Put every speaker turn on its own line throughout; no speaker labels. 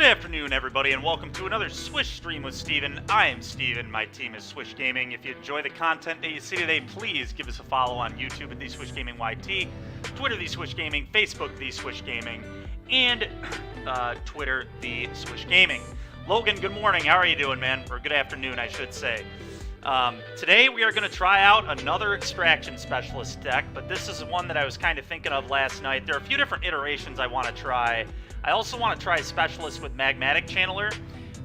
Good afternoon, everybody, and welcome to another Swish stream with Steven. I am Steven. My team is Swish Gaming. If you enjoy the content that you see today, please give us a follow on YouTube at The Swish Gaming YT, Twitter, The Swish Gaming, Facebook, The Swish Gaming, and Twitter, The Swish Gaming. Logan, good morning. How are you doing, man? Or good afternoon, I should say. Today we are going to try out another Extraction Specialist deck, but this is one that I was kind of thinking of last night. There are a few different iterations I want to try. I also want to try Specialist with Magmatic Channeler,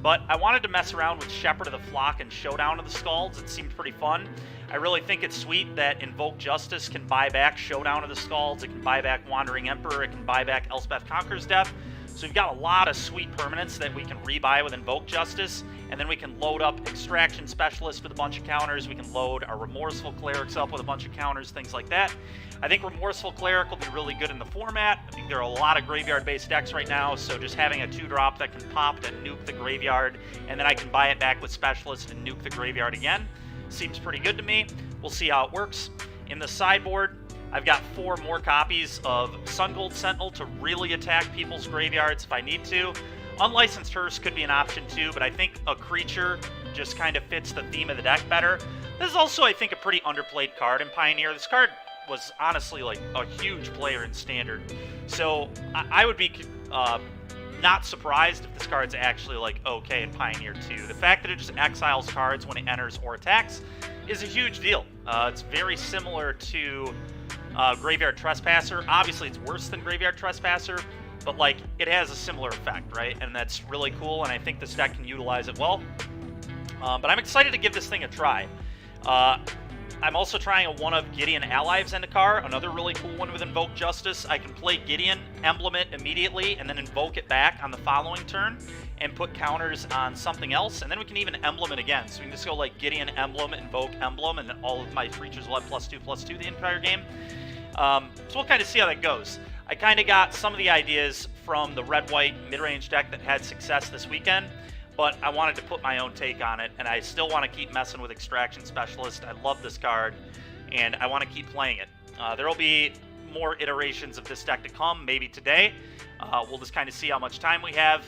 but I wanted to mess around with Shepherd of the Flock and Showdown of the Skalds. It seemed pretty fun. I really think it's sweet that Invoke Justice can buy back Showdown of the Skalds, it can buy back Wandering Emperor, it can buy back Elspeth Conquers Death. So we've got a lot of sweet permanents that we can rebuy with Invoke Justice, and then we can load up Extraction Specialists with a bunch of counters. We can load our Remorseful Clerics up with a bunch of counters, things like that. I think Remorseful Cleric will be really good in the format. I think there are a lot of graveyard-based decks right now, so just having a 2-drop that can pop to nuke the graveyard, and then I can buy it back with Specialist and nuke the graveyard again, seems pretty good to me. We'll see how it works. In the sideboard, I've got 4 more copies of Sungold Sentinel to really attack people's graveyards if I need to. Unlicensed Hearse could be an option too, but I think a creature just kind of fits the theme of the deck better. This is also, I think, a pretty underplayed card in Pioneer. This card was honestly like a huge player in Standard. So I would be not surprised if this card's actually like okay in Pioneer too. The fact that it just exiles cards when it enters or attacks is a huge deal. It's very similar to Graveyard Trespasser. Obviously, it's worse than Graveyard Trespasser, but like it has a similar effect, right? And that's really cool, and I think this deck can utilize it well. But I'm excited to give this thing a try. I'm also trying a one of Gideon Ally of Zendikar, another really cool one with Invoke Justice. I can play Gideon, emblem it immediately, and then invoke it back on the following turn, and put counters on something else, and then we can even emblem it again. So we can just go like Gideon, emblem, invoke, emblem, and then all of my creatures will have +2/+2 the entire game. So we'll kind of see how that goes. I kind of got some of the ideas from the red-white midrange deck that had success this weekend, but I wanted to put my own take on it, and I still want to keep messing with Extraction Specialist. I love this card, and I want to keep playing it. There will be more iterations of this deck to come, maybe today. We'll just kind of see how much time we have,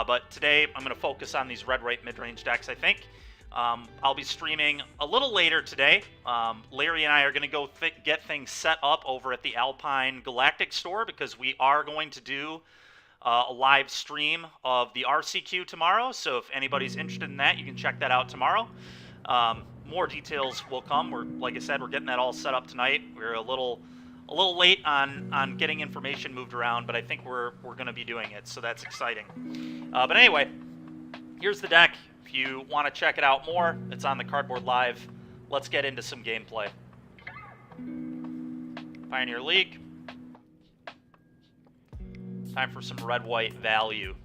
but today I'm going to focus on these red-white midrange decks, I think. I'll be streaming a little later today. Larry and I are going to go get things set up over at the Alpine Galactic store, because we are going to do a live stream of the RCQ tomorrow. So if anybody's interested in that, you can check that out tomorrow. More details will come. Like I said, we're getting that all set up tonight. We're a little late on getting information moved around, but I think we're going to be doing it, so that's exciting. But anyway, here's the deck. If you want to check it out more, it's on the Cardboard Live. Let's get into some gameplay. Pioneer League. Time for some red-white value.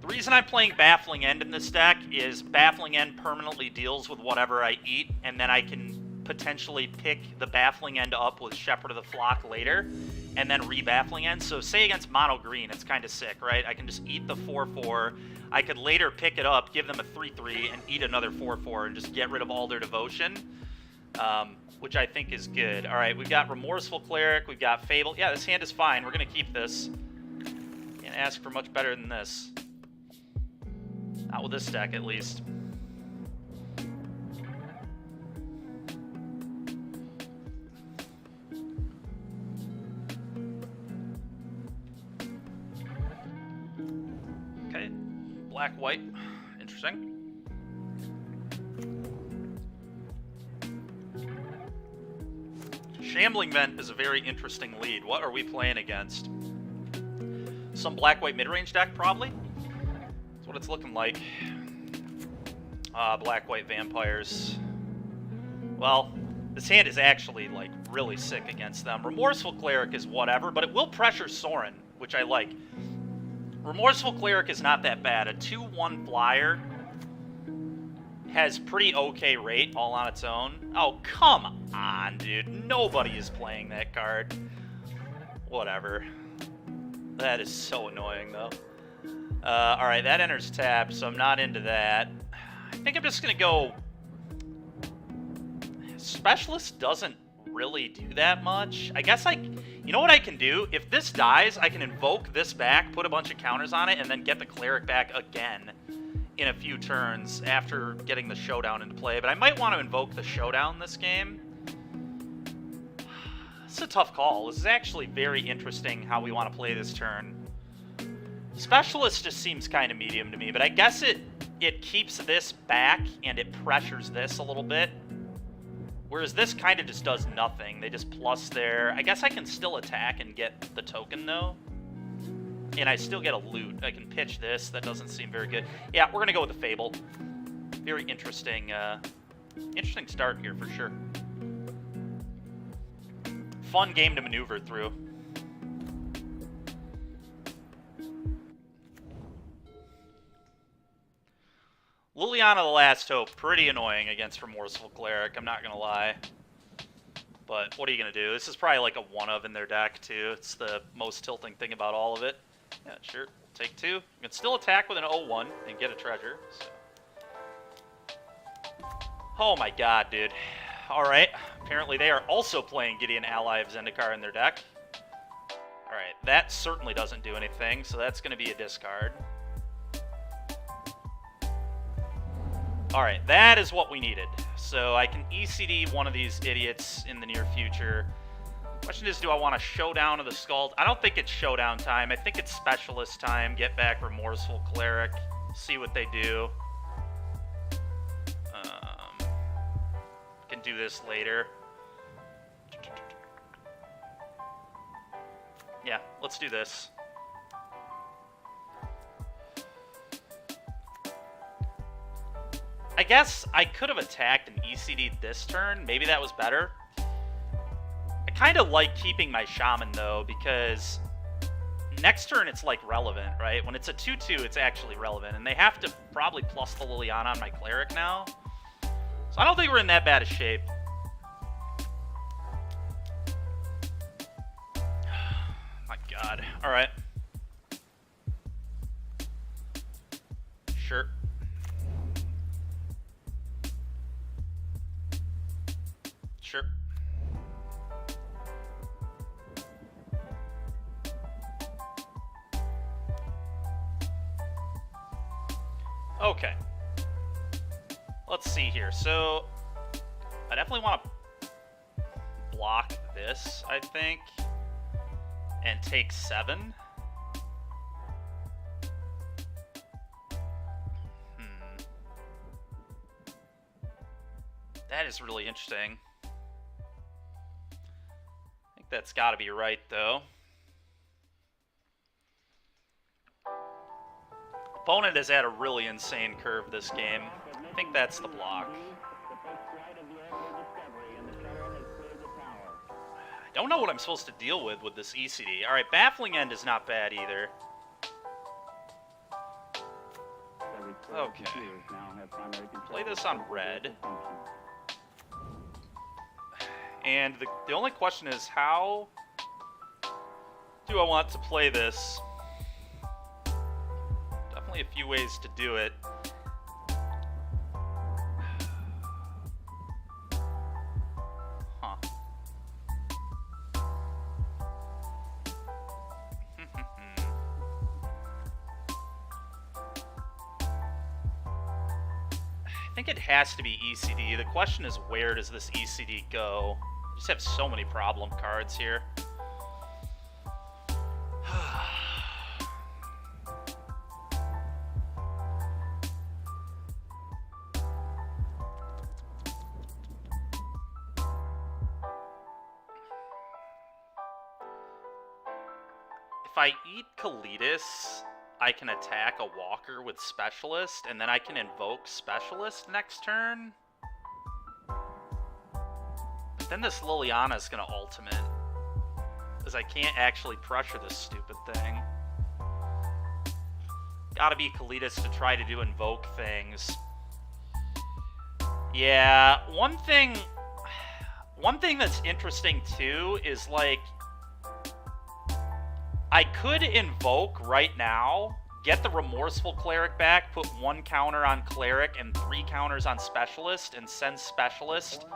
The reason I'm playing Baffling End in this deck is Baffling End permanently deals with whatever I eat, and then I can potentially pick the Baffling End up with Shepherd of the Flock later, and then re-Baffling End. So say against mono green, it's kind of sick, right? I can just eat the 4/4. I could later pick it up, give them a 3/3, and eat another 4/4, and just get rid of all their devotion, which I think is good. All right, we've got Remorseful Cleric, we've got Fable. Yeah, this hand is fine. We're going to keep this. Can't ask for much better than this. Not with this deck, at least. Okay, black-white. Interesting. Shambling Vent is a very interesting lead. What are we playing against? Some black-white mid-range deck, probably. That's what it's looking like. Black-white vampires. Well, this hand is actually, like, really sick against them. Remorseful Cleric is whatever, but it will pressure Sorin, which I like. Remorseful Cleric is not that bad. A 2/1 flyer has pretty okay rate all on its own. Oh, come on, dude. Nobody is playing that card. Whatever. That is so annoying, though. Alright, that enters tapped, so I'm not into that. I think I'm just going to go... Specialist doesn't really do that much. I guess You know what I can do? If this dies, I can invoke this back, put a bunch of counters on it, and then get the cleric back again in a few turns after getting the showdown into play. But I might want to invoke the showdown this game. It's a tough call. This is actually very interesting how we want to play this turn. Specialist just seems kind of medium to me, but I guess it keeps this back and it pressures this a little bit. Whereas this kind of just does nothing. They just plus there. I guess I can still attack and get the token, though. And I still get a loot. I can pitch this. That doesn't seem very good. Yeah, we're going to go with the Fable. Very interesting, interesting start here for sure. Fun game to maneuver through. Liliana the Last Hope, pretty annoying against Remorseful Cleric, I'm not going to lie. But what are you going to do? This is probably like a one-of in their deck, too. It's the most tilting thing about all of it. Yeah, sure. Take 2. You can still attack with an 0-1 and get a treasure. So. Oh my god, dude. Alright. Apparently they are also playing Gideon Ally of Zendikar in their deck. Alright, that certainly doesn't do anything, so that's going to be a discard. Alright, that is what we needed. So I can ECD one of these idiots in the near future. Question is, do I want a Showdown of the Skald? I don't think it's Showdown time. I think it's Specialist time. Get back Remorseful Cleric. See what they do. Can do this later. Yeah, let's do this. I guess I could have attacked and ECD'd this turn. Maybe that was better. I kind of like keeping my Shaman, though, because next turn it's, like, relevant, right? When it's a 2-2, it's actually relevant. And they have to probably plus the Liliana on my Cleric now. So I don't think we're in that bad a shape. My god. Alright. Sure. Sure. Okay. Let's see here. So, I definitely want to block this, I think, and take 7. That is really interesting. I think that's got to be right, though. Opponent has had a really insane curve this game. I think that's the block. I don't know what I'm supposed to deal with this ECD. Alright, Baffling End is not bad either. Okay. Play this on red. And the only question is, how do I want to play this? Definitely a few ways to do it. Huh. I think it has to be ECD. The question is, where does this ECD go? I just have so many problem cards here. If I eat Kalitas, I can attack a Walker with Specialist, and then I can invoke Specialist next turn. But then this Liliana is going to ultimate, because I can't actually pressure this stupid thing. Gotta be Kalitas to try to do invoke things. Yeah, one thing that's interesting too is, like, I could invoke right now, get the Remorseful Cleric back, put 1 counter on Cleric and 3 counters on Specialist, and send Specialist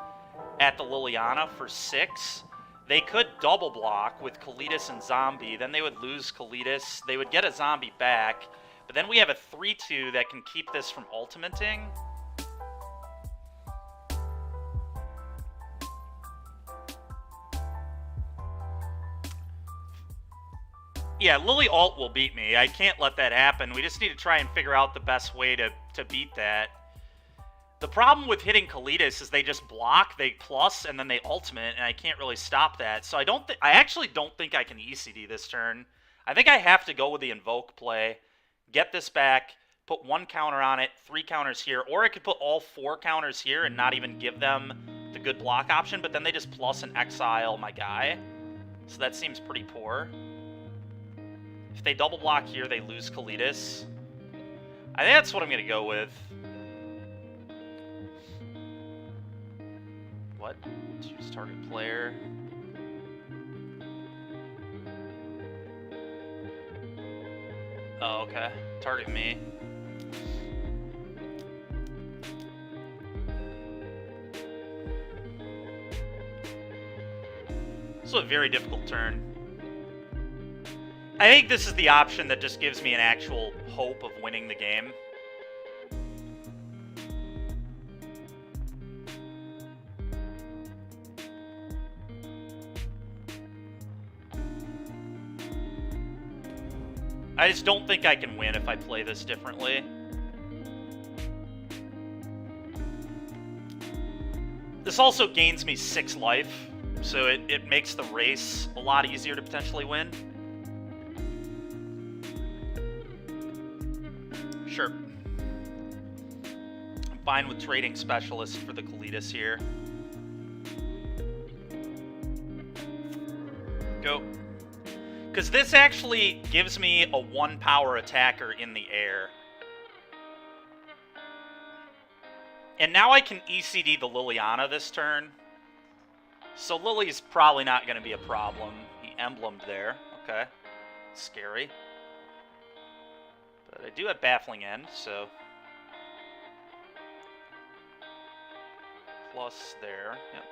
at the Liliana for 6. They could double block with Kalitas and Zombie. Then they would lose Kalitas. They would get a Zombie back. But then we have a 3-2 that can keep this from ultimating. Yeah, Lily ult will beat me. I can't let that happen. We just need to try and figure out the best way to beat that. The problem with hitting Kalitas is they just block, they plus, and then they ultimate, and I can't really stop that. So I actually don't think I can ECD this turn. I think I have to go with the Invoke play, get this back, put 1 counter on it, 3 counters here, or I could put all 4 counters here and not even give them the good block option, but then they just plus and exile my guy. So that seems pretty poor. If they double block here, they lose Kalitas. I think that's what I'm going to go with. What? Choose target player. Oh, okay. Target me. This is a very difficult turn. I think this is the option that just gives me an actual hope of winning the game. I just don't think I can win if I play this differently. This also gains me 6 life, so it makes the race a lot easier to potentially win. Sure. I'm fine with trading Specialist for the Kalitas here. Go. Because this actually gives me a 1-power attacker in the air. And now I can ECD the Liliana this turn. So Lily's probably not going to be a problem. He emblemed there. Okay. Scary. But I do have Baffling End, so... Plus there. Yep.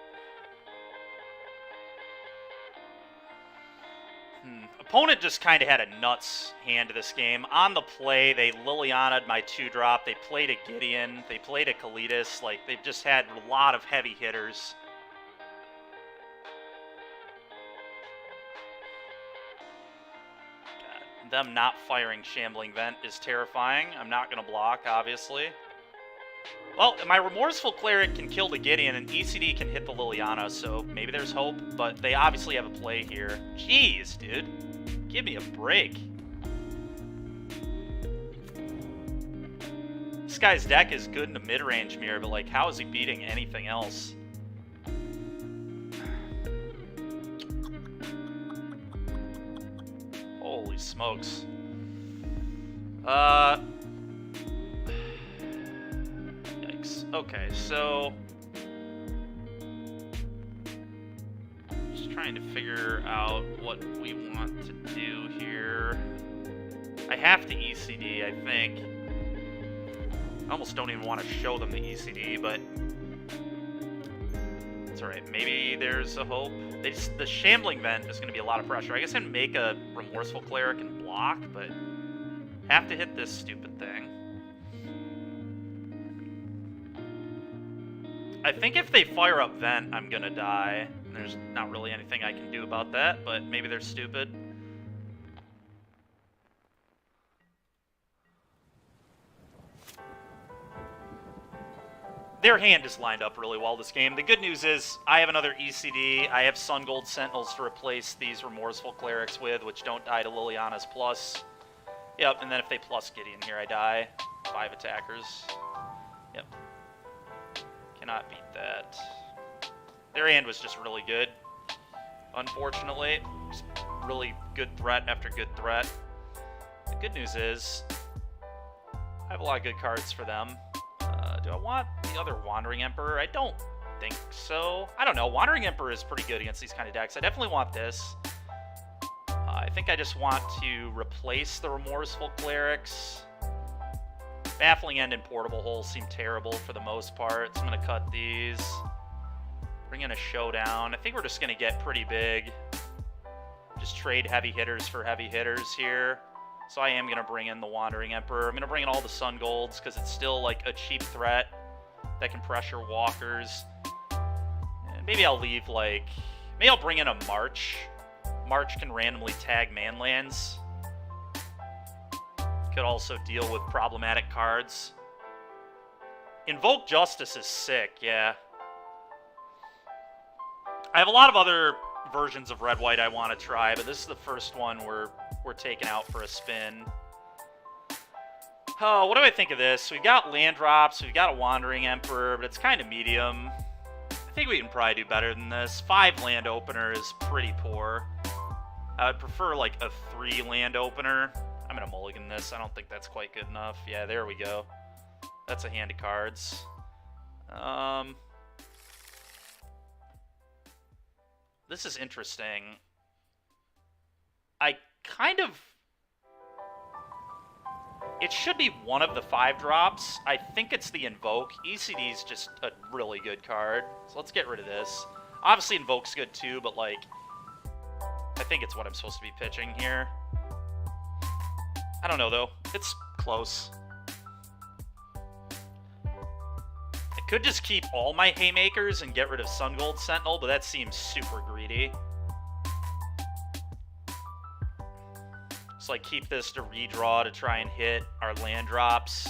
Opponent just kind of had a nuts hand to this game. On the play, they Liliana'd my 2-drop. They played a Gideon. They played a Kalitas. Like, they've just had a lot of heavy hitters. God, them not firing Shambling Vent is terrifying. I'm not going to block, obviously. Well, my Remorseful Cleric can kill the Gideon, and ECD can hit the Liliana, so maybe there's hope, but they obviously have a play here. Jeez, dude. Give me a break. This guy's deck is good in the mid-range mirror, but, like, how is he beating anything else? Holy smokes. Okay, so just trying to figure out what we want to do here. I have to ECD, I think. I almost don't even want to show them the ECD, but it's alright. Maybe there's a hope. The Shambling Vent is going to be a lot of pressure. I guess I can make a Remorseful Cleric and block, but have to hit this stupid thing. I think if they fire up Vent, I'm gonna die. And there's not really anything I can do about that, but maybe they're stupid. Their hand is lined up really well this game. The good news is I have another ECD. I have Sun Gold Sentinels to replace these Remorseful Clerics with, which don't die to Liliana's plus. Yep, and then if they plus Gideon here, I die. 5 attackers. Yep. Cannot beat that. Their hand was just really good. Unfortunately, just really good threat after good threat. The good news is I have a lot of good cards for them. Do I want the other Wandering Emperor? I don't think so. I don't know. Wandering Emperor is pretty good against these kind of decks. I definitely want this. I think I just want to replace the Remorseful Clerics. Baffling End and Portable Hole seem terrible for the most part, so I'm going to cut these. Bring in a showdown. I think we're just going to get pretty big. Just trade heavy hitters for heavy hitters here. So I am going to bring in the Wandering Emperor. I'm going to bring in all the Sun Golds because it's still like a cheap threat that can pressure walkers. And maybe I'll leave like... Maybe I'll bring in a March. March can randomly tag manlands. Could also deal with problematic cards. Invoke Justice is sick, yeah. I have a lot of other versions of red-white I want to try, but this is the first one we're taking out for a spin. Oh, what do I think of this? We've got land drops, we've got a Wandering Emperor, but it's kind of medium. I think we can probably do better than this. 5 land opener is pretty poor. I would prefer like a 3 land opener. I'm going to mulligan this. I don't think that's quite good enough. Yeah, there we go. That's a hand of cards. This is interesting. I kind of... It should be one of the 5 drops. I think it's the Invoke. ECD is just a really good card. So let's get rid of this. Obviously, Invoke's good too, but like... I think it's what I'm supposed to be pitching here. I don't know, though. It's close. I could just keep all my Haymakers and get rid of Sun Gold Sentinel, but that seems super greedy. So I keep this to redraw to try and hit our land drops.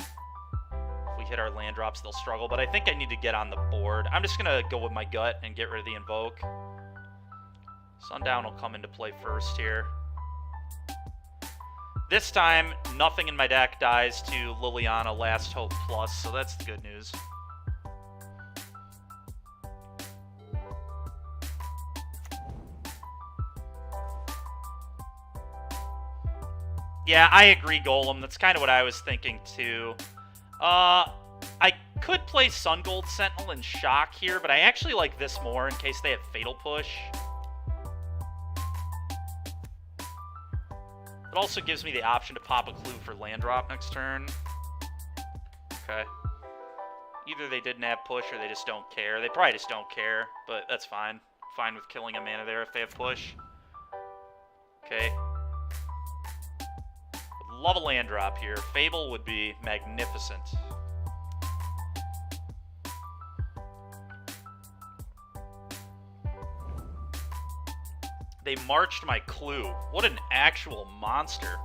If we hit our land drops, they'll struggle, but I think I need to get on the board. I'm just going to go with my gut and get rid of the Invoke. Sundown will come into play first here. This time, nothing in my deck dies to Liliana Last Hope Plus, so that's the good news. Yeah, I agree, Golem. That's kind of what I was thinking, too. I could play Sun Gold Sentinel and Shock here, but I actually like this more in case they have Fatal Push. It also gives me the option to pop a clue for land drop next turn. Okay. Either they didn't have push or they just don't care. They probably just don't care, but that's fine. Fine with killing a mana there if they have push. Okay. Would love a land drop here. Fable would be magnificent. They marched my clue. What an actual monster.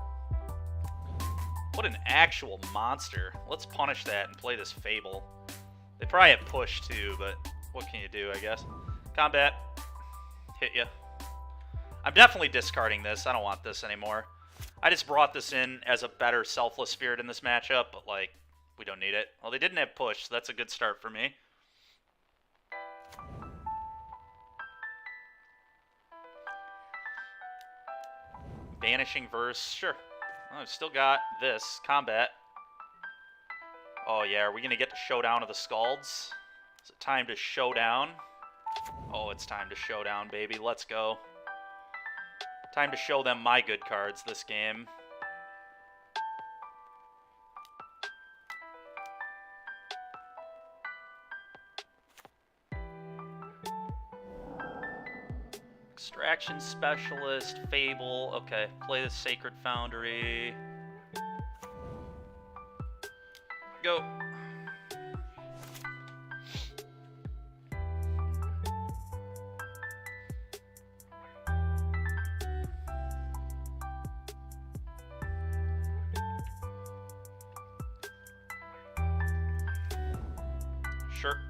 What an actual monster. Let's punish that and play this Fable. They probably have push too, but what can you do, I guess? Combat. Hit ya. I'm definitely discarding this. I don't want this anymore. I just brought this in as a better Selfless Spirit in this matchup, but, like, we don't need it. Well, they didn't have push, so that's a good start for me. Vanishing Verse, sure. Well, I've still got this. Combat. Oh, yeah. Are we going to get to Showdown of the Scalds? Is it time to showdown? Oh, it's time to showdown, baby. Let's go. Time to show them my good cards this game. Extraction Specialist, Fable. Okay, play the Sacred Foundry. Go. Sure.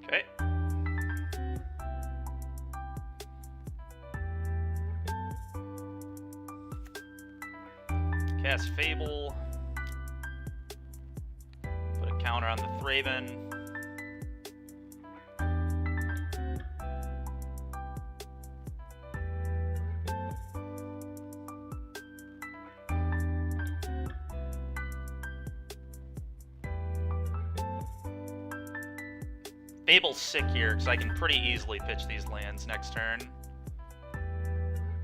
Okay. Cast Fable. Put a counter on the Thraben. Fable's sick here, because I can pretty easily pitch these lands next turn.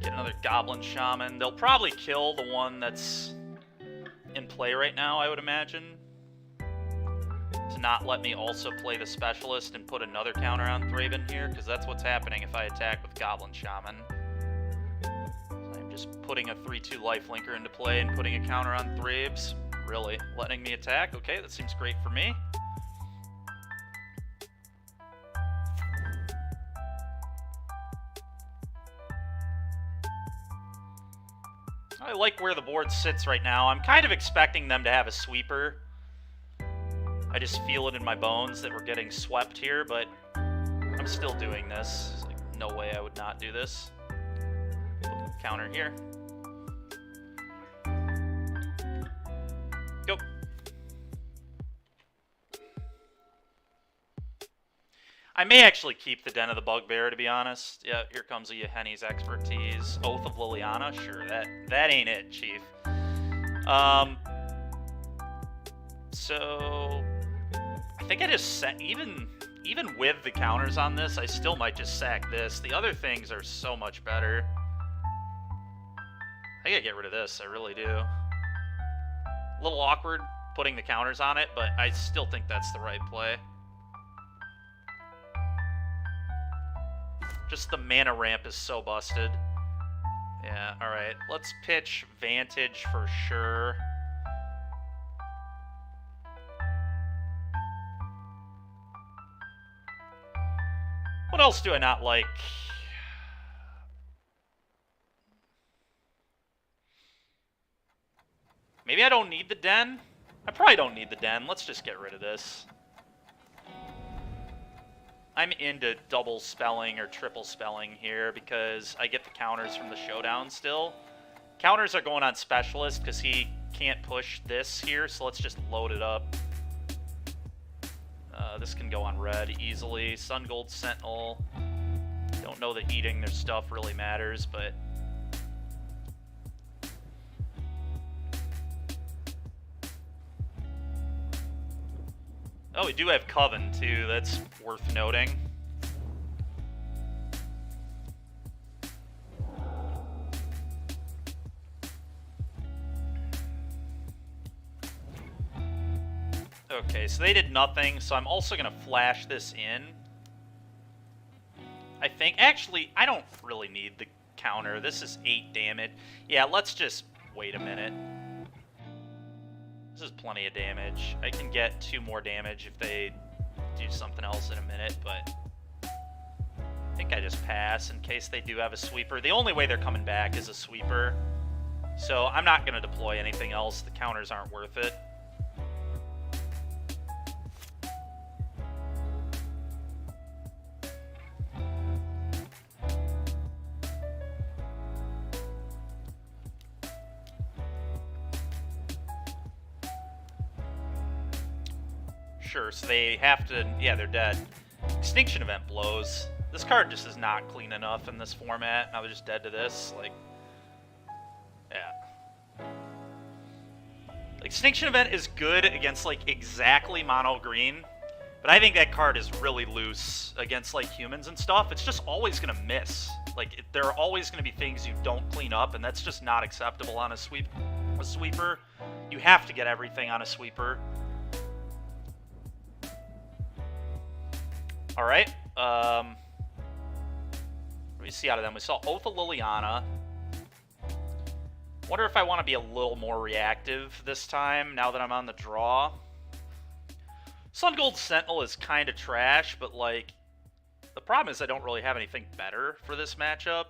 Get another Goblin Shaman. They'll probably kill the one that's in play right now, I would imagine. to not let me also play the Specialist and put another counter on Thraben here, because that's what's happening if I attack with Goblin Shaman. So I'm just putting a 3/2 lifelinker into play and putting a counter on Thrabes. Really letting me attack. Okay, that seems great for me. I like where the board sits right now. I'm kind of expecting them to have a sweeper. I just feel it in my bones that we're getting swept here, but I'm still doing this. There's like no way I would not do this. Counter here. Go. I may actually keep the Den of the Bugbear, to be honest. Yeah, here comes a Yahenni's expertise. Oath of Liliana? Sure, that ain't it, Chief. So I think I just set, even with the counters on this, I still might just sack this. The other things are so much better. I gotta get rid of this, I really do. A little awkward putting the counters on it, but I still think that's the right play. Just the mana ramp is so busted. Yeah, alright. Let's pitch Vantage for sure. What else do I not like? Maybe I don't need the Den? I probably don't need the Den. Let's just get rid of this. I'm into double spelling or triple spelling here because I get the counters from the showdown still. Counters are going on Specialist because he can't push this here, so let's just load it up. This can go on red easily. Sun Gold Sentinel. Don't know that eating their stuff really matters, but... Oh, we do have Coven, too. That's worth noting. Okay, so they did nothing, so I'm also going to flash this in. I think... Actually, I don't really need the counter. This is 8 damage. Yeah, let's just wait a minute. This is plenty of damage. I can get 2 more damage if they do something else in a minute, but I think I just pass in case they do have a sweeper. The only way they're coming back is a sweeper, so I'm not going to deploy anything else. The counters aren't worth it. Sure, so they have to... Yeah, they're dead. Extinction Event blows. This card just is not clean enough in this format. Now they're just dead to this. Like, yeah. Extinction Event is good against, like, exactly mono green. But I think that card is really loose against, like, humans and stuff. It's just always going to miss. Like, there are always going to be things you don't clean up, and that's just not acceptable on a sweeper. You have to get everything on a sweeper. Alright, what do we see out of them? We saw Oath of Liliana. Wonder if I want to be a little more reactive this time, now that I'm on the draw. Sun Gold Sentinel is kind of trash, but, like, the problem is I don't really have anything better for this matchup.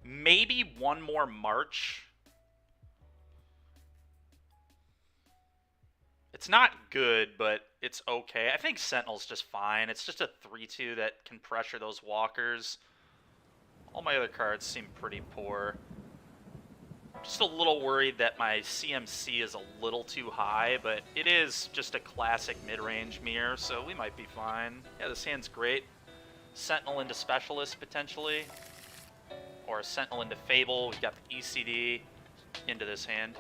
Maybe one more March. It's not good, but it's okay. I think Sentinel's just fine. It's just a 3/2 that can pressure those walkers. All my other cards seem pretty poor. Just a little worried that my CMC is a little too high, but it is just a classic mid-range mirror, so we might be fine. Yeah, this hand's great. Sentinel into Specialist, potentially. Or a Sentinel into Fable. We've got the ECD into this hand.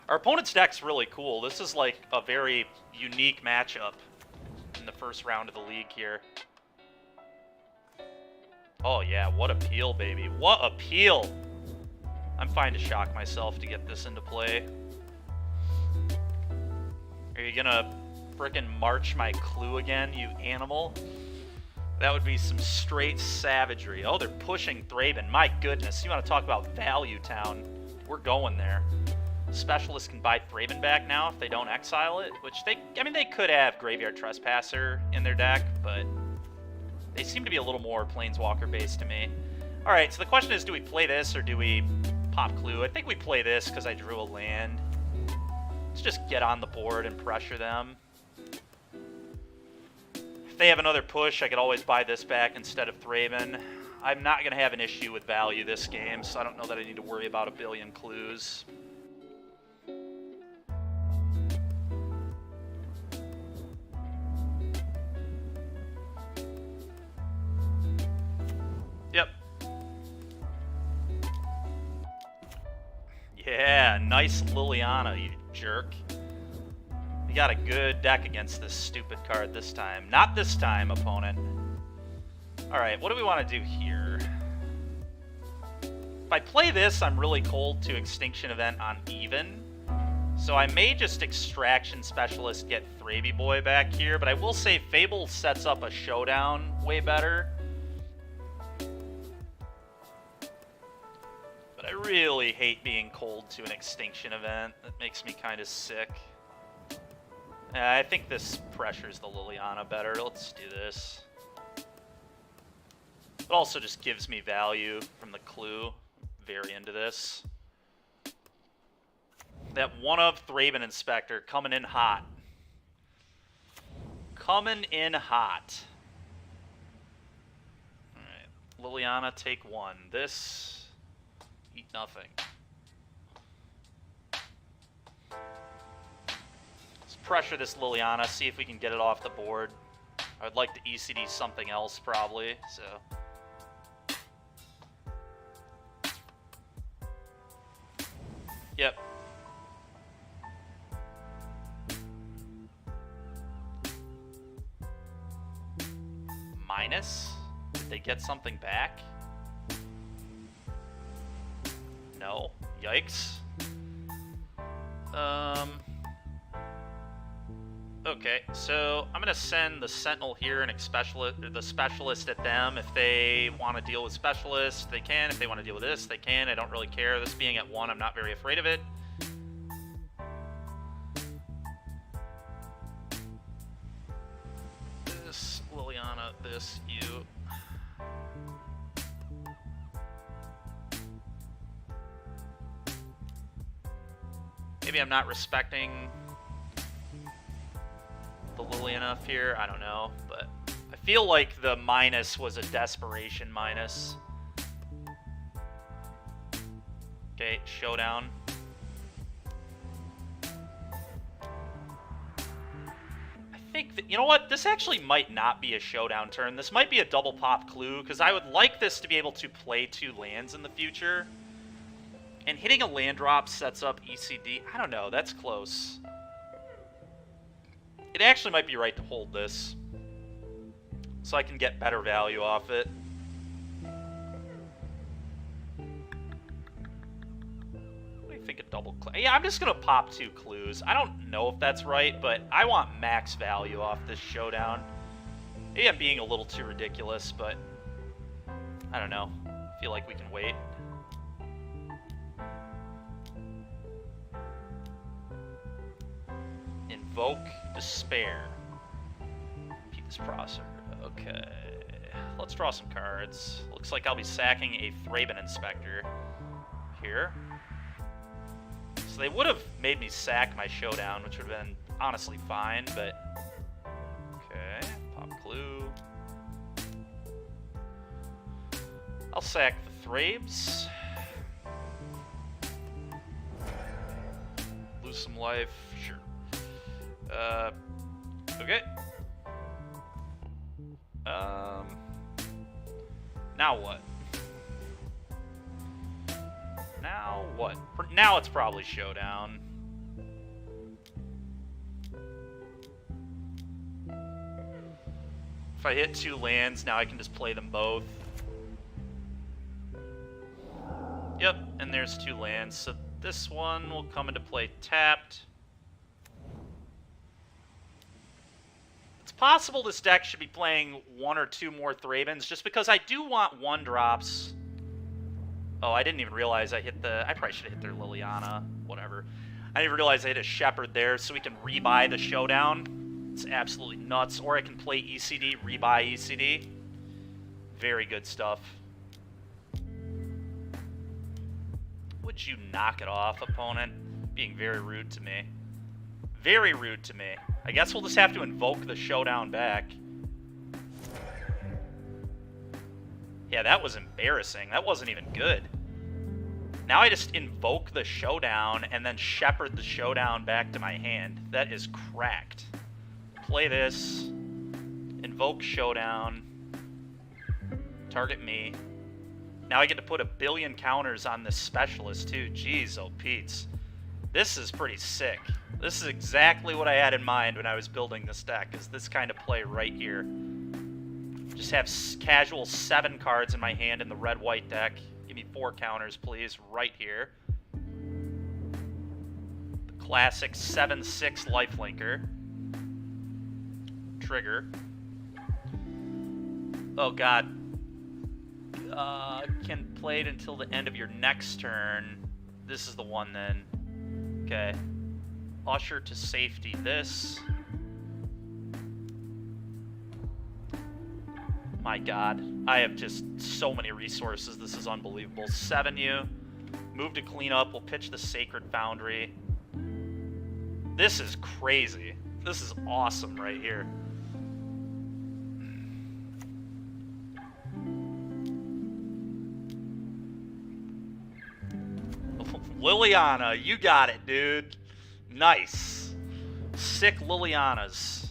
Our opponent's deck's really cool. This is like a very unique matchup in the first round of the league here. Oh yeah, what a peel, baby. What a peel! I'm fine to shock myself to get this into play. Are you gonna frickin' march my clue again, you animal. That would be some straight savagery. Oh, they're pushing Thraben. My goodness, you want to talk about value town. We're going there. Specialists can buy Thraben back now if they don't exile it, which I mean, they could have Graveyard Trespasser in their deck, but they seem to be a little more Planeswalker-based to me. Alright, so the question is, do we play this or do we pop Clue? I think we play this because I drew a land. Let's just get on the board and pressure them. If they have another push, I could always buy this back instead of Thraben. I'm not going to have an issue with value this game, so I don't know that I need to worry about a billion clues. Yep. Yeah, nice Liliana, you jerk. You got a good deck against this stupid card this time. Not this time, opponent. Alright, what do we want to do here? If I play this, I'm really cold to Extinction Event on even. So I may just Extraction Specialist get Thraby Boy back here, but I will say Fable sets up a Showdown way better. But I really hate being cold to an Extinction Event. That makes me kind of sick. I think this pressures the Liliana better. Let's do this. It also just gives me value from the clue. Very into this. That one of Thraben Inspector coming in hot. Coming in hot. Alright. Liliana, take one. This, eat nothing. Let's pressure this Liliana, see if we can get it off the board. I would like to ECD something else, probably, so... Yep. Minus? Did they get something back? No. Yikes. Okay, so I'm gonna send the Sentinel here and the Specialist at them. If they want to deal with Specialist, they can. If they want to deal with this, they can. I don't really care. This being at 1, I'm not very afraid of it. This, Liliana, this, you. Maybe I'm not respecting the Lily enough here, I don't know, but I feel like the minus was a desperation minus. Okay, Showdown. I think that, you know what, this actually might not be a Showdown turn. This might be a double pop clue, because I would like this to be able to play 2 lands in the future. And hitting a land drop sets up ECD. I don't know, that's close. It actually might be right to hold this, so I can get better value off it. What do you think of double clue? Yeah, I'm just going to pop 2 clues. I don't know if that's right, but I want max value off this Showdown. Maybe I'm being a little too ridiculous, but I don't know. I feel like we can wait. Invoke Despair. Peep's Prosser. Okay. Let's draw some cards. Looks like I'll be sacking a Thraben Inspector here. So they would have made me sack my Showdown, which would have been honestly fine, but... Okay. Pop Clue. I'll sack the Thrabes. Lose some life. Sure. Okay. Now what? Now what? Now it's probably Showdown. If I hit 2 lands, now I can just play them both. Yep, and there's 2 lands, so this one will come into play tapped. possible this deck should be playing 1 or 2 more Thrabins, just because I do want 1-drops. Oh, I didn't even realize I hit the... I probably should have hit their Liliana. Whatever. I didn't even realize I hit a Shepherd there, so we can rebuy the Showdown. It's absolutely nuts. Or I can play ECD, rebuy ECD. Very good stuff. Would you knock it off, opponent? Being very rude to me. Very rude to me. I guess we'll just have to invoke the Showdown back. Yeah, that was embarrassing. That wasn't even good. Now I just invoke the Showdown and then shepherd the Showdown back to my hand. That is cracked. Play this. Invoke Showdown. Target me. Now I get to put 1 billion counters on this Specialist too. Jeez, oh Pete's. This is pretty sick. This is exactly what I had in mind when I was building this deck, is this kind of play right here. Just have casual 7 cards in my hand in the red-white deck. Give me 4 counters, please, right here. The classic 7/6 lifelinker. Trigger. Oh, God. Can play it until the end of your next turn. This is the one, then. Okay. Usher to safety this. My God, I have just so many resources. This is unbelievable. 7U. Move to clean up. We'll pitch the Sacred Foundry. This is crazy. This is awesome right here. Liliana, you got it, dude. Nice. Sick Lilianas.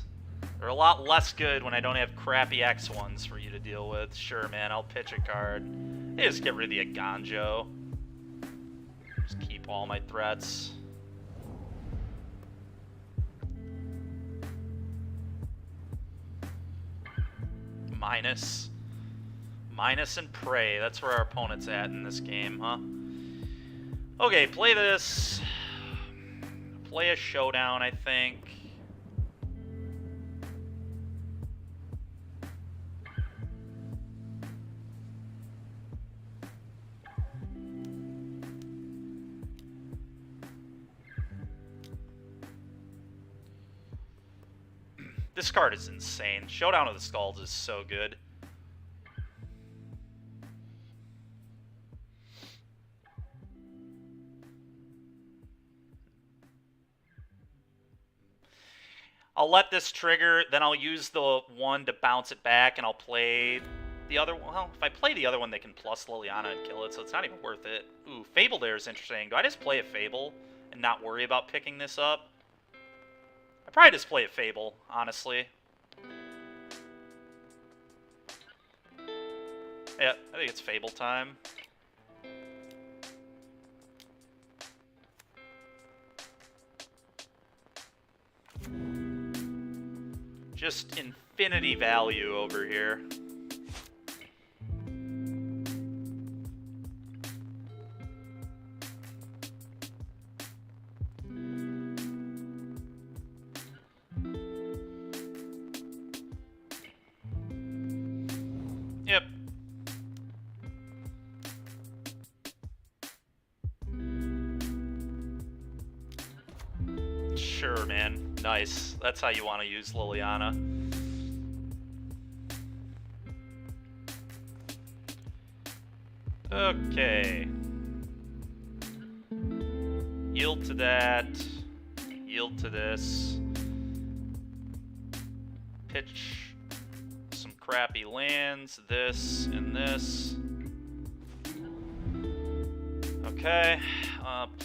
They're a lot less good when I don't have crappy X1s for you to deal with. Sure, man, I'll pitch a card. Hey, just get rid of the Aganjo. Just keep all my threats. Minus. Minus and pray. That's where our opponent's at in this game, huh? Okay, play this. Play a Showdown, I think. This card is insane. Showdown of the Skulls is so good. I'll let this trigger, then I'll use the one to bounce it back, and I'll play the other one. Well, if I play the other one, they can plus Liliana and kill it, so it's not even worth it. Ooh, Fable there is interesting. Do I just play a Fable and not worry about picking this up? I'd probably just play a Fable, honestly. Yeah, I think it's Fable time. Just infinity value over here. Yep. Sure, man. Nice. That's how you want to use Liliana. Okay. Yield to that. Yield to this. Pitch some crappy lands. This and this. Okay.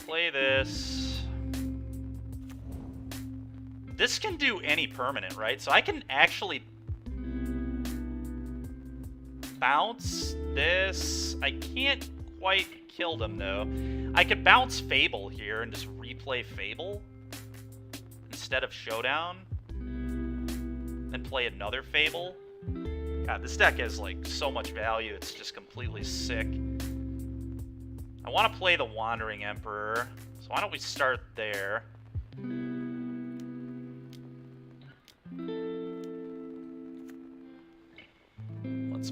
Play this. This can do any permanent, right? So I can actually bounce this. I can't quite kill them, though. I could bounce Fable here and just replay Fable instead of Showdown. Then play another Fable. God, this deck has, like, so much value. It's just completely sick. I want to play the Wandering Emperor. So why don't we start there?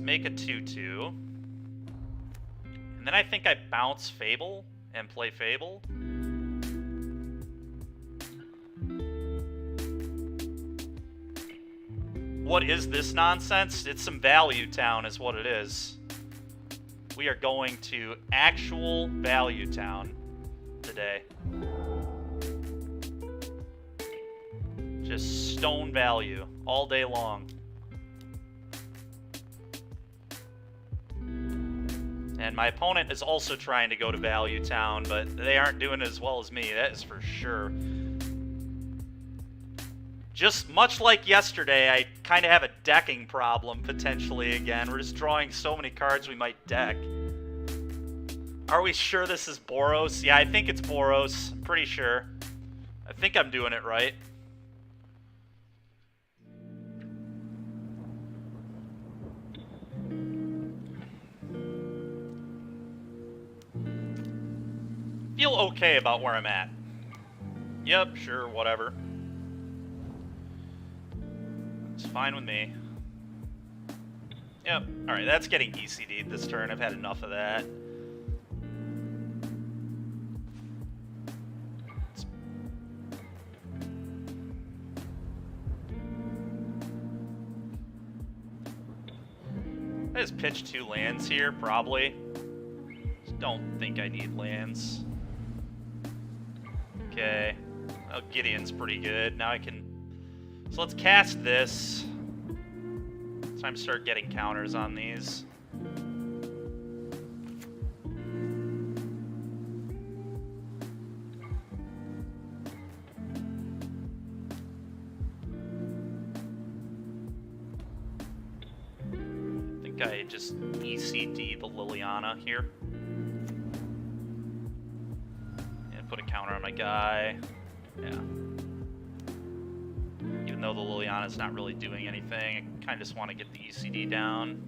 make a 2/2. And then I think I bounce Fable and play Fable. What is this nonsense? It's some value town is what it is. We are going to actual value town today. Just stone value all day long. And my opponent is also trying to go to Value Town, but they aren't doing it as well as me, that is for sure. Just much like yesterday, I kind of have a decking problem, potentially, again. We're just drawing so many cards we might deck. Are we sure this is Boros? Yeah, I think it's Boros. I'm pretty sure. I think I'm doing it right. Feel okay about where I'm at. Yep, sure, whatever. It's fine with me. Yep, alright, that's getting ECD'd this turn. I've had enough of that. I just pitched 2 lands here, probably. Just don't think I need lands. Okay. Oh, Gideon's pretty good. Now I can... So let's cast this. It's time to start getting counters on these. I think I just ECD the Liliana here. Put a counter on my guy. Yeah. Even though the Liliana's not really doing anything, I kind of just want to get the ECD down.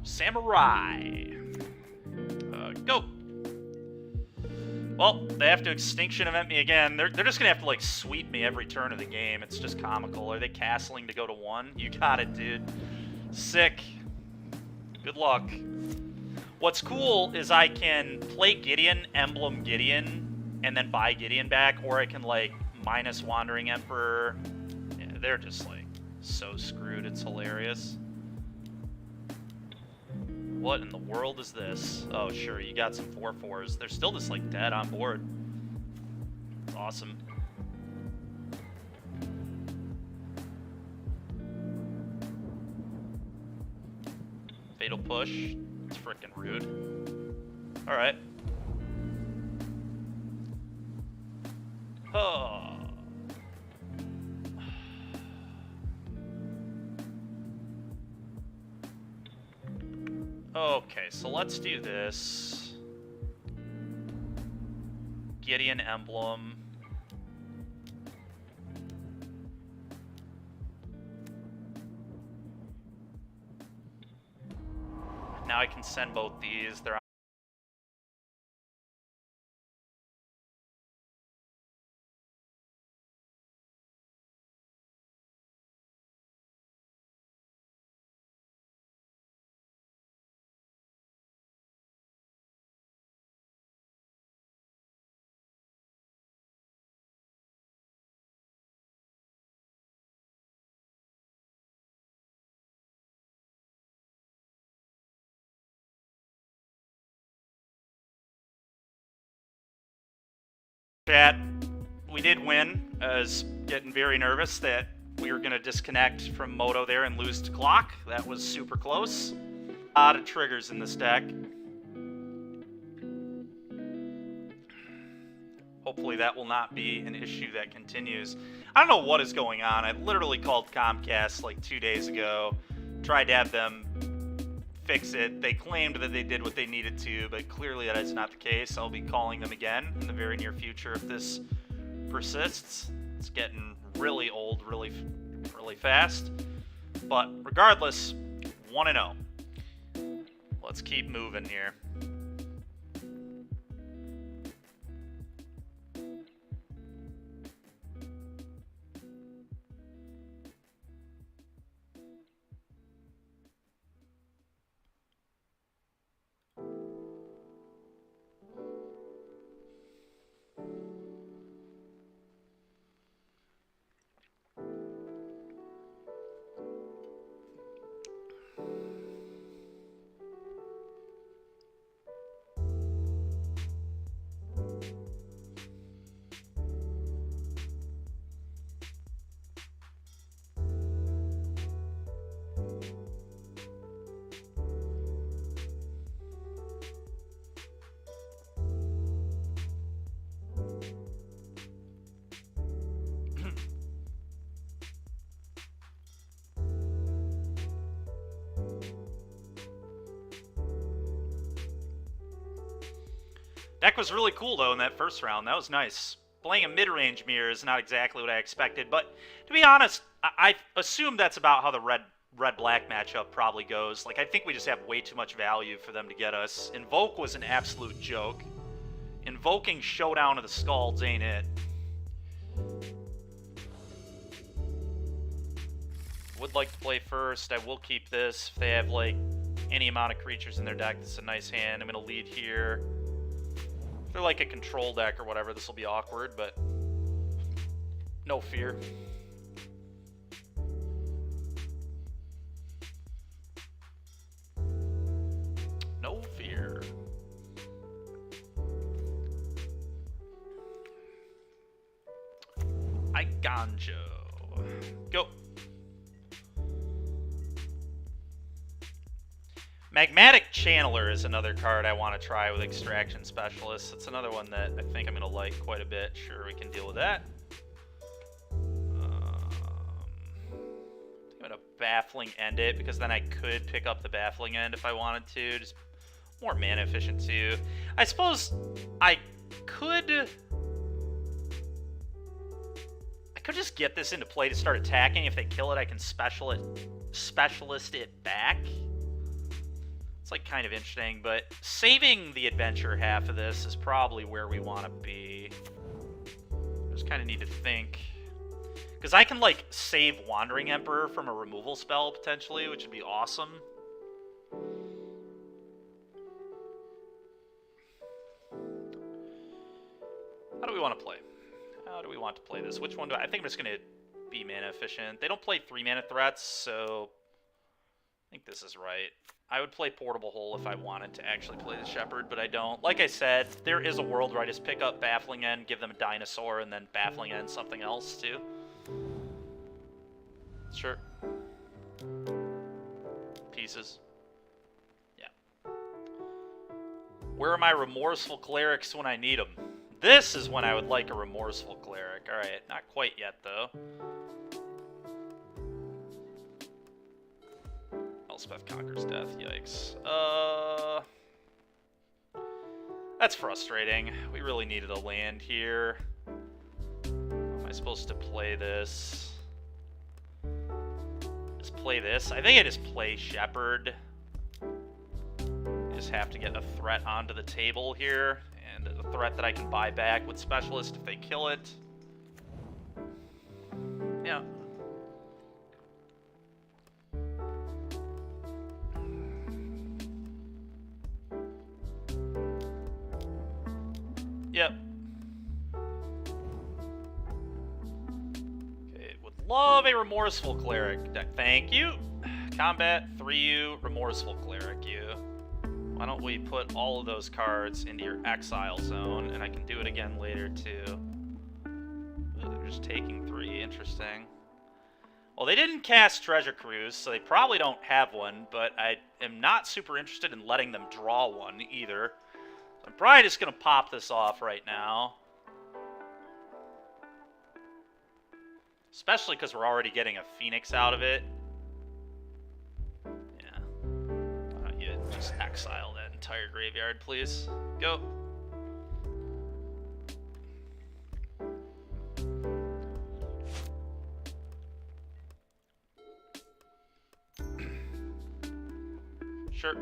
Samurai. Go. Well, they have to Extinction Event me again. They're just going to have to, like, sweep me every turn of the game. It's just comical. Are they castling to go to 1? You got it, dude. Sick. Good luck. What's cool is I can play Gideon, Emblem Gideon, and then buy Gideon back, or I can, like, minus Wandering Emperor. Yeah, they're just, like, so screwed. It's hilarious. What in the world is this? Oh, sure, you got some 4/4s. They're still just, like, dead on board. It's awesome. Fatal Push. It's frickin' rude. Alright. Oh. Okay, so let's do this. Gideon Emblem. Now I can send both these. They're chat, we did win. I was getting very nervous that we were going to disconnect from Moto there and lose to Clock. That was super close. A lot of triggers in this deck. Hopefully that will not be an issue that continues. I don't know what is going on. I literally called Comcast like 2 days ago. Tried to have them fix it. They claimed that they did what they needed to, but clearly that is not the case. I'll be calling them again in the very near future if this persists. It's getting really old really fast. But regardless, 1-0. Let's keep moving here. Deck was really cool, though, in that first round. That was nice. Playing a mid-range mirror is not exactly what I expected, but to be honest, I assume that's about how the red-black matchup probably goes. Like, I think we just have way too much value for them to get us. Invoke was an absolute joke. Invoking Showdown of the Scalds ain't it. Would like to play first. I will keep this. If they have, like, any amount of creatures in their deck, this is a nice hand. I'm going to lead here. If they're like a control deck or whatever, this will be awkward, but no fear. No fear. I ganjo. Go. Magmatic Channeler is another card I want to try with Extraction Specialist. It's another one that I think I'm going to like quite a bit. Sure, we can deal with that. I'm going to Baffling End it, because then I could pick up the Baffling End if I wanted to. Just more mana efficient too. I suppose I could just get this into play to start attacking. If they kill it, I can specialist it back. It's like kind of interesting, but saving the adventure half of this is probably where we want to be. Just kind of need to think. Because I can, like, save Wandering Emperor from a removal spell, potentially, which would be awesome. How do we want to play? How do we want to play this? Which one do I think I'm just going to be mana efficient. They don't play 3-mana threats, so I think this is right. I would play Portable Hole if I wanted to actually play the Shepherd, but I don't. Like I said, there is a world where I just pick up Baffling End, give them a Dinosaur, and then Baffling End something else, too. Sure. Pieces. Yeah. Where are my Remorseful Clerics when I need them? This is when I would like a Remorseful Cleric. Alright, not quite yet, though. Elspeth Conquers Death, yikes. That's frustrating. We really needed a land here. How am I supposed to play this? Just play this? I think I just play Shepherd. I just have to get a threat onto the table here, and a threat that I can buy back with Specialist if they kill it. Yeah. Yep. Okay, would love a Remorseful Cleric deck. Thank you. Combat 3U, Remorseful Cleric you. Why don't we put all of those cards into your exile zone, and I can do it again later too. Ooh, they're just taking 3, interesting. Well, they didn't cast Treasure Cruise, so they probably don't have one, but I am not super interested in letting them draw one either. I'm probably just going to pop this off right now. Especially because we're already getting a Phoenix out of it. Yeah. Why don't you just exile that entire graveyard, please? Go. Sure.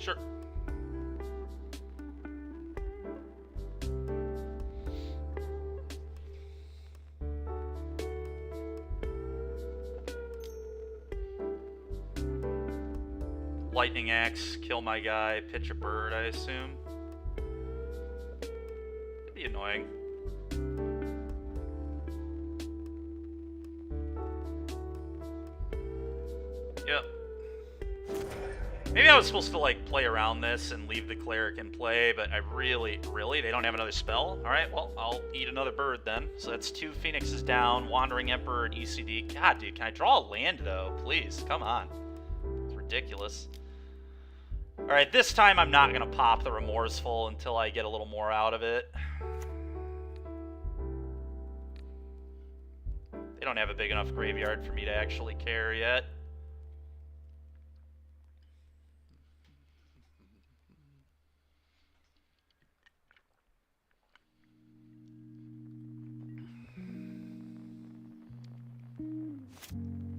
Sure. Lightning Axe, kill my guy, pitch a bird, I assume. Could be annoying. Yep. Maybe I was supposed to, like, play around this and leave the cleric in play, but I really, they don't have another spell? Alright, well, I'll eat another bird then. So that's 2 Phoenixes down, Wandering Emperor and ECD. God, dude, can I draw a land, though? Please, come on. It's ridiculous. Alright, this time I'm not going to pop the Remorseful until I get a little more out of it. They don't have a big enough graveyard for me to actually care yet.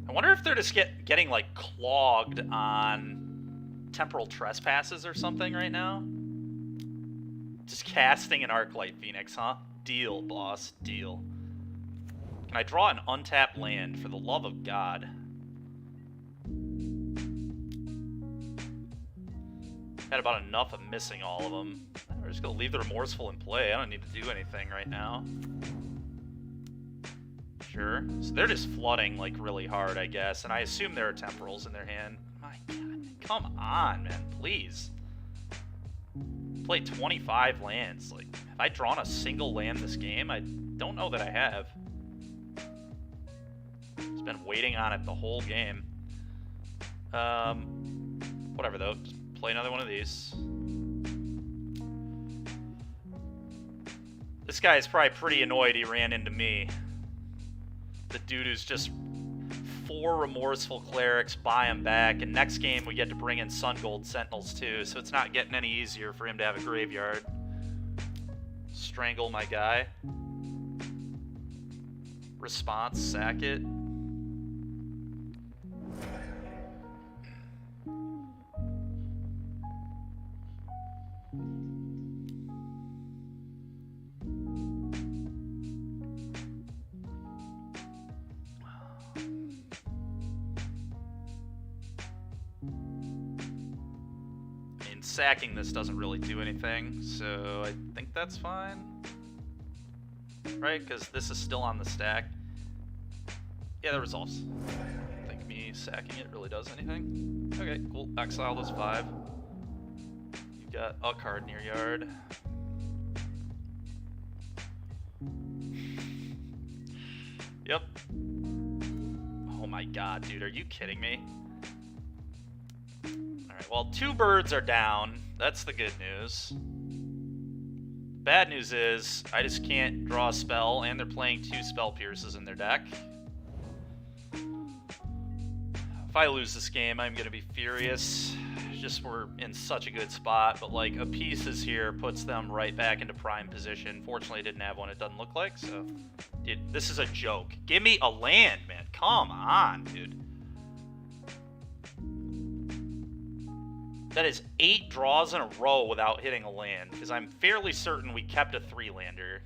I wonder if they're just getting, like, clogged on temporal trespasses or something right now. Just casting an Arclight Phoenix, huh? Deal, boss, deal. Can I draw an untapped land, for the love of God? Had about enough of missing all of them. We're just gonna leave the Remorseful in play. I don't need to do anything right now. Sure. So they're just flooding, like, really hard, I guess. And I assume there are temporals in their hand. My God, come on, man, please. Play 25 lands. Like, have I drawn a single land this game? I don't know that I have. Just been waiting on it the whole game. Whatever, though. Just play another one of these. This guy is probably pretty annoyed he ran into me. The dude who's just 4 Remorseful Clerics, buy him back, and next game we get to bring in Sun Gold Sentinels too, so it's not getting any easier for him to have a graveyard. Strangle my guy. Response, sack it. Sacking this doesn't really do anything, so I think that's fine. Right? Because this is still on the stack. Yeah, that resolves. I don't think me sacking it really does anything. Okay, cool. Exile those 5. You've got a card in your yard. Yep. Oh my God, dude, are you kidding me? Alright, well, 2 birds are down. That's the good news. Bad news is, I just can't draw a spell, and they're playing 2 Spell Pierces in their deck. If I lose this game, I'm gonna be furious. Just we're in such a good spot, but like, a Pieces here puts them right back into prime position. Fortunately, I didn't have one, it doesn't look like, so... Dude, this is a joke. Give me a land, man. Come on, dude. That is 8 draws in a row without hitting a land, because I'm fairly certain we kept a 3-lander.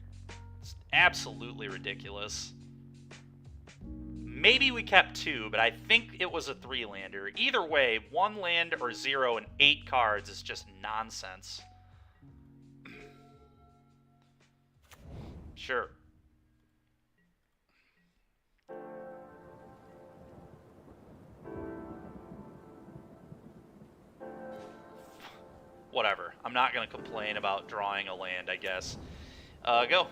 It's absolutely ridiculous. Maybe we kept 2, but I think it was a 3-lander. Either way, 1 land or 0 and 8 cards is just nonsense. Sure. Whatever. I'm not going to complain about drawing a land, I guess. Go.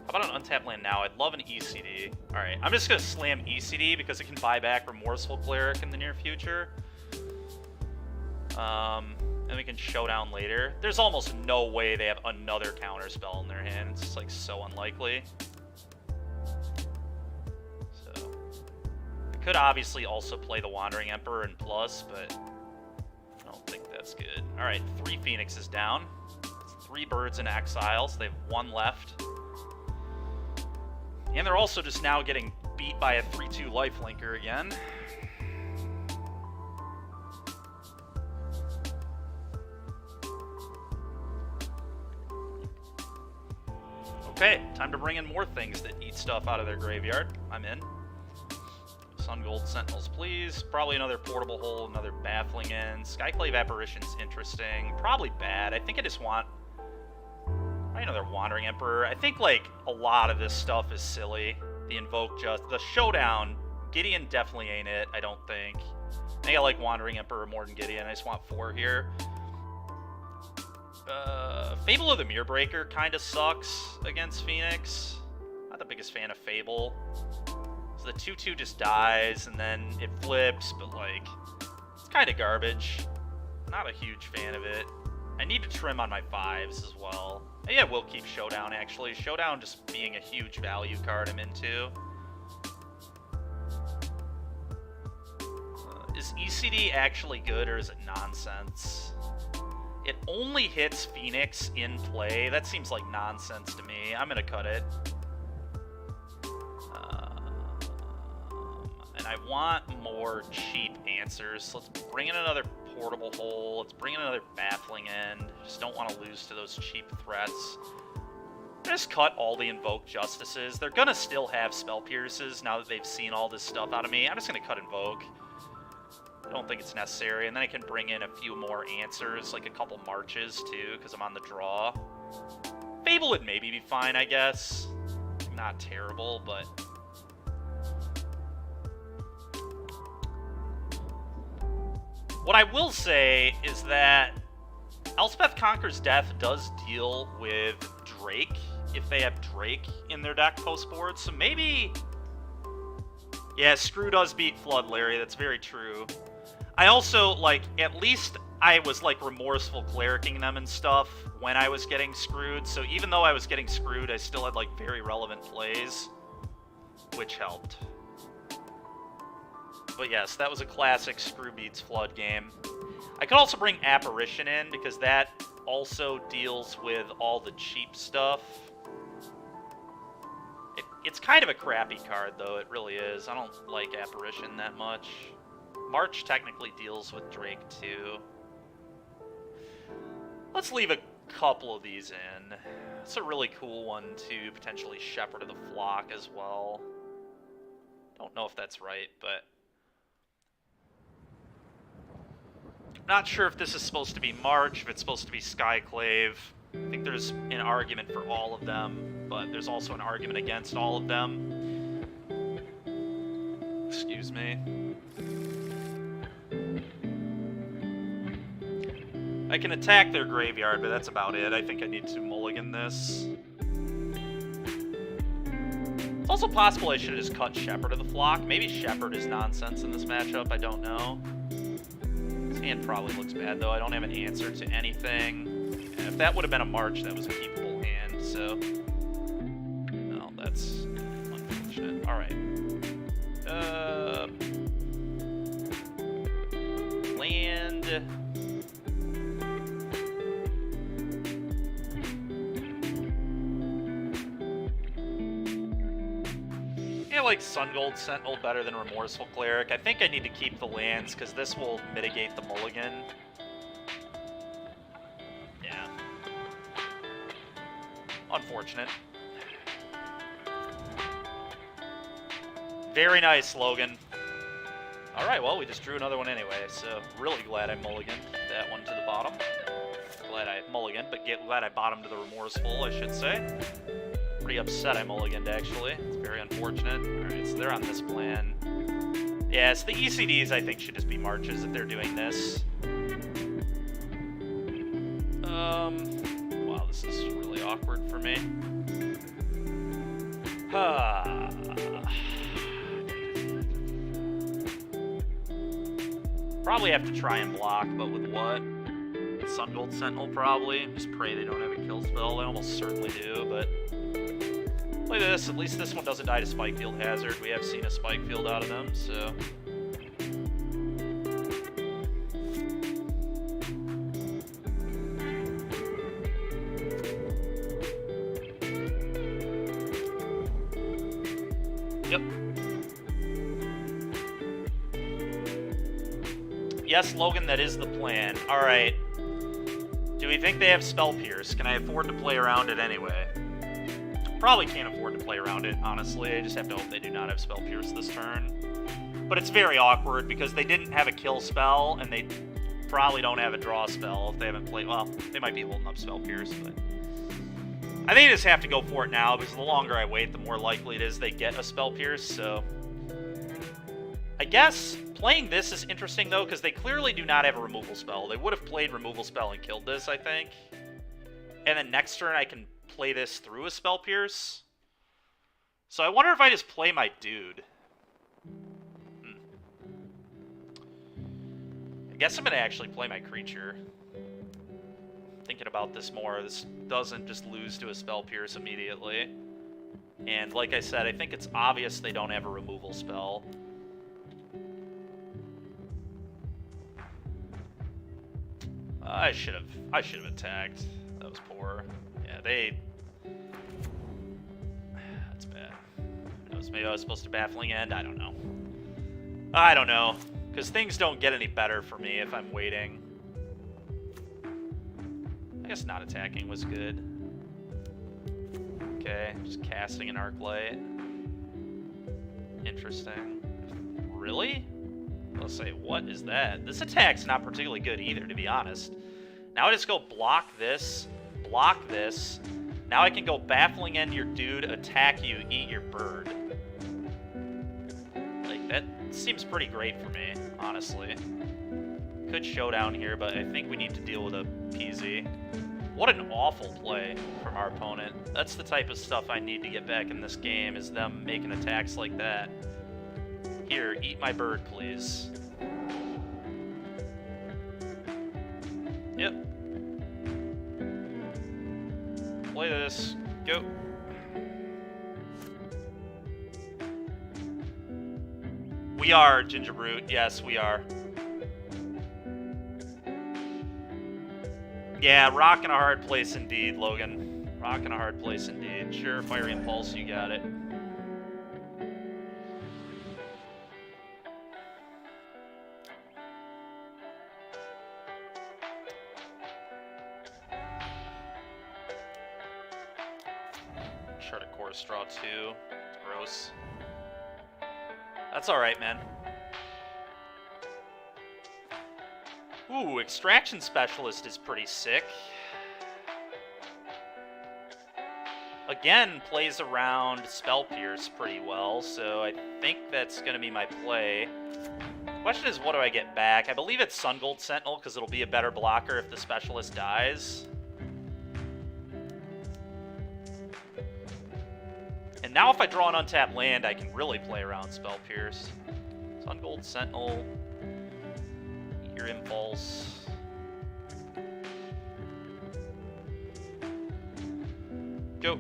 How about an untapped land now? I'd love an ECD. Alright, I'm just going to slam ECD because it can buy back Remorseful Cleric in the near future. And we can showdown later. There's almost no way they have another counter spell in their hand. It's just, like, so unlikely. So, Could obviously also play the Wandering Emperor and plus, but I don't think that's good. Alright, 3 Phoenixes down. 3 birds in exile, so they have 1 left. And they're also just now getting beat by a 3-2 lifelinker again. Okay, time to bring in more things that eat stuff out of their graveyard. I'm in. Sun Gold Sentinels, please. Probably another Portable Hole, another Baffling End. Skyclave Apparition's interesting. Probably bad. I think I just want probably another Wandering Emperor. I think, like, a lot of this stuff is silly. The Invoke just... The Showdown, Gideon definitely ain't it, I don't think. I think I like Wandering Emperor more than Gideon. I just want 4 here. Fable of the Mirrorbreaker kind of sucks against Phoenix. Not the biggest fan of Fable. So the 2-2 just dies, and then it flips, but, like, it's kind of garbage. Not a huge fan of it. I need to trim on my 5s as well. Yeah, we'll keep Showdown, actually. Showdown just being a huge value card I'm into. Is ECD actually good, or is it nonsense? It only hits Phoenix in play. That seems like nonsense to me. I'm going to cut it. And I want more cheap answers. So let's bring in another Portable Hole. Let's bring in another Baffling End. Just don't want to lose to those cheap threats. Just cut all the Invoke Justices. They're going to still have Spell Pierces now that they've seen all this stuff out of me. I'm just going to cut Invoke. I don't think it's necessary, and then I can bring in a few more answers, like a couple marches, too, because I'm on the draw. Fable would maybe be fine, I guess. Not terrible, but... What I will say is that Elspeth Conquers Death does deal with Drake, if they have Drake in their deck post-board, so maybe... Yeah, Screw does beat Flood, Larry, that's very true. I also, like, at least I was, like, remorseful clericing them and stuff when I was getting screwed. So even though I was getting screwed, I still had, like, very relevant plays, which helped. But yes, that was a classic Screw Beats Flood game. I could also bring Apparition in, because that also deals with all the cheap stuff. It's kind of a crappy card, though, it really is. I don't like Apparition that much. March technically deals with Drake, too. Let's leave a couple of these in. It's a really cool one, too, potentially Shepherd of the Flock as well. Don't know if that's right, but... Not sure if this is supposed to be March, if it's supposed to be Skyclave. I think there's an argument for all of them, but there's also an argument against all of them. Excuse me. I can attack their graveyard, but that's about it. I think I need to mulligan this. It's also possible I should have just cut Shepherd of the Flock. Maybe Shepherd is nonsense in this matchup, I don't know. This hand probably looks bad, though. I don't have an answer to anything. And if that would have been a March, that was a keepable hand, so... No, that's unfortunate. Alright. Land... I like Sun Gold Sentinel better than Remorseful Cleric. I think I need to keep the lands, because this will mitigate the mulligan. Yeah. Unfortunate. Very nice, Logan. Alright, well, we just drew another one anyway, so really glad I mulliganed that one to the bottom. Glad I mulliganed, but glad I bottomed to the Remorseful, I should say. Pretty upset I mulliganed, actually. It's very unfortunate. Alright, so they're on this plan. Yeah, so the ECDs, I think, should just be marches if they're doing this. Wow, this is really awkward for me. Probably have to try and block, but with what? Sun Gold Sentinel, probably. Just pray they don't have a kill spell. They almost certainly do, but... Look at this. At least this one doesn't die to Spike Field Hazard. We have seen a Spike Field out of them, so... Yep. Yes, Logan, that is the plan. Alright. Do we think they have Spell Pierce? Can I afford to play around it anyway? Probably can't afford to play around it, honestly. I just have to hope they do not have Spell Pierce this turn. But it's very awkward because they didn't have a kill spell, and they probably don't have a draw spell if they haven't played... Well, they might be holding up Spell Pierce, but... I think I just have to go for it now, because the longer I wait, the more likely it is they get a Spell Pierce, so... I guess playing this is interesting, though, because they clearly do not have a removal spell. They would have played removal spell and killed this, I think. And then next turn I can play this through a Spell Pierce. So I wonder if I just play my dude. I guess I'm going to actually play my creature. Thinking about this more, this doesn't just lose to a Spell Pierce immediately. And like I said, I think it's obvious they don't have a removal spell. I should have attacked. That was poor. Yeah, that's bad. Who knows, maybe I was supposed to Baffling End? I don't know. I don't know. Because things don't get any better for me if I'm waiting. I guess not attacking was good. Okay, just casting an Arclight. Interesting. Really? Let's say, what is that? This attack's not particularly good either, to be honest. Now I just go block this, block this. Now I can go Baffling End your dude, attack you, eat your bird. Like, that seems pretty great for me, honestly. Could showdown here, but I think we need to deal with a PZ. What an awful play from our opponent. That's the type of stuff I need to get back in this game, is them making attacks like that. Here, eat my bird, please. Yep. Play this. Go. We are, Gingerbrute. Yes, we are. Yeah, rock in a hard place indeed, Logan. Rock in a hard place indeed. Sure, Fiery Impulse, you got it. Shard of Chorus Straw 2. Gross. That's alright, man. Ooh, Extraction Specialist is pretty sick. Again, plays around Spell Pierce pretty well, so I think that's going to be my play. Question is, what do I get back? I believe it's Sun Gold Sentinel, because it'll be a better blocker if the Specialist dies. And now if I draw an untapped land, I can really play around Spell Pierce. Sun Gold Sentinel. Your Impulse. Go.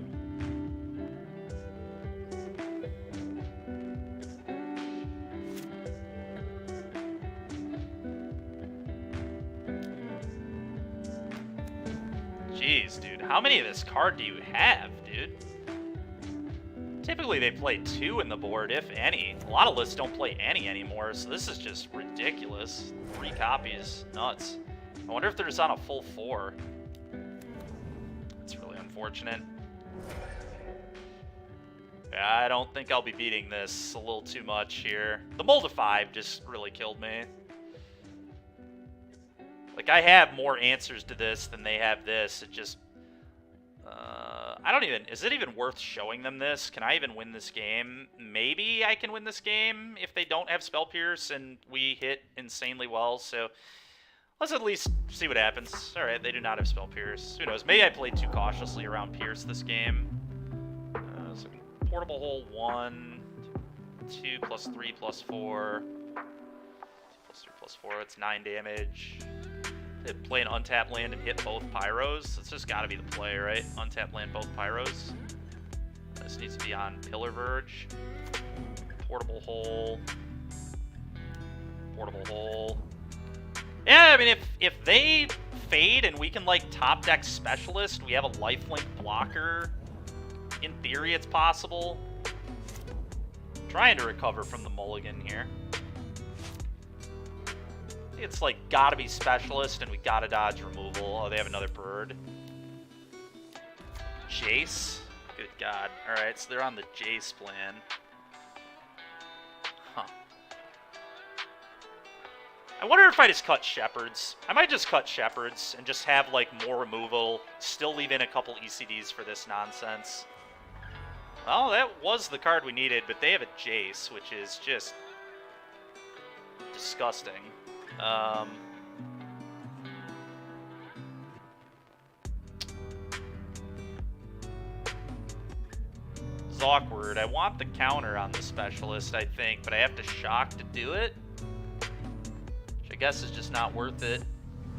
Jeez, dude. How many of this card do you have, dude? Typically they play 2 in the board, if any. A lot of lists don't play any anymore, so this is just ridiculous. 3 copies. Nuts. I wonder if they're just on a full 4. That's really unfortunate. Yeah, I don't think I'll be beating this a little too much here. The Mold of 5 just really killed me. Like, I have more answers to this than they have this. It just... I don't even... Is it even worth showing them this? Can I even win this game? Maybe I can win this game if they don't have Spell Pierce and we hit insanely well, so... Let's at least see what happens. Alright, they do not have Spell Pierce. Who knows? Maybe I played too cautiously around Pierce this game. So Portable Hole 1, 2 plus 3 plus 4. 2 plus 3 plus 4, that's 9 damage. They play an untapped land and hit both Pyros. It's just gotta be the play, right? Untap land, both Pyros. This needs to be on Pillar Verge. Portable Hole. Portable Hole. Yeah, I mean, if they fade and we can, like, top deck Specialist, we have a lifelink blocker. In theory, it's possible. Trying to recover from the mulligan here. It's, like, gotta be Specialist, and we gotta dodge removal. Oh, they have another bird. Jace? Good God. Alright, so they're on the Jace plan. Huh. I wonder if I just cut Shepherds. I might just cut Shepherds and just have, like, more removal. Still leave in a couple ECDs for this nonsense. Well, that was the card we needed, but they have a Jace, which is just disgusting. It's awkward. I want the counter on the Specialist, I think, but I have to shock to do it. Which I guess is just not worth it.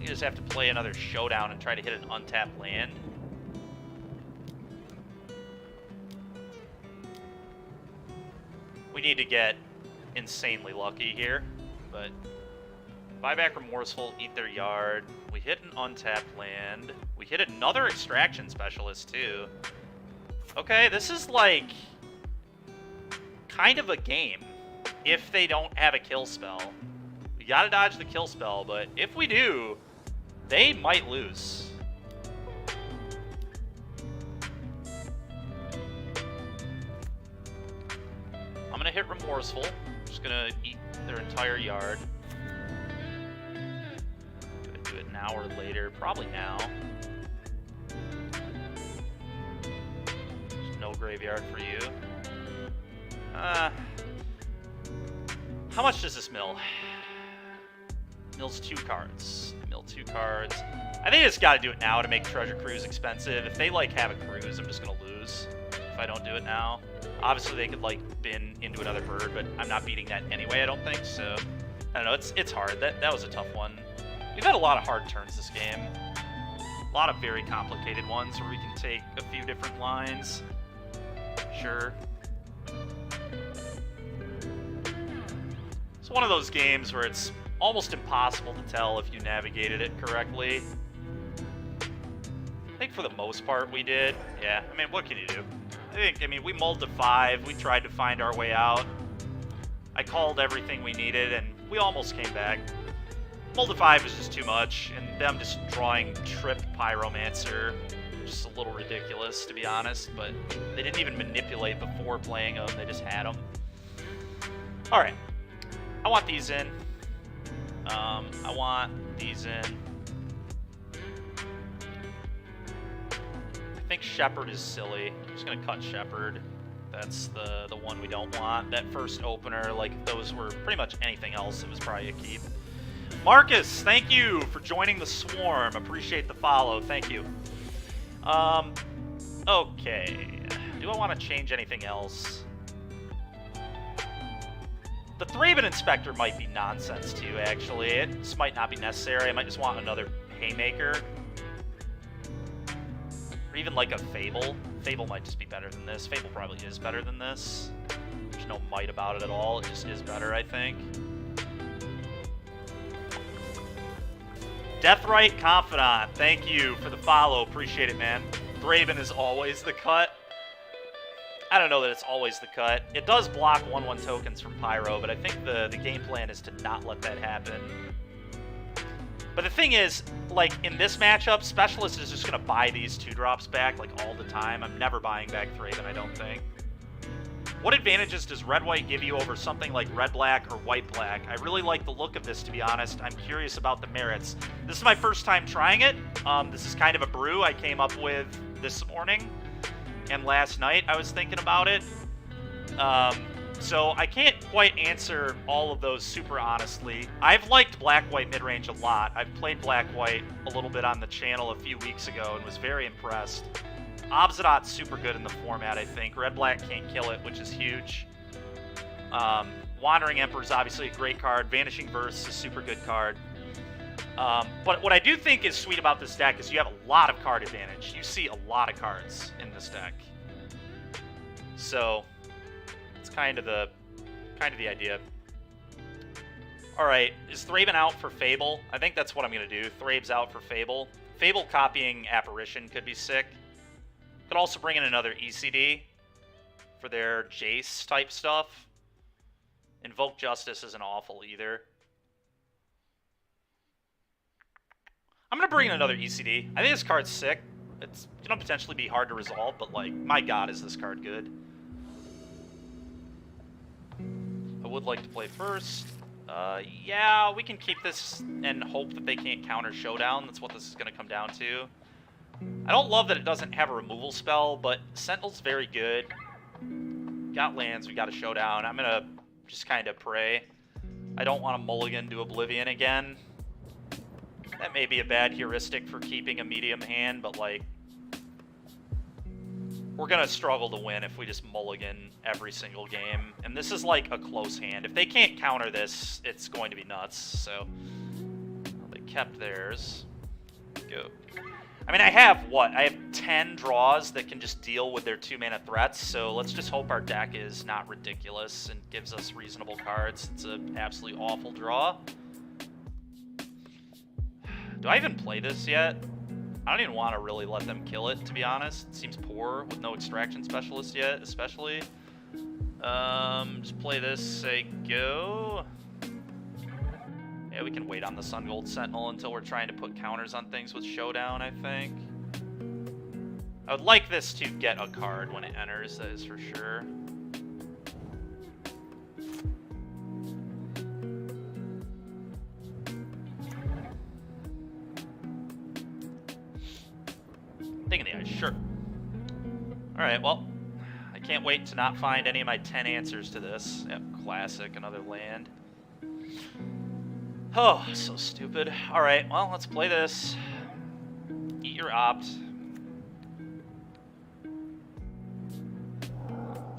You just have to play another Showdown and try to hit an untapped land. We need to get insanely lucky here, but buyback Remorseful, eat their yard. We hit an untapped land. We hit another Extraction Specialist, too. Okay, this is, like, kind of a game if they don't have a kill spell. We gotta dodge the kill spell, but if we do, they might lose. I'm gonna hit Remorseful. Just gonna eat their entire yard. Gonna do it now or later. Probably now. There's no graveyard for you. How much does this mill? Mills 2 cards. Mill 2 cards. I think I just gotta do it now to make Treasure Cruise expensive. If they, like, have a cruise, I'm just gonna lose if I don't do it now. Obviously, they could, like, bin into another bird, but I'm not beating that anyway, I don't think, so... I don't know, it's hard. That was a tough one. We've had a lot of hard turns this game. A lot of very complicated ones where we can take a few different lines. Sure. It's one of those games where it's almost impossible to tell if you navigated it correctly. I think for the most part we did. Yeah, I mean, what can you do? I mean, we mulled to 5. We tried to find our way out. I called everything we needed, and we almost came back. Mull to 5 was just too much, and them just drawing Trip Pyromancer, just a little ridiculous, to be honest, but they didn't even manipulate before playing them. They just had them. All right. I want these in. I want these in. I think Shepherd is silly. I'm just going to cut Shepherd. That's the one we don't want. That first opener, like, if those were pretty much anything else, it was probably a keep. Marcus, thank you for joining the swarm. Appreciate the follow. Thank you. Okay. Do I want to change anything else? The Thraben Inspector might be nonsense, too, actually. It just might not be necessary. I might just want another Haymaker. Or even, like, a Fable. Fable might just be better than this. Fable probably is better than this. There's no might about it at all. It just is better, I think. Deathrite Confidant, thank you for the follow. Appreciate it, man. Thraben is always the cut. I don't know that it's always the cut. It does block 1/1 tokens from Pyro, but I think the game plan is to not let that happen. But the thing is, like, in this matchup, Specialist is just going to buy these 2-drops back, like, all the time. I'm never buying back Thraben, I don't think. What advantages does Red-White give you over something like Red-Black or White-Black? I really like the look of this, to be honest. I'm curious about the merits. This is my first time trying it. This is kind of a brew I came up with this morning. And last night I was thinking about it. So I can't quite answer all of those super honestly. I've liked Black-White Midrange a lot. I've played Black-White a little bit on the channel a few weeks ago and was very impressed. Obzidot's super good in the format, I think. Red-Black can't kill it, which is huge. Wandering Emperor is obviously a great card. Vanishing Verse is a super good card. But what I do think is sweet about this deck is you have a lot of card advantage. You see a lot of cards in this deck. So it's kind of the idea. All right, is Thraben out for Fable? I think that's what I'm gonna do. Thrabe's out for Fable. Fable copying Apparition could be sick. Could also bring in another ECD for their Jace type stuff. Invoke Justice isn't awful either. I'm gonna bring in another ECD. I think this card's sick. It's gonna potentially be hard to resolve, but like, my god, is this card good. I would like to play first. Yeah, we can keep this and hope that they can't counter Showdown. That's what this is gonna come down to. I don't love that it doesn't have a removal spell, but Sentinel's very good. Got lands, we got a Showdown. I'm gonna just kind of pray. I don't want to mulligan to Oblivion again. That may be a bad heuristic for keeping a medium hand, but like, we're gonna struggle to win if we just mulligan every single game. And this is like a close hand. If they can't counter this, it's going to be nuts. So, well, they kept theirs. Go. I mean, I have, what? I have 10 draws that can just deal with their 2-mana threats, so let's just hope our deck is not ridiculous and gives us reasonable cards. It's an absolutely awful draw. Do I even play this yet? I don't even want to really let them kill it, to be honest. It seems poor with no Extraction Specialist yet, especially. Just play this, say go. Yeah, we can wait on the Sun Gold Sentinel until we're trying to put counters on things with Showdown, I think. I would like this to get a card when it enters, that is for sure. Thing in the Ice, sure. Alright, well, I can't wait to not find any of my 10 answers to this. Yep, classic, another land. Oh, so stupid. Alright, well, let's play this. Eat your opt.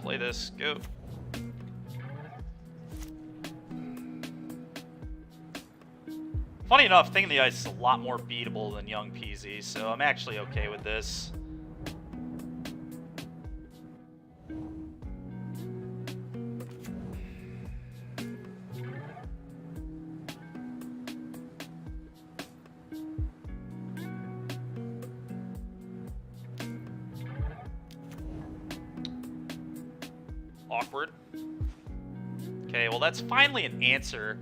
Play this, go. Funny enough, Thing in the Ice is a lot more beatable than Young Peasy, so I'm actually okay with this. Awkward. Okay, well that's finally an answer.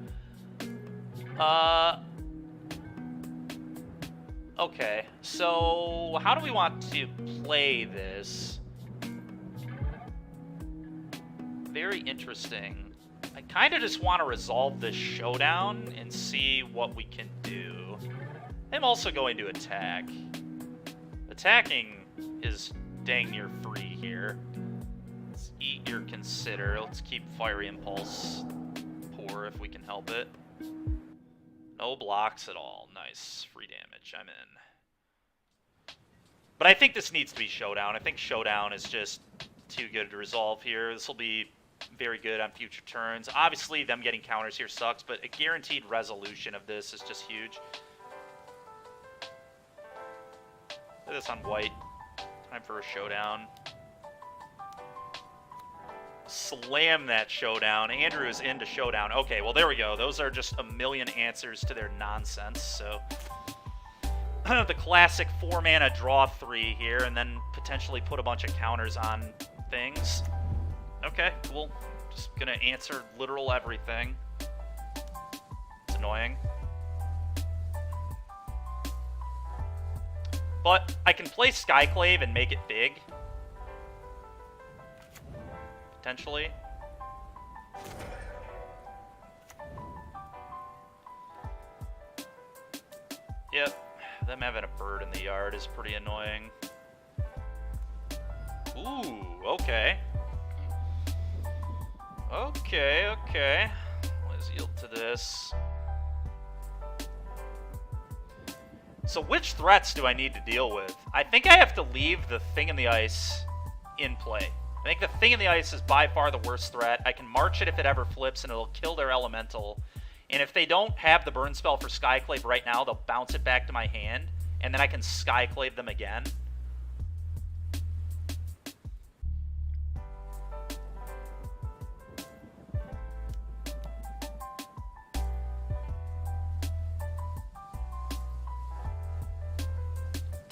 Okay, so how do we want to play this? Very interesting. I kind of just want to resolve this Showdown and see what we can do. I'm also going to attack. Attacking is dang near free here. Let's eat your Consider. Let's keep Fiery Impulse poor if we can help it. No blocks at all. Nice. Free damage. I'm in. But I think this needs to be Showdown. I think Showdown is just too good to resolve here. This will be very good on future turns. Obviously, them getting counters here sucks, but a guaranteed resolution of this is just huge. Play this on white. Time for a Showdown. Slam that Showdown. Andrew is into Showdown. Okay, well, there we go. Those are just a million answers to their nonsense. So, the classic 4-mana draw 3 here, and then potentially put a bunch of counters on things. Okay, cool. Just gonna answer literal everything. It's annoying. But I can play Skyclave and make it big. Potentially. Yep, them having a bird in the yard is pretty annoying. Ooh, okay. Okay. Let's yield to this. So which threats do I need to deal with? I think I have to leave the Thing in the Ice in play. I think the Thing in the Ice is by far the worst threat. I can march it if it ever flips, and it'll kill their elemental. And if they don't have the burn spell for Skyclave right now, they'll bounce it back to my hand, and then I can Skyclave them again.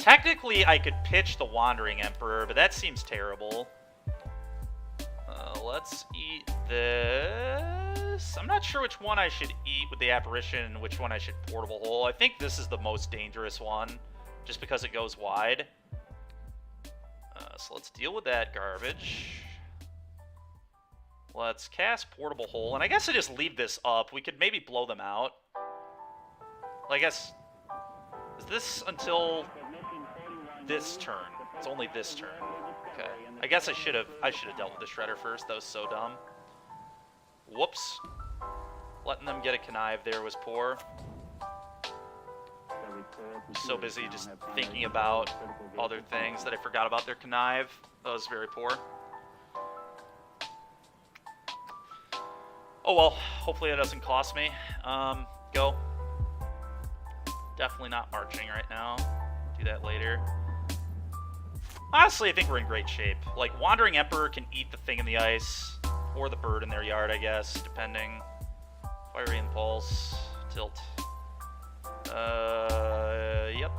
Technically, I could pitch the Wandering Emperor, but that seems terrible. Let's eat this. I'm not sure which one I should eat with the Apparition and which one I should Portable Hole. I think this is the most dangerous one, just because it goes wide. So let's deal with that garbage. Let's cast Portable Hole, and I guess I just leave this up. We could maybe blow them out. Well, I guess... Is this until this turn? It's only this turn. Okay. I guess I should have dealt with the Shredder first. That was so dumb. Whoops. Letting them get a connive there was poor. So busy just thinking about other things that I forgot about their connive. That was very poor. Oh well, hopefully that doesn't cost me. Go. Definitely not marching right now. Do that later. Honestly, I think we're in great shape. Like, Wandering Emperor can eat the thing in the ice, or the bird in their yard, I guess, depending. Fiery Impulse. Tilt. Yep.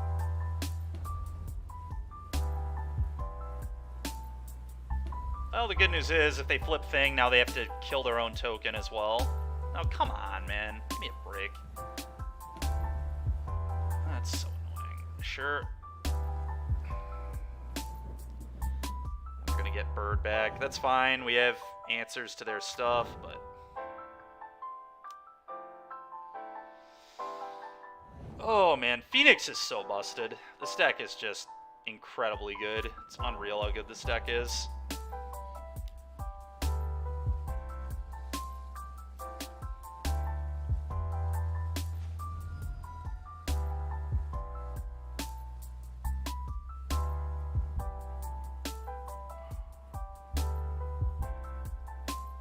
Well, the good news is, if they flip thing, now they have to kill their own token as well. Oh, come on, man. Give me a break. That's so annoying. Sure. I'm gonna get bird back. That's fine. We have answers to their stuff, but... Oh, man. Phoenix is so busted. This deck is just incredibly good. It's unreal how good this deck is.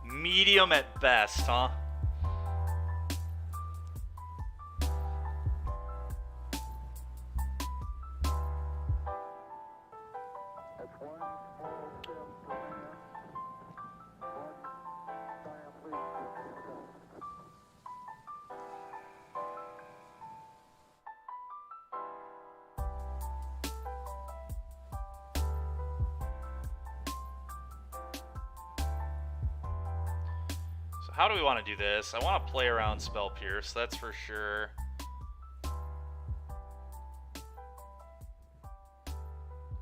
Medium at best, huh? How do we want to do this? I want to play around Spell Pierce, that's for sure.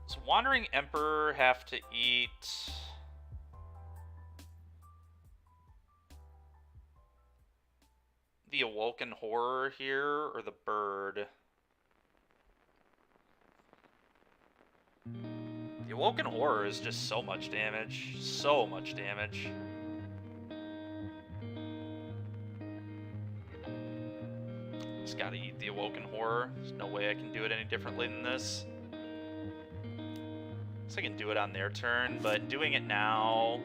Does Wandering Emperor have to eat... the Awoken Horror here, or the bird? The Awoken Horror is just so much damage. So much damage. Just gotta eat the Awoken Horror. There's no way I can do it any differently than this. So I can do it on their turn, but doing it now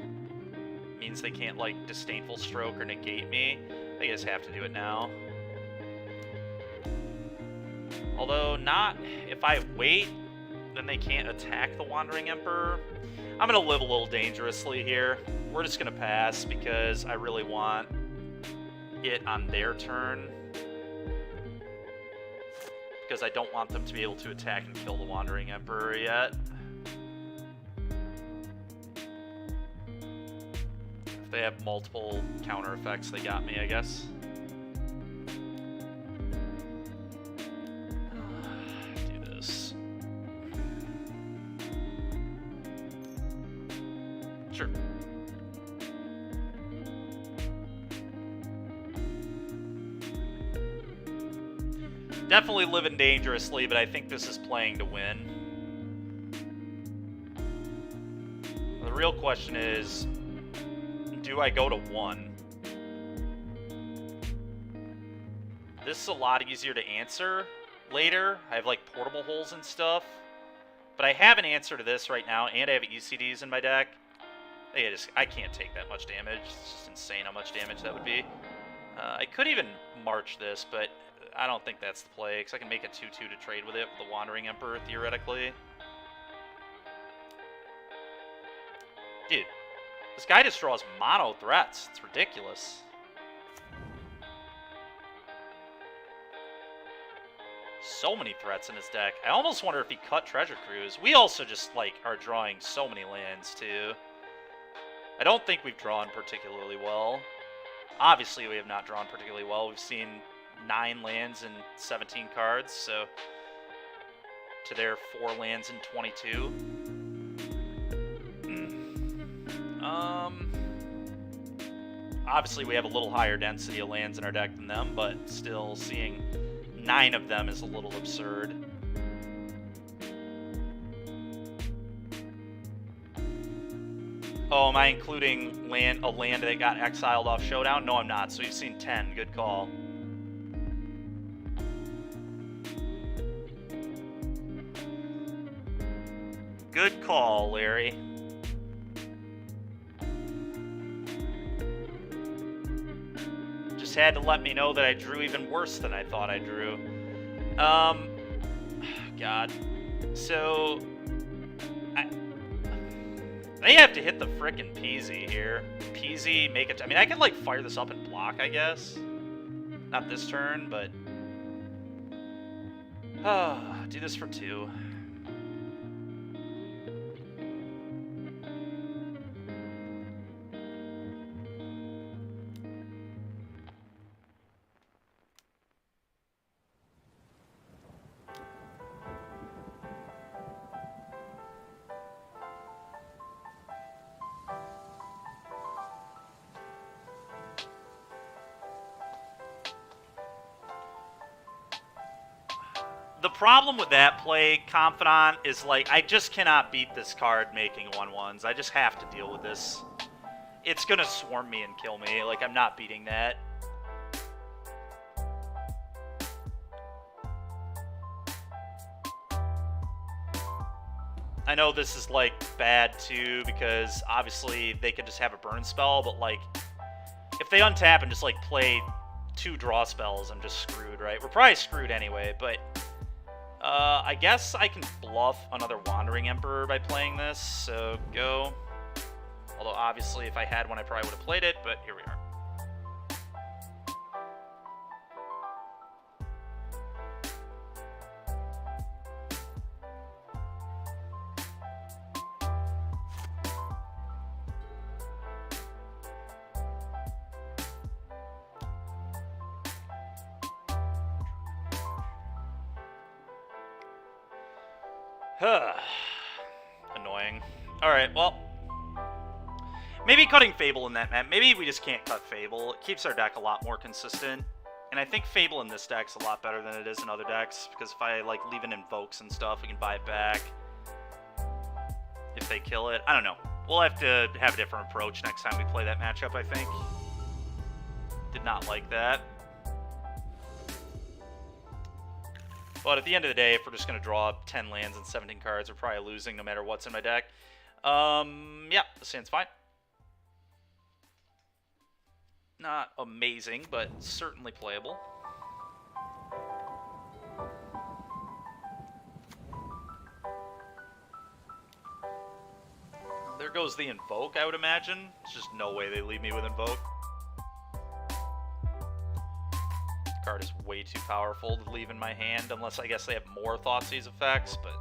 means they can't, like, Disdainful Stroke or negate me. I just have to do it now. Although, not... If I wait, then they can't attack the Wandering Emperor. I'm gonna live a little dangerously here. We're just gonna pass because I really want it on their turn. Because I don't want them to be able to attack and kill the Wandering Emperor yet. If they have multiple counter effects, they got me, I guess. Do this. Sure. Definitely living dangerously, but I think this is playing to win. The real question is, do I go to 1? This is a lot easier to answer later. I have, like, portable holes and stuff. But I have an answer to this right now, and I have ECDs in my deck. I can't take that much damage. It's just insane how much damage that would be. I could even march this, but... I don't think that's the play, because I can make a 2-2 to trade with it with the Wandering Emperor, theoretically. Dude, this guy just draws mono threats. It's ridiculous. so many threats in his deck. I almost wonder if he cut Treasure Cruise. We also just, like, are drawing so many lands, too. I don't think we've drawn particularly well. Obviously, we have not drawn particularly well. We've seen 9 lands and 17 cards, so to their 4 lands and 22. Obviously, we have a little higher density of lands in our deck than them, but still seeing 9 of them is a little absurd. Oh, am I including a land that got exiled off Showdown? No, I'm not. So you've seen 10. Good call. Good call, Larry. Just had to let me know that I drew even worse than I thought I drew. God. So they have to hit the frickin' Peasy here. Peasy, make it. I mean, I can, like, fire this up and block, I guess. Not this turn, but do this for 2. The problem with that play, Confidant, is, like, I just cannot beat this card making 1/1s. I just have to deal with this. It's gonna swarm me and kill me. Like, I'm not beating that. I know this is, like, bad, too, because obviously they could just have a burn spell, but, like, if they untap and just, like, play 2 draw spells, I'm just screwed, right? We're probably screwed anyway, but I guess I can bluff another Wandering Emperor by playing this, so go. Although, obviously, if I had one, I probably would have played it, but here we are. Annoying. Alright, well, maybe cutting Fable in that map. Maybe we just can't cut Fable. It keeps our deck a lot more consistent. And I think Fable in this deck's a lot better than it is in other decks, because if I, like, leave in Invokes and stuff, we can buy it back if they kill it. I don't know. We'll have to have a different approach next time we play that matchup, I think. Did not like that. But at the end of the day, if we're just going to draw 10 lands and 17 cards, we're probably losing no matter what's in my deck. Yeah, this hand's fine. Not amazing, but certainly playable. There goes the Invoke, I would imagine. There's just no way they leave me with Invoke. Card is way too powerful to leave in my hand, unless I guess they have more Thoughtseize effects, but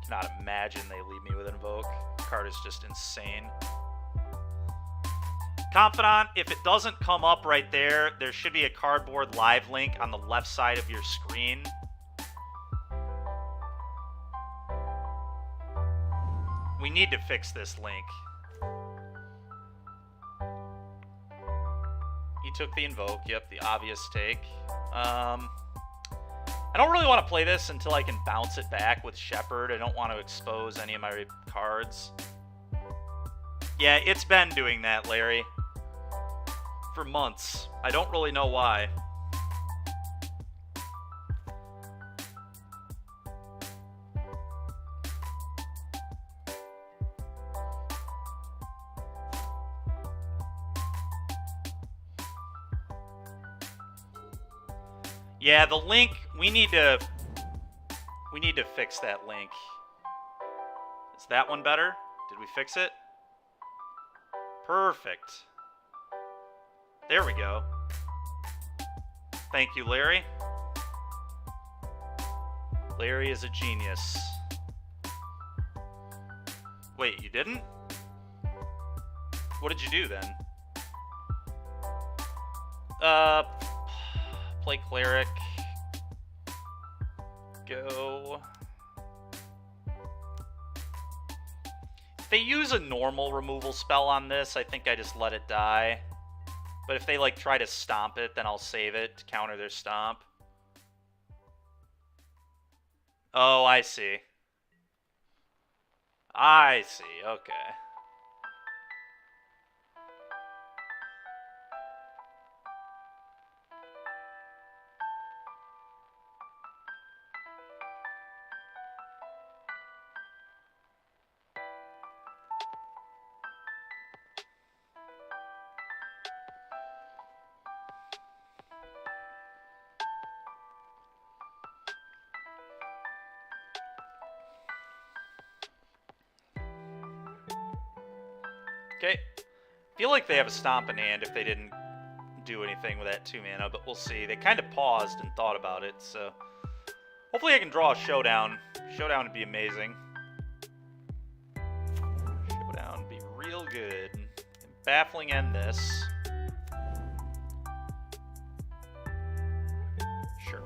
cannot imagine they leave me with Invoke. Card is just insane. Confidant, if it doesn't come up right there, there should be a cardboard live link on the left side of your screen. We need to fix this link. He took the Invoke. Yep, the obvious take. I don't really want to play this until I can bounce it back with Shepherd. I don't want to expose any of my cards. Yeah, it's been doing that, Larry. For months. I don't really know why. Yeah, the link, we need to fix that link. Is that one better? Did we fix it? Perfect. There we go. Thank you, Larry. Larry is a genius. Wait, you didn't? What did you do then? Play Cleric. Go. If they use a normal removal spell on this, I think I just let it die. But if they, like, try to stomp it, then I'll save it to counter their stomp. Oh, I see. I see, okay. Okay. Feel like they have a stomp in hand if they didn't do anything with that 2 mana, but we'll see. They kind of paused and thought about it, so hopefully I can draw a showdown. Showdown would be amazing. Showdown would be real good. Baffling end this. Sure.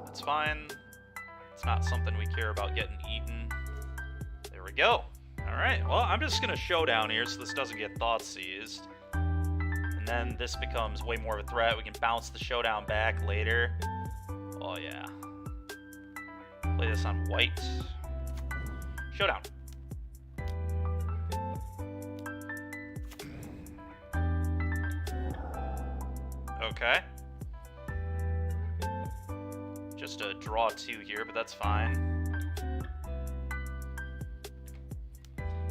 That's fine. It's not something we care about getting eaten. There we go. Alright, well, I'm just going to showdown here so this doesn't get thought seized. And then this becomes way more of a threat. We can bounce the showdown back later. Oh, yeah. Play this on white. Showdown. Okay. Just a draw 2 here, but that's fine.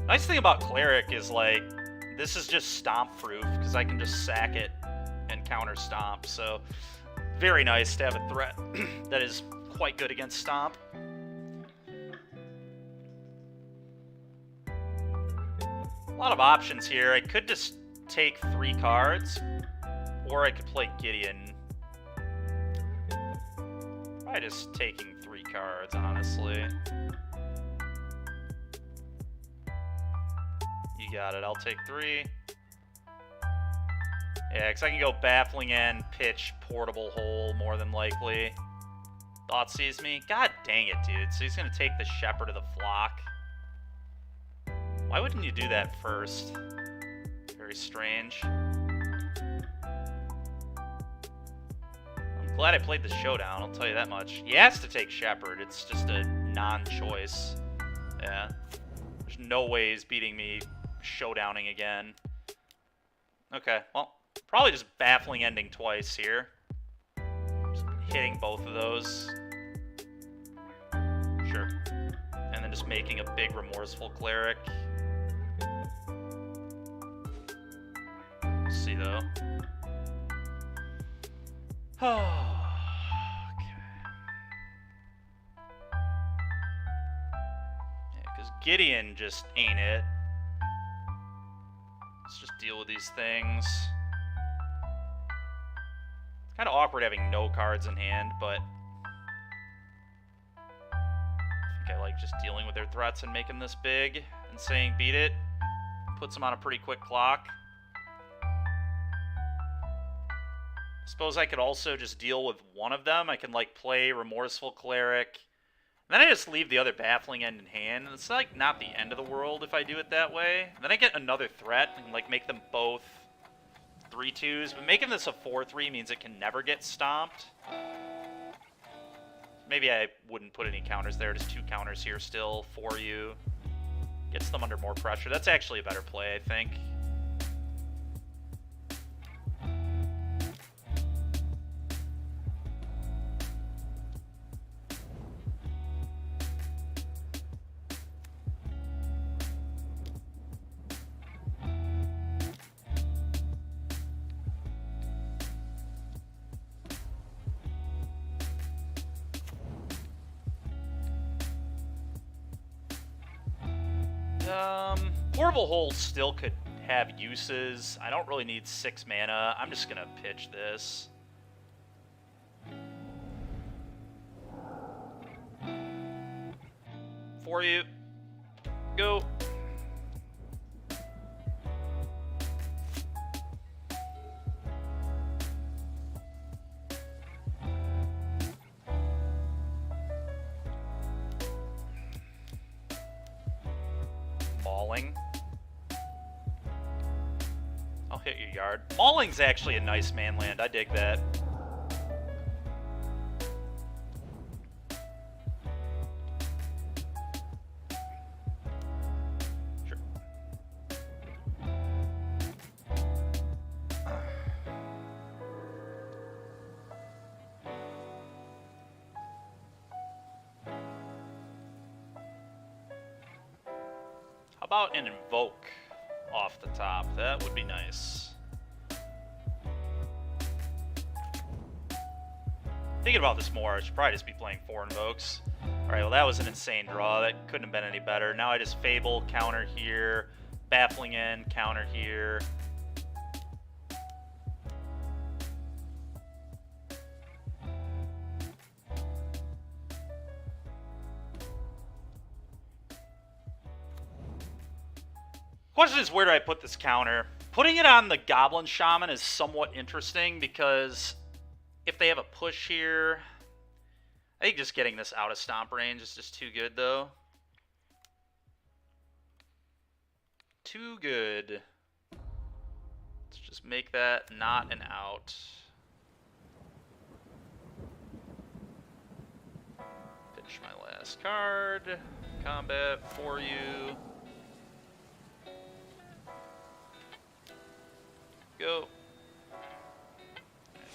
Nice thing about Cleric is, like, this is just stomp proof, because I can just sack it and counter stomp, so very nice to have a threat that is quite good against stomp. A lot of options here. I could just take 3 cards, or I could play Gideon. Probably just taking 3 cards, honestly. You got it. I'll take 3. Yeah, because I can go Baffling End, Pitch, Portable Hole, more than likely. Thought sees me. God dang it, dude. So he's going to take the Shepherd of the Flock. Why wouldn't you do that first? Very strange. I'm glad I played the Showdown, I'll tell you that much. He has to take Shepherd. It's just a non-choice. Yeah. There's no way he's beating me showdowning again. Okay, well, probably just Baffling Ending twice here. Just hitting both of those. Sure. And then just making a big Remorseful Cleric. We'll see, though. Okay. Yeah, because Gideon just ain't it. Let's just deal with these things. It's kind of awkward having no cards in hand, but I think I like just dealing with their threats and making this big and saying beat it. Puts them on a pretty quick clock. Suppose I could also just deal with one of them. I can, like, play Remorseful Cleric. And then I just leave the other Baffling End in hand. And it's, like, not the end of the world if I do it that way. Then I get another threat and, like, make them both 3/2s. But making this a 4/3 means it can never get stomped. Maybe I wouldn't put any counters there. Just 2 counters here still for you. Gets them under more pressure. That's actually a better play, I think. Portable Hole still could have uses. I don't really need 6 mana. I'm just gonna pitch this. For you. Go. Mauling. I'll hit your yard. Mauling's actually a nice manland. I dig that. Sure. How about an invoke off the top? That would be nice. Thinking about this more, I should probably just be playing 4 invokes. Alright, well that was an insane draw. That couldn't have been any better. Now I just Fable, counter here, Baffling End, counter here. Question is, where do I put this counter? Putting it on the Goblin Shaman is somewhat interesting because if they have a push here, I think just getting this out of stomp range is just too good, though. Too good. Let's just make that not an out. Pitch my last card. Combat for you. Go.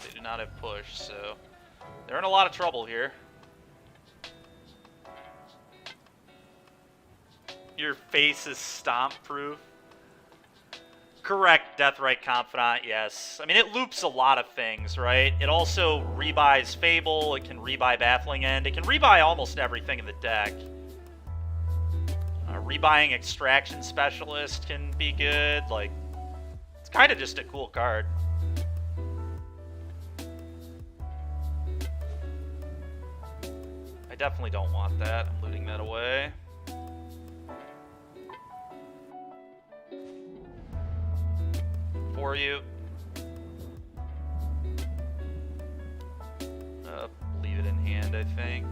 They do not have push, so they're in a lot of trouble here. Your face is stomp proof. Correct, Deathrite Confidant, yes. I mean, it loops a lot of things, right? It also rebuys Fable, it can rebuy Baffling End, it can rebuy almost everything in the deck. Rebuying Extraction Specialist can be good, like, it's kind of just a cool card. I definitely don't want that. I'm looting that away. For you. Leave it in hand, I think.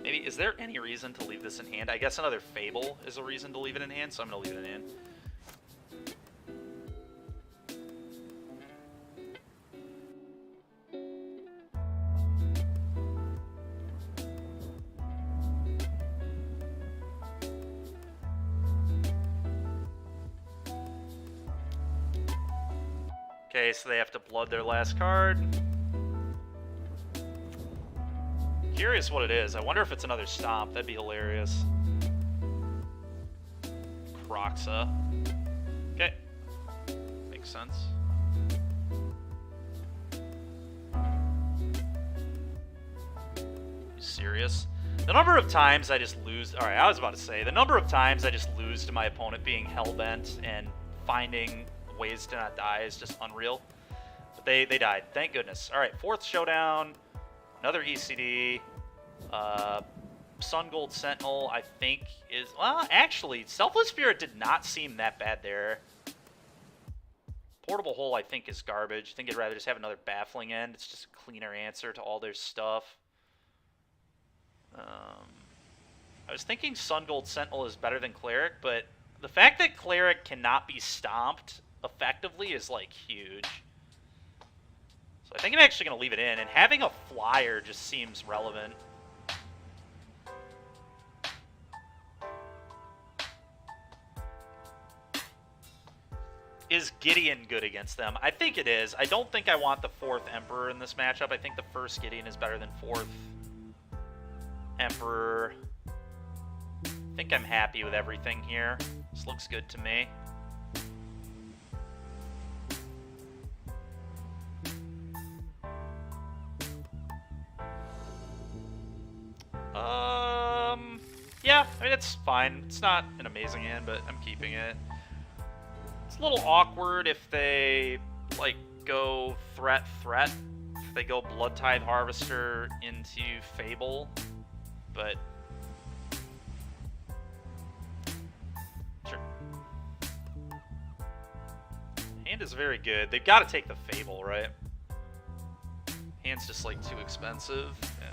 Maybe, is there any reason to leave this in hand? I guess another Fable is a reason to leave it in hand, so I'm going to leave it in hand. Okay, so they have to blood their last card. Curious what it is. I wonder if it's another stomp. That'd be hilarious. Croxa. Okay. Makes sense. You serious? The number of times I just lose... Alright, I was about to say, the number of times I just lose to my opponent being hellbent and finding ways to not die is just unreal. But they died. Thank goodness. Alright, 4th showdown. Another ECD. Sun Gold Sentinel, I think, is... Well, actually, Selfless Spirit did not seem that bad there. Portable Hole, I think, is garbage. I think I'd rather just have another Baffling End. It's just a cleaner answer to all their stuff. I was thinking Sun Gold Sentinel is better than Cleric, but the fact that Cleric cannot be stomped effectively is, like, huge. So I think I'm actually going to leave it in, and having a flyer just seems relevant. Is Gideon good against them? I think it is. I don't think I want the 4th Emperor in this matchup. I think the 1st Gideon is better than 4th Emperor. I think I'm happy with everything here. This looks good to me. Yeah, I mean, it's fine. It's not an amazing hand, but I'm keeping it. It's a little awkward if they, like, go threat, if they go Blood Tithe Harvester into Fable, but sure. Hand is very good. They've got to take the Fable, right? Hand's just like too expensive. Yeah.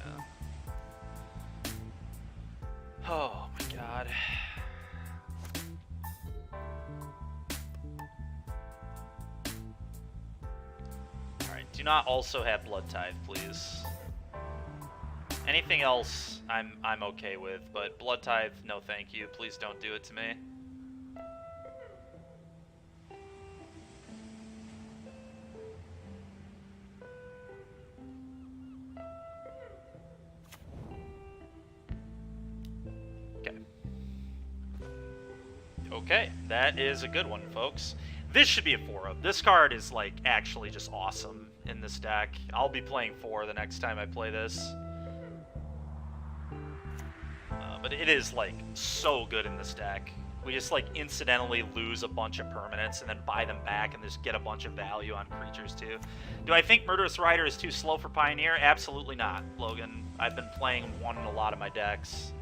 Oh my god. Alright, do not also have Blood Tithe, please. Anything else I'm okay with, but Blood Tithe, no thank you. Please don't do it to me. Okay, that is a good one, folks. This should be a 4-of. This card is, like, actually just awesome in this deck. I'll be playing 4 the next time I play this. But it is, like, so good in this deck. We just, like, incidentally lose a bunch of permanents and then buy them back and just get a bunch of value on creatures, too. Do I think Murderous Rider is too slow for Pioneer? Absolutely not, Logan. I've been playing 1 in a lot of my decks.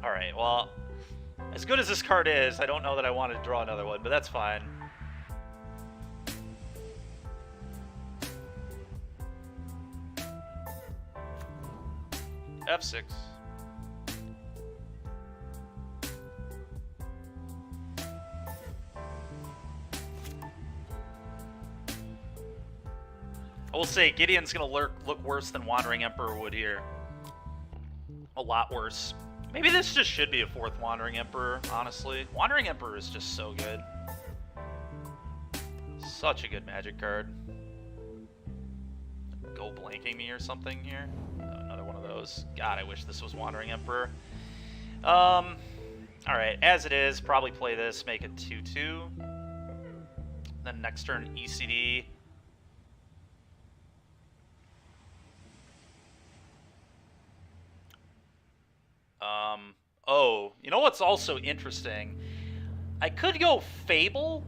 Alright, well, as good as this card is, I don't know that I want to draw another one, but that's fine. F6. I will say, Gideon's going to look worse than Wandering Emperor would here. A lot worse. Maybe this just should be a 4th Wandering Emperor, honestly. Wandering Emperor is just so good. Such a good Magic card. Go blanking me or something here. Another one of those. God, I wish this was Wandering Emperor. Alright, as it is, probably play this, make it 2-2. Then next turn, ECD. Oh, you know what's also interesting? I could go Fable,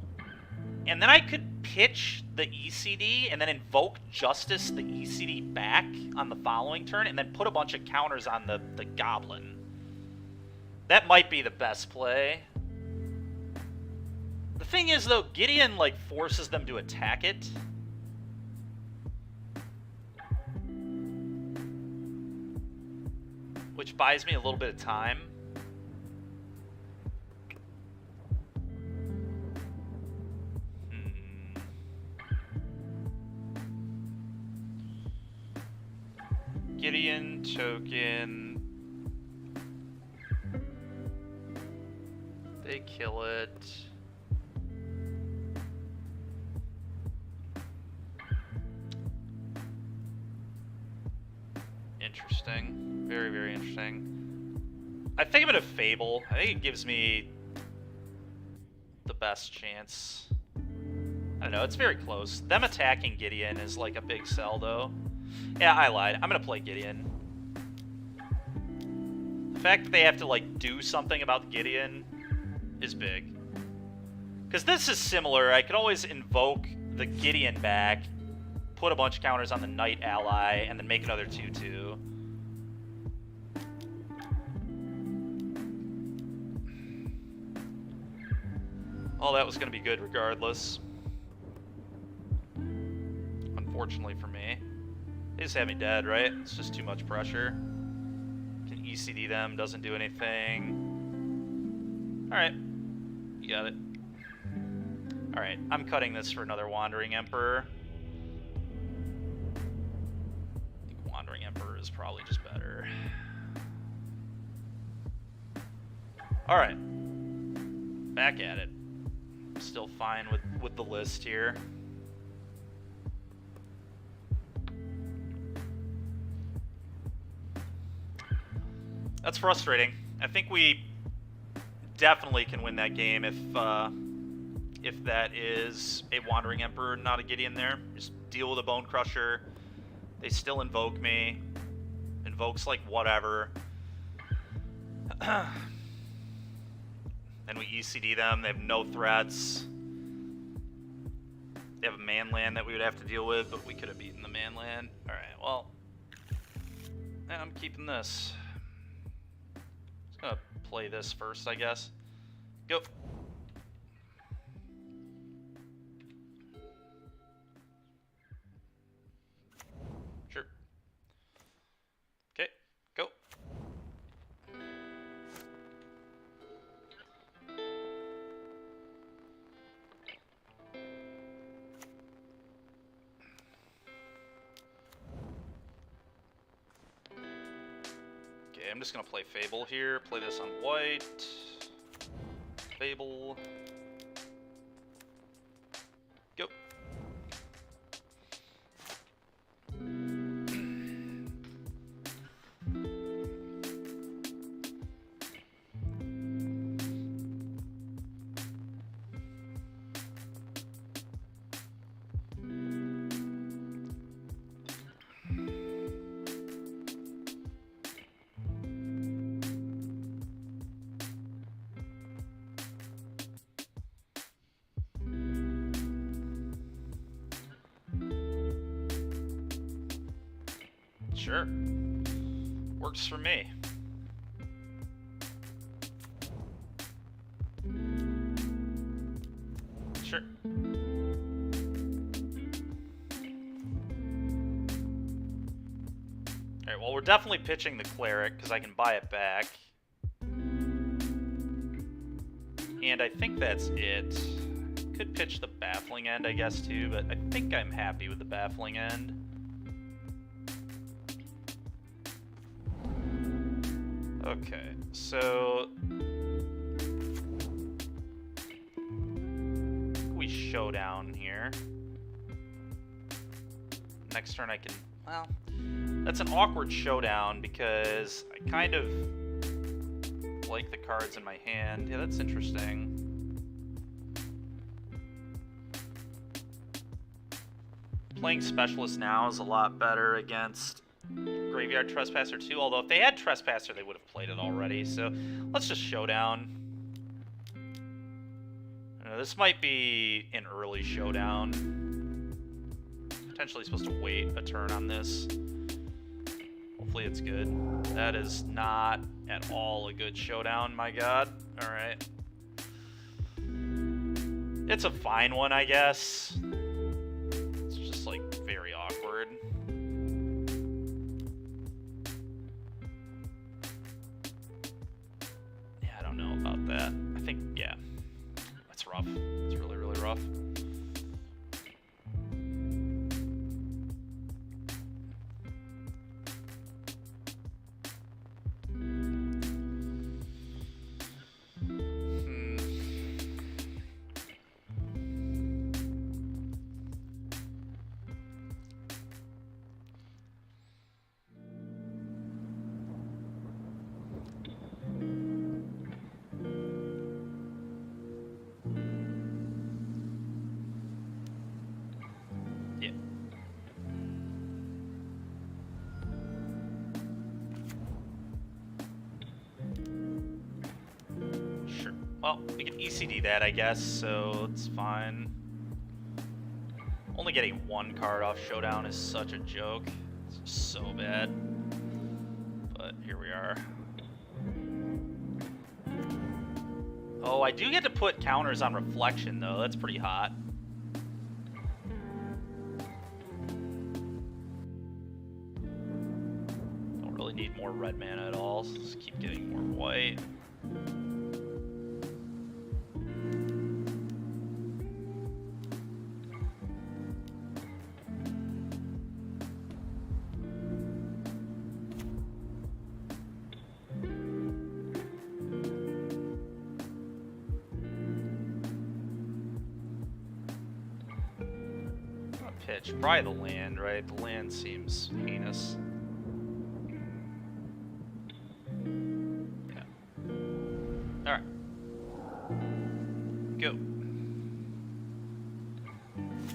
and then I could pitch the ECD, and then invoke Justice the ECD back on the following turn, and then put a bunch of counters on the Goblin. That might be the best play. The thing is, though, Gideon, like, forces them to attack it. Which buys me a little bit of time. Gideon, token. They kill it. Interesting. Very, very interesting. I think I'm gonna Fable. I think it gives me the best chance. I don't know, it's very close. Them attacking Gideon is like a big sell, though. Yeah, I lied. I'm gonna play Gideon. The fact that they have to, like, do something about Gideon is big. Because this is similar. I could always invoke the Gideon back, put a bunch of counters on the Knight ally, and then make another 2-2. All that was going to be good regardless. Unfortunately for me. They just have me dead, right? It's just too much pressure. Can ECD them, doesn't do anything. Alright. You got it. Alright, I'm cutting this for another Wandering Emperor. I think Wandering Emperor is probably just better. Alright. Back at it. Still fine with the list here. That's frustrating. I think we definitely can win that game if that is a Wandering Emperor, not a Gideon there. Just deal with a Bone Crusher. They still invoke me. Invokes like whatever. Then we ECD them. They have no threats. They have a man land that we would have to deal with, but we could have beaten the man land. Alright, well, I'm keeping this. Just gonna play this first, I guess. Go. Sure. Okay, go. Okay, I'm just gonna play Fable here. Play this on white. Fable. Go. Sure. Works for me. Sure. Alright, well, we're definitely pitching the Cleric, because I can buy it back. And I think that's it. Could pitch the Baffling End, I guess, too, but I think I'm happy with the Baffling End. Okay, so we showdown here. Next turn I can, well, that's an awkward showdown because I kind of like the cards in my hand. Yeah, that's interesting. Playing Specialist now is a lot better against Graveyard Trespasser too, although if they had Trespasser they would have played it already, so let's just showdown. This might be an early showdown. Potentially supposed to wait a turn on this. Hopefully it's good. That is not at all a good showdown, my god. Alright. It's a fine one, I guess. It's just like very awkward. About that. I think, yeah, that's rough. It's really, really rough. Well, we can ECD that, I guess, so it's fine. Only getting one card off Showdown is such a joke. It's just so bad. But here we are. Oh, I do get to put counters on Reflection, though. That's pretty hot. Don't really need more red mana at all, so just keep getting more white. Pitch. Probably the land, right? The land seems heinous. Yeah. Alright. Go.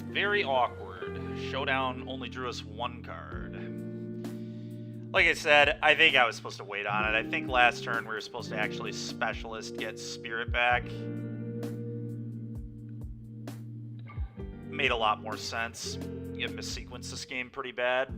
Very awkward. Showdown only drew us one card. Like I said, I think I was supposed to wait on it. I think last turn we were supposed to actually Specialist, get Spirit back. made a lot more sense. You have missequenced this game pretty bad.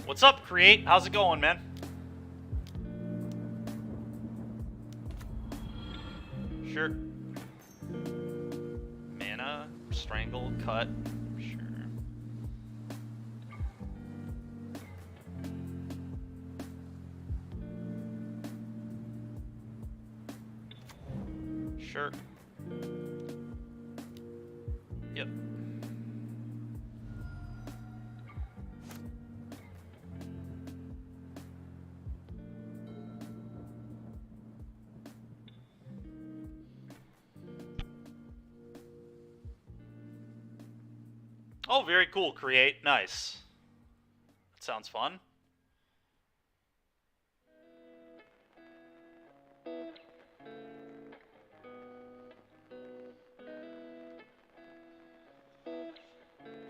What's up, Create? How's it going, man? Sure. Mana, strangle, cut. Sure. Sure. Yep. Oh, very cool, Create. Nice. That sounds fun.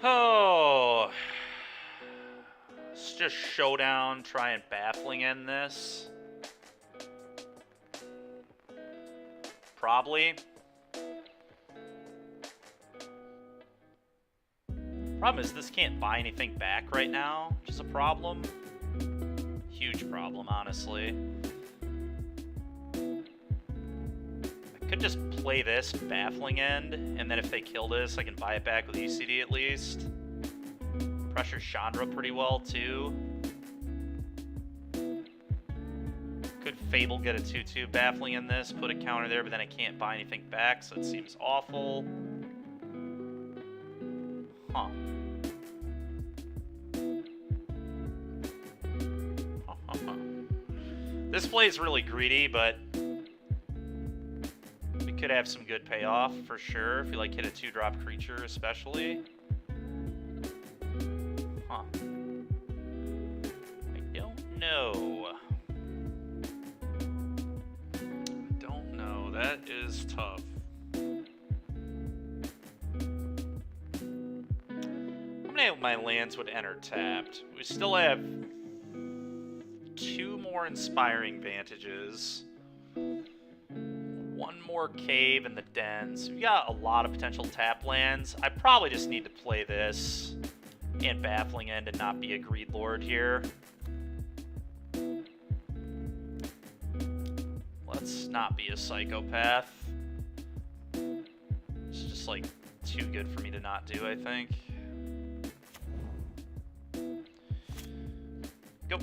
Oh. Let's just showdown, try and baffling end this. Probably. Problem is, this can't buy anything back right now, which is a problem. Huge problem, honestly. I could just play this baffling end, and then if they kill this, I can buy it back with ECD at least. Pressure Chandra pretty well, too. Could Fable get a 2-2 baffling in this, put a counter there, but then I can't buy anything back, so it seems awful. Huh. This play is really greedy, but we could have some good payoff for sure if you like hit a 2-drop creature, especially. Huh. I don't know. Don't know. That is tough. How many of my lands would enter tapped? We still have 2 more Inspiring Vantages, 1 more Cave in the Den, so we got a lot of potential tap lands. I probably just need to play this and Baffling End and not be a Greed Lord here. Let's not be a psychopath. It's just like too good for me to not do, I think. Go.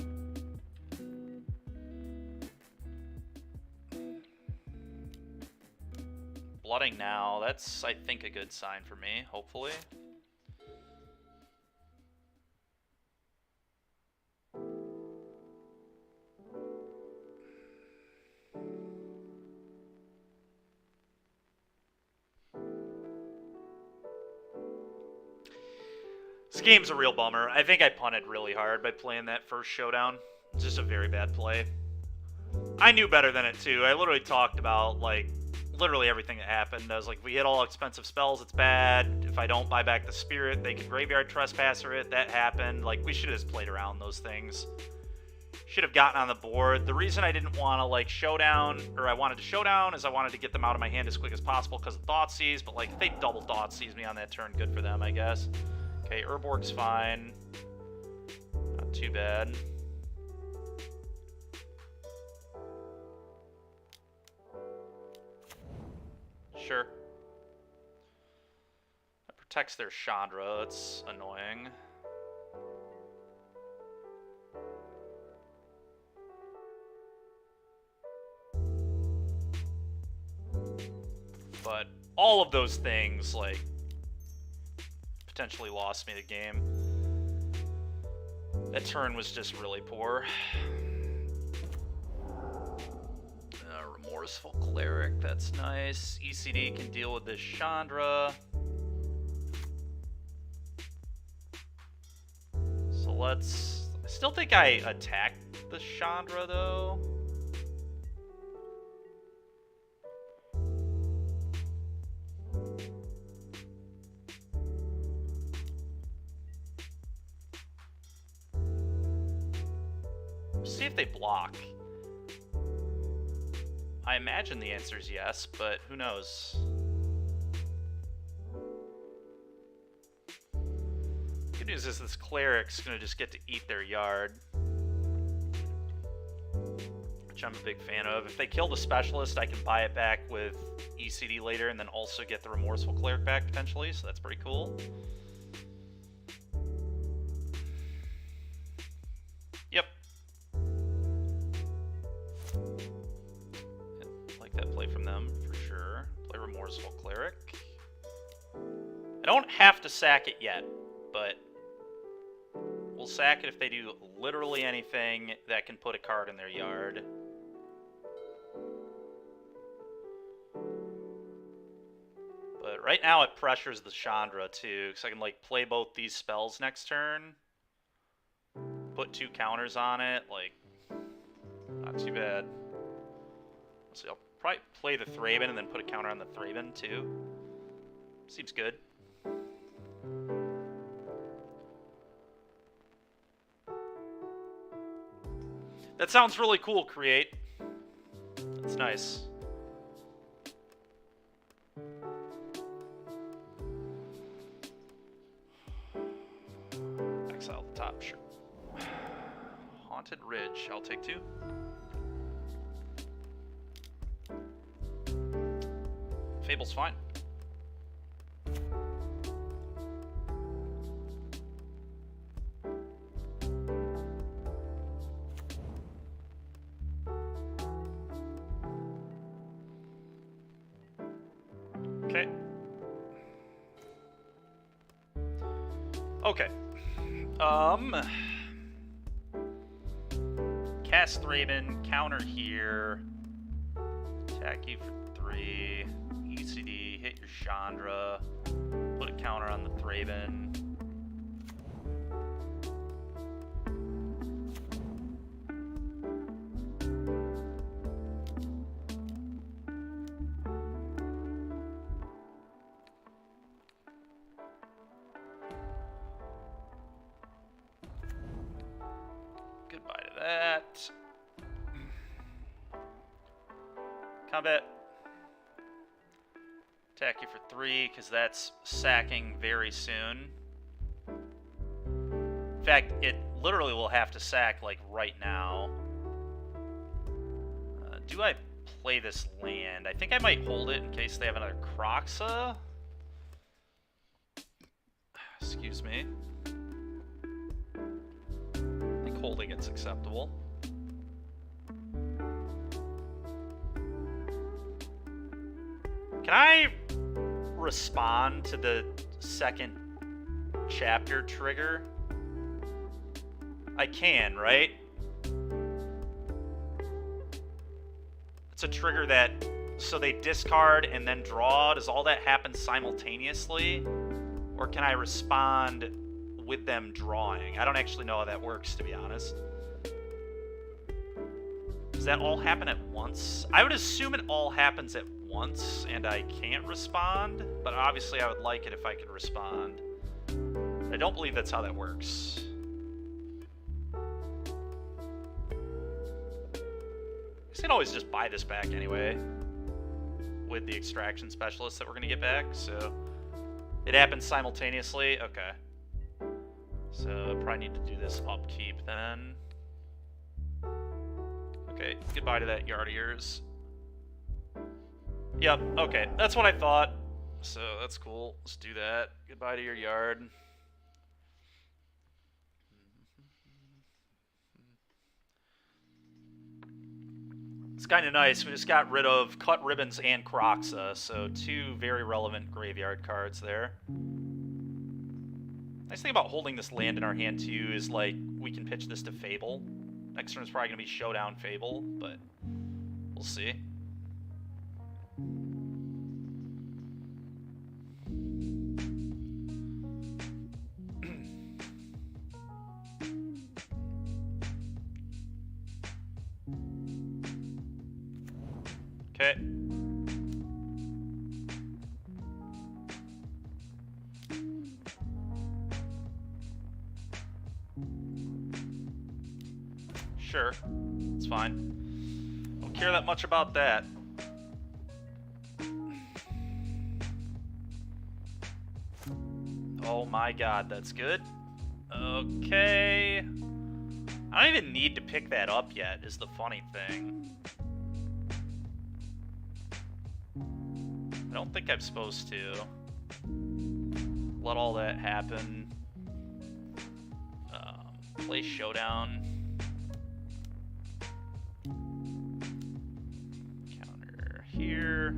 Blooding now, that's, I think, a good sign for me, hopefully. This game's a real bummer. I think I punted really hard by playing that first showdown. It's just a very bad play. I knew better than it, too. I literally talked about, like, literally everything that happened. I was like, if we hit all expensive spells, it's bad. If I don't buy back the Spirit, they could Graveyard Trespasser it. That happened. Like, we should have just played around those things. Should have gotten on the board. The reason I didn't want to, like, showdown, or I wanted to showdown, is I wanted to get them out of my hand as quick as possible because of Thoughtseize, but, like, if they double Thoughtseize me on that turn, good for them, I guess. Okay, Urborg's fine. Not too bad. Sure. That protects their Chandra. It's annoying. But all of those things, like, potentially lost me the game. That turn was just really poor. Remorseful Cleric, that's nice. ECD can deal with this Chandra. So let's... still think I attacked the Chandra, though. See if they block. I imagine the answer is yes, but who knows? Good news is this cleric's gonna just get to eat their yard, which I'm a big fan of. If they kill the specialist, I can buy it back with ECD later and then also get the remorseful cleric back potentially, so that's pretty cool. Yep. Like that play from them, for sure. Play remorseful cleric. I don't have to sack it yet, but we'll sack it if they do literally anything that can put a card in their yard. But right now it pressures the Chandra too, because I can like play both these spells next turn, put 2 counters on it, like, not too bad. So I'll probably play the Thraben and then put a counter on the Thraben too. Seems good. That sounds really cool, Create. That's nice. Exile the top, sure. Haunted Ridge, I'll take 2. Fable's fine. Okay. Okay. Cast Thraben, counter here. Attack you for 3. ECD, hit your Chandra. Put a counter on the Thraben. Goodbye to that. Combat. Attack you for 3, because that's sacking very soon. In fact, it literally will have to sack, like, right now. Do I play this land? I think I might hold it in case they have another Kroxa. Excuse me. I think holding it's acceptable. Can I respond to the second chapter trigger? I can, right? It's a trigger that, so they discard and then draw. Does all that happen simultaneously? Or can I respond with them drawing? I don't actually know how that works, to be honest. Does that all happen at once? I would assume it all happens at once and I can't respond, but obviously I would like it if I could respond. I don't believe that's how that works. I can always just buy this back anyway with the extraction specialist that we're going to get back, so it happens simultaneously. Okay. So I probably need to do this upkeep then. Okay, goodbye to that yard of yours. Yep, okay, that's what I thought. So that's cool. Let's do that. Goodbye to your yard. It's kind of nice. We just got rid of Cut Ribbons and Kroxa, so 2 very relevant graveyard cards there. Nice thing about holding this land in our hand too is, like, we can pitch this to Fable. Next turn is probably going to be Showdown Fable, but we'll see. Okay. Sure, it's fine. Don't care that much about that. Oh my god, that's good. Okay. I don't even need to pick that up yet, is the funny thing. I don't think I'm supposed to. Let all that happen. Play Showdown. Counter here.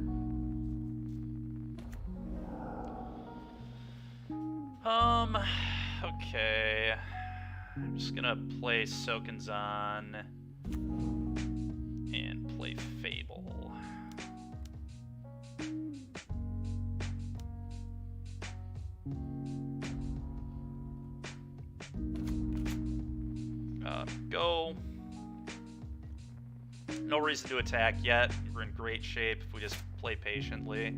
Okay. I'm just gonna play Sokinzan and play Fable. Go. No reason to attack yet. We're in great shape if we just play patiently.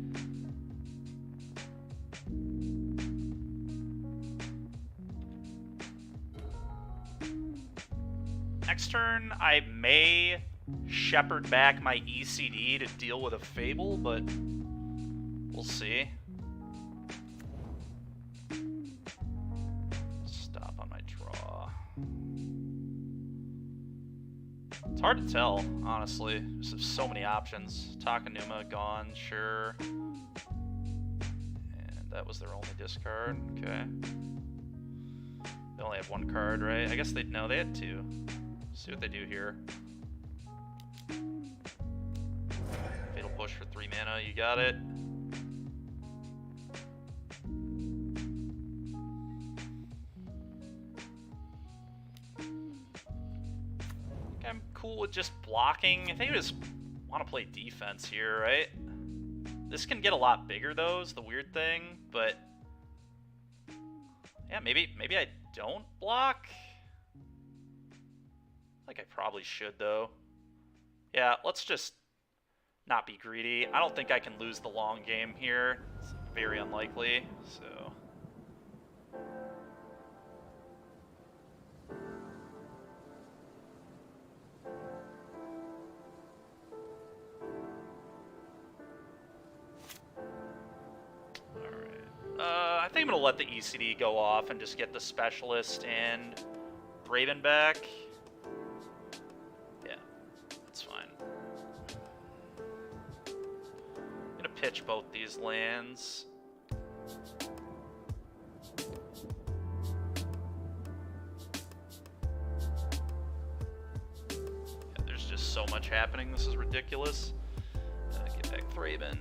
Next turn, I may shepherd back my ECD to deal with a Fable, but we'll see. Stop on my draw. It's hard to tell, honestly. There's so many options. Takanuma gone, sure. And that was their only discard. Okay. They only had one card, right? I guess they had two. See what they do here. Fatal Push for 3 mana, you got it. I'm cool with just blocking. I think I just want to play defense here, right? This can get a lot bigger though, is the weird thing, but yeah, maybe I don't block. Like I probably should though. Yeah, let's just not be greedy. I don't think I can lose the long game here. It's very unlikely, so. I think I'm going to let the ECD go off and just get the Specialist and Braven back. Yeah, that's fine. I'm going to pitch both these lands. Yeah, there's just so much happening. This is ridiculous. Get back Thraben.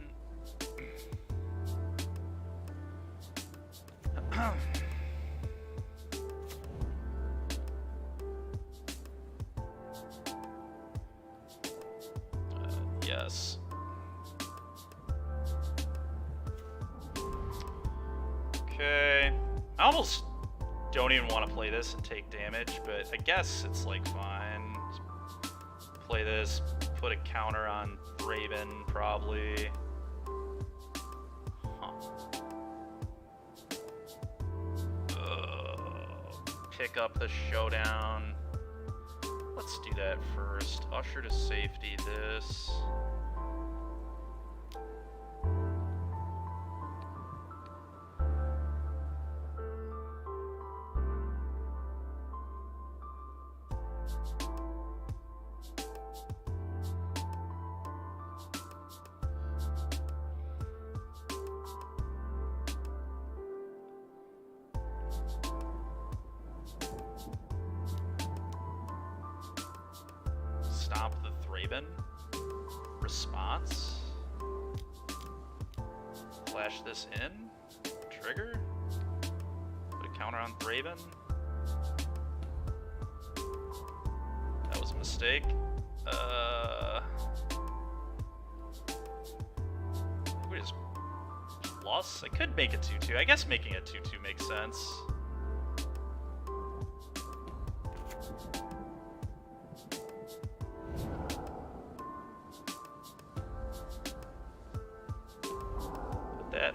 Yes. Okay. I almost don't even want to play this and take damage, but I guess it's like fine. Play this, put a counter on Thraben, probably. Pick up the Showdown. Let's do that first. Usher to safety this. Stomp the Thraben. Response. Flash this in. Trigger. Put a counter on Thraben. That was a mistake. We just plus. I could make a 2/2. I guess making a 2/2 makes sense.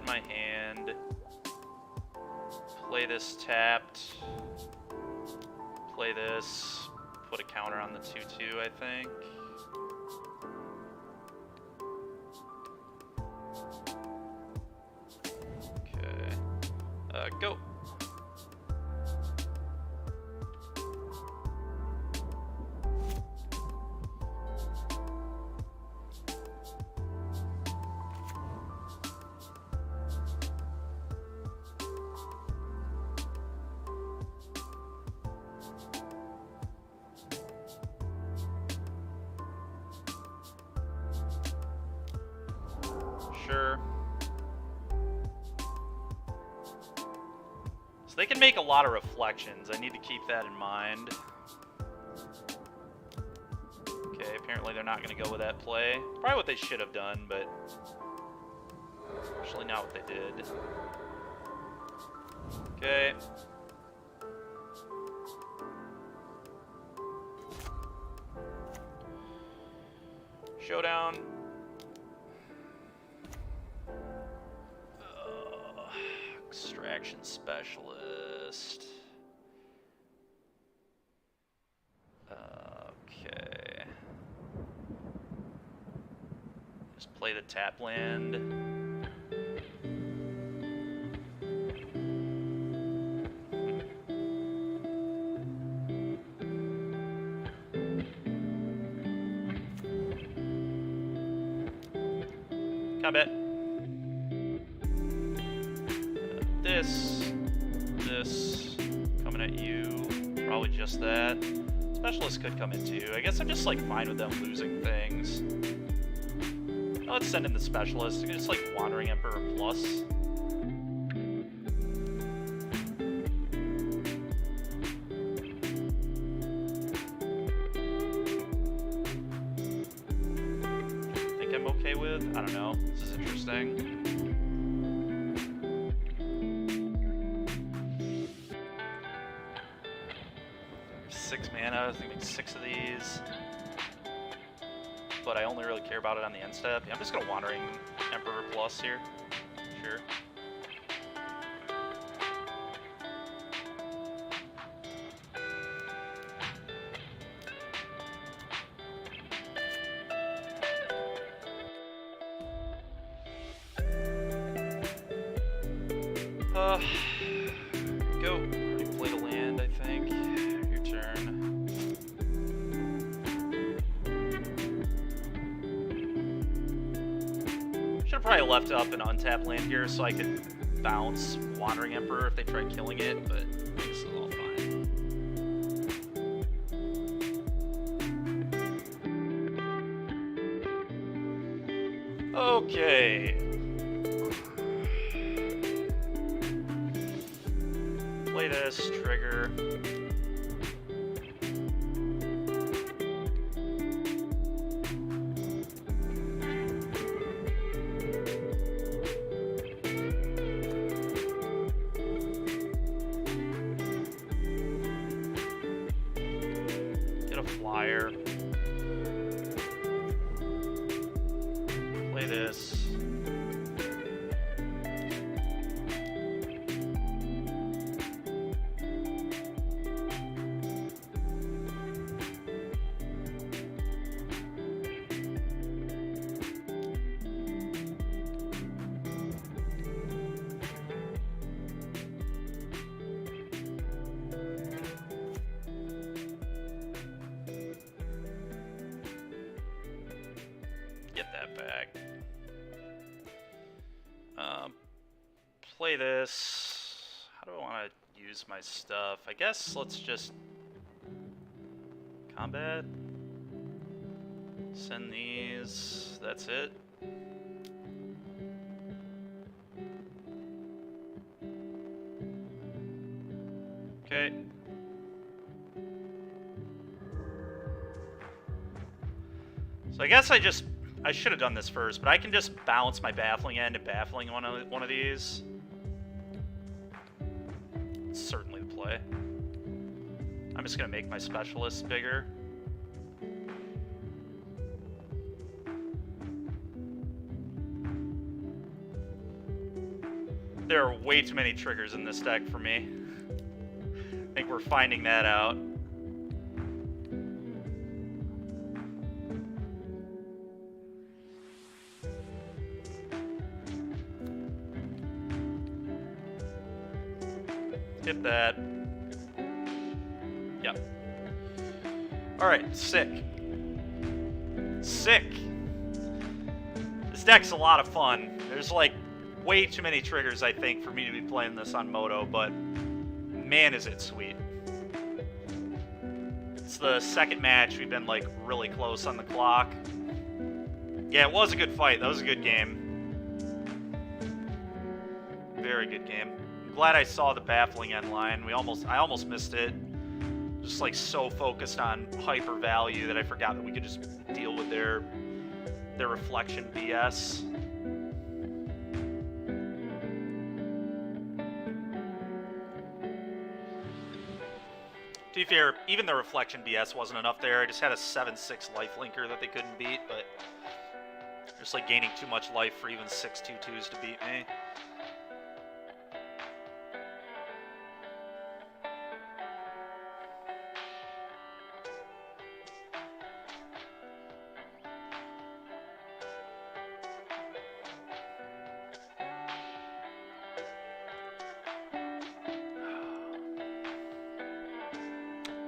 that in my hand. Play this tapped. Play this. Put a counter on the 2/2, I think. Okay. Go. Sure. So they can make a lot of reflections. I need to keep that in mind. Okay, apparently they're not going to go with that play. Probably what they should have done, but actually not what they did. Okay. Showdown. Extraction specialist. Okay. Just play the tap land. Combat. This, coming at you, probably just that. Specialist could come in too. I guess I'm just like fine with them losing things. Oh, let's send in the specialist. Just like Wandering Emperor plus. Think I'm okay with? I don't know. This is interesting. 6 mana, I was thinking 6 of these. But I only really care about it on the end step. Yeah, I'm just gonna Wandering Emperor plus here. Sure. Go. Already played a land, I think. Your turn. Should have probably left up an untapped land here so I could bounce Wandering Emperor if they try killing it, but this is all fine. Okay. Play this, trigger. Get a flyer. Play this. Get that back. Play this. How do I want to use my stuff? I guess let's just combat. Send these. That's it. Okay. So I guess I should have done this first, but I can just bounce my baffling end and baffling one of these. It's certainly the play. I'm just gonna make my specialist bigger. There are way too many triggers in this deck for me. I think we're finding that out. Hit that. Yep. Alright, sick. Sick. This deck's a lot of fun. There's like way too many triggers, I think, for me to be playing this on Moto, but man, is it sweet. It's the second match. We've been like really close on the clock. Yeah, it was a good fight. That was a good game. Very good game. I'm glad I saw the baffling end line. I almost missed it. Just like so focused on hyper value that I forgot that we could just deal with their reflection BS. To be fair, even the reflection BS wasn't enough there. I just had a 7-6 life linker that they couldn't beat, but just like gaining too much life for even 6/2/2s to beat me.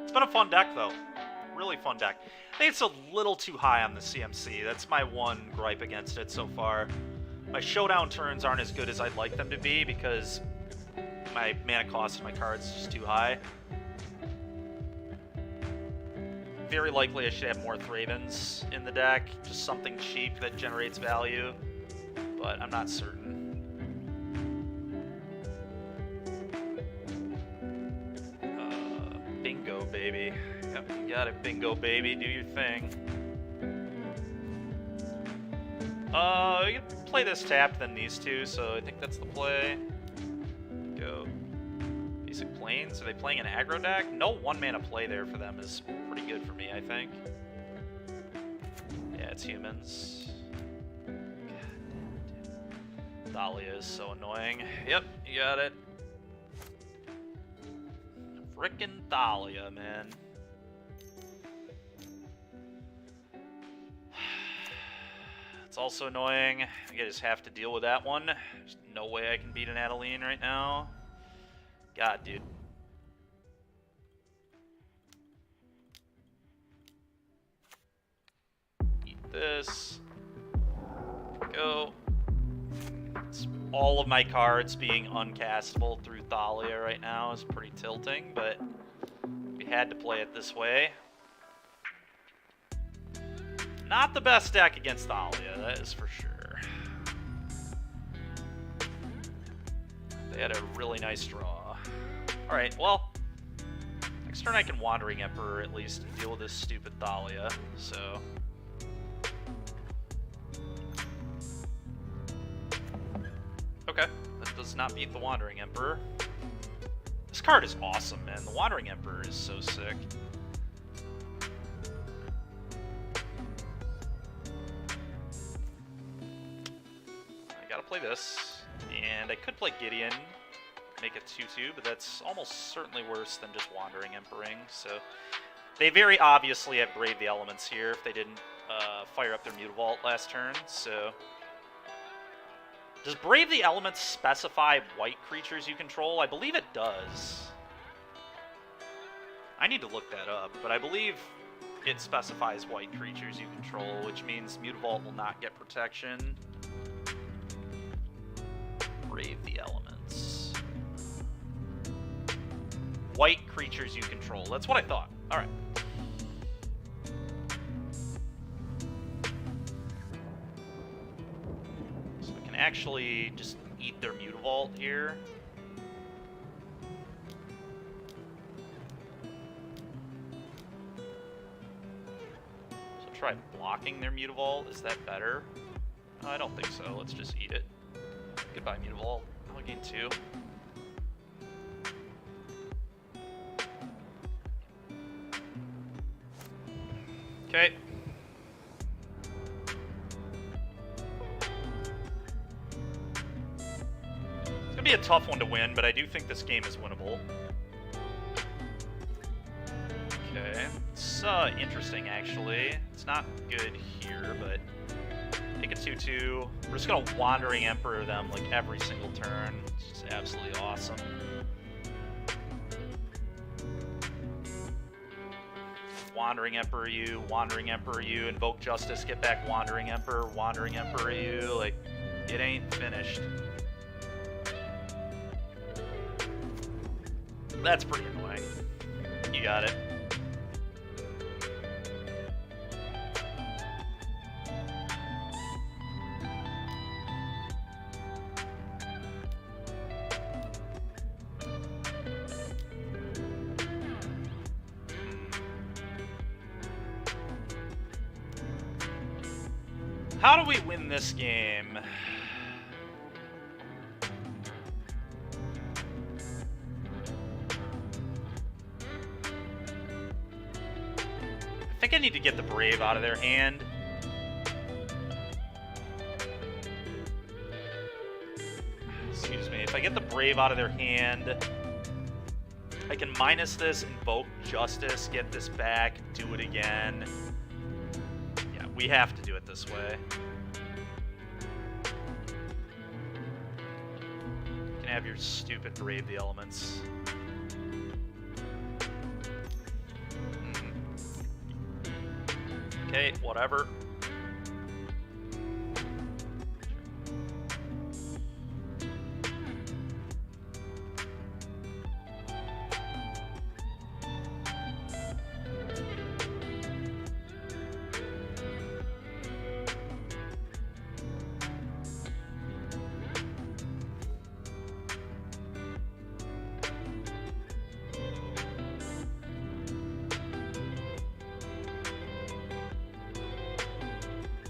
It's been a fun deck, though. Really fun deck. I think it's a little too high on the CMC. That's my one gripe against it so far. My showdown turns aren't as good as I'd like them to be because my mana cost of my cards is just too high. Very likely I should have more Thravens in the deck. Just something cheap that generates value. But I'm not certain. Bingo, baby. Yep, you got it, bingo, baby. Do your thing. You can play this tapped than these two, so I think that's the play. Go. Basic Plains. Are they playing an aggro deck? No one-mana play there for them is pretty good for me, I think. Yeah, it's humans. God damn it. Dahlia is so annoying. Yep, you got it. Frickin' Dahlia, man. It's also annoying. I just have to deal with that one. There's no way I can beat an Adeline right now. God, dude. Eat this. Go. It's all of my cards being uncastable through Thalia right now is pretty tilting, but we had to play it this way. Not the best deck against Thalia, that is for sure. They had a really nice draw. Alright, well, next turn I can Wandering Emperor at least and deal with this stupid Thalia, so... Okay, that does not beat the Wandering Emperor. This card is awesome, man. The Wandering Emperor is so sick. I gotta play this, and I could play Gideon, make it 2/2, but that's almost certainly worse than just Wandering Emperoring, so... They very obviously have Brave the Elements here if they didn't fire up their Mutavault last turn, so... Does Brave the Elements specify white creatures you control? I believe it does. I need to look that up, but I believe it specifies white creatures you control, which means Mutavault will not get protection. Brave the Elements. White creatures you control. That's what I thought. Alright. Actually just eat their Mutavault here. So try blocking their Mutavault. Is that better? No, I don't think so. Let's just eat it. Goodbye, Mutavault. I'll gain 2. Okay. Gonna be a tough one to win, but I do think this game is winnable. Okay, it's interesting actually. It's not good here, but take a 2/2. We're just gonna Wandering Emperor them like every single turn. It's just absolutely awesome. Wandering Emperor you, Invoke Justice, get back Wandering Emperor you, like, it ain't finished. That's pretty annoying. You got it. How do we win this game? I think I need to get the Brave out of their hand. Excuse me. If I get the Brave out of their hand, I can minus this, Invoke Justice, get this back, do it again. We have to do it this way. You can have your stupid Brave the Elements. Okay, whatever.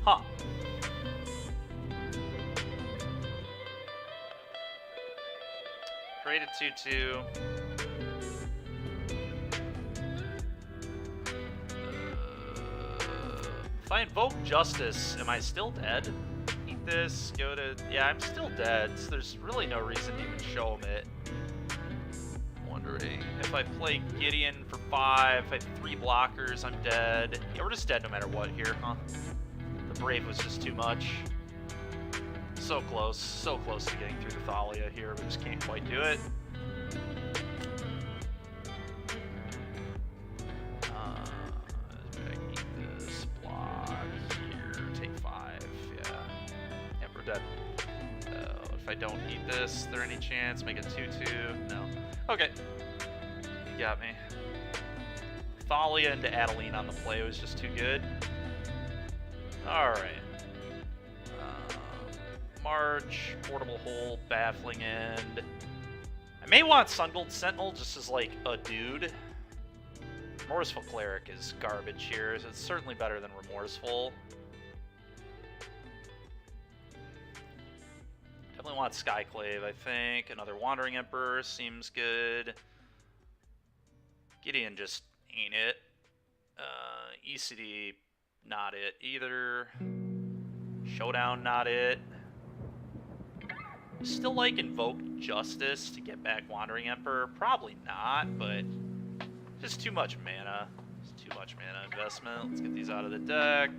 Huh. Create a 2/2. If I Invoke Justice, am I still dead? Eat this, go to... Yeah, I'm still dead, so there's really no reason to even show him it. Wondering if I play Gideon for 5, if I have 3 blockers, I'm dead. Yeah, we're just dead no matter what here, huh? The Brave was just too much. So close to getting through the Thalia here, but just can't quite do it. Eat this, block here, take 5, yeah. Yeah, we're dead. If I don't eat this, is there any chance? Make it 2/2? No. Okay. You got me. Thalia into Adeline on the play was just too good. Alright. March, Portable Hole, Baffling End. I may want Sungold Sentinel just as, like, a dude. Remorseful Cleric is garbage here, so it's certainly better than Remorseful. Definitely want Skyclave, I think. Another Wandering Emperor seems good. Gideon just ain't it. ECD, not it either. Showdown, not it. Still like Invoke Justice to get back Wandering Emperor. Probably not, but just too much mana. It's too much mana investment. Let's get these out of the deck.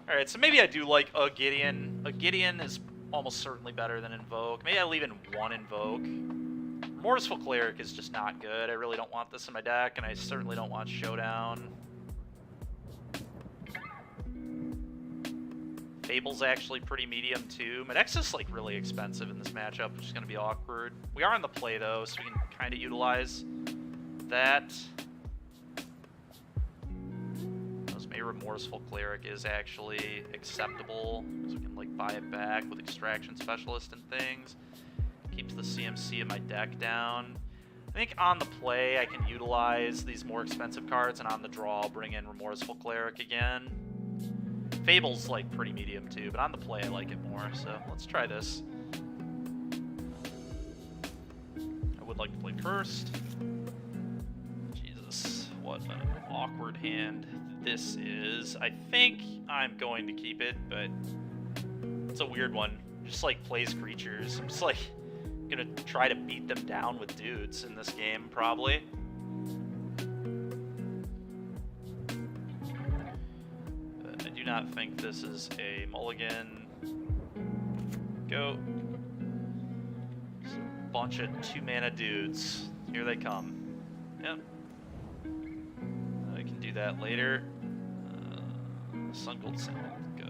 Alright, so maybe I do like a Gideon. A Gideon is almost certainly better than Invoke. Maybe I leave in 1 Invoke. Remorseful Cleric is just not good. I really don't want this in my deck, and I certainly don't want Showdown. Fable's actually pretty medium too. My deck's just like really expensive in this matchup, which is going to be awkward. We are on the play though, so we can kind of utilize that. Maybe Remorseful Cleric is actually acceptable, because we can like buy it back with Extraction Specialist and things. Keeps the CMC of my deck down. I think on the play I can utilize these more expensive cards, and on the draw I'll bring in Remorseful Cleric again. Fable's like pretty medium too, but on the play I like it more, so let's try this. I would like to play first. Jesus, what an awkward hand this is. I think I'm going to keep it, but it's a weird one. Just like plays creatures. I'm just like, gonna try to beat them down with dudes in this game, probably. But I do not think this is a mulligan. Go. Just a bunch of 2-mana dudes. Here they come. Yep. I can do that later. Sun Gold Sound. Go.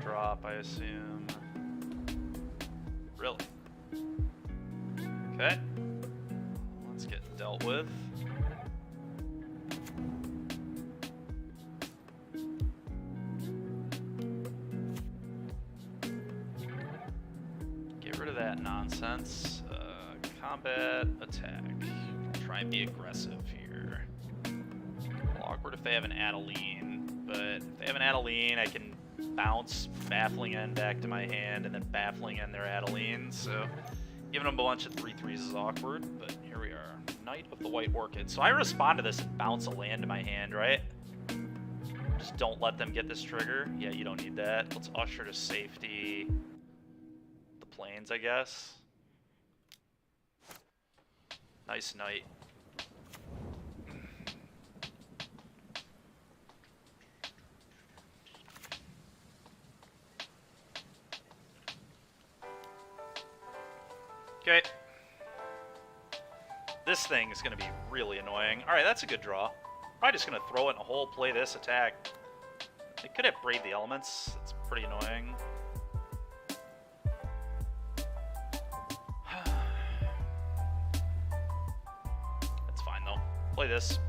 Drop, I assume. Really? Okay. Let's get dealt with. Get rid of that nonsense. Combat, attack. Try and be aggressive here. Awkward if they have an Adeline, but if they have an Adeline, I can bounce Baffling End back to my hand and then Baffling End their Adeline, so giving them a bunch of 3/3s is awkward, but here we are. Knight of the White Orchid. So I respond to this and bounce a land to my hand, right? Just don't let them get this trigger. Yeah, you don't need that. Let's usher to safety the plains, I guess. Nice knight. Okay. This thing is going to be really annoying. Alright, that's a good draw. Probably just going to throw it in a hole, play this, attack. They could have Brave the Elements. That's pretty annoying. That's fine, though. Play this.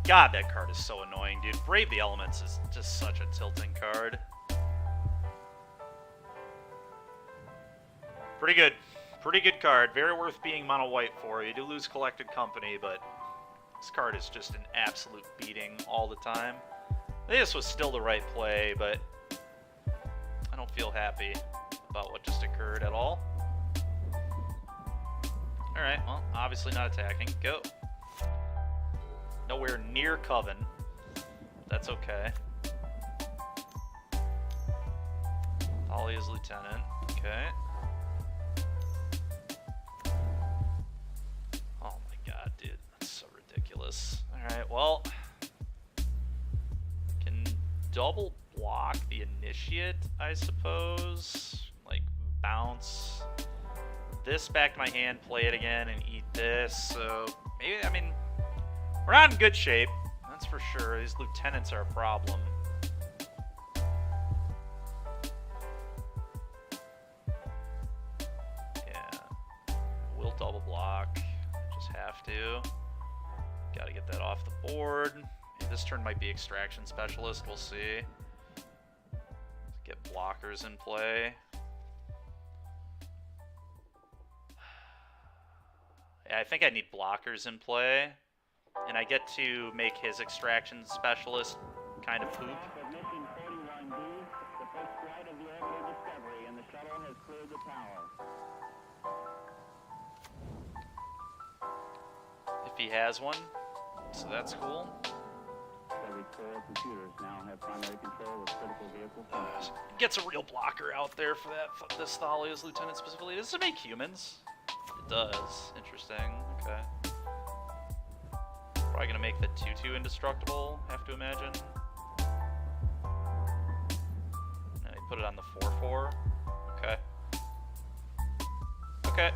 God, that card is so annoying, dude. Brave the Elements is just such a tilting card. Pretty good. Pretty good card. Very worth being mono white for. You do lose Collected Company, but this card is just an absolute beating all the time. I think this was still the right play, but I don't feel happy about what just occurred at all. Alright, well, obviously not attacking. Go. Nowhere near Coven. That's okay. Talia's Lieutenant. Okay. Oh my god, dude. That's so ridiculous. Alright, well. Can double block the Initiate, I suppose. Like, bounce this back to my hand, play it again, and eat this. So, maybe, I mean, we're not in good shape, that's for sure. These lieutenants are a problem. Yeah. We'll double block. Just have to. Gotta get that off the board. Yeah, this turn might be Extraction Specialist, we'll see. Get blockers in play. Yeah, I think I need blockers in play. And I get to make his Extraction Specialist kind of poop. If he has one, so that's cool. Gets a real blocker out there for that. This Thalia's Lieutenant specifically. Does it make humans? It does. Interesting. Okay. Probably gonna make the 2/2 indestructible, have to imagine. No, you put it on the 4/4. Okay. Okay.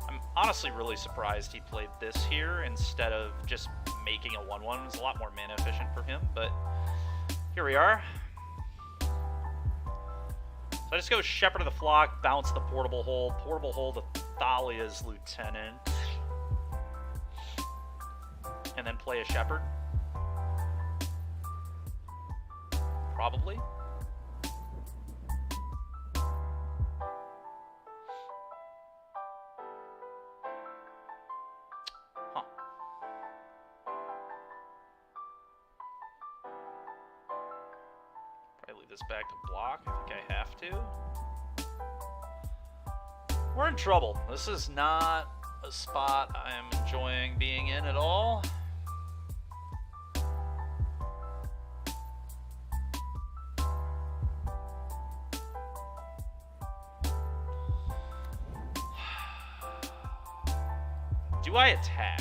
I'm honestly really surprised he played this here instead of just making a 1/1. It's a lot more mana efficient for him, but here we are. So I just go Shepherd of the Flock, bounce the Portable Hole to Thalia's Lieutenant. And then play a Shepherd. Probably. this back to block. I think I have to. We're in trouble. This is not a spot I am enjoying being in at all. Do I attack?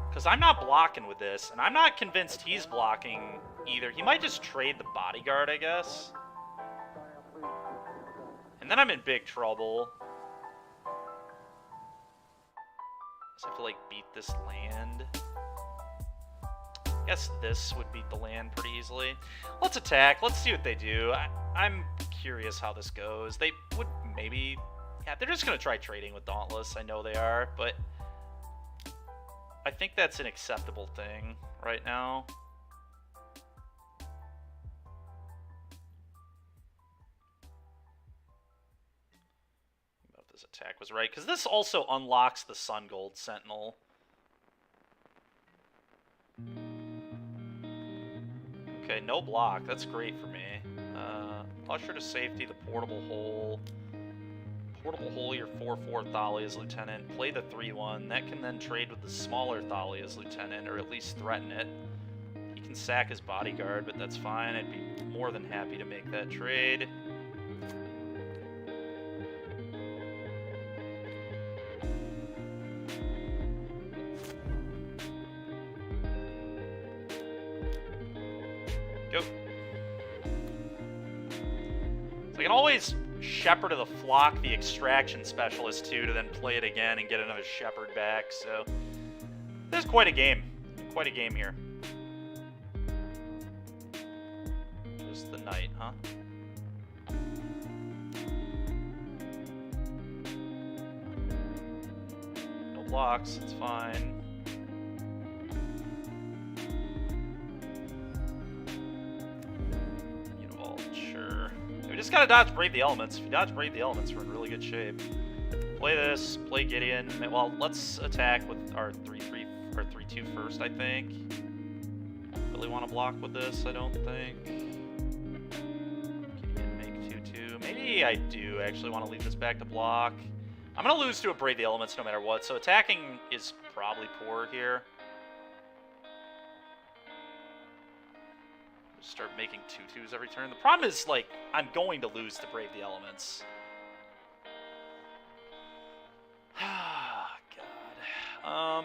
Because I'm not blocking with this, and I'm not convinced he's blocking either. He might just trade the bodyguard, I guess. And then I'm in big trouble. So I have to, like, beat this land. I guess this would beat the land pretty easily. Let's attack. Let's see what they do. I'm curious how this goes. They would maybe... Yeah, they're just going to try trading with Dauntless. I know they are, but... I think that's an acceptable thing right now. I don't know if this attack was right, because this also unlocks the Sun Gold Sentinel. Okay, no block. That's great for me. Usher to safety, the portable hole. Portable hole your 4/4 Thalia's Lieutenant. Play the 3/1. That can then trade with the smaller Thalia's Lieutenant, or at least threaten it. He can sack his bodyguard, but that's fine. I'd be more than happy to make that trade. Go. So I can always Shepherd of the Flock, the Extraction Specialist, too, to then play it again and get another Shepherd back. So this is quite a game. Quite a game here. Just the Knight, huh? No blocks, it's fine. We just gotta dodge Brave the Elements. If you dodge Brave the Elements, we're in really good shape. Play this, play Gideon. Well, let's attack with our 3/3 or 3/2 first, I think. Really want to block with this, I don't think. Gideon make 2/2. Maybe I do actually want to leave this back to block. I'm gonna lose to a Brave the Elements no matter what, so attacking is probably poor here. Start making 2/2s every turn. The problem is, like, I'm going to lose to Brave the Elements. Ah, God.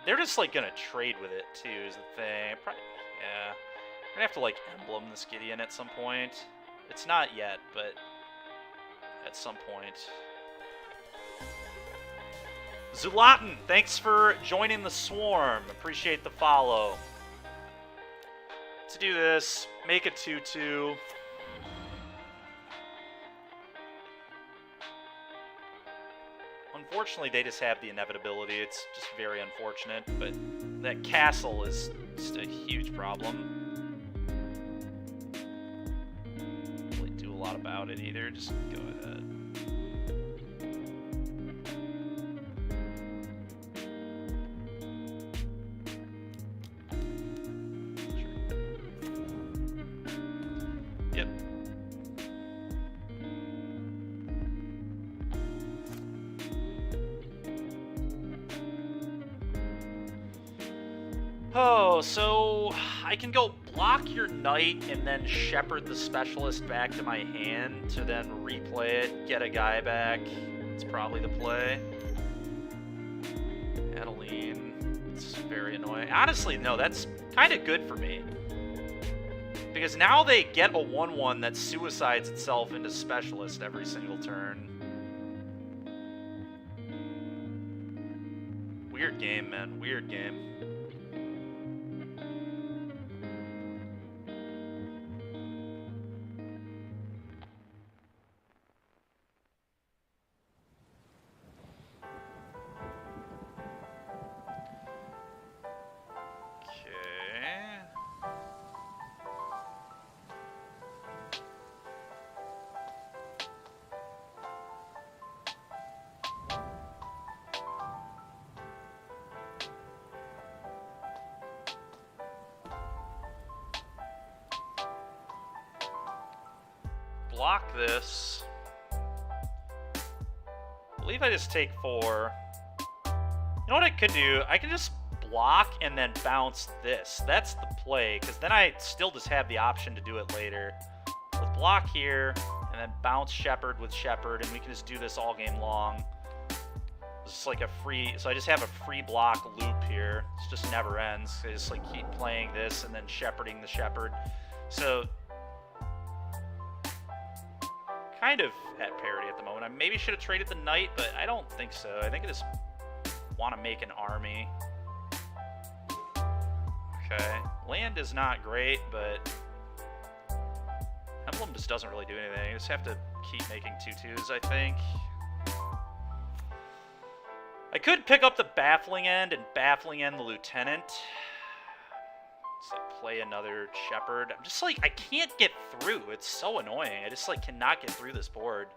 They're just, like, gonna trade with it, too, is the thing. Probably, yeah. I'm gonna have to, like, emblem this Gideon at some point. It's not yet, but at some point. Zulatin, thanks for joining the swarm. Appreciate the follow. To do this, make a 2/2. Unfortunately, they just have the inevitability. It's just very unfortunate, but that castle is just a huge problem. Don't really do a lot about it either. Just go ahead. Oh, so I can go block your Knight and then Shepherd the Specialist back to my hand to then replay it, get a guy back. It's probably the play. Adeline, it's very annoying. Honestly, no, that's kind of good for me. Because now they get a 1/1 that suicides itself into Specialist every single turn. Weird game, man. Weird game. block this. I believe I just take 4. You know what I could do? I can just block and then bounce this. That's the play, because then I still just have the option to do it later. Let's block here, and then bounce Shepherd with Shepherd, and we can just do this all game long. It's just like a free, so I just have a free block loop here. It just never ends. I just like keep playing this and then shepherding the Shepherd. So kind of at parity at the moment. I maybe should have traded the Knight, but I don't think so. I think I just want to make an army. Okay. Land is not great, but Emblem just doesn't really do anything. You just have to keep making 2/2s, I think. I could pick up the Baffling End and Baffling End the Lieutenant. Just like play another Shepherd. I'm just like, I can't get through. It's so annoying. I just like cannot get through this board.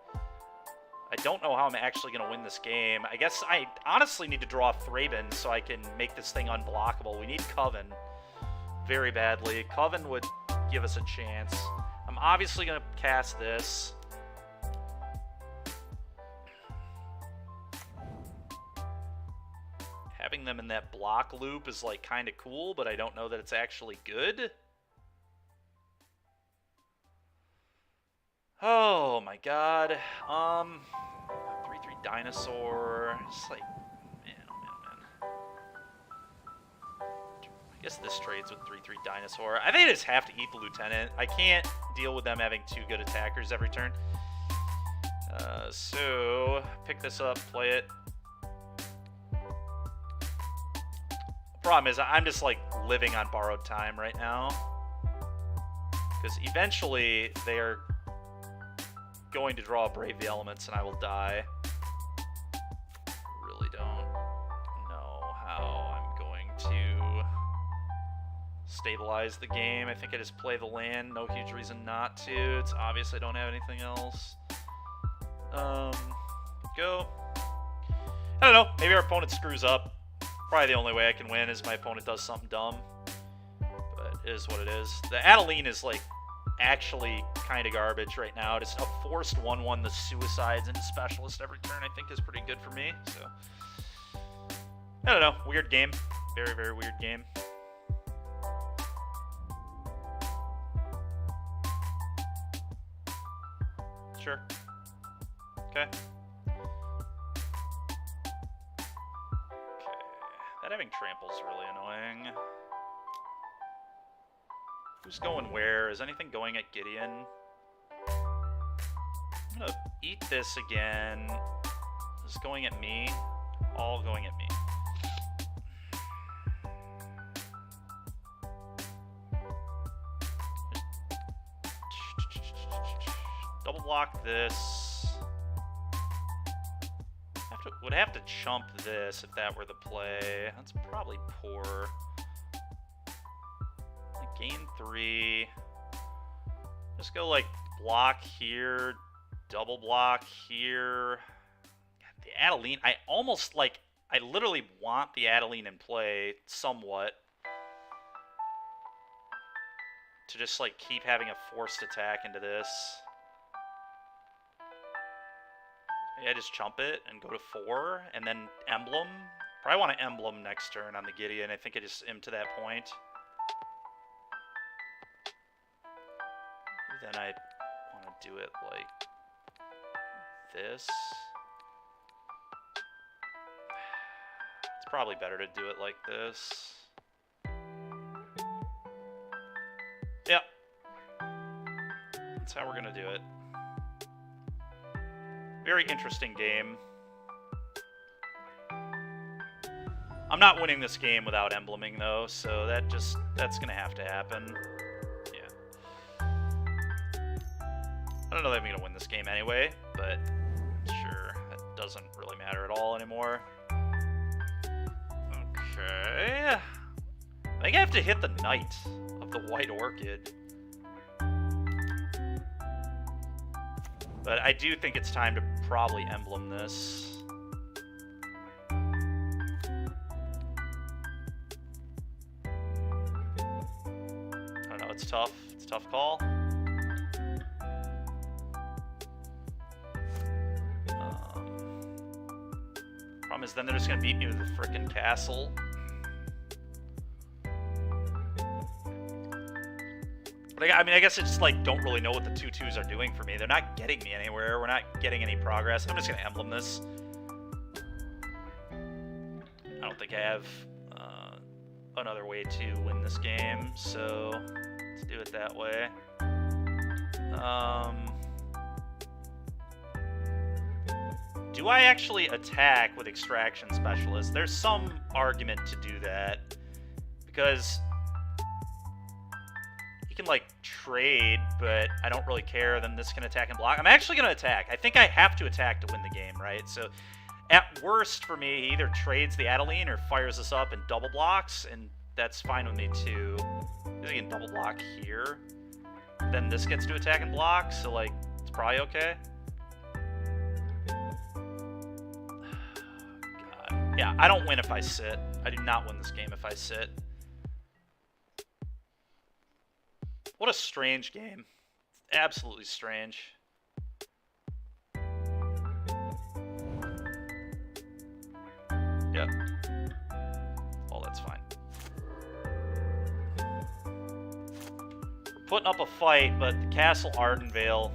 I don't know how I'm actually going to win this game. I guess I honestly need to draw Thraben so I can make this thing unblockable. We need Coven very badly. Coven would give us a chance. I'm obviously going to cast this. Having them in that block loop is like kind of cool, but I don't know that it's actually good. Oh my god. 3/3 dinosaur. It's like, man, oh man. I guess this trades with 3/3 dinosaur. I think I just have to eat the lieutenant. I can't deal with them having 2 good attackers every turn. So pick this up, play it. Problem is, I'm just like living on borrowed time right now, because eventually they are going to draw Brave the Elements and I will die. Really don't know how I'm going to stabilize the game. I think I just play the land. No huge reason not to. It's obvious I don't have anything else. Go. I don't know. Maybe our opponent screws up. Probably the only way I can win is my opponent does something dumb. But it is what it is. The Adeline is like actually kind of garbage right now. Just a forced 1/1 the suicides into specialist every turn I think is pretty good for me. So I don't know. Weird game. Very, very weird game. Sure. Okay. That having trample's really annoying. Who's going where? Is anything going at Gideon? I'm gonna eat this again. Is this going at me? All going at me. Double block this. Would have to chump this if that were the play. That's probably poor. Like gain 3. Just go like block here, double block here. God, the Adeline, I almost like, I literally want the Adeline in play somewhat. To just like keep having a forced attack into this. Yeah, just chump it and go to 4, and then Emblem. Probably want to Emblem next turn on the Gideon. I think I just am to that point. Then I want to do it like this. It's probably better to do it like this. Yep. That's how we're going to do it. Very interesting game. I'm not winning this game without embleming though, so that's gonna have to happen. Yeah. I don't know that I'm gonna win this game anyway, but sure, that doesn't really matter at all anymore. Okay. I think I have to hit the Knight of the White Orchid. But I do think it's time to probably emblem this. I don't know, it's tough. It's a tough call. Problem is, then they're just gonna beat me with the frickin' castle. But I mean, I guess it's like, don't really know what the 2/2s are doing for me. They're not getting me anywhere. We're not getting any progress. I'm just gonna emblem this. I don't think I have another way to win this game, so let's do it that way. Do I actually attack with Extraction Specialist? There's some argument to do that, because you can, like, trade, but I don't really care. Then this can attack and block. I'm actually going to attack. I think I have to attack to win the game, right? So, at worst for me, he either trades the Adeline or fires us up and double blocks, and that's fine with me, too. Because he can double block here. Then this gets to attack and block, so, like, it's probably okay. God. Yeah, I don't win if I sit. I do not win this game if I sit. What a strange game. Absolutely strange. Yep. Oh, that's fine. We're putting up a fight, but the Castle Ardenvale,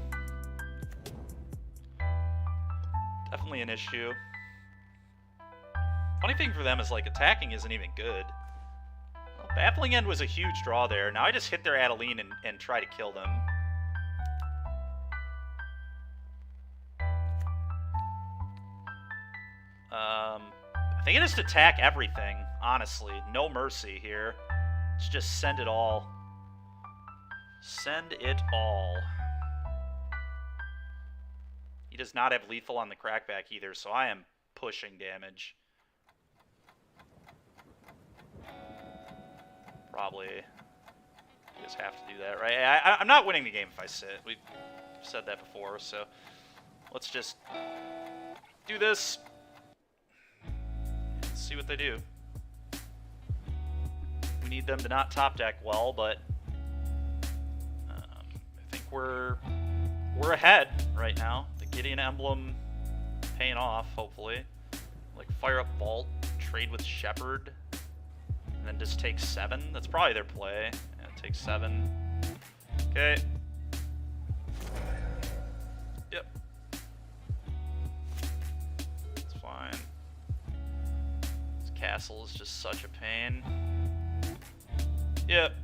definitely an issue. Funny thing for them is, like, attacking isn't even good. Well, Baffling End was a huge draw there. Now I just hit their Adeline and try to kill them. I think I just attack everything, honestly. No mercy here. Let's just send it all. Send it all. He does not have lethal on the crackback either, so I am pushing damage. Probably just have to do that, right? I'm not winning the game if I sit. We've said that before, so let's just do this. See what they do. We need them to not top deck well, but I think we're ahead right now. The Gideon Emblem paying off, hopefully. Like, fire up Vault, trade with Shepherd, and then just take 7. That's probably their play. Yeah, take 7. Okay. Yep. It's fine. This castle is just such a pain. Yep.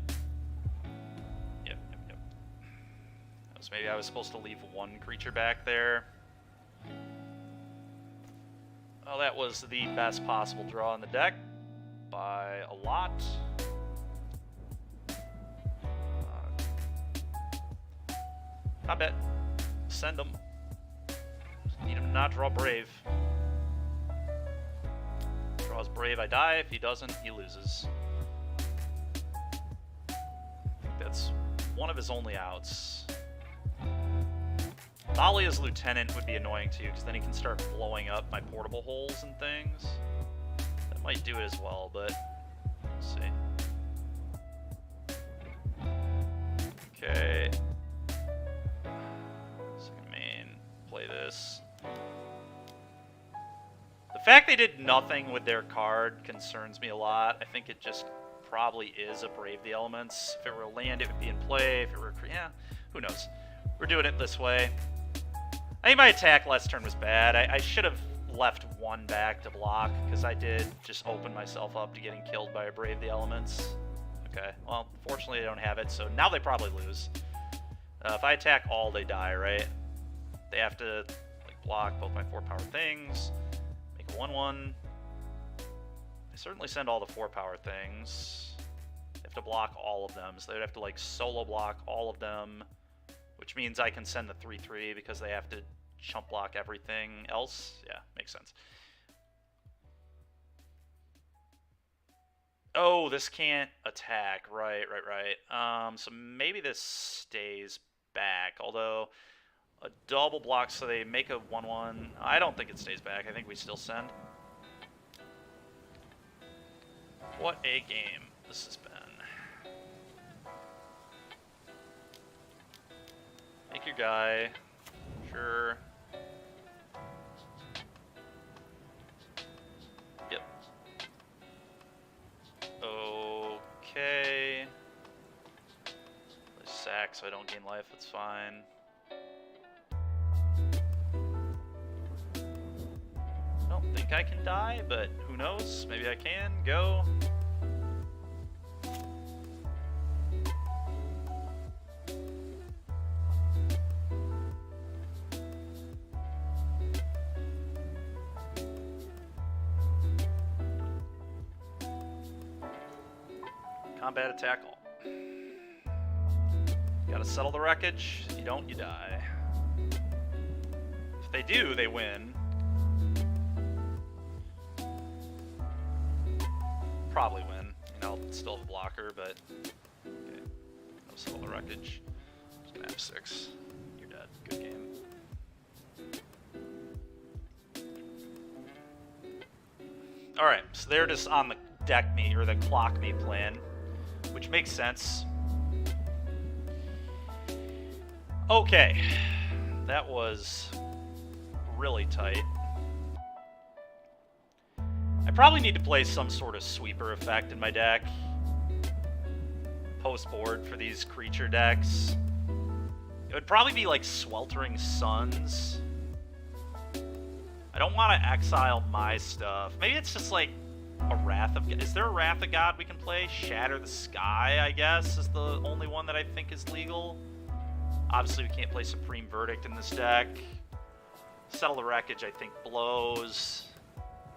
Yep. Maybe I was supposed to leave 1 creature back there. Well, that was the best possible draw in the deck. By a lot. I bet. Send him. Just need him to not draw Brave. Draws Brave, I die. If he doesn't, he loses. I think that's one of his only outs. Thalia's Lieutenant would be annoying too, because then he can start blowing up my portable holes and things. That might do it as well, but we'll see. Okay. Second main, play this. The fact they did nothing with their card concerns me a lot. I think it just probably is a Brave the Elements. If it were a land, it would be in play. If it were, yeah, who knows? We're doing it this way. I think my attack last turn was bad. I should have left 1 back to block, because I did just open myself up to getting killed by a Brave the Elements. Okay, well, fortunately they don't have it, so now they probably lose. If I attack all, they die, right? They have to, like, block both my 4-power things, make a 1/1. I certainly send all the 4-power things. They have to block all of them, so they'd have to, like, solo block all of them, which means I can send the 3/3 because they have to chump block everything else. Yeah, makes sense. Oh, this can't attack. Right. So maybe this stays back, although a double block, so they make a 1/1. I don't think it stays back. I think we still send. What a game this has been. Make your guy. Sure. so I don't gain life. That's fine. I don't think I can die, but who knows? Maybe I can. Go. Combat attack all. Gotta settle the wreckage. If you don't, you die. If they do, they win. Probably win. I'll still have a blocker, but okay. I'll settle the wreckage. Just gonna have 6. You're dead. Good game. Alright, so they're just on the deck me, or the clock me plan, which makes sense. Okay, that was really tight. I probably need to play some sort of sweeper effect in my deck. Post-board for these creature decks. It would probably be like Sweltering Suns. I don't want to exile my stuff. Maybe it's just like a Wrath of God. Is there a Wrath of God we can play? Shatter the Sky, I guess, is the only one that I think is legal. Obviously, we can't play Supreme Verdict in this deck. Settle the Wreckage, I think, blows.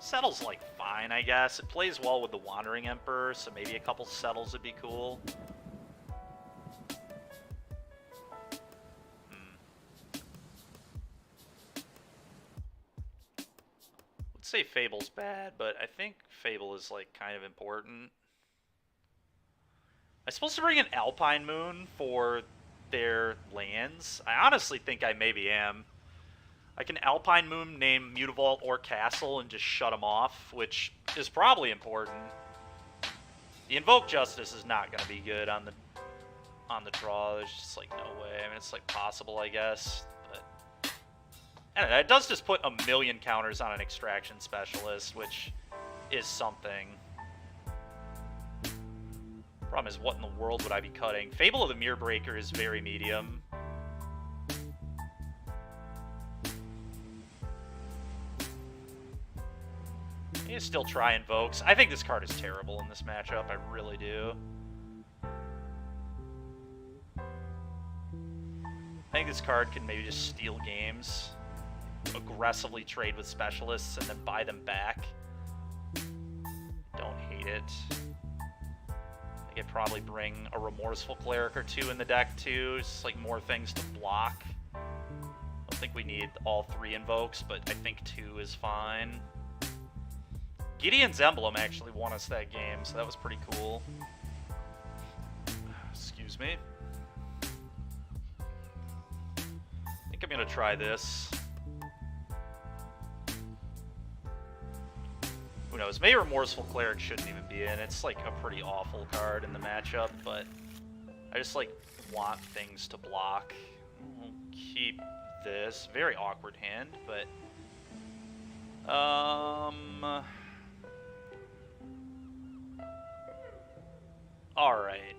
Settle's, like, fine, I guess. It plays well with the Wandering Emperor, so maybe a couple settles would be cool. Let's say Fable's bad, but I think Fable is, like, kind of important. I'm supposed to bring an Alpine Moon for their lands. I honestly think I maybe am. I can Alpine Moon, name Mutavault or Castle, and just shut them off, which is probably important. The Invoke Justice is not going to be good on the draw. There's just like no way. I mean, it's like possible, I guess, but I don't know. It does just put a million counters on an Extraction Specialist, which is something. Problem is, what in the world would I be cutting? Fable of the Mirror Breaker is very medium. You still try Invokes. I think this card is terrible in this matchup. I really do. I think this card can maybe just steal games, aggressively trade with specialists, and then buy them back. Don't hate it. I could probably bring a Remorseful Cleric or 2 in the deck too, just like more things to block. I don't think we need all 3 Invokes, but I think 2 is fine. Gideon's Emblem actually won us that game, so that was pretty cool. Excuse me. I think I'm gonna try this. Who knows? Maybe Remorseful Cleric shouldn't even be in. It's like a pretty awful card in the matchup, but I just like want things to block. We'll keep this. Very awkward hand, but alright.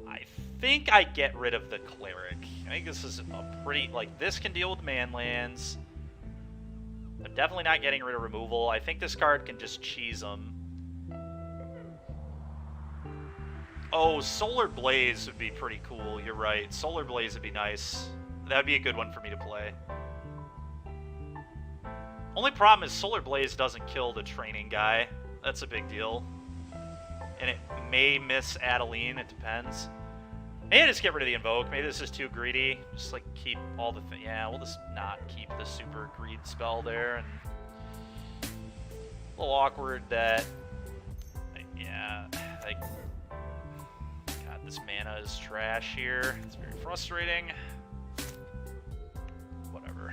I think I get rid of the Cleric. I think this is a pretty, like, this can deal with man lands. I'm definitely not getting rid of removal. I think this card can just cheese them. Oh, Solar Blaze would be pretty cool. You're right. Solar Blaze would be nice. That would be a good one for me to play. Only problem is Solar Blaze doesn't kill the training guy. That's a big deal. And it may miss Adeline. It depends. Maybe I just get rid of the Invoke. Maybe this is too greedy. Just like keep all the yeah, we'll just not keep the super greed spell there. And a little awkward that yeah, like God, this mana is trash here. It's very frustrating. Whatever.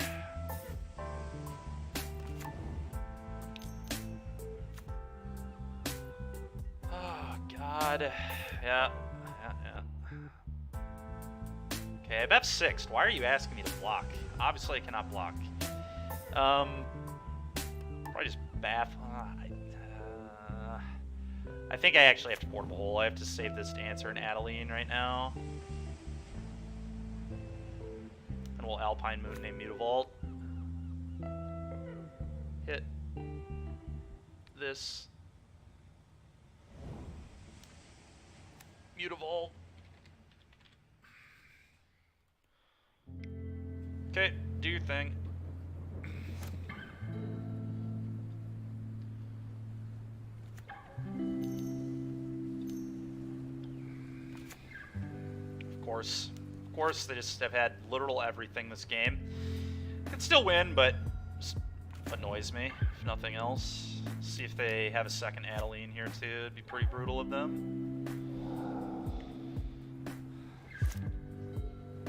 Oh God. Yeah. Okay, I've F6'd. Why are you asking me to block? Obviously, I cannot block. Probably just bath. I think I actually have to Portable Hole. I have to save this to answer an Adeline right now. And we'll Alpine Moon name Mutavault. Hit this Mutavault. Okay, do your thing. Of course, they just have had literal everything this game. Could still win, but just annoys me, if nothing else. See if they have a second Adeline here too. It'd be pretty brutal of them.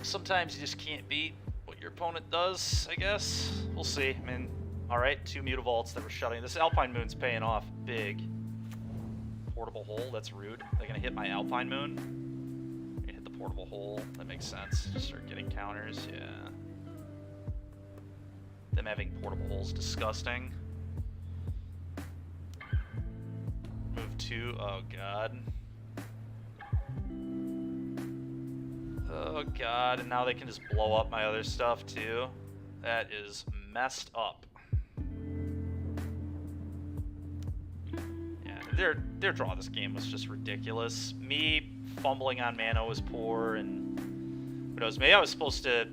Sometimes you just can't beat what your opponent does, I guess. We'll see. I mean, alright, 2 Mutavaults that were shutting. This Alpine Moon's paying off big. Portable Hole, that's rude. They're gonna hit my Alpine Moon. Portable Hole, that makes sense. Just start getting counters, yeah. Them having Portable Holes, disgusting. Move 2, oh god. Oh god, and now they can just blow up my other stuff too. That is messed up. Yeah, their draw this game was just ridiculous. Me fumbling on mana was poor, and who knows, maybe I was supposed to...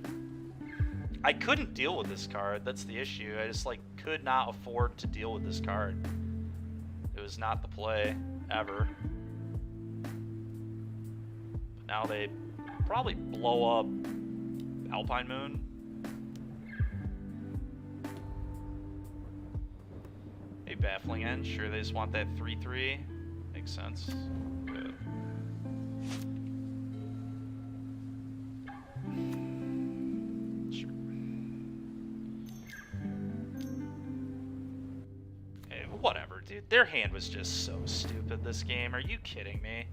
I couldn't deal with this card, that's the issue. I just, like, could not afford to deal with this card. It was not the play, ever. But now they probably blow up Alpine Moon. Maybe Baffling End, sure, they just want that 3/3. Makes sense. Good. Whatever, dude. Their hand was just so stupid this game. Are you kidding me?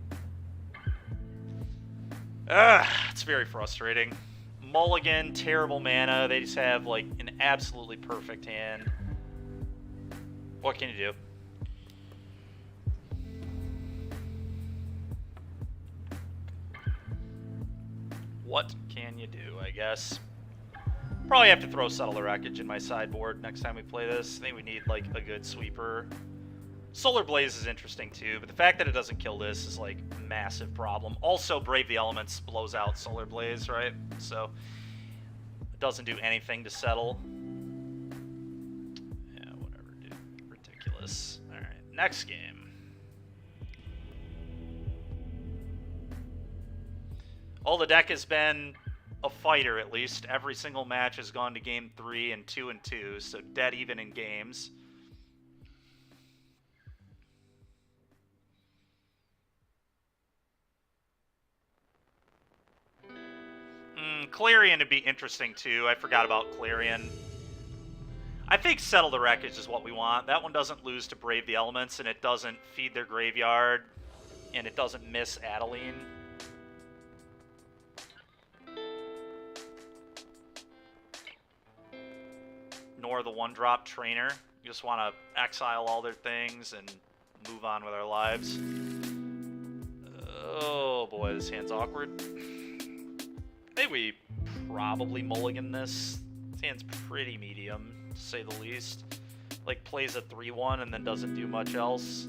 It's very frustrating. Mulligan, terrible mana. They just have, like, an absolutely perfect hand. What can you do? What can you do, I guess? Probably have to throw Settle the Wreckage in my sideboard next time we play this. I think we need, like, a good sweeper. Solar Blaze is interesting, too, but the fact that it doesn't kill this is, like, a massive problem. Also, Brave the Elements blows out Solar Blaze, right? So, it doesn't do anything to settle. Yeah, whatever, dude. Ridiculous. Alright, next game. Oh, the deck has been a fighter, at least. Every single match has gone to game 3 and 2 and 2, so dead even in games. Clarion would be interesting too. I forgot about Clarion. I think Settle the Wreckage is what we want. That one doesn't lose to Brave the Elements, and it doesn't feed their graveyard, and it doesn't miss Adeline. Nor the one-drop Trainer. You just want to exile all their things and move on with our lives. Oh boy, this hand's awkward. I think we probably mulligan this. This hand's pretty medium, to say the least. Like, plays a 3-1 and then doesn't do much else.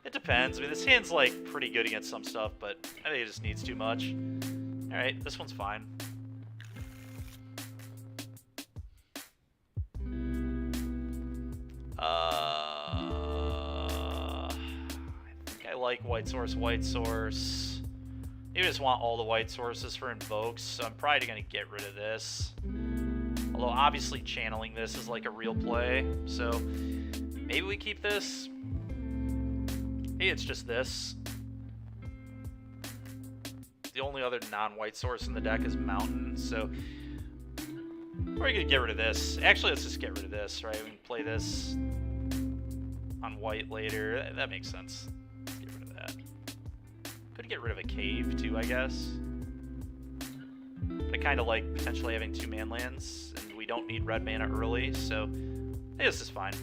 It depends. I mean, this hand's, like, pretty good against some stuff, but I think it just needs too much. Alright, this one's fine. I think I like white source. You just want all the white sources for invokes, so I'm probably going to get rid of this. Although, obviously, channeling this is like a real play, so maybe we keep this. Maybe it's just this. The only other non-white source in the deck is Mountain, so we're going to get rid of this. Actually, let's just get rid of this, right? We can play this on white later. That makes sense. Get rid of that. Could get rid of a cave too, I guess. I kind of like potentially having 2 man lands, and we don't need red mana early, so I think this is fine.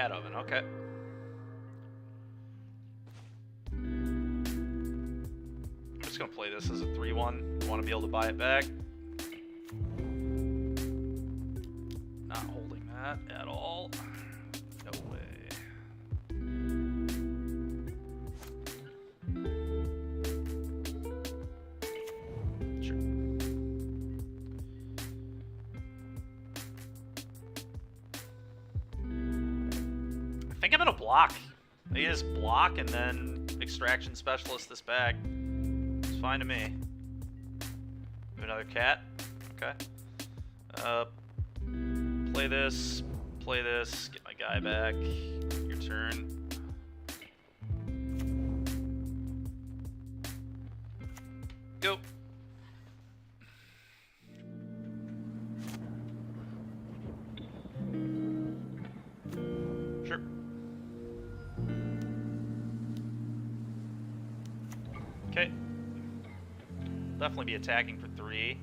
Cat Oven, okay. I'm just gonna play this as a 3-1. Want to be able to buy it back. Not holding that at all. No way. Sure. I think I'm gonna block. I just block and then Extraction Specialist this back. It's fine to me. Another cat. Okay. Play this, get my guy back. Your turn. Go. Sure. Okay. Definitely be attacking for 3.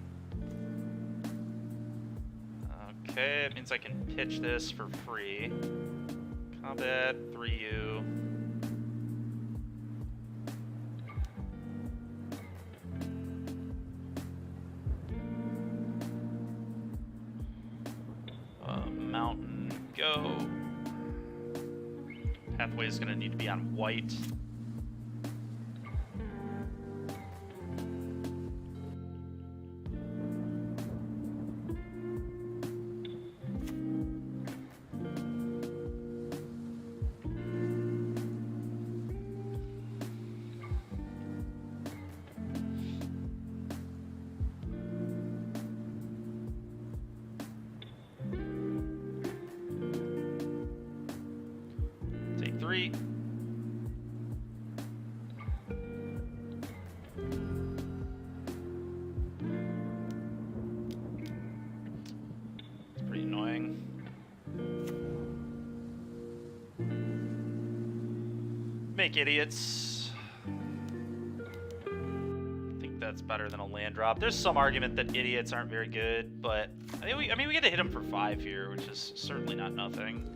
Okay, it means I can pitch this for free. Combat, 3U. Mountain, go. Pathway is going to need to be on white. Take 3. It's pretty annoying. Make idiots. I think that's better than a land drop. There's some argument that idiots aren't very good, but I mean we get to hit them for 5 here, which is certainly not nothing.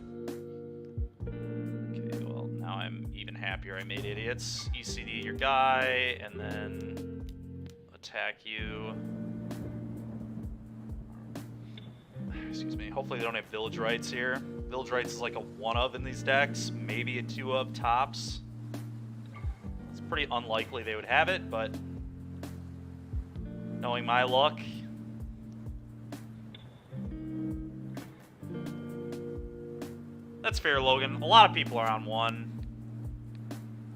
Okay, well now I'm even happier I made idiots. ECD your guy, and then attack you. Excuse me. Hopefully they don't have village rights here. Village rights is like a 1-of in these decks, maybe a 2-of tops. It's pretty unlikely they would have it, but knowing my luck. That's fair, Logan. A lot of people are on 1.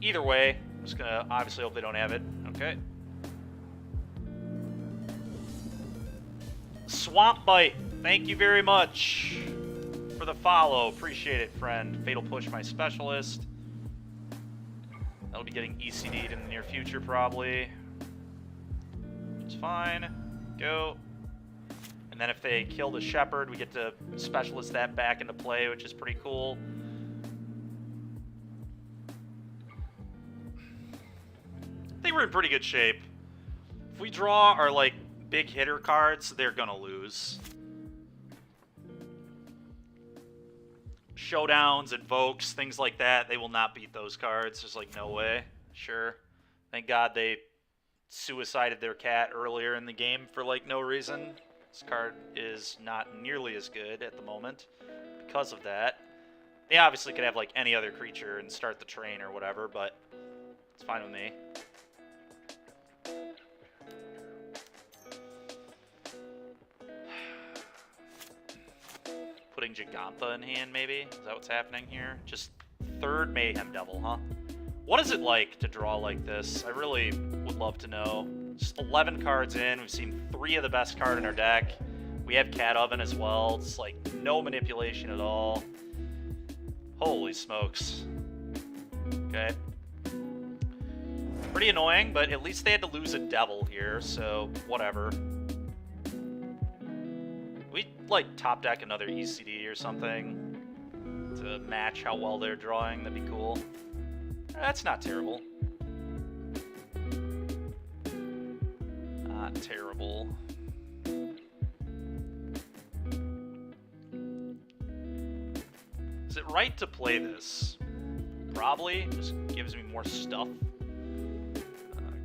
Either way, I'm just gonna obviously hope they don't have it. Okay. Swamp Bite, thank you very much for the follow. Appreciate it, friend. Fatal Push, my specialist. That'll be getting ECD'd in the near future, probably. Which is fine. Go. And then if they kill the Shepherd, we get to specialist that back into play, which is pretty cool. I think we're in pretty good shape. If we draw our, like, big hitter cards, they're gonna lose. Showdowns, invokes, things like that, they will not beat those cards. There's like no way. Sure. Thank God they suicided their cat earlier in the game for like no reason. This card is not nearly as good at the moment because of that. They obviously could have like any other creature and start the train or whatever, but it's fine with me. Putting Gigantha in hand, maybe? Is that what's happening here? Just 3rd Mayhem Devil, huh? What is it like to draw like this? I really would love to know. Just 11 cards in. We've seen 3 of the best card in our deck. We have Cat Oven as well. It's like no manipulation at all. Holy smokes. Okay. Pretty annoying, but at least they had to lose a Devil here, so whatever. We like top deck another ECD or something to match how well they're drawing. That'd be cool. That's not terrible. Not terrible. Is it it right to play this? Probably. Just gives me more stuff.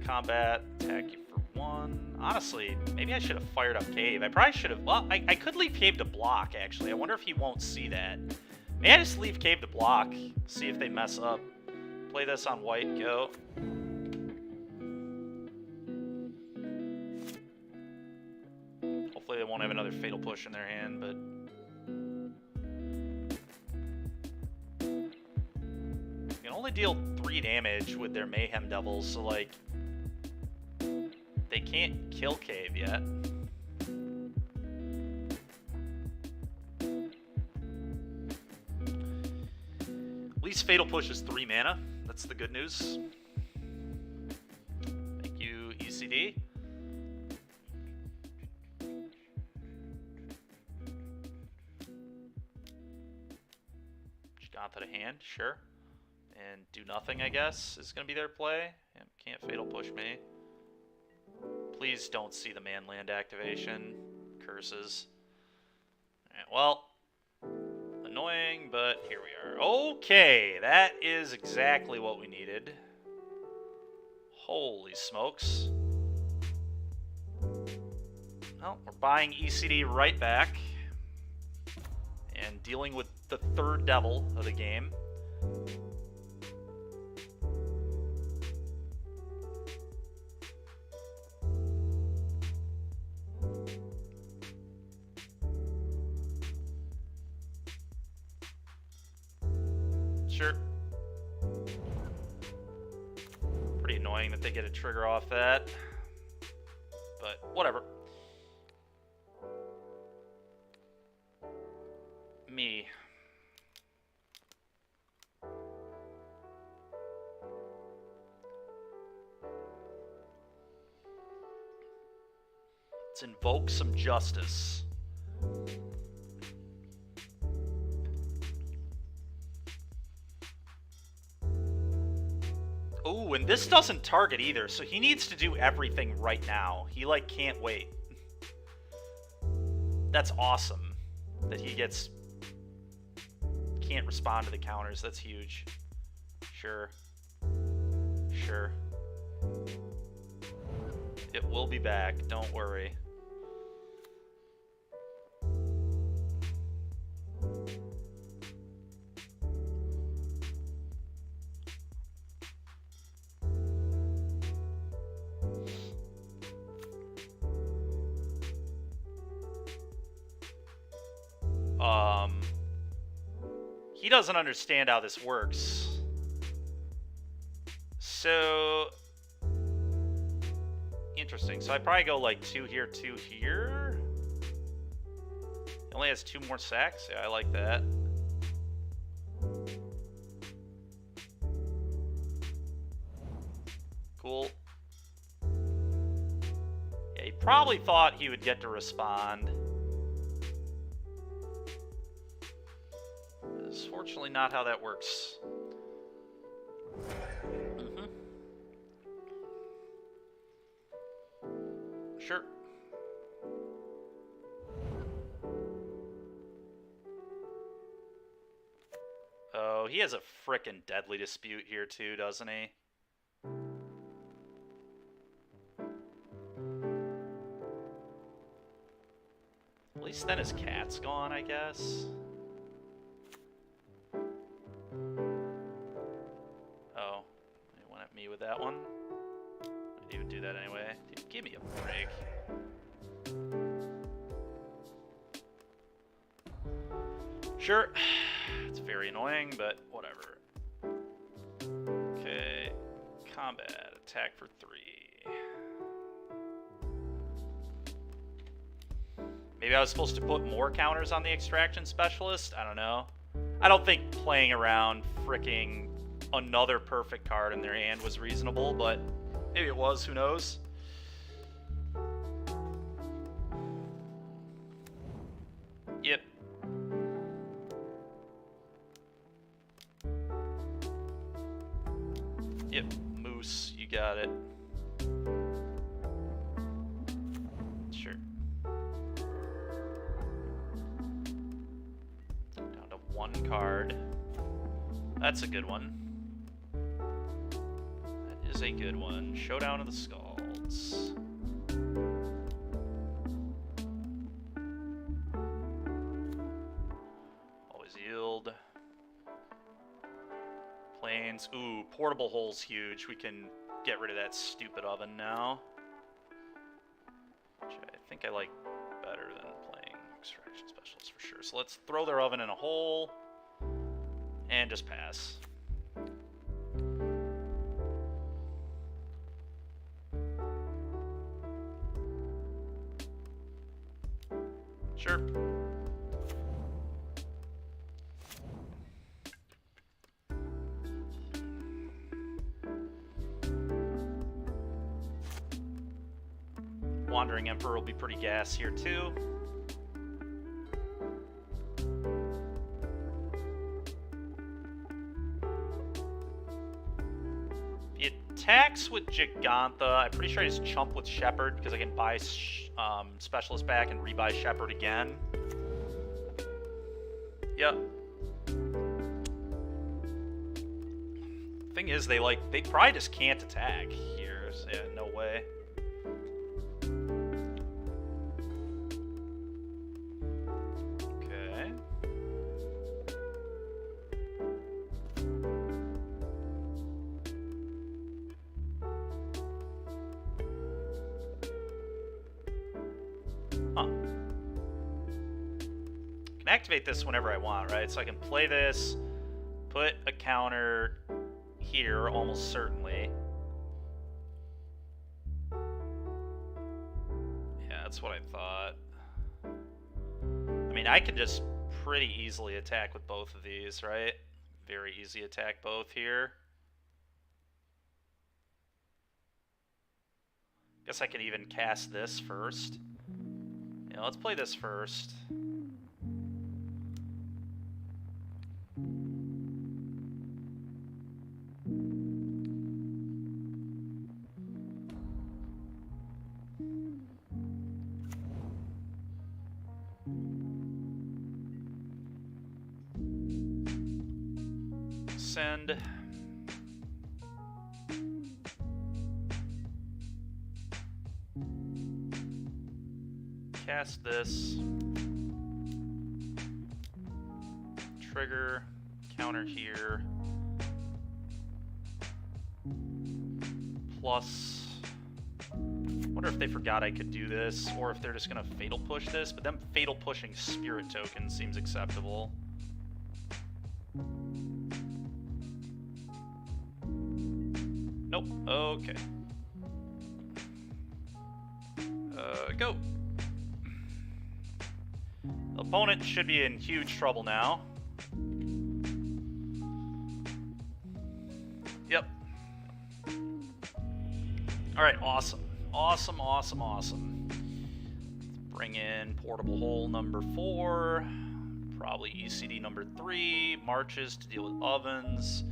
Combat, attack you for 1. Honestly, maybe I should have fired up Cave. I probably should have... Well, I could leave Cave to block, actually. I wonder if he won't see that. May I just leave Cave to block? See if they mess up. Play this on white, go. Hopefully they won't have another Fatal Push in their hand, but... You can only deal 3 damage with their Mayhem Devils, so, like... They can't kill Cave yet. At least Fatal Push is 3 mana. That's the good news. Thank you, ECD. Just got to the hand, sure. And do nothing, I guess, is going to be their play. Yep, can't Fatal Push me. Please don't see the man-land activation. Curses. Alright, well, annoying, but here we are. Okay, that is exactly what we needed. Holy smokes. Well, we're buying ECD right back. And dealing with the 3rd devil of the game. Sure. Pretty annoying that they get a trigger off that. But whatever. Me. Let's invoke some justice. Ooh, and this doesn't target either, so he needs to do everything right now. He, like, can't wait. That's awesome. That he gets... Can't respond to the counters. That's huge. Sure. Sure. It will be back. Don't worry. He doesn't understand how this works. So... Interesting. So I probably go like 2 here, 2 here. He only has 2 more sacks. Yeah, I like that. Cool. Yeah, he probably thought he would get to respond. It's fortunately not how that works. Sure. Oh, he has a frickin' Deadly Dispute here too, doesn't he? At least then his cat's gone, I guess. Oh, he went at me with that one. He would do that anyway. Dude, give me a break. Sure. It's very annoying, but whatever. Okay. Combat. Attack for 3. Maybe I was supposed to put more counters on the Extraction Specialist? I don't know. I don't think playing around fricking another perfect card in their hand was reasonable, but maybe it was, who knows? Yep. Yep, Moose, you got it. Sure. Down to 1 card. That's a good one. That is a good one. Showdown of the Scalds. Always yield. Planes. Ooh, portable hole's huge. We can get rid of that stupid oven now. Which I think I like better than playing Extraction Specialist for sure. So let's throw their oven in a hole and just pass. Sure. Wandering Emperor will be pretty gas here too. He attacks with Gigantha. I'm pretty sure he's chump with Shepherd because I can buy Specialist back and rebuy Shepherd again. Yep. Thing is, they probably just can't attack here. So yeah, no way. Okay. Huh. I can activate this whenever I want, right? So I can play this, put a counter here, almost certainly. Yeah, that's what I thought. I mean, I can just pretty easily attack with both of these, right? Very easy attack both here. Guess I could even cast this first. Yeah, let's play this first. Send. Cast this. Trigger. Counter here. Plus. Wonder if they forgot I could do this, or if they're just gonna fatal push this, but them fatal pushing spirit token seems acceptable. Nope. Okay. Go. The opponent should be in huge trouble now. Yep. Alright, awesome. Awesome, awesome, awesome. Let's bring in portable hole number 4. Probably ECD number 3. Marches to deal with ovens.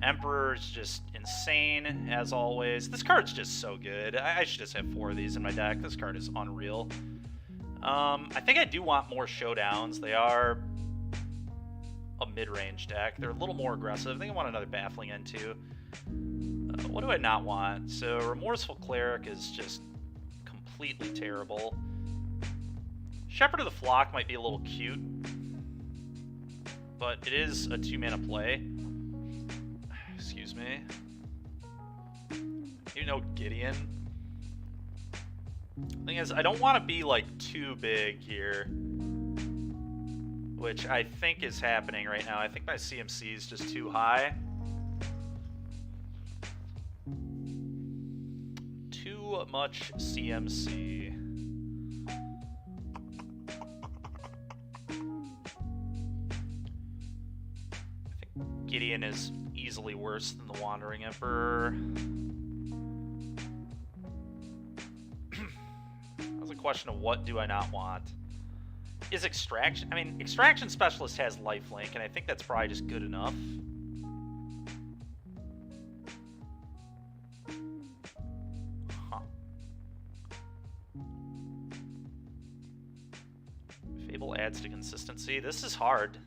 Emperor's just insane, as always. This card's just so good. I should just have 4 of these in my deck. This card is unreal. I think I do want more showdowns. They are a mid-range deck. They're a little more aggressive. I think I want another Baffling End too. What do I not want? So Remorseful Cleric is just completely terrible. Shepherd of the Flock might be a little cute, but it is a 2-mana play. Excuse me. You know Gideon. Thing is, I don't want to be like too big here, which I think is happening right now. I think my CMC is just too high. Too much CMC. I think Gideon is easily worse than the Wandering Emperor. That's a question of what do I not want. Is Extraction... I mean, Extraction Specialist has lifelink, and I think that's probably just good enough. Huh. Fable adds to consistency. This is hard.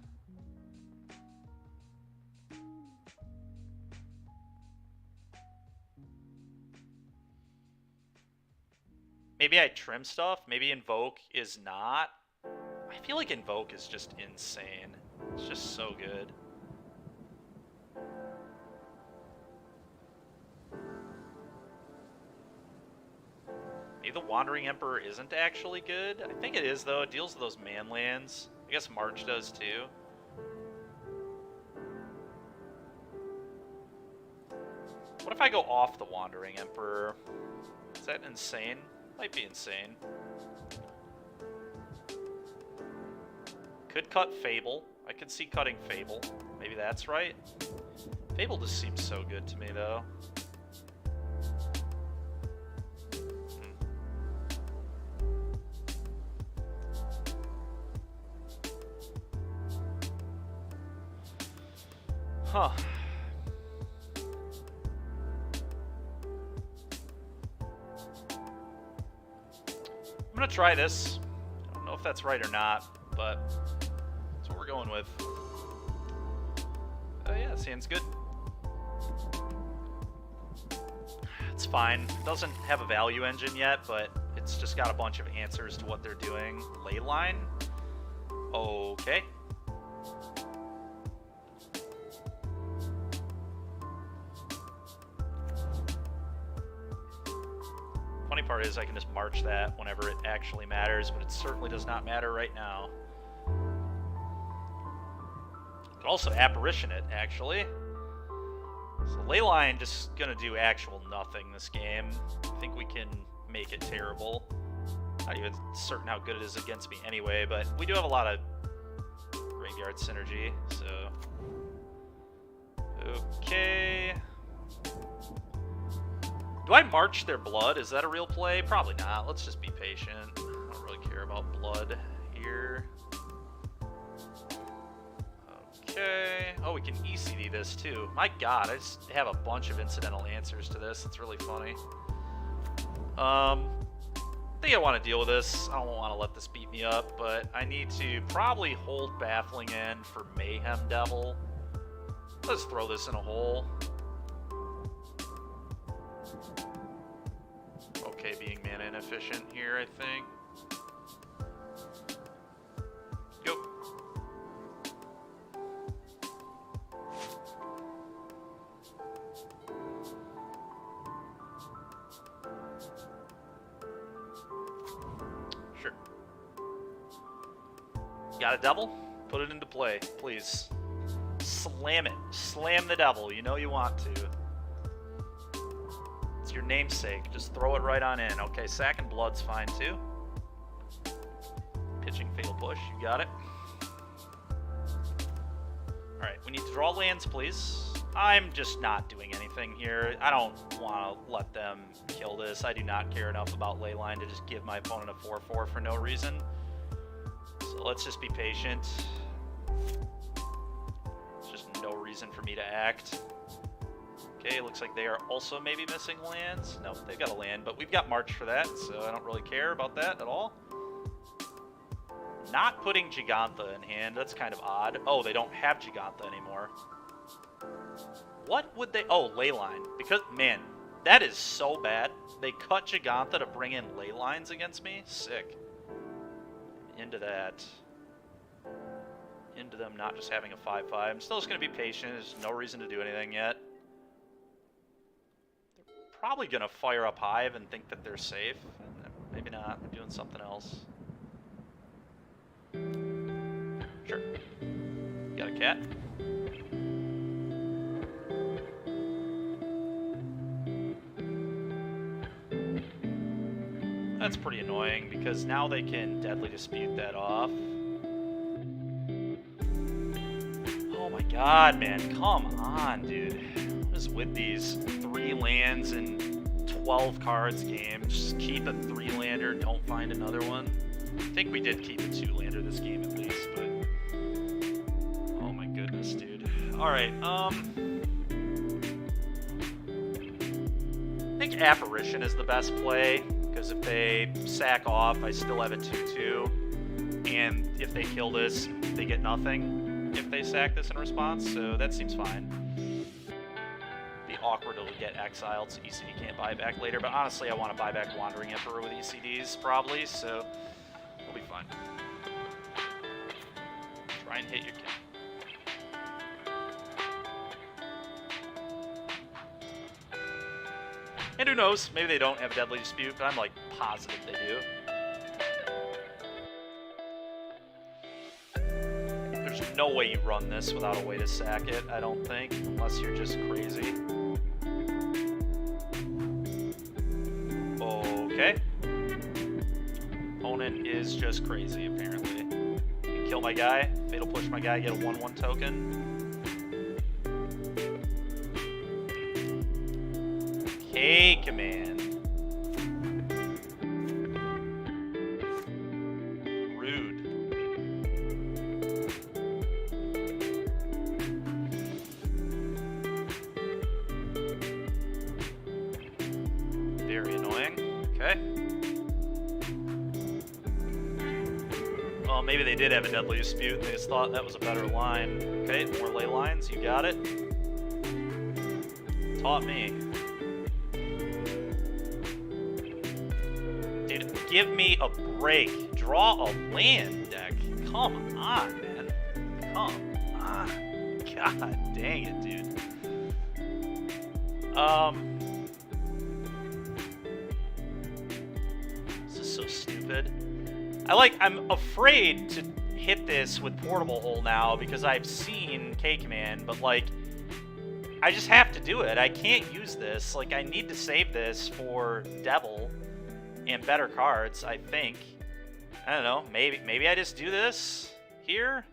Maybe I trim stuff. Maybe Invoke is not. I feel like Invoke is just insane. It's just so good. Maybe the Wandering Emperor isn't actually good. I think it is, though. It deals with those man lands. I guess March does, too. What if I go off the Wandering Emperor? Is that insane? Might be insane. Could cut Fable. I could see cutting Fable. Maybe that's right. Fable just seems so good to me, though. Huh. I'm gonna try this. I don't know if that's right or not, but that's what we're going with. Oh yeah, this hand's good. It's fine. It doesn't have a value engine yet, but it's just got a bunch of answers to what they're doing. Leyline? Okay. Funny part is I can just march that whenever it actually matters, but it certainly does not matter right now. Could also apparition it, actually. So Leyline just gonna do actual nothing this game. I think we can make it terrible. Not even certain how good it is against me anyway, but we do have a lot of graveyard synergy, so... Okay... Do I march their blood? Is that a real play? Probably not. Let's just be patient. I don't really care about blood here. Okay. Oh, we can ECD this too. My god, I just have a bunch of incidental answers to this. It's really funny. I think I want to deal with this. I don't want to let this beat me up, but I need to probably hold Baffling End for Mayhem Devil. Let's throw this in a hole. Okay, being mana inefficient here, I think. Go. Sure. Got a devil? Put it into play, please. Slam it. Slam the devil. You know you want to. Your namesake, just throw it right on in. Okay, Sack and Blood's fine too. Pitching Fatal Push, you got it. Alright, we need to draw lands, please. I'm just not doing anything here. I don't want to let them kill this. I do not care enough about Leyline to just give my opponent a 4/4 for no reason. So let's just be patient. There's just no reason for me to act. Okay, looks like they are also maybe missing lands. No, they've got a land, but we've got March for that, so I don't really care about that at all. Not putting Gigantha in hand, that's kind of odd. Oh, they don't have Gigantha anymore. What would they... Oh, Leyline. Because, man, that is so bad. They cut Gigantha to bring in Leylines against me? Sick. Into that. Into them not just having a 5/5. I'm still just going to be patient. There's no reason to do anything yet. Probably gonna fire up Hive and think that they're safe. Maybe not. They're doing something else. Sure. Got a cat. That's pretty annoying because now they can Deadly Dispute that off. Oh my god, man. Come on, dude. With these 3 lands and 12 cards game. Just keep a 3-lander, don't find another one. I think we did keep a 2-lander this game at least, but... Oh my goodness, dude. Alright, I think Apparition is the best play, because if they sack off, I still have a 2/2. And if they kill this, they get nothing if they sack this in response, so that seems fine. awkward to get exiled, so ECD can't buy back later. But honestly, I want to buy back Wandering Emperor with ECDs, probably, so we'll be fine. Try and hit your king. And who knows, maybe they don't have a Deadly Dispute, but I'm like positive they do. There's no way you run this without a way to sack it, I don't think, unless you're just crazy. Okay. Opponent is just crazy, apparently. You kill my guy, Fatal Push my guy, get a 1/1 token. K command. Rude. Very annoying. Okay. Well, maybe they did have a Deadly Dispute and they just thought that was a better line. Okay, more ley lines, you got it. Taught me. Dude, give me a break. Draw a land deck. Come on, man. Come on. God dang it, dude. This is so stupid. I'm afraid to hit this with Portable Hole now because I've seen K-Command, but like, I just have to do it. I can't use this. Like, I need to save this for Devil and better cards, I think. I don't know. Maybe I just do this here?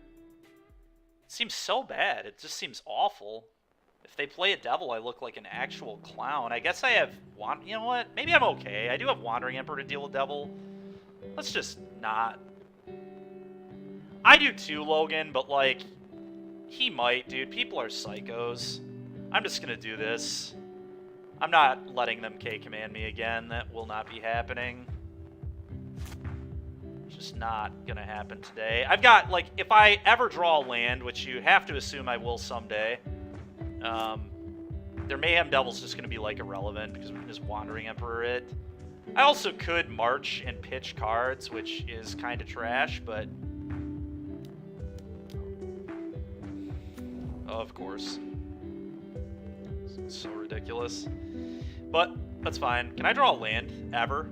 It seems so bad. It just seems awful. If they play a Devil, I look like an actual clown. I guess I have... You know what? Maybe I'm okay. I do have Wandering Emperor to deal with Devil. Let's just not... I do too, Logan, but like... He might, dude. People are psychos. I'm just gonna do this. I'm not letting them K-command me again. That will not be happening. Just not gonna happen today. I've got, like, if I ever draw a land, which you have to assume I will someday, their Mayhem Devil's just gonna be, like, irrelevant because we can just Wandering Emperor it. I also could march and pitch cards, which is kind of trash, but... Of course. It's so ridiculous. But, that's fine. Can I draw a land, ever?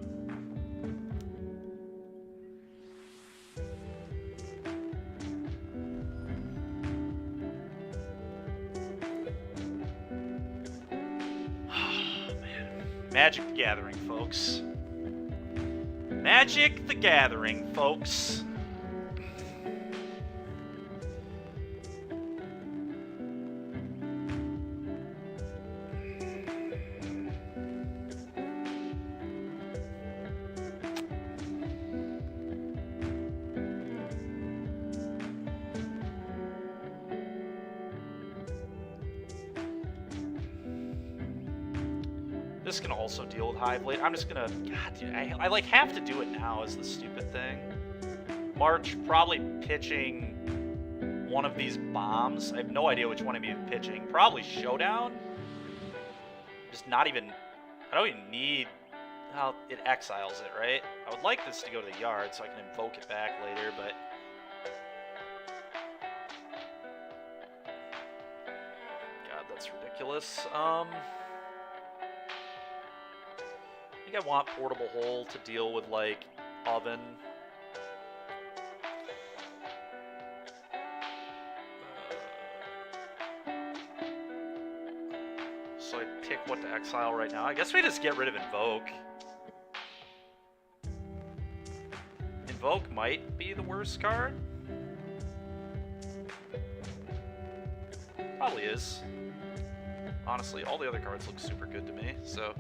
Magic the Gathering, folks. Magic the Gathering, folks. This can also deal with Hive Blade. I'm just gonna... God, dude, I like have to do it now is the stupid thing. March, probably pitching one of these bombs. I have no idea which one I'm pitching. Probably Showdown. Just not even... I don't even need... Well, it exiles it, right? I would like this to go to the yard so I can invoke it back later, but... God, that's ridiculous. I think I want Portable Hole to deal with, like, Oven. So I pick what to exile right now. I guess we just get rid of Invoke. Invoke might be the worst card. Probably is. Honestly, all the other cards look super good to me, so...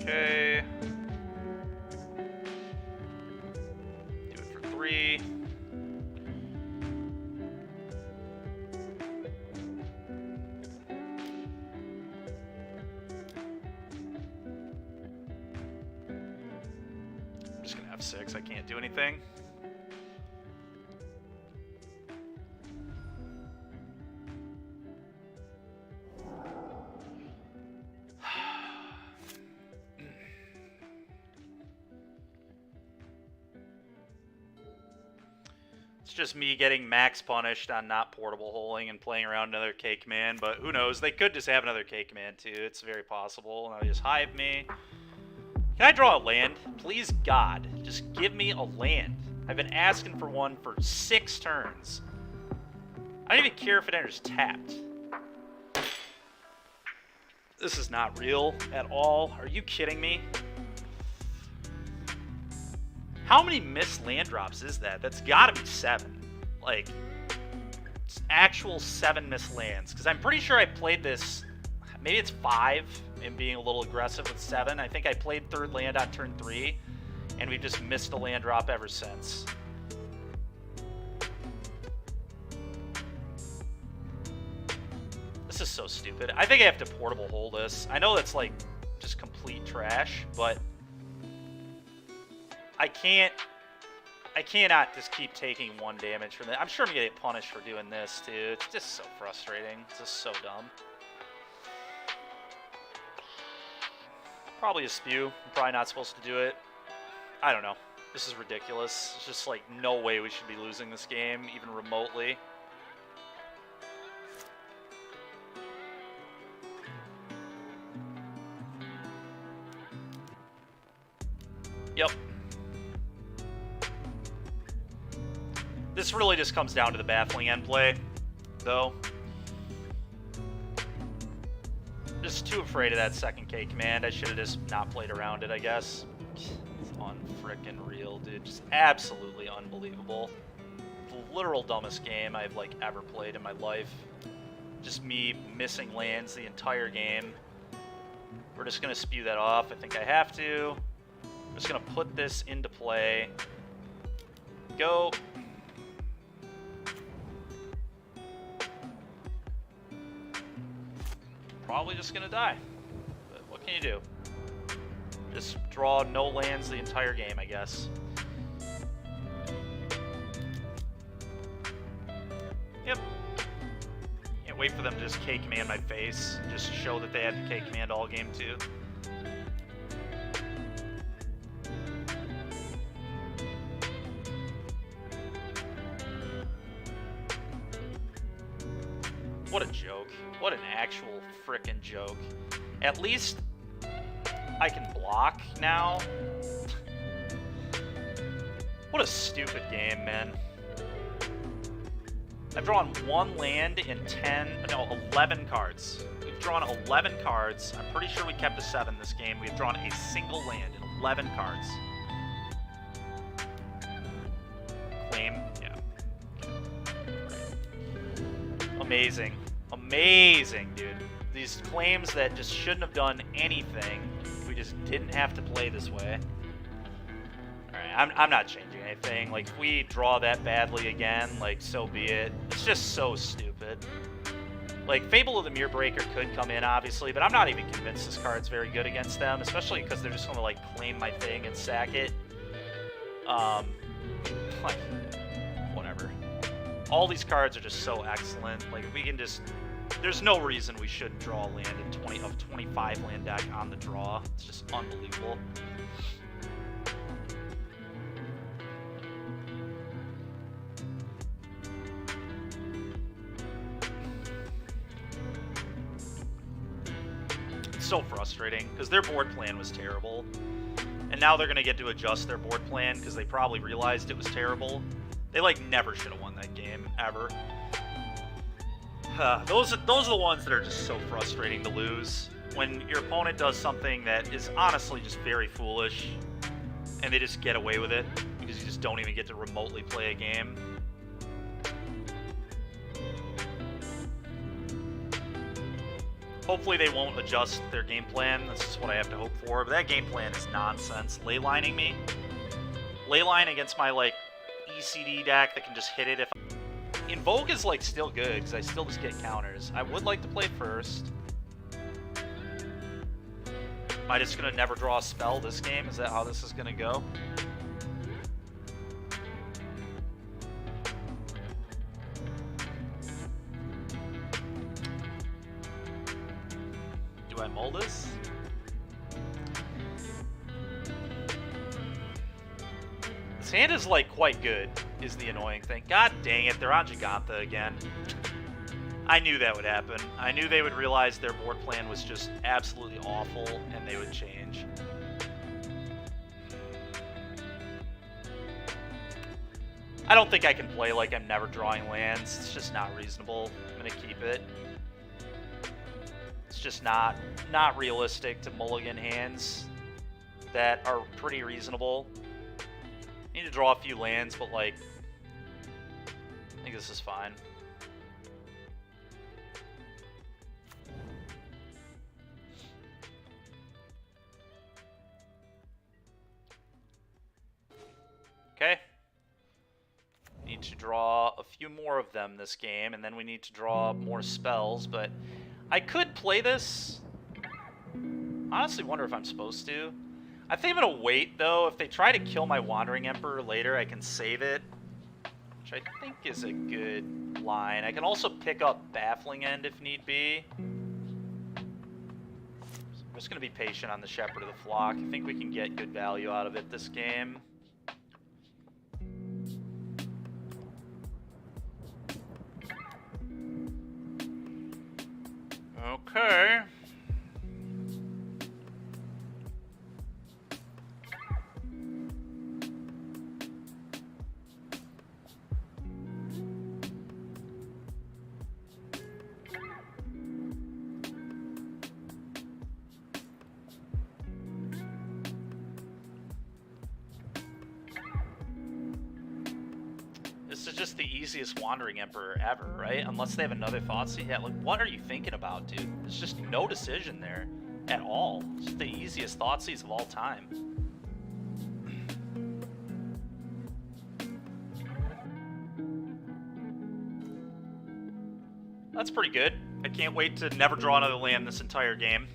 Okay. Do it for 3. just gonna F6. I can't do anything. It's just me getting max punished on not portable holing and playing around another K command, but who knows? They could just have another K command too. It's very possible. And they just hive me. Can I draw a land? Please, God, just give me a land. I've been asking for one for 6 turns. I don't even care if it enters tapped. This is not real at all. Are you kidding me? How many missed land drops is that? That's gotta be 7. Like, it's actual 7 missed lands. Because I'm pretty sure I played this, maybe it's 5, and being a little aggressive with 7. I think I played 3rd land on turn 3, and we've just missed a land drop ever since. This is so stupid. I think I have to portable hold this. I know that's like just complete trash, but I cannot just keep taking 1 damage from it. I'm sure I'm gonna get punished for doing this too. It's just so frustrating. It's just so dumb. Probably a spew. I'm probably not supposed to do it. I don't know. This is ridiculous. It's just like no way we should be losing this game, even remotely. Yep. This really just comes down to the baffling end play, though. Just too afraid of that second K command. I should have just not played around it, I guess. It's unfrickin' real, dude. Just absolutely unbelievable. The literal dumbest game I've like ever played in my life. Just me missing lands the entire game. We're just gonna spew that off. I think I have to. I'm just gonna put this into play. Go. Probably just gonna die, but what can you do? Just draw no lands the entire game, I guess. Yep. Can't wait for them to just K command my face, just show that they had to K command all game too. What a joke. What an actual frickin' joke. At least I can block now. What a stupid game, man. I've drawn 1 land in 11 cards. We've drawn 11 cards. I'm pretty sure we kept a 7 this game. We've drawn a single land in 11 cards. Claim, yeah. Amazing. Amazing, dude. These claims that just shouldn't have done anything. We just didn't have to play this way. Alright, I'm not changing anything. Like, if we draw that badly again, like, so be it. It's just so stupid. Like, Fable of the Mirror Breaker could come in, obviously, but I'm not even convinced this card's very good against them, especially because they're just gonna, like, claim my thing and sack it. Like, whatever. All these cards are just so excellent. Like, if we can just... There's no reason we shouldn't draw a land in 25 land deck on the draw. It's just unbelievable. It's so frustrating, because their board plan was terrible. And now they're going to get to adjust their board plan, because they probably realized it was terrible. They, like, never should have won that game, ever. Those are the ones that are just so frustrating to lose. When your opponent does something that is honestly just very foolish, and they just get away with it, because you just don't even get to remotely play a game. Hopefully they won't adjust their game plan. That's just what I have to hope for. But that game plan is nonsense. Leylining me. Leyline against my, like, ECD deck that can just hit it if... Invoke is, like, still good, because I still just get counters. I would like to play first. Am I just going to never draw a spell this game? Is that how this is going to go? Do I mull this? This hand is, like, quite good, is the annoying thing. God dang it, they're on Giganta again. I knew that would happen. I knew they would realize their board plan was just absolutely awful, and they would change. I don't think I can play like I'm never drawing lands. It's just not reasonable. I'm going to keep it. It's just not realistic to mulligan hands that are pretty reasonable. Need to draw a few lands, but, like, I think this is fine. Okay. Need to draw a few more of them this game, and then we need to draw more spells, but I could play this. Honestly wonder if I'm supposed to. I think I'm going to wait, though. If they try to kill my Wandering Emperor later, I can save it, which I think is a good line. I can also pick up Baffling End if need be. So I'm just going to be patient on the Shepherd of the Flock. I think we can get good value out of it this game. Okay. This is just the easiest Wandering Emperor ever, right? Unless they have another Thoughtseize. Yeah, like, what are you thinking about, dude? There's just no decision there at all. It's just the easiest Thoughtseize of all time. That's pretty good. I can't wait to never draw another land this entire game.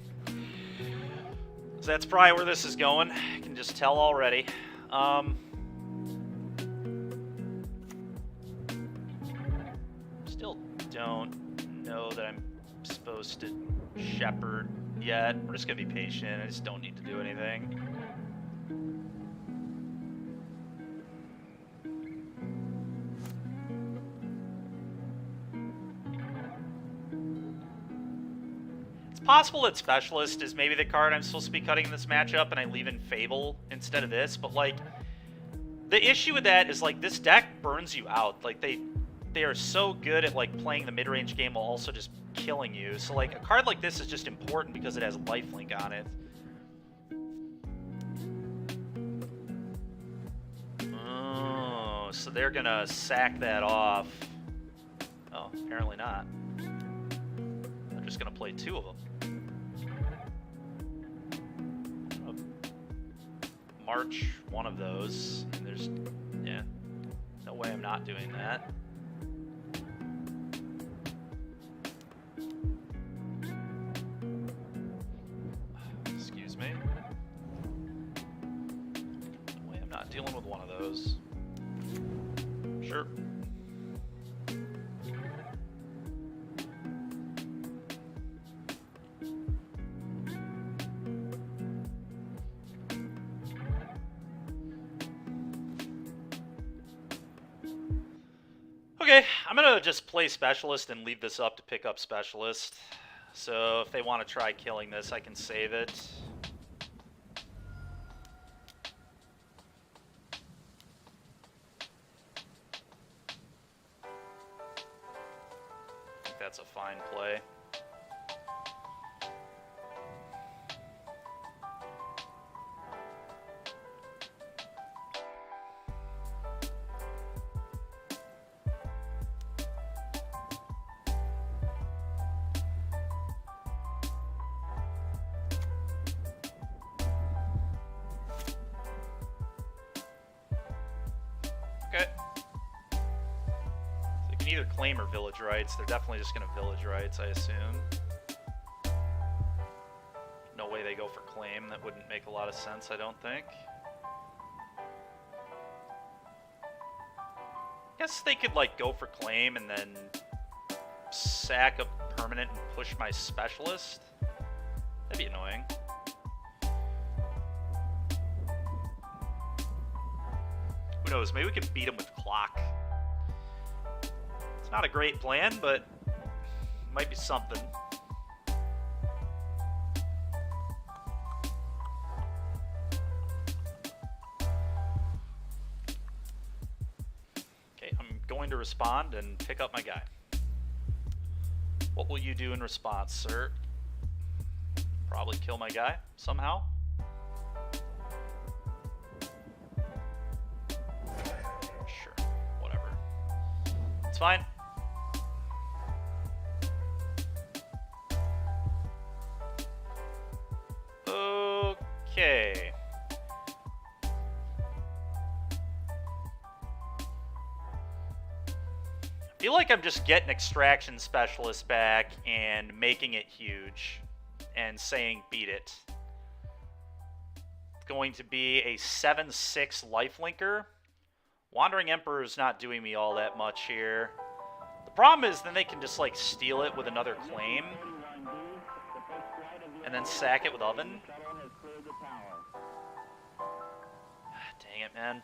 So that's probably where this is going. I can just tell already. Still don't know that I'm supposed to Shepherd yet. We're just gonna be patient. I just don't need to do anything. Possible that Specialist is maybe the card I'm supposed to be cutting in this matchup, and I leave in Fable instead of this, but, like, the issue with that is, like, this deck burns you out. Like, they are so good at, like, playing the mid-range game while also just killing you. So, like, a card like this is just important because it has lifelink on it. Oh, so they're gonna sack that off. Oh, apparently not. They're just gonna play two of them. March one of those. And there's, yeah, no way I'm not doing that. Excuse me. No way I'm not dealing with one of those. Sure. Okay, I'm going to just play Specialist and leave this up to pick up Specialist. So if they want to try killing this, I can save it. I think that's a fine play. Okay. So they can either claim or village rights. They're definitely just going to village rights, I assume. No way they go for claim. That wouldn't make a lot of sense, I don't think. Guess they could, like, go for claim and then sack a permanent and push my Specialist. That'd be annoying. Who knows? Maybe we can beat him with clock. It's not a great plan, but might be something. Okay, I'm going to respond and pick up my guy. What will you do in response, sir? Probably kill my guy somehow. Sure, whatever. It's fine. Okay. I feel like I'm just getting Extraction Specialist back and making it huge and saying beat it. It's going to be a 7/6 lifelinker. Wandering Emperor is not doing me all that much here. The problem is then they can just like steal it with another claim and then sack it with Oven. Dang it, man.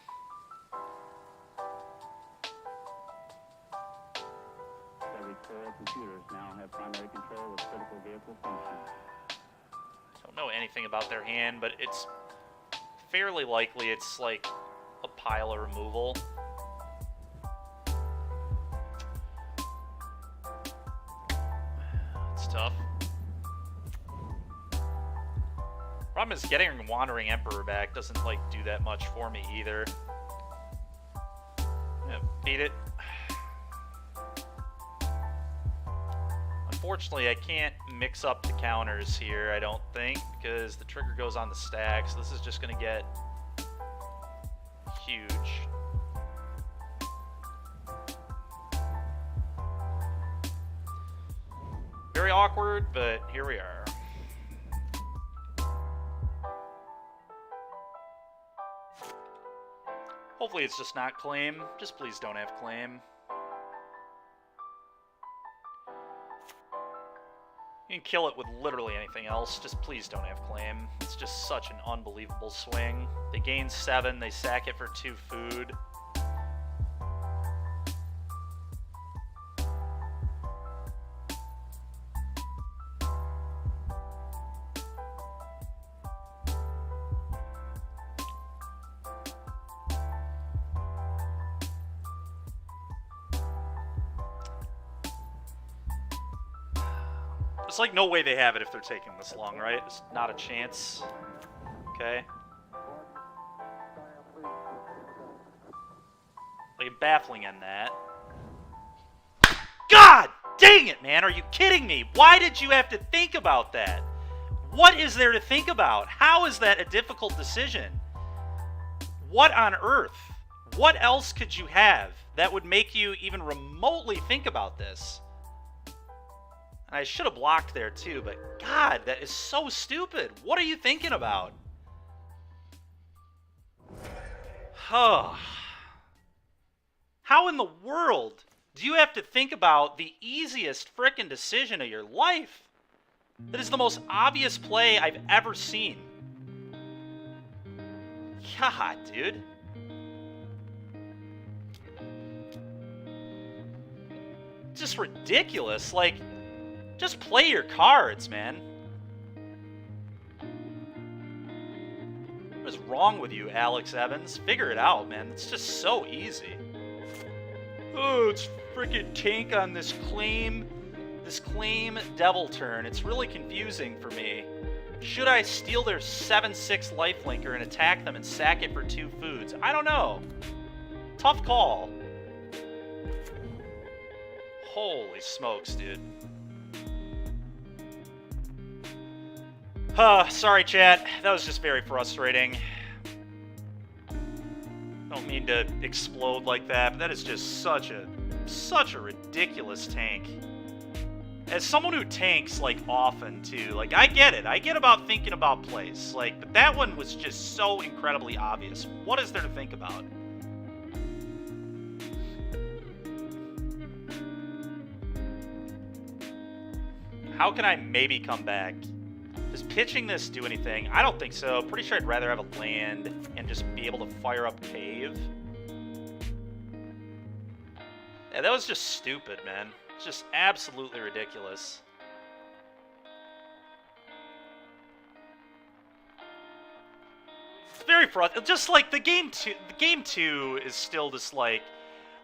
Computers now have primary control of critical vehicle functions.
I don't know anything about their hand, but it's fairly likely it's like a pile of removal. It's tough. Problem is getting Wandering Emperor back doesn't like do that much for me either. Yeah, beat it. Unfortunately, I can't mix up the counters here, I don't think, because the trigger goes on the stack, so this is just going to get huge. Very awkward, but here we are. Hopefully it's just not claim. Just please don't have claim. You can kill it with literally anything else, just please don't have claim. It's just such an unbelievable swing. They gain 7, they sack it for 2 food. There's like no way they have it if they're taking this long, right? There's not a chance. Okay. Like baffling in that. God dang it, man! Are you kidding me? Why did you have to think about that? What is there to think about? How is that a difficult decision? What on earth? What else could you have that would make you even remotely think about this? And I should have blocked there too, but God, that is so stupid. What are you thinking about? Oh. How in the world do you have to think about the easiest frickin' decision of your life? That is the most obvious play I've ever seen. God, dude. It's just ridiculous. Like, just play your cards, man. What is wrong with you, Alex Evans? Figure it out, man. It's just so easy. Oh, it's freaking tank on this claim devil turn. It's really confusing for me. Should I steal their 7/6 lifelinker and attack them and sack it for 2 foods? I don't know. Tough call. Holy smokes, dude. Sorry, chat. That was just very frustrating. Don't mean to explode like that, but that is just such a ridiculous tank. As someone who tanks, like, often, too, like, I get it. I get about thinking about plays. Like, but that one was just so incredibly obvious. What is there to think about? How can I maybe come back? Does pitching this do anything? I don't think so. Pretty sure I'd rather have a land and just be able to fire up Cave. Yeah, that was just stupid, man. It's just absolutely ridiculous. It's very frustrating. Just like the game two is still just like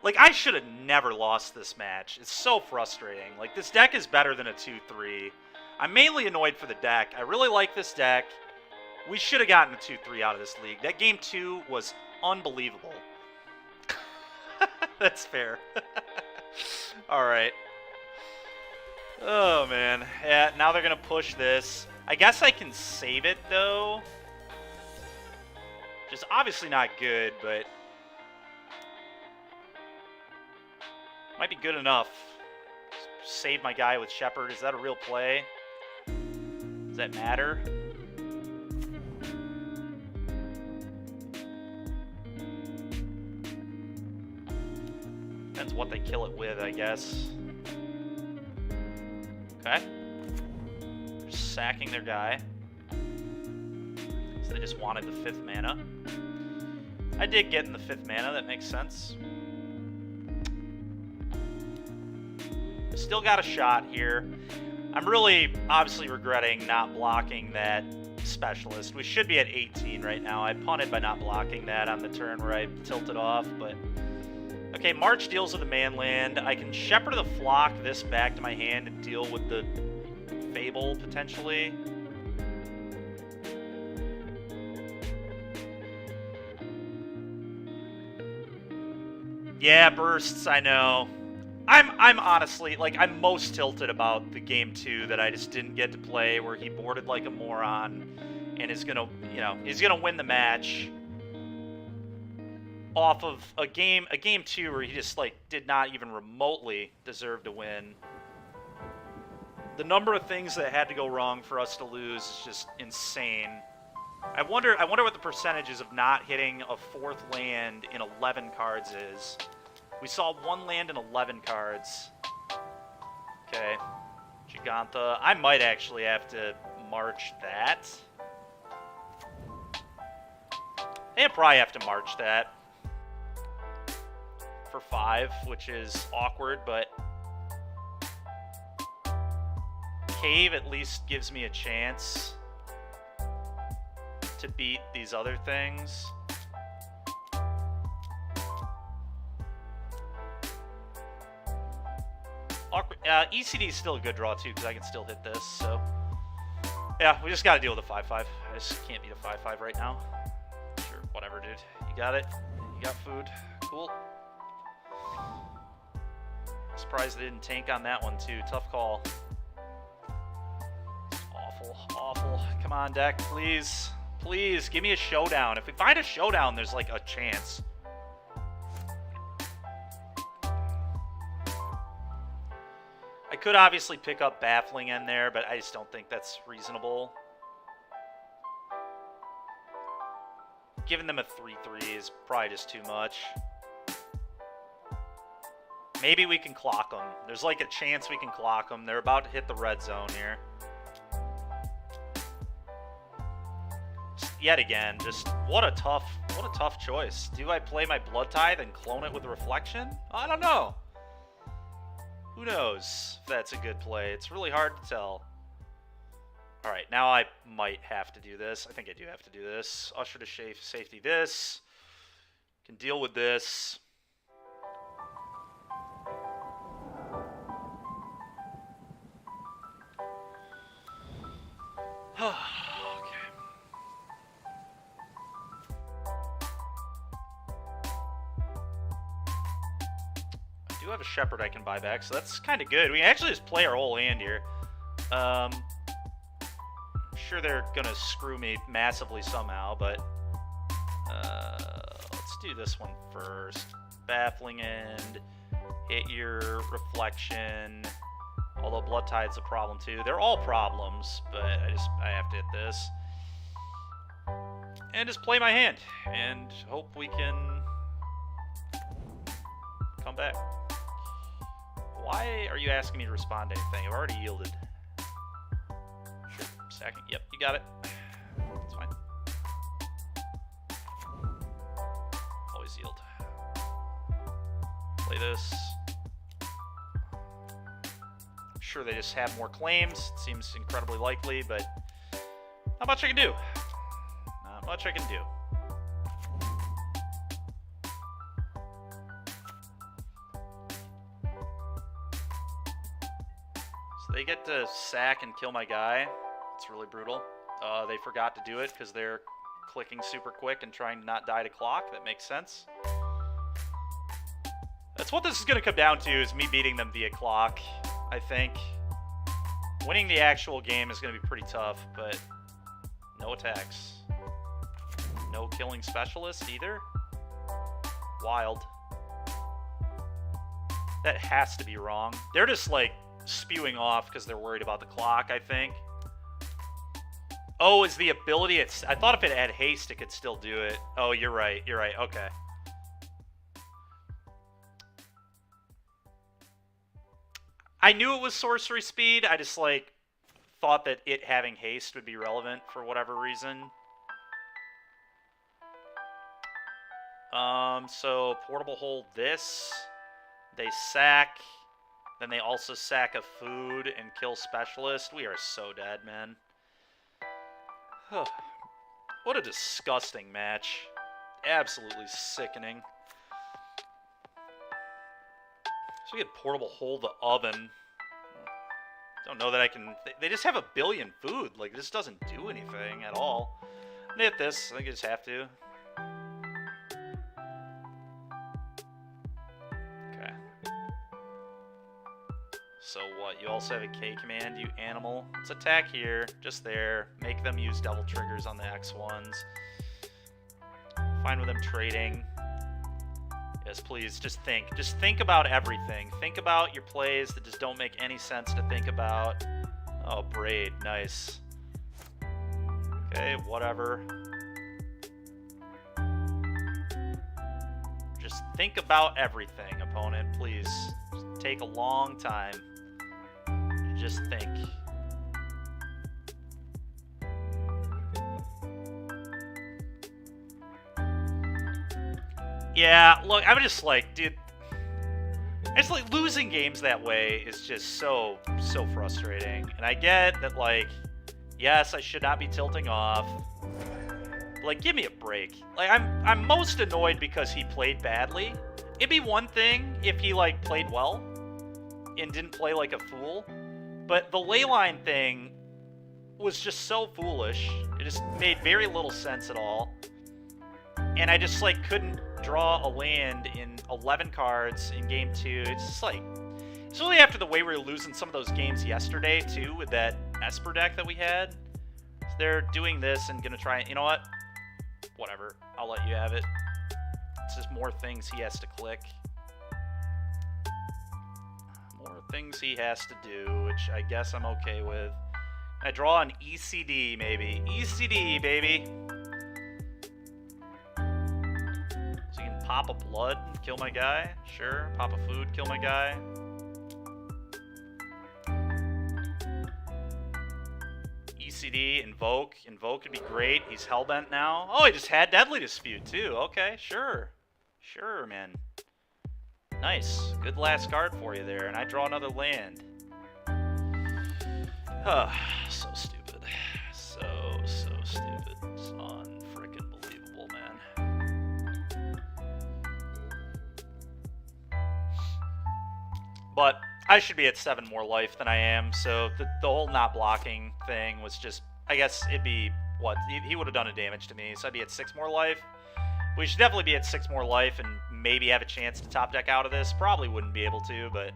I should have never lost this match. It's so frustrating. Like, this deck is better than a 2-3. I'm mainly annoyed for the deck. I really like this deck. We should have gotten a 2-3 out of this league. That game 2 was unbelievable. That's fair. All right. Oh, man. Yeah, now they're going to push this. I guess I can save it, though. Which is obviously not good, but might be good enough. Save my guy with Shepherd. Is that a real play? Does that matter? Depends what they kill it with, I guess. Okay. They're sacking their guy. So they just wanted the 5th mana. I did get in the 5th mana, that makes sense. Still got a shot here. I'm really obviously regretting not blocking that specialist. We should be at 18 right now. I punted by not blocking that on the turn where I tilted off, but okay, March deals with the man land. I can Shepherd the Flock this back to my hand and deal with the Fable potentially. Yeah, bursts, I know. I'm honestly, like, I'm most tilted about the game 2 that I just didn't get to play, where he boarded like a moron and is gonna, you know, he's gonna win the match off of a game 2 where he just, like, did not even remotely deserve to win. The number of things that had to go wrong for us to lose is just insane. I wonder what the percentages of not hitting a 4th land in 11 cards is. We saw 1 land in 11 cards. Okay. Giganta. I might actually have to march that. I probably have to march that. For 5, which is awkward, but Cave at least gives me a chance to beat these other things. ECD is still a good draw, too, because I can still hit this, so yeah, we just got to deal with a 5-5. I just can't beat a 5-5 right now. Sure, whatever, dude. You got it. You got food. Cool. Surprised they didn't tank on that one, too. Tough call. Awful, awful. Come on, deck, please. Please, give me a showdown. If we find a showdown, there's, like, a chance. I could obviously pick up Baffling in there, but I just don't think that's reasonable. Giving them a 3-3 is probably just too much. Maybe we can clock them. There's like a chance we can clock them. They're about to hit the red zone here. Yet again, just what a tough choice. Do I play my Blood Tithe and clone it with Reflection? I don't know. Who knows if that's a good play? It's really hard to tell. All right, now I might have to do this. I think I do have to do this. Usher to safety this. Can deal with this. I do have a Shepherd I can buy back, so that's kind of good. We can actually just play our whole hand here. I'm sure they're going to screw me massively somehow, but let's do this one first. Baffling End, hit your Reflection, although Blood Tide's a problem too. They're all problems, but I have to hit this. And just play my hand, and hope we can come back. Why are you asking me to respond to anything? I've already yielded. Sure, Attacking. Yep, you got it. That's fine. Always yield. Play this. I'm sure they just have more claims. It seems incredibly likely, but not much I can do. Not much I can do. So they get to sack and kill my guy. It's really brutal. They forgot to do it because they're clicking super quick and trying to not die to clock. That makes sense. That's what this is going to come down to, is me beating them via clock, I think. Winning the actual game is going to be pretty tough, but no attacks. No killing specialist either. Wild. That has to be wrong. They're just, like, spewing off because they're worried about the clock, I think. Oh, is the ability... I thought if it had haste, it could still do it. Oh, you're right. You're right. Okay. I knew it was sorcery speed. I just, like, thought that it having haste would be relevant for whatever reason. So portable hold this. They sack. Then they also sack a food and kill specialist. We are so dead, man. What a disgusting match. Absolutely sickening. So we get portable hold the oven. Don't know that I can... They just have a billion food. Like, this doesn't do anything at all. I'm gonna hit this. I think I just have to. Okay. So what? You also have a K command, you animal. Let's attack here. Just there. Make them use double triggers on the X1s. Fine with them trading. Yes, please, just think. Just think about everything. Think about your plays that just don't make any sense to think about. Oh, braid. Nice. Okay, whatever. Just think about everything, opponent, please. Just take a long time. Just think. Yeah, look, I'm just like, dude, it's like losing games that way is just so frustrating. And I get that, like, yes, I should not be tilting off. But, like, give me a break. Like, I'm most annoyed because he played badly. It'd be one thing if he, like, played well and didn't play like a fool. But the leyline thing was just so foolish. It just made very little sense at all. And I just, like, couldn't draw a land in 11 cards in game 2. It's just like, especially after the way we were losing some of those games yesterday too with that Esper deck that we had. So they're doing this and gonna try, you know what? Whatever, I'll let you have it. It's just more things he has to click. More things he has to do, which I guess I'm okay with. I draw an ECD maybe. ECD, baby. Pop a blood, kill my guy. Sure. Pop a food, kill my guy. ECD, invoke. Invoke would be great. He's hellbent now. Oh, he just had Deadly Dispute too. Okay, sure. Sure, man. Nice. Good last card for you there. And I draw another land. So stupid. So stupid. It's unfreaking believable, man. But I should be at 7 more life than I am, so the whole not blocking thing was just, I guess it'd be, what, he would have done a damage to me, so I'd be at 6 more life. We should definitely be at 6 more life and maybe have a chance to top deck out of this. Probably wouldn't be able to, but...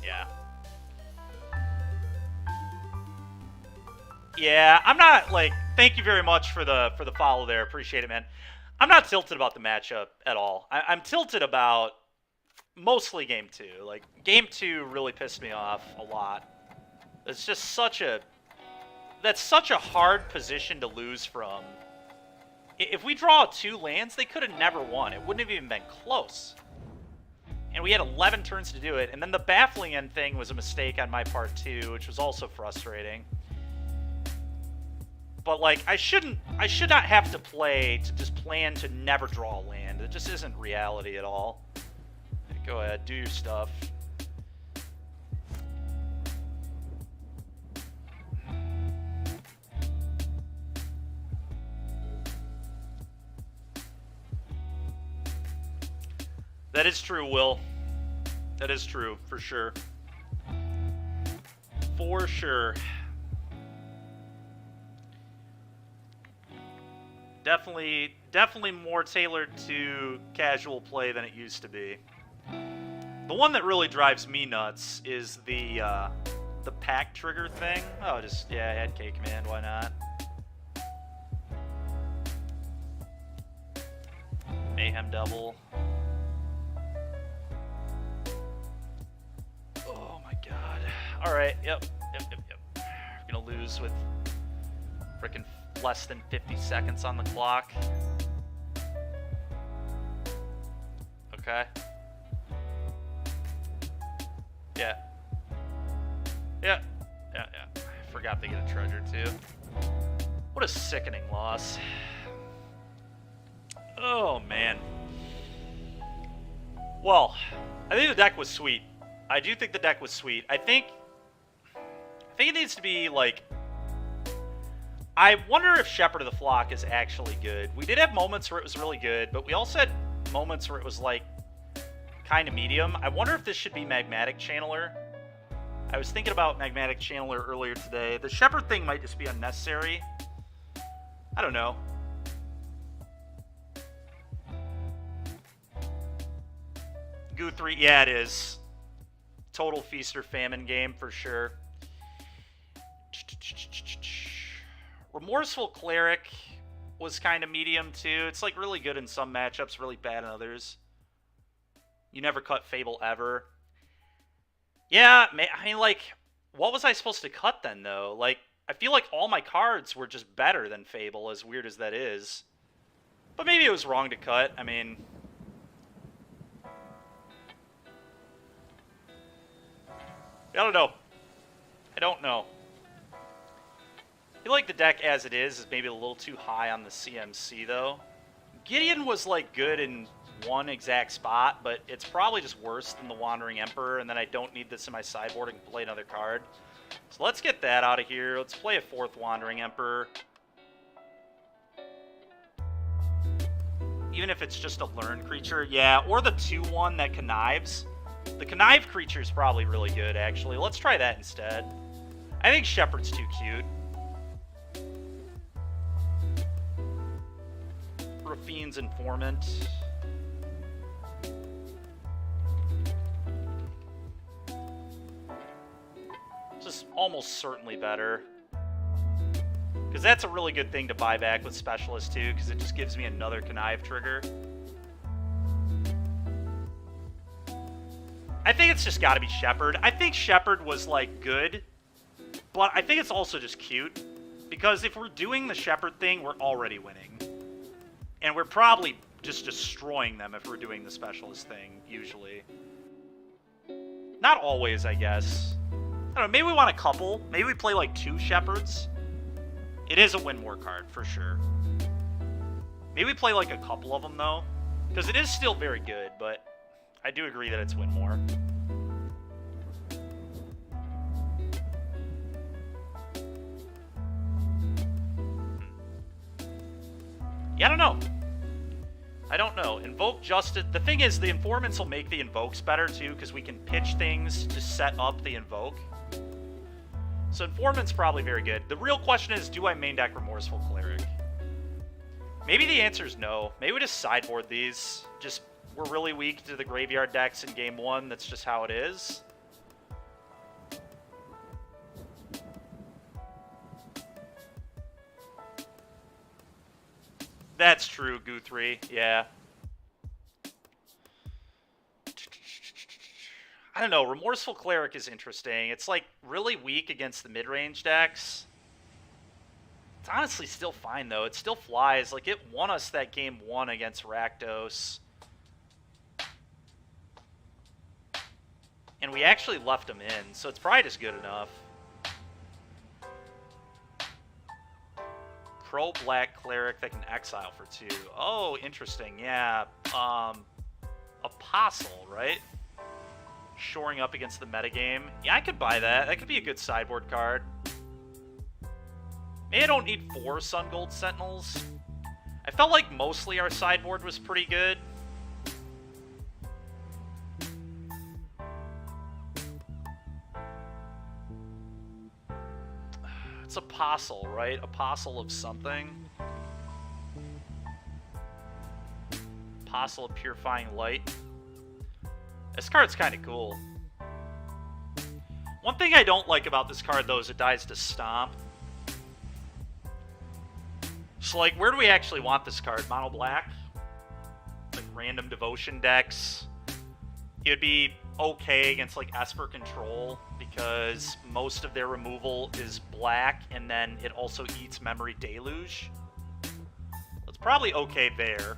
yeah. Yeah, I'm not, like, thank you very much for the follow there. Appreciate it, man. I'm not tilted about the matchup at all. I'm tilted about mostly game 2. Like, game 2 really pissed me off a lot. It's just such a... that's such a hard position to lose from. If we draw 2 lands, they could have never won. It wouldn't have even been close. And we had 11 turns to do it. And then the baffling end thing was a mistake on my part too, which was also frustrating. But like, I should not have to play to just plan to never draw a land. It just isn't reality at all. Go ahead, do your stuff. That is true, Will. That is true, for sure. For sure. Definitely more tailored to casual play than it used to be. The one that really drives me nuts is the pack trigger thing. Oh, just, yeah, add K command, why not? Mayhem Devil. Oh my god. Alright, yep. We're gonna lose with frickin' less than 50 seconds on the clock. Okay. Yeah. Yeah. I forgot they get a treasure too. What a sickening loss. Oh man. Well, I think the deck was sweet. I do think the deck was sweet. I think it needs to be like, I wonder if Shepherd of the Flock is actually good. We did have moments where it was really good, but we also had moments where it was like kind of medium. I wonder if this should be Magmatic Channeler. I was thinking about Magmatic Channeler earlier today. The Shepherd thing might just be unnecessary. I don't know. Goo 3, yeah, it is. Total feast or famine game for sure. Remorseful Cleric was kind of medium too. It's like really good in some matchups, really bad in others. You never cut Fable ever. Yeah, I mean, like, what was I supposed to cut then, though? Like, I feel like all my cards were just better than Fable, as weird as that is. But maybe it was wrong to cut. I mean, I don't know. I don't know. I feel like the deck as it is maybe a little too high on the CMC, though. Gideon was, like, good in one exact spot, but it's probably just worse than the Wandering Emperor, and then I don't need this in my sideboard and can play another card. So let's get that out of here. Let's play a 4th Wandering Emperor. Even if it's just a learn creature. Yeah, or the 2-1 that connives. The connive creature is probably really good, actually. Let's try that instead. I think Shepherd's too cute. Rafine's Informant. Just almost certainly better. Because that's a really good thing to buy back with Specialist too, because it just gives me another connive trigger. I think it's just got to be Shepherd. I think Shepherd was, like, good, but I think it's also just cute. Because if we're doing the Shepherd thing, we're already winning. And we're probably just destroying them if we're doing the Specialist thing, usually. Not always, I guess. I don't know, maybe we want a couple. Maybe we play, like, 2 Shepherds. It is a win more card, for sure. Maybe we play, like, a couple of them, though. Because it is still very good, but I do agree that it's win more. Yeah, I don't know. I don't know. Invoke Justice. The thing is, the Informants will make the Invokes better, too, because we can pitch things to set up the Invoke. So Informant's probably very good. The real question is, do I main deck Remorseful Cleric? Maybe the answer is no. Maybe we just sideboard these. Just, we're really weak to the graveyard decks in game 1. That's just how it is. That's true, Goo 3. Yeah. I don't know. Remorseful Cleric is interesting. It's, like, really weak against the mid-range decks. It's honestly still fine, though. It still flies. Like, it won us that game 1 against Rakdos. And we actually left him in, so it's probably just good enough. Pro Black Cleric that can exile for 2. Oh, interesting. Yeah. Apostle, right? Shoring up against the metagame. Yeah, I could buy that. That could be a good sideboard card. Maybe I don't need 4 Sun Gold Sentinels. I felt like mostly our sideboard was pretty good. It's Apostle, right? Apostle of something. Apostle of Purifying Light. This card's kind of cool. One thing I don't like about this card, though, is it dies to Stomp. So, like, where do we actually want this card? Mono black? Like, random devotion decks? It would be okay against, like, Esper Control, because most of their removal is black, and then it also eats Memory Deluge. It's probably okay there.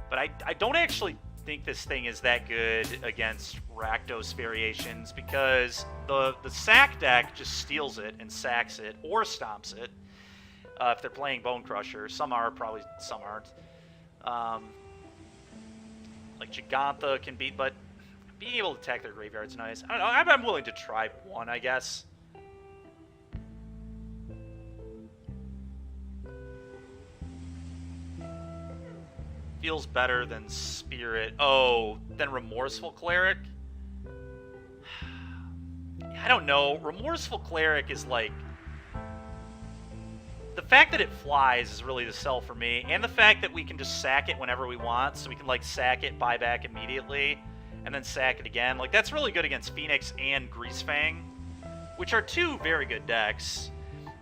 But I don't actually think this thing is that good against Rakdos variations, because the sack deck just steals it and sacks it, or stomps it, if they're playing Bone Crusher. Some are, probably some aren't. Like Gigantha can beat, but being able to attack their graveyard's nice. I don't know, I'm willing to try one, I guess. Feels better than Spirit. Oh, than Remorseful Cleric? I don't know. Remorseful Cleric is like... The fact that it flies is really the sell for me, and the fact that we can just sack it whenever we want, so we can, like, sack it, buy back immediately, and then sack it again. Like, that's really good against Phoenix and Greasefang, which are 2 very good decks.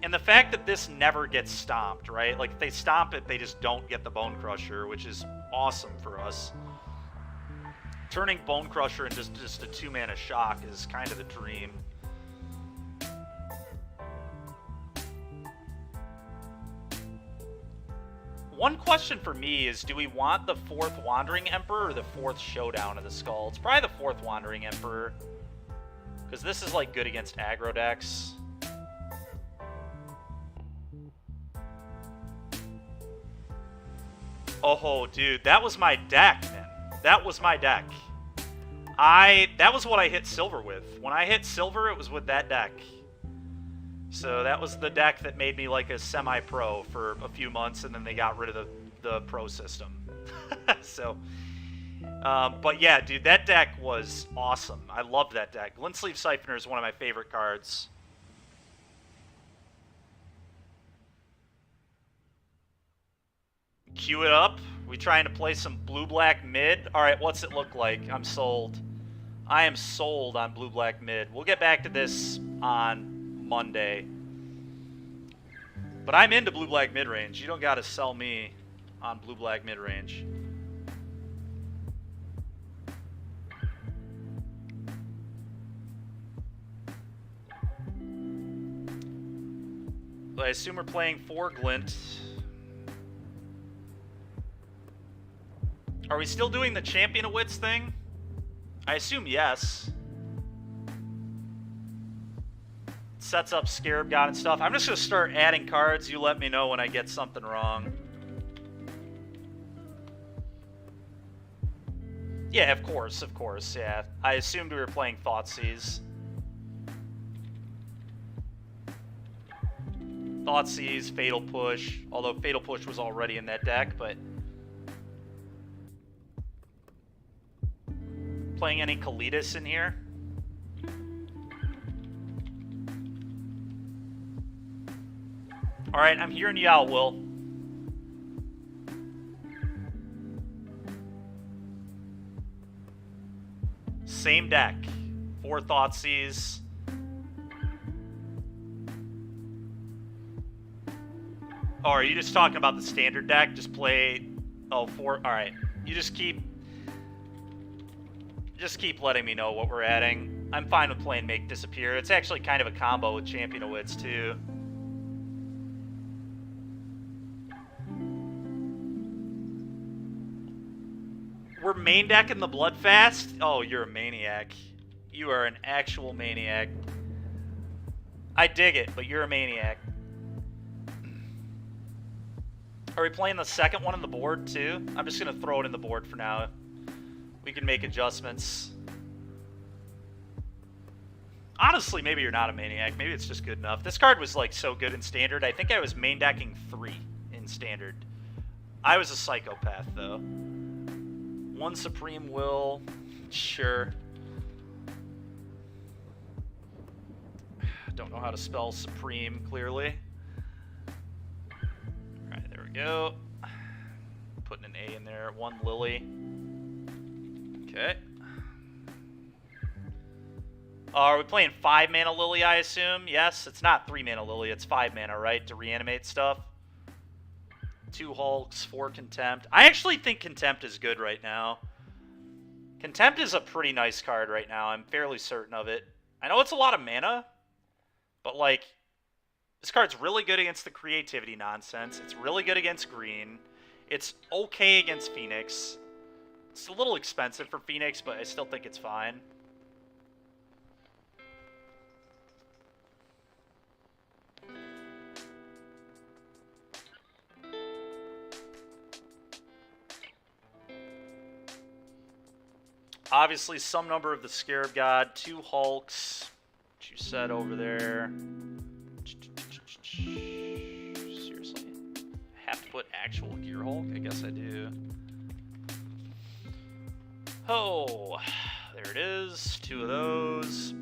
And the fact that this never gets stomped, right? Like, if they stomp it, they just don't get the Bone Crusher, which is awesome for us. Turning Bone Crusher into just a 2-mana shock is kind of the dream. One question for me is, do we want the 4th Wandering Emperor or the 4th Showdown of the Skull? It's probably the 4th Wandering Emperor, because this is, like, good against aggro decks. Oh, dude, that was my deck, man. That was my deck. That was what I hit silver with. When I hit silver, it was with that deck. So that was the deck that made me like a semi-pro for a few months, and then they got rid of the pro system. So, but yeah, dude, that deck was awesome. I loved that deck. Glint-Sleeve Siphoner is one of my favorite cards. Queue it up. We trying to play some blue-black mid? Alright, what's it look like? I'm sold. I am sold on blue-black mid. We'll get back to this on Monday. But I'm into blue-black midrange. You don't gotta sell me on blue-black midrange. I assume we're playing 4 Glint. Are we still doing the Champion of Wits thing? I assume yes. Sets up Scarab God and stuff. I'm just going to start adding cards. You let me know when I get something wrong. Yeah, of course, yeah. I assumed we were playing Thoughtseize. Thoughtseize, Fatal Push, although Fatal Push was already in that deck, but... Playing any Kalitas in here? Alright, I'm hearing you out, Will. Same deck. 4 Thoughtseize. Oh, are you just talking about the standard deck? Just play... Oh, 4... Alright. You just keep letting me know what we're adding. I'm fine with playing Make Disappear. It's actually kind of a combo with Champion of Wits, too. We're main decking the Bloodfast? Oh, you're a maniac. You are an actual maniac. I dig it, but you're a maniac. Are we playing the second one on the board, too? I'm just going to throw it in the board for now. We can make adjustments. Honestly, maybe you're not a maniac. Maybe it's just good enough. This card was, like, so good in Standard. I think I was main decking 3 in Standard. I was a psychopath, though. 1 Supreme Will. Sure. Don't know how to spell Supreme, clearly. Alright, there we go. Putting an A in there. 1 Lily. Okay. Are we playing 5 mana Lily, I assume? Yes, it's not 3 mana Lily, it's 5 mana, right? To reanimate stuff. 2 Hulks, 4 Contempt. I actually think Contempt is good right now. Contempt is a pretty nice card right now. I'm fairly certain of it. I know it's a lot of mana, but, like, this card's really good against the creativity nonsense. It's really good against green. It's okay against Phoenix. It's a little expensive for Phoenix, but I still think it's fine. Obviously, some number of the Scarab God, 2 Hulks, which you said over there. Seriously, I have to put actual Gearhulk? I guess I do. Oh, there it is. 2 of those.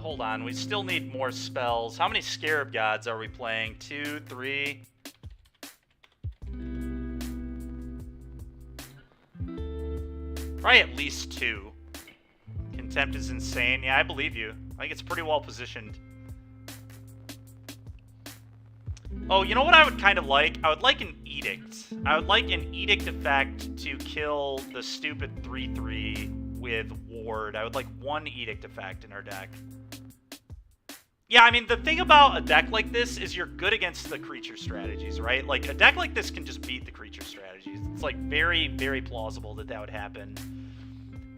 Hold on. We still need more spells. How many Scarab Gods are we playing? 2, 3... Probably at least 2. Contempt is insane. Yeah, I believe you. I think it's pretty well positioned. Oh, you know what I would kind of like? I would like an Edict. I would like an Edict effect to kill the stupid 3/3 with Ward. I would like 1 Edict effect in our deck. Yeah, I mean, the thing about a deck like this is you're good against the creature strategies, right? Like, a deck like this can just beat the creature strategies. It's, like, very, very plausible that that would happen.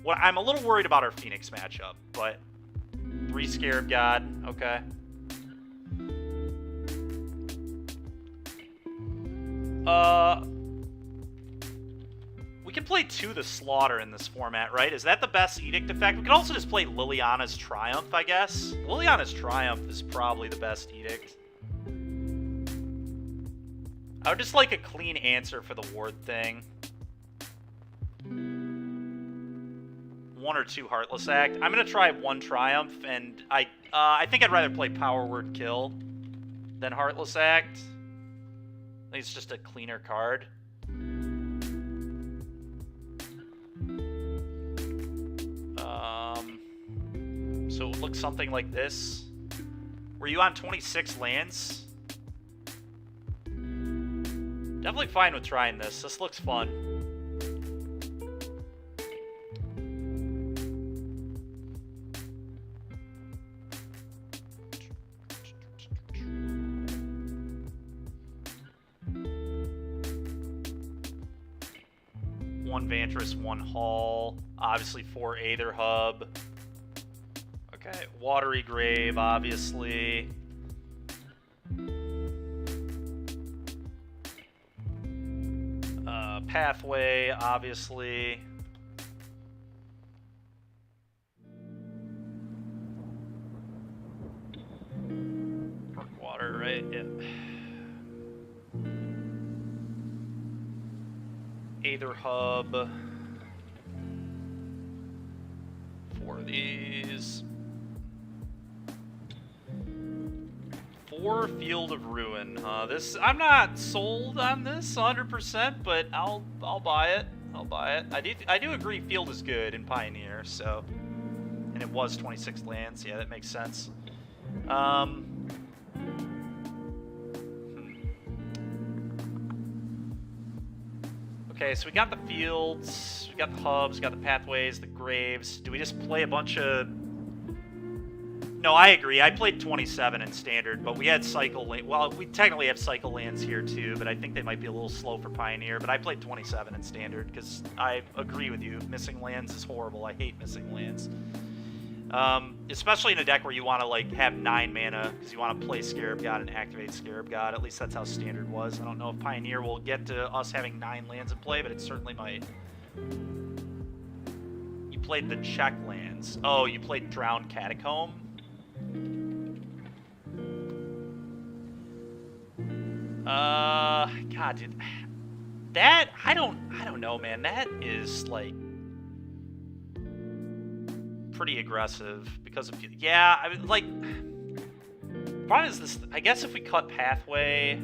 What I'm a little worried about our Phoenix matchup, but 3 Scarab God, okay. We can play 2 the Slaughter in this format, right? Is that the best Edict effect? We could also just play Liliana's Triumph, I guess. Liliana's Triumph is probably the best Edict. I would just like a clean answer for the Ward thing. 1 or 2 Heartless Act. I'm gonna try 1 Triumph, and I think I'd rather play Power Word Kill than Heartless Act. I think it's just a cleaner card. So it would look something like this. Were you on 26 lands? Definitely fine with trying this. This looks fun. One Vantress, 1 Hall. Obviously 4 Aether Hub. Okay, Watery Grave, obviously. Pathway, obviously. Water, right? Yeah. Aether Hub. 4 of these. 4 Field of Ruin. This, I'm not sold on this 100%, but I'll buy it. I'll buy it. I do agree Field is good in Pioneer, so, and it was 26 lands. Yeah, that makes sense. Okay, so we got the fields, we got the hubs, we got the pathways, the graves. Do we just play a bunch of No, I agree. I played 27 in Standard, but we had Cycle Land. Well, we technically have Cycle Lands here too, but I think they might be a little slow for Pioneer. But I played 27 in Standard because I agree with you. Missing lands is horrible. I hate missing lands. Especially in a deck where you want to like have 9 mana because you want to play Scarab God and activate Scarab God. At least that's how Standard was. I don't know if Pioneer will get to us having 9 lands in play, but it certainly might. You played the check lands. Oh, you played Drowned Catacomb? God, dude. That, I don't know, man. That is, like, pretty aggressive because of, yeah, I mean, like, problem is this, I guess if we cut Pathway,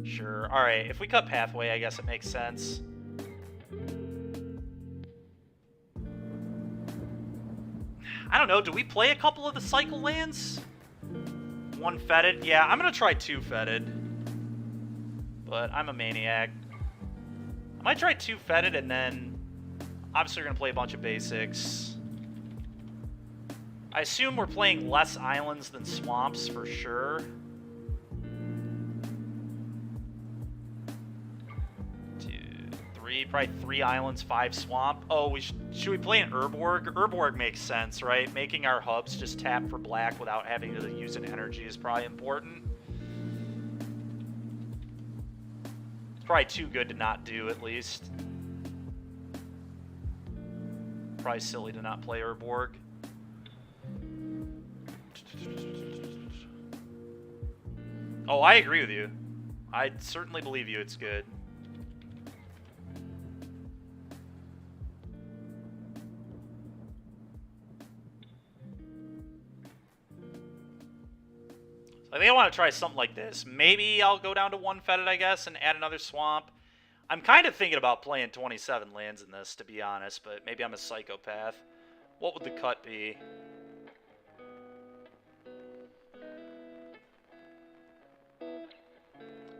sure. All right, if we cut Pathway, I guess it makes sense. I don't know, do we play a couple of the cycle lands? 1 Fetid? Yeah, I'm gonna try 2 Fetid. But I'm a maniac. I might try 2 Fetid and then obviously we're gonna play a bunch of basics. I assume we're playing less islands than swamps for sure. 2, 3, probably 3 islands, 5 swamp. Oh, should we play an Urborg? Urborg makes sense, right? Making our hubs just tap for black without having to use an energy is probably important. It's probably too good to not do, at least. Probably silly to not play Urborg. Oh, I agree with you. I certainly believe you, it's good. I think I want to try something like this. Maybe I'll go down to 1 Fetid, I guess, and add another swamp. I'm kind of thinking about playing 27 lands in this, to be honest, but maybe I'm a psychopath. What would the cut be?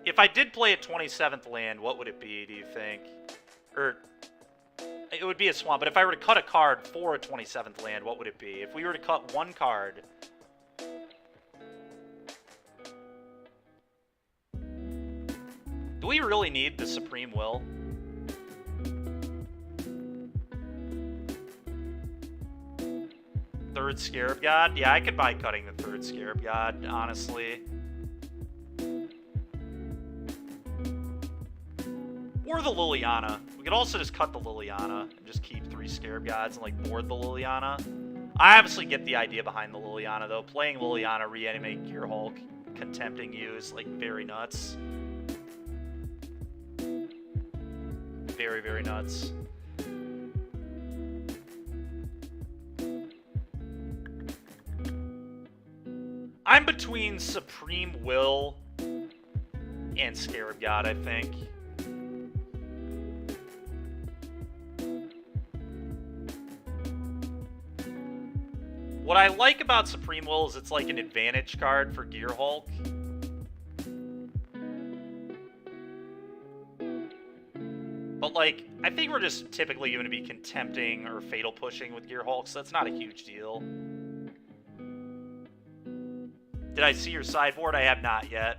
If I did play a 27th land, what would it be, do you think? Or, it would be a swamp, but if I were to cut a card for a 27th land, what would it be? If we were to cut 1 card... Do we really need the Supreme Will? Third Scarab God? Yeah, I could buy cutting the 3rd Scarab God, honestly. Or the Liliana. We could also just cut the Liliana and just keep 3 Scarab Gods and like board the Liliana. I obviously get the idea behind the Liliana though. Playing Liliana, reanimate Gearhulk, contempting you is like very nuts. Very, very nuts. I'm between Supreme Will and Scarab God, I think. What I like about Supreme Will is it's like an advantage card for Gearhulk. But, like, I think we're just typically going to be contempting or fatal pushing with Gearhulk, so that's not a huge deal. Did I see your sideboard? I have not yet.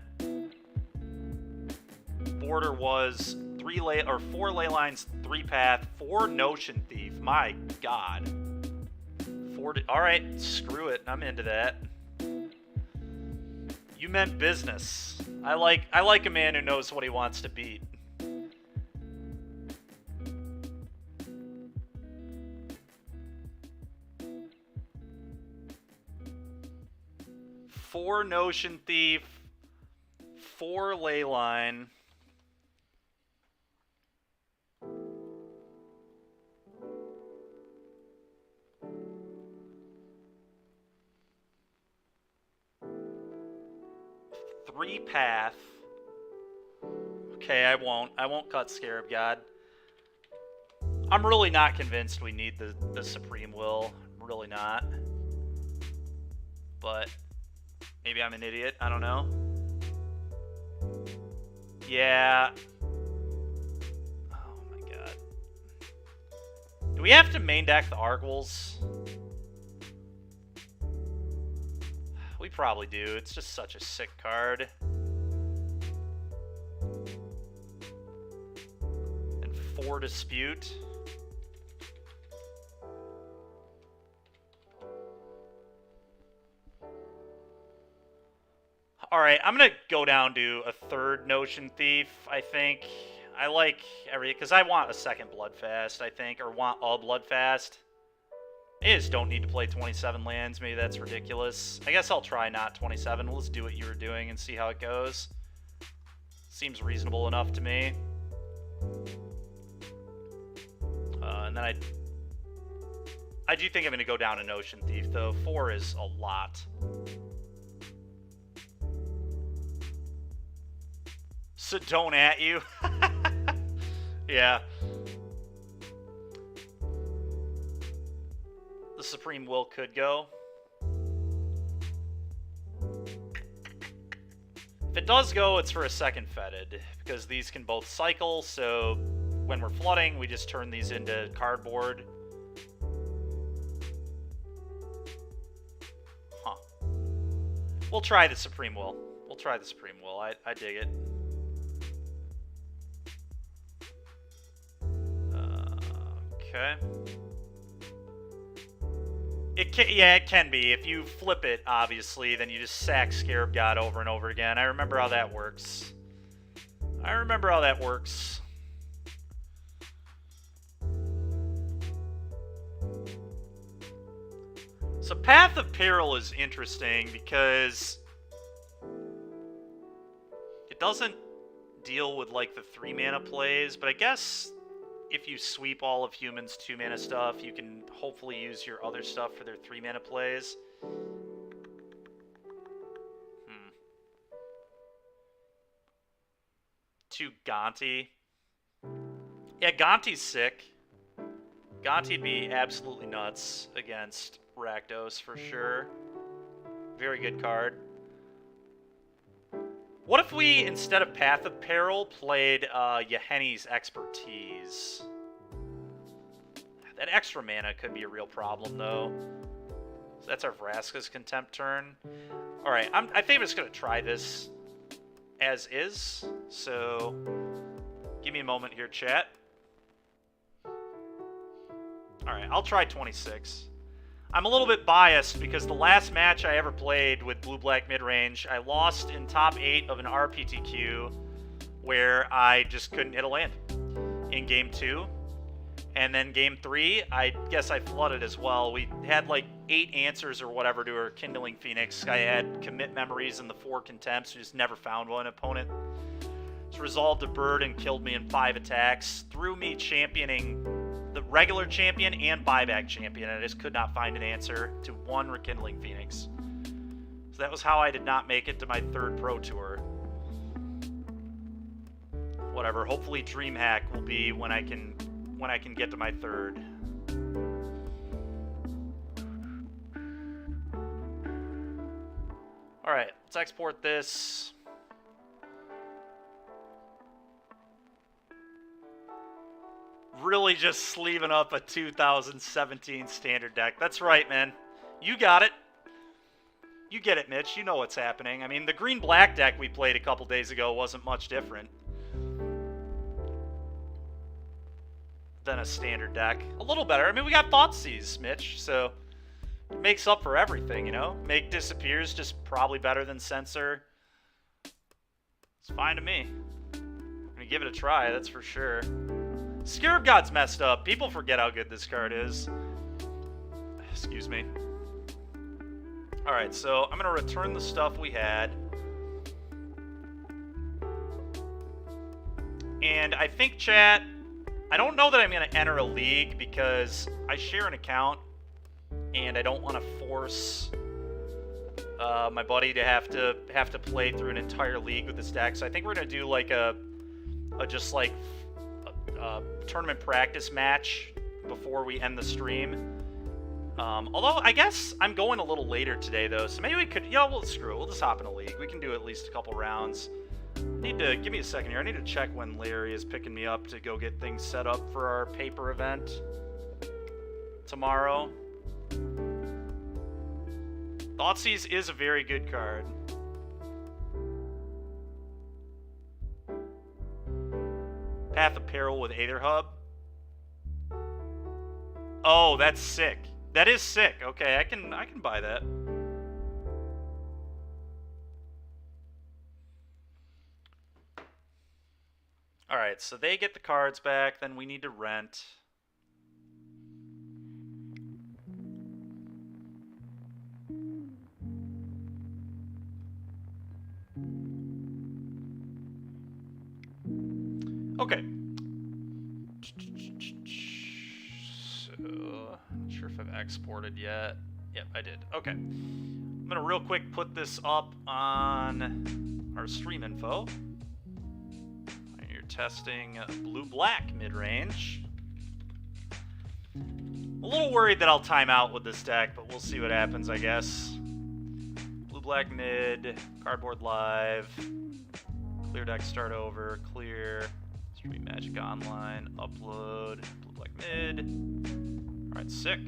Border was 4 ley lines, 3 path, 4 Notion Thief. My God. Alright, screw it. I'm into that. You meant business. I like a man who knows what he wants to beat. Four Notion Thief, 4 Leyline. Three path. Okay, I won't cut Scarab God. I'm really not convinced we need the Supreme Will. I'm really not. But maybe I'm an idiot. I don't know. Yeah. Oh my God. Do we have to main deck the Argwals? We probably do. It's just such a sick card. And 4 Dispute. Alright, I'm going to go down to a 3rd Notion Thief, I think. I like every... because I want a 2nd Bloodfast, I think, or want a Bloodfast. I just don't need to play 27 lands. Maybe that's ridiculous. I guess I'll try not 27. Let's do what you were doing and see how it goes. Seems reasonable enough to me. And then I do think I'm going to go down a Notion Thief, though. 4 is a lot. So don't at you. Yeah. The Supreme Will could go. If it does go, it's for a 2nd Fetid, because these can both cycle, so when we're flooding, we just turn these into cardboard. Huh. We'll try the Supreme Will. We'll try the Supreme Will. I dig it. Okay. It can be. If you flip it, obviously, then you just sack Scarab God over and over again. I remember how that works. So Path of Peril is interesting because it doesn't deal with, like, the 3-mana plays, but I guess if you sweep all of humans' 2-mana stuff, you can hopefully use your other stuff for their 3-mana plays. Too Gonti. Yeah, Gonti's sick. Gonti'd be absolutely nuts against Rakdos for sure. Very good card. What if we, instead of Path of Peril, played Yahenni's Expertise? That extra mana could be a real problem, though. So that's our Vraska's Contempt turn. Alright, I think I'm just going to try this as is. So, give me a moment here, chat. Alright, I'll try 26. I'm a little bit biased because the last match I ever played with Blue-Black Midrange, I lost in top 8 of an RPTQ where I just couldn't hit a land in Game 2. And then Game 3, I guess I flooded as well. We had like 8 answers or whatever to her Kindling Phoenix. I had Commit Memories and the 4 Contempts. We just never found one. Opponent just resolved a bird and killed me in 5 attacks. Threw me championing the regular champion and buyback champion, and I just could not find an answer to 1 Rekindling Phoenix. So that was how I did not make it to my 3rd Pro Tour. Whatever, hopefully DreamHack will be when I can get to my 3rd. Alright, let's export this. Really just sleeving up a 2017 standard deck. That's right, man. You got it. You get it, Mitch. You know what's happening. I mean, the green-black deck we played a couple days ago wasn't much different than a standard deck. A little better. I mean, we got Thoughtseize, Mitch, so it makes up for everything, you know? Make Disappears just probably better than Censor. It's fine to me. I'm gonna give it a try, that's for sure. Scarab God's messed up. People forget how good this card is. Excuse me. Alright, so I'm going to return the stuff we had. And I think, chat, I don't know that I'm going to enter a league because I share an account and I don't want to force my buddy to have to play through an entire league with this deck. So I think we're going to do like a tournament practice match before we end the stream. Although, I guess I'm going a little later today, though, so maybe we could... well, screw it. We'll just hop in a league. We can do at least a couple rounds. Need to... Give me a second here. I need to check when Larry is picking me up to go get things set up for our paper event tomorrow. Thoughtseize is a very good card. Path of Peril with Aether Hub. Oh, that's sick. That is sick. Okay, I can buy that. Alright, so they get the cards back, then we need to rent. Okay. So, not sure if I've exported yet. Yep, I did. Okay. I'm going to real quick put this up on our stream info. You're testing blue-black midrange. A little worried that I'll time out with this deck, but we'll see what happens, I guess. Blue-black mid, cardboard live, clear deck start over, clear. Stream Magic Online, upload, blue black mid. Alright, sick.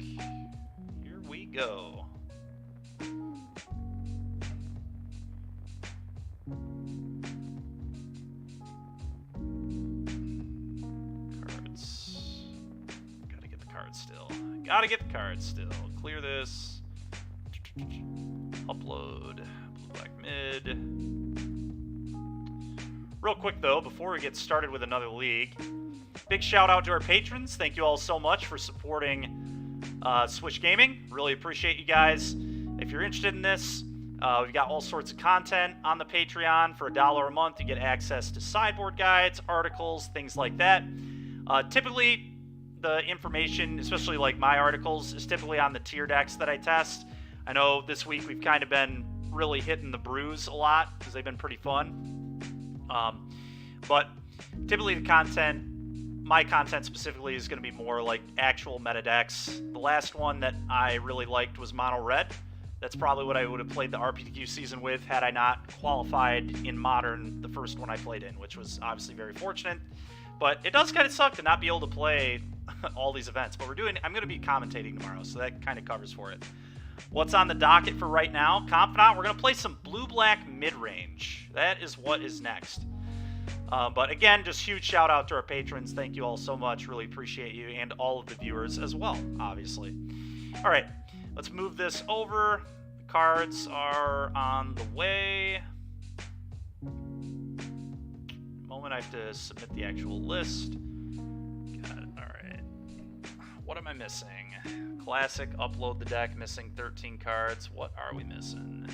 Here we go. Cards. Gotta get the cards still. Gotta get the cards still. Clear this. Upload, blue black mid. Real quick, though, before we get started with another league, big shout out to our patrons. Thank you all so much for supporting Swish Gaming. Really appreciate you guys. If you're interested in this, we've got all sorts of content on the Patreon. For $1 a month, you get access to sideboard guides, articles, things like that. Typically, the information, especially like my articles, is typically on the tier decks that I test. I know this week we've kind of been really hitting the brews a lot because they've been pretty fun. But typically the content, my content specifically, is going to be more like actual meta decks. The last one that I really liked was Mono Red. That's probably what I would have played the RPTQ season with had I not qualified in Modern the first one I played in, which was obviously very fortunate. But it does kind of suck to not be able to play all these events. But I'm going to be commentating tomorrow, so that kind of covers for it. What's on the docket for right now? Confidant, we're going to play some blue-black mid-range. That is what is next. But again, just huge shout out to our patrons. Thank you all so much. Really appreciate you, and all of the viewers as well, obviously. All right, let's move this over. The cards are on the way. Moment I have to submit the actual list. Got it. All right. What am I missing? Classic, upload the deck, missing 13 cards. What are we missing?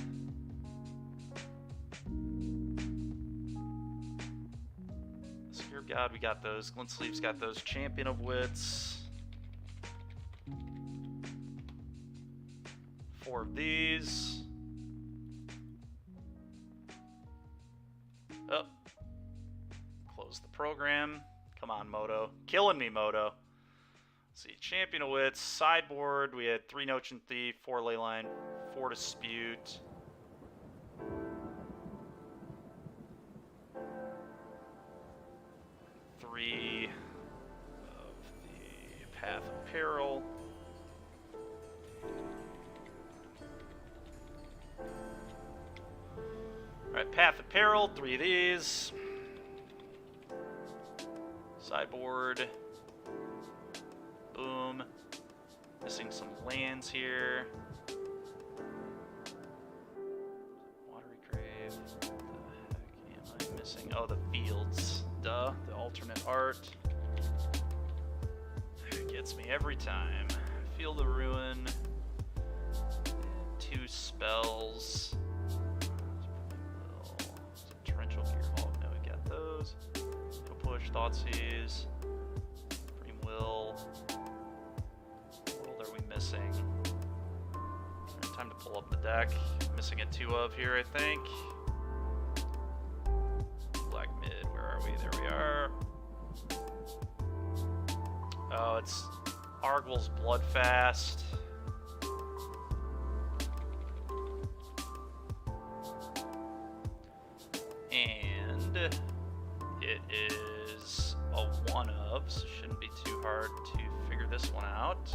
Spear of God, we got those. Glint Sleeves got those. Champion of Wits. 4 of these. Oh. Close the program. Come on, Moto. Killing me, Moto. See, Champion of Wits, sideboard, we had 3 Notion Thief, 4 Leyline, 4 Dispute. Three of the Path of Peril. Alright, Path of Peril, 3 of these. Sideboard. Boom. Missing some lands here. Watery Grave. What the heck am I missing? Oh, the fields. Duh. The alternate art. It gets me every time. Field of Ruin. 2 spells. Torrential Gearhulk. No, we got those. Go push. Thoughtseize. Dream Will. What are we missing? Time to pull up the deck. Missing a 2 of here, I think. Black mid, where are we? There we are. Oh, it's Argwell's Bloodfast. And it is a 1 of, so it shouldn't be too hard to figure this one out.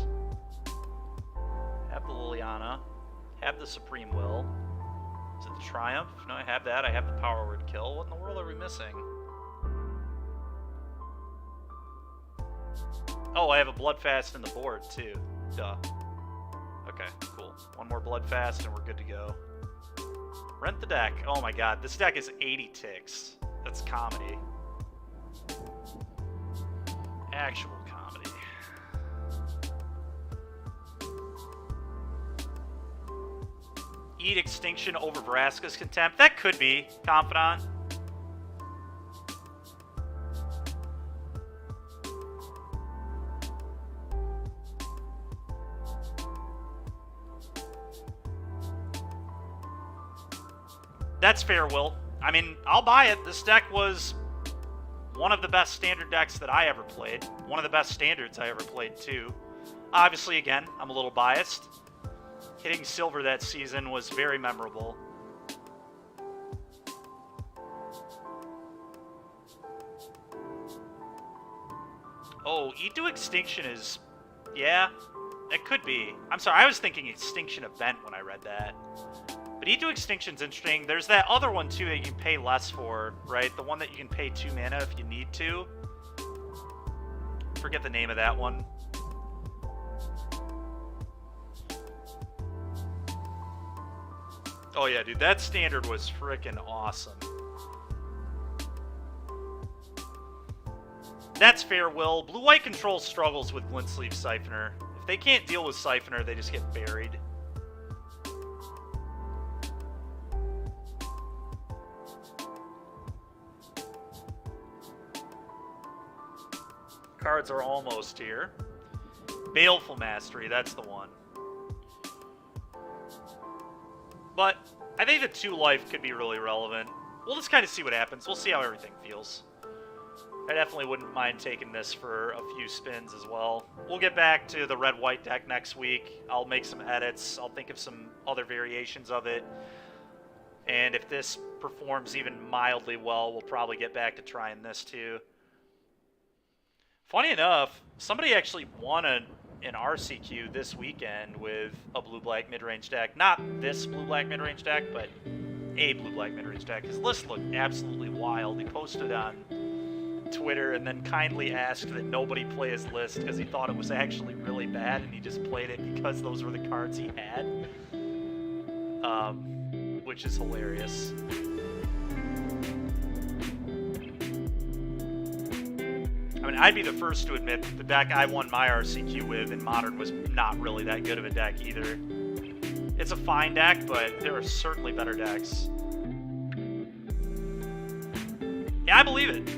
Have the Liliana, have the Supreme Will. Is it the Triumph? No, I have that. I have the Power Word Kill. What in the world are we missing? Oh, I have a Bloodfast in the board, too. Duh. Okay, cool. One more Bloodfast and we're good to go. Rent the deck. Oh my god, this deck is 80 ticks. That's comedy. Actual comedy. Eat Extinction over Vraska's Contempt. That could be Confidant. That's fair, Will. I mean, I'll buy it. This deck was one of the best standard decks that I ever played. One of the best standards I ever played, too. Obviously, again, I'm a little biased. Hitting silver that season was very memorable. Oh, Eat to Extinction is... Yeah, it could be. I'm sorry, I was thinking Extinction Event when I read that. But Eat to Extinction's interesting. There's that other one, too, that you can pay less for, right? The one that you can pay 2 mana if you need to. Forget the name of that one. Oh, yeah, dude. That standard was frickin' awesome. That's fair, Will. Blue-White Control struggles with Glintsleeve Siphoner. If they can't deal with Siphoner, they just get buried. Cards are almost here. Baleful Mastery, that's the one. But I think the 2 life could be really relevant. We'll just kind of see what happens. We'll see how everything feels. I definitely wouldn't mind taking this for a few spins as well. We'll get back to the red-white deck next week. I'll make some edits. I'll think of some other variations of it. And if this performs even mildly well, we'll probably get back to trying this too. Funny enough, somebody actually won an RCQ this weekend with a blue-black mid-range deck. Not this blue-black mid-range deck, but a blue-black mid-range deck. His list looked absolutely wild. He posted on Twitter and then kindly asked that nobody play his list because he thought it was actually really bad and he just played it because those were the cards he had. Which is hilarious. I mean, I'd be the first to admit that the deck I won my RCQ with in Modern was not really that good of a deck either. It's a fine deck, but there are certainly better decks. Yeah, I believe it.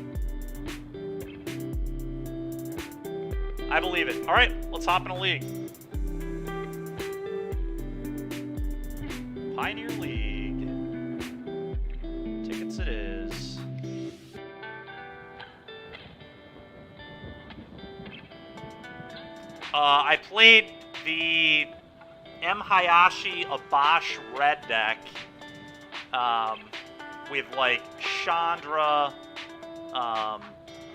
I believe it. All right, let's hop in a league. Pioneer League. Tickets it is. I played the M. Hayashi Abash red deck with like Chandra,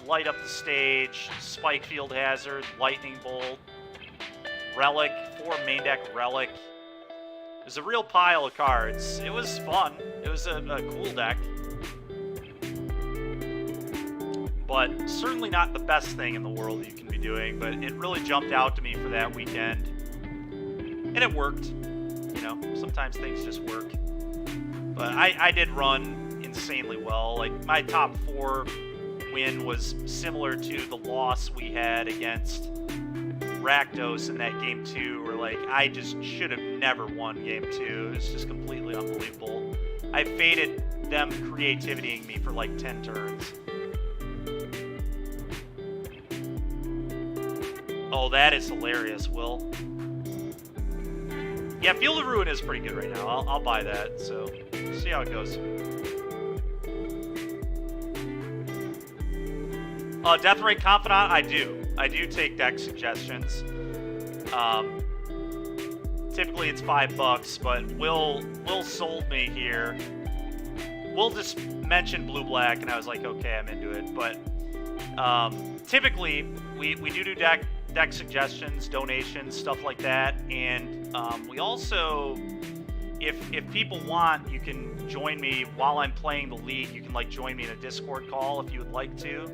Light Up the Stage, Spike Field Hazard, Lightning Bolt, Relic, 4 main deck Relic. It was a real pile of cards. It was fun. It was a cool deck. But certainly not the best thing in the world you can be doing, but it really jumped out to me for that weekend. And it worked. You know, sometimes things just work. But I did run insanely well. Like, my top 4 win was similar to the loss we had against Rakdos in that game 2, where, like, I just should have never won game 2. It's just completely unbelievable. I faded them creativitying me for, like, 10 turns. Oh, that is hilarious, Will. Yeah, Field of Ruin is pretty good right now. I'll buy that, so see how it goes. Deathrite Confidant, I do. I do take deck suggestions. Typically it's $5, but Will sold me here. Will just mentioned blue-black, and I was like, okay, I'm into it. But typically, we do deck suggestions, donations, stuff like that, and we also if people want, you can join me while I'm playing the league. You can like join me in a Discord call if you would like to.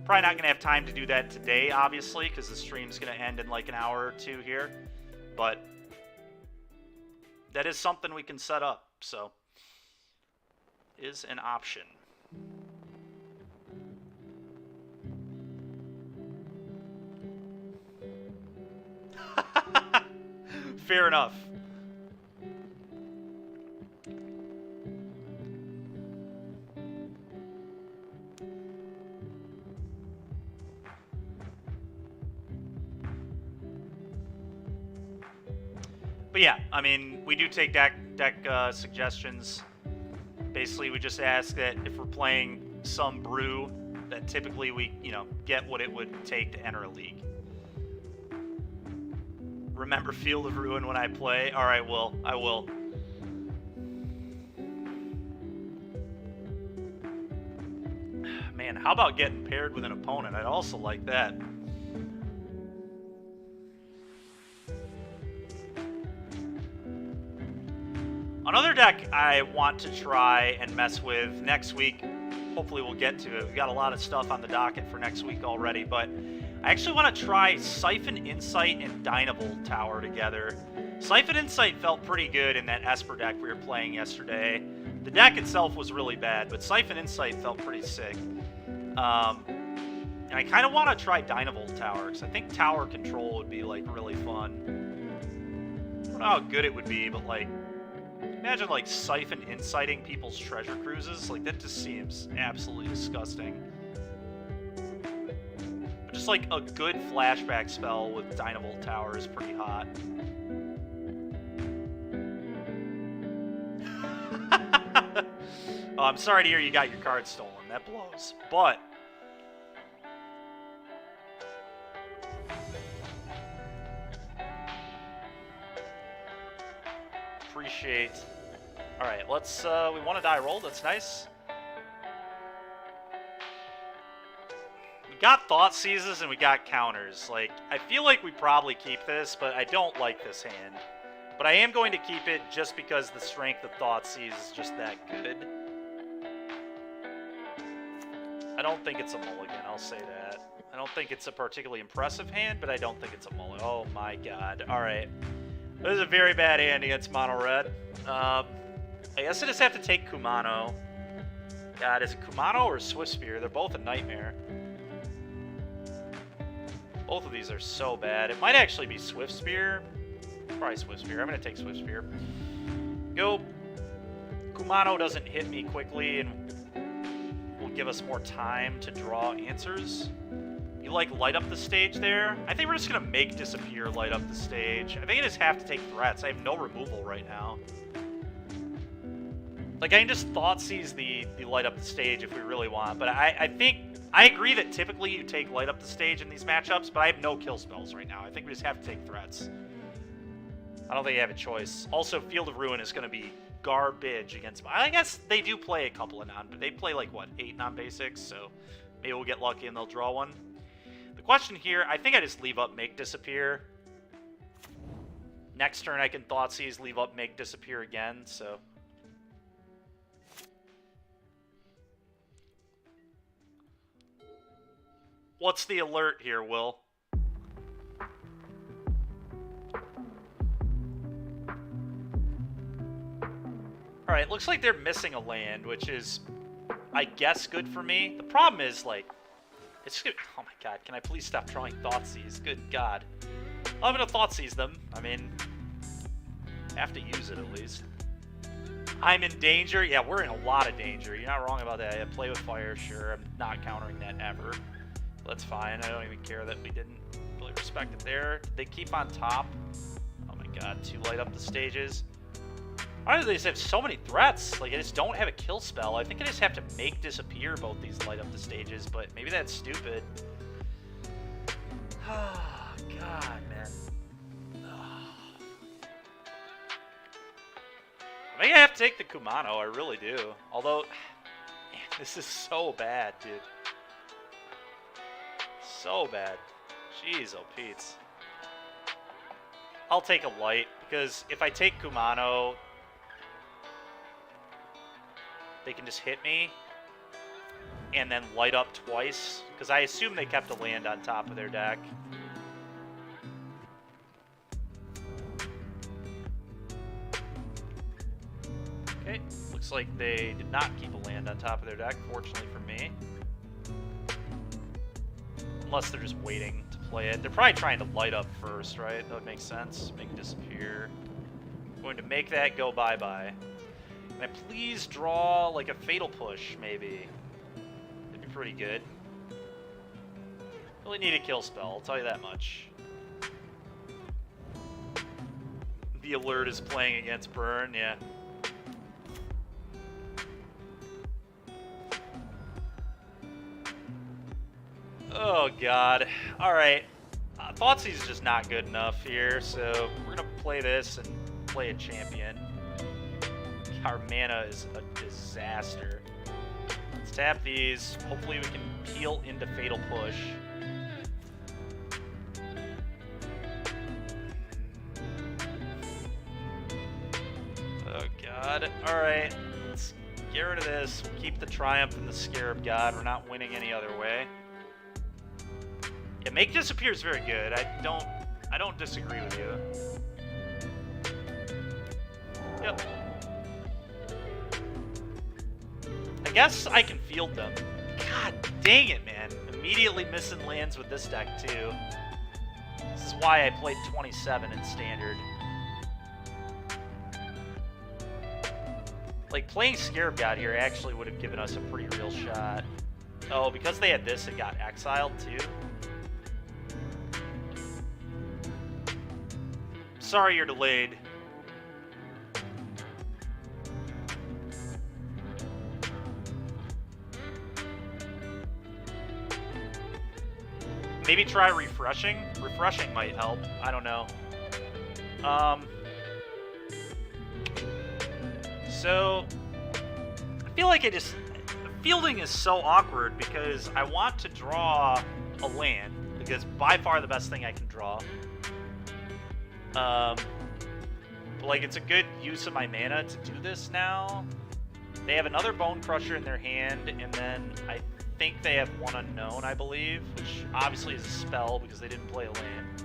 Probably not gonna have time to do that today, obviously, because the stream's gonna end in like an hour or two here. But that is something we can set up, so is an option. Fair enough. But yeah, I mean, we do take deck suggestions. Basically, we just ask that if we're playing some brew, that typically we, you know, get what it would take to enter a league. Remember Field of Ruin when I play? All right, Will. I will. Man, how about getting paired with an opponent? I'd also like that. Another deck I want to try and mess with next week, hopefully we'll get to it. We've got a lot of stuff on the docket for next week already, but I actually want to try Siphon Insight and Dynavolt Tower together. Siphon Insight felt pretty good in that Esper deck we were playing yesterday. The deck itself was really bad, but Siphon Insight felt pretty sick. And I kind of want to try Dynavolt Tower, because I think tower control would be, like, really fun. I don't know how good it would be, but, like, imagine, like, Siphon Inciting people's treasure cruises. Like, that just seems absolutely disgusting. But just, like, a good flashback spell with Dynavolt Tower is pretty hot. Oh, I'm sorry to hear you got your card stolen. That blows. But appreciate. All right, let's. We want to die roll. That's nice. We got Thought Seizes and we got counters. Like, I feel like we probably keep this, but I don't like this hand. But I am going to keep it just because the strength of Thought Seize is just that good. I don't think it's a mulligan, I'll say that. I don't think it's a particularly impressive hand, but I don't think it's a mulligan. Oh my god. Alright. This is a very bad hand against mono red. I guess I just have to take Kumano. God, is it Kumano or Swift Spear? They're both a nightmare. Both of these are so bad. It might actually be Swift Spear. Probably Swift Spear. I'm going to take Swift Spear. Go. Kumano doesn't hit me quickly and will give us more time to draw answers. You like light up the stage there? I think we're just going to make Disappear light up the stage. I think I just have to take threats. I have no removal right now. Like, I can just Thought Seize the light up the stage if we really want. But I think... I agree that typically you take light up the stage in these matchups, but I have no kill spells right now. I think we just have to take threats. I don't think you have a choice. Also, Field of Ruin is going to be garbage against... I guess they do play a couple of non... They play, like, what, 8 non-basics? So maybe we'll get lucky and they'll draw one. The question here, I think I just leave up Make Disappear. Next turn I can Thought Seize, leave up Make Disappear again, so... What's the alert here, Will? Alright, looks like they're missing a land, which is, I guess, good for me. The problem is, like, it's good. Oh my god, can I please stop drawing Thought Seize? Good god. I'm gonna Thought Seize them. I mean, have to use it at least. I'm in danger? Yeah, we're in a lot of danger. You're not wrong about that. Yeah, play with fire, sure. I'm not countering that ever. That's fine. I don't even care that we didn't really respect it there. Did they keep on top? Oh my god, 2 light up the stages. Why do they just have so many threats? Like, I just don't have a kill spell. I think I just have to Make Disappear both these light up the stages, but maybe that's stupid. Oh, god, man. Oh. I think I have to take the Kumano, I really do. Although, man, this is so bad, dude. So bad. Jeez, oh Pete's. I'll take a light, because if I take Kumano, they can just hit me and then light up twice, because I assume they kept a land on top of their deck. Okay, looks like they did not keep a land on top of their deck, fortunately for me. Unless they're just waiting to play it. They're probably trying to light up first, right? That would make sense. Make it disappear. I'm going to make that go bye-bye. Can I please draw, like, a Fatal Push, maybe? That'd be pretty good. Really need a kill spell, I'll tell you that much. The Alert is playing against Burn, yeah. Oh, God. Alright. Thoughtseize is just not good enough here, so we're going to play this and play a champion. Our mana is a disaster. Let's tap these. Hopefully we can peel into Fatal Push. Oh, God. Alright. Let's get rid of this. We'll keep the Triumph and the Scarab God. We're not winning any other way. Yeah, Make Disappear is very good. I don't disagree with you. Yep. I guess I can field them. God dang it, man. Immediately missing lands with this deck, too. This is why I played 27 in Standard. Like, playing Scarab God here actually would have given us a pretty real shot. Oh, because they had this, it got exiled, too? Sorry you're delayed. Maybe try refreshing? Refreshing might help. I don't know. So, I feel like fielding is so awkward because I want to draw a land, because by far the best thing I can draw. But like, it's a good use of my mana to do this now. They have another Bone Crusher in their hand, and then I think they have one Unknown, I believe, which obviously is a spell because they didn't play a land.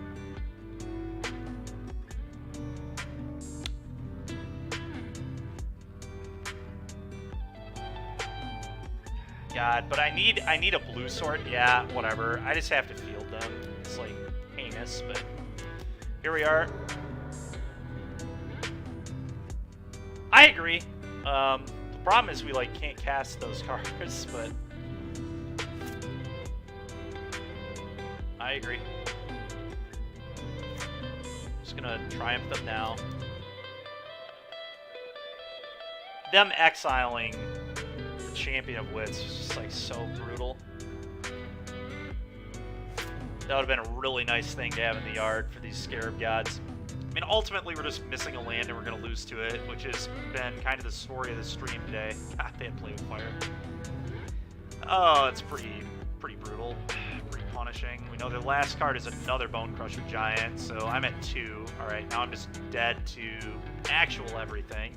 God, but I need a blue sword. Yeah, whatever. I just have to field them. It's like heinous, but here we are. I agree. The problem is we like can't cast those cards, but I agree. Just gonna triumph them now. Them exiling the Champion of Wits is just like so brutal. That would have been a really nice thing to have in the yard for these Scarab Gods. I mean, ultimately we're just missing a land and we're going to lose to it, which has been kind of the story of the stream today. God, they had Play with Fire. Oh, it's pretty brutal. Pretty punishing. We know their last card is another Bone Crusher Giant, so I'm at 2. Alright, now I'm just dead to actual everything.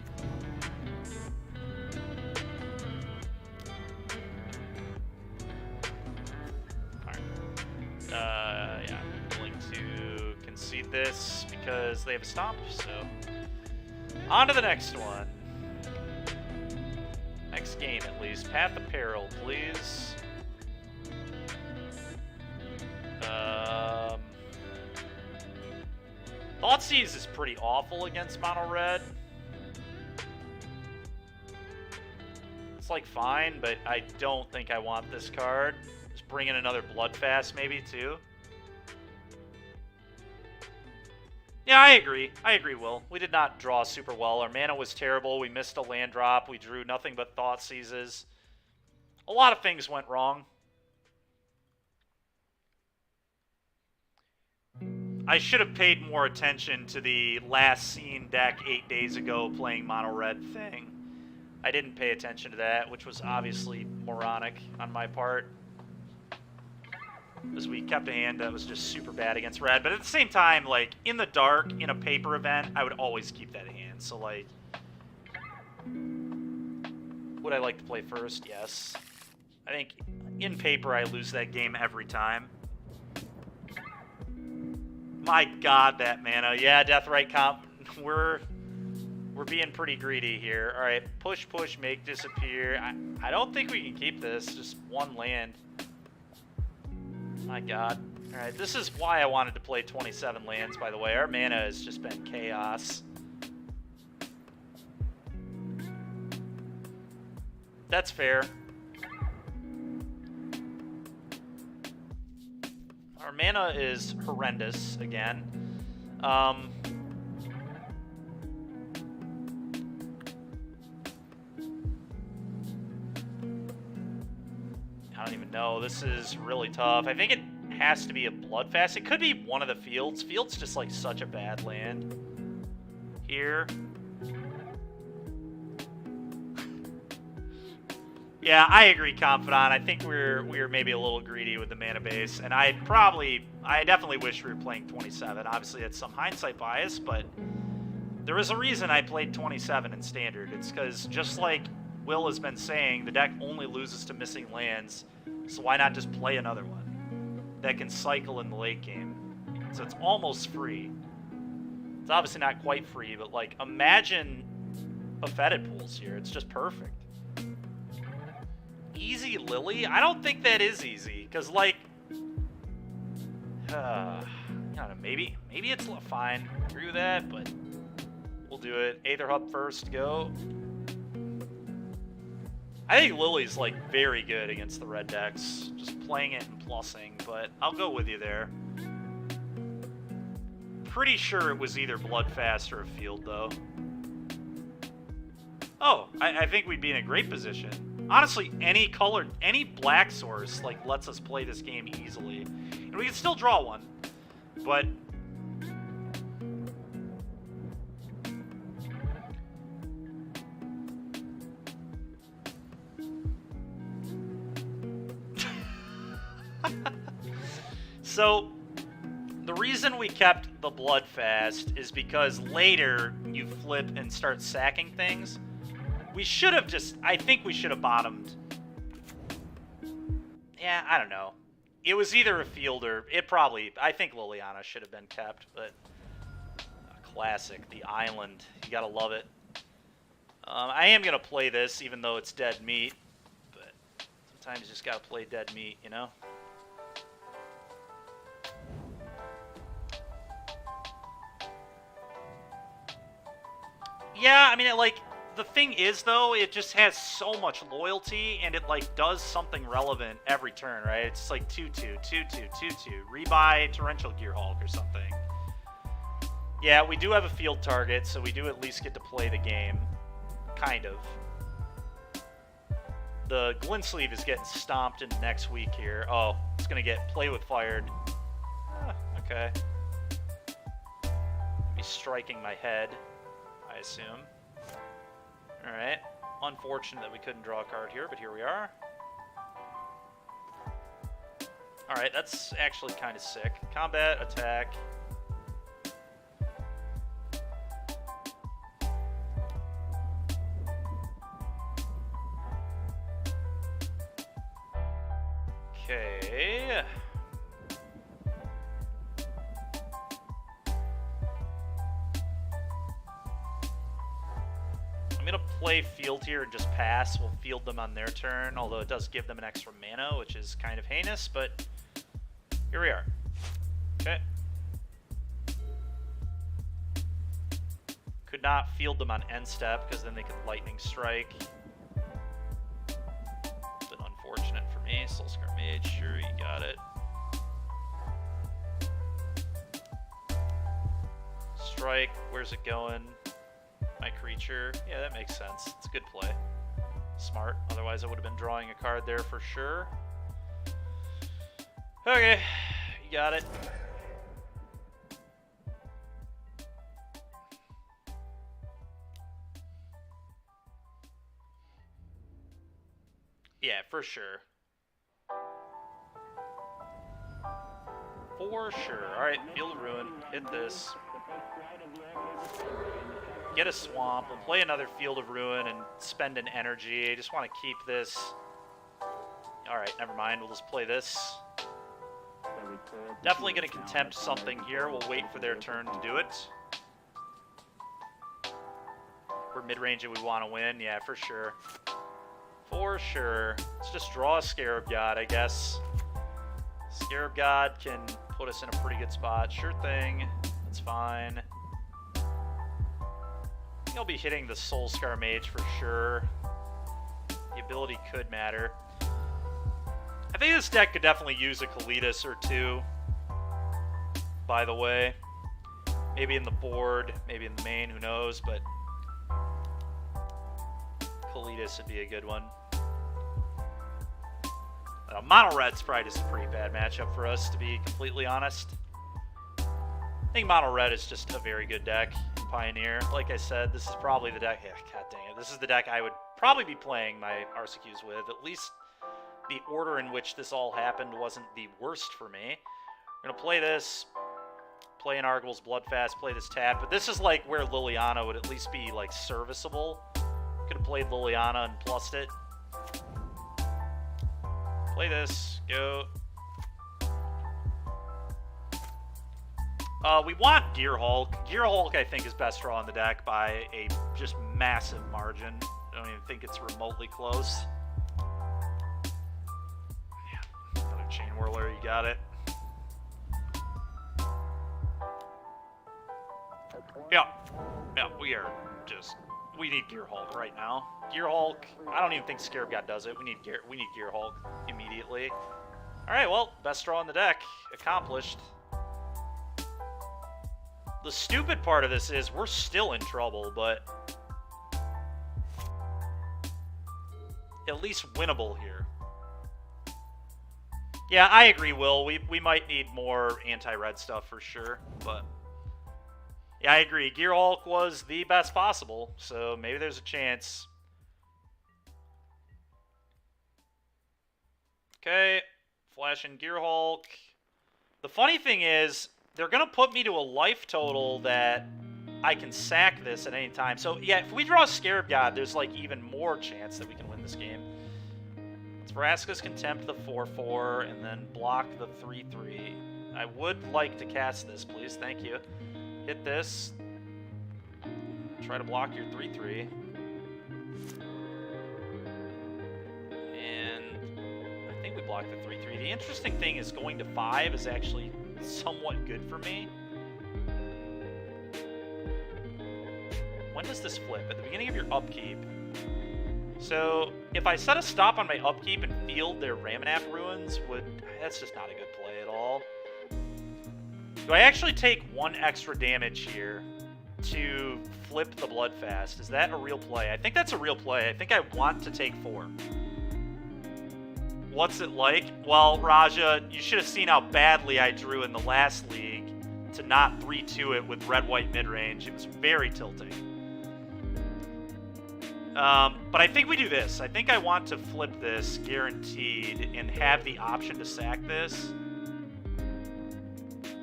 Yeah, I'm willing to concede this because they have a stomp, so on to the next one. Next game, at least. Path of Peril, please. Thoughtseize is pretty awful against Mono Red. It's like fine, but I don't think I want this card. Just bring in another Bloodfast maybe too. Yeah, I agree. I agree, Will. We did not draw super well. Our mana was terrible. We missed a land drop. We drew nothing but Thoughtseizes. A lot of things went wrong. I should have paid more attention to the last seen deck 8 days ago playing Mono Red thing. I didn't pay attention to that, which was obviously moronic on my part. Because we kept a hand that was just super bad against red. But at the same time, like, in the dark, in a paper event, I would always keep that hand. So, like, would I like to play first? Yes. I think in paper, I lose that game every time. My god, that mana. Yeah, Deathrite comp. We're being pretty greedy here. Alright, push, push, make disappear. I don't think we can keep this. Just one land. My god. Alright, this is why I wanted to play 27 lands, by the way. Our mana has just been chaos. That's fair. Our mana is horrendous again. I don't even know. This is really tough. I think it has to be a Bloodfast. It could be one of the fields. Field's just like such a bad land. Here. Yeah, I agree, Confidant. I think we're maybe a little greedy with the mana base, and I definitely wish we were playing 27. Obviously, that's some hindsight bias, but there is a reason I played 27 in Standard. It's because, just like Will has been saying, the deck only loses to missing lands, so why not just play another one that can cycle in the late game? So it's almost free. It's obviously not quite free, but, like, imagine a Fetid Pools here. It's just perfect. Easy Lily? I don't think that is easy, because, like, I don't know, maybe it's fine. Agree with that, but we'll do it. Aether Hub first, go. I think Lily's, like, very good against the red decks, just playing it and plussing, but I'll go with you there. Pretty sure it was either Bloodfast or a field, though. Oh, I think we'd be in a great position. Honestly, any color, any black source, like, lets us play this game easily. And we can still draw one, but... So, the reason we kept the Bloodfast is because later you flip and start sacking things. We should have just... I think we should have bottomed. Yeah, I don't know. It was either a field or... It probably... I think Liliana should have been kept, but... A classic. The Island. You gotta love it. I am gonna play this, even though it's dead meat. But sometimes you just gotta play dead meat, you know? Yeah, I mean, it, like... The thing is, though, it just has so much loyalty, and it, like, does something relevant every turn, right? It's like 2-2, 2-2, 2-2. Rebuy Torrential Gearhulk or something. Yeah, we do have a field target, so we do at least get to play the game. Kind of. The Glint Sleeve is getting stomped into next week here. Oh, it's going to get Play with Fired. Okay. Be striking my head, I assume. Alright, unfortunate that we couldn't draw a card here, but here we are. Alright, that's actually kind of sick. Combat, attack. Okay. I'm going to play field here and just pass. We'll field them on their turn, although it does give them an extra mana, which is kind of heinous, but here we are. Okay. Could not field them on end step, because then they could lightning strike. Been unfortunate for me. Soulscar Mage, sure, you got it. Strike, where's it going? My creature. Yeah, that makes sense. It's a good play. Smart. Otherwise, I would have been drawing a card there for sure. Okay, you got it. Yeah, for sure. For sure. Alright, Field of Ruin. Hit this. Get a Swamp. We'll play another Field of Ruin and spend an energy. I just want to keep this. Alright, never mind. We'll just play this. Definitely going to contempt something here. We'll wait for their turn to do it. We're mid-range and we want to win. Yeah, for sure. For sure. Let's just draw a Scarab God, I guess. Scarab God can put us in a pretty good spot. Sure thing. That's fine. I think I'll be hitting the Soul Scar Mage for sure. The ability could matter. I think this deck could definitely use a Kalitas or two, by the way. Maybe in the board, maybe in the main, who knows, but Kalitas would be a good one. Mono Red's probably just a pretty bad matchup for us, to be completely honest. I think Mono Red is just a very good deck in Pioneer. Like I said, this is probably the deck. Yeah, god dang it. This is the deck I would probably be playing my RCQs with. At least the order in which this all happened wasn't the worst for me. I'm going to play this, play an Argyl's Bloodfast, play this tap. But this is like where Liliana would at least be like serviceable. Could have played Liliana and plussed it. Play this. Go. We want Gearhulk. Gearhulk, I think, is best draw in the deck by a just massive margin. I don't even think it's remotely close. Yeah, another Chain Whirler, you got it. Yeah, we need Gearhulk right now. Gearhulk, I don't even think Scarab God does it. We need Gearhulk immediately. All right, well, best draw in the deck accomplished. The stupid part of this is we're still in trouble, but at least winnable here. Yeah, I agree, Will. We might need more anti-red stuff for sure, but yeah, I agree. Gearhulk was the best possible, so maybe there's a chance. Okay, flashing Gearhulk. The funny thing is, they're going to put me to a life total that I can sack this at any time. So, yeah, if we draw a Scarab God, there's, like, even more chance that we can win this game. Let's Vraska's Contempt the 4/4, and then block the 3/3. I would like to cast this, please. Thank you. Hit this. Try to block your 3/3. And I think we blocked the 3/3. The interesting thing is going to 5 is actually somewhat good for me. When does this flip? At the beginning of your upkeep. So if I set a stop on my upkeep and field their Ramanap Ruins, that's just not a good play at all. Do I actually take 1 extra damage here to flip the Bloodfast? Is that a real play? I think that's a real play. I think I want to take 4. What's it like? Well, Raja, you should have seen how badly I drew in the last league to not 3-2 it with red-white mid-range. It was very tilting. But I think we do this. I think I want to flip this, guaranteed, and have the option to sack this.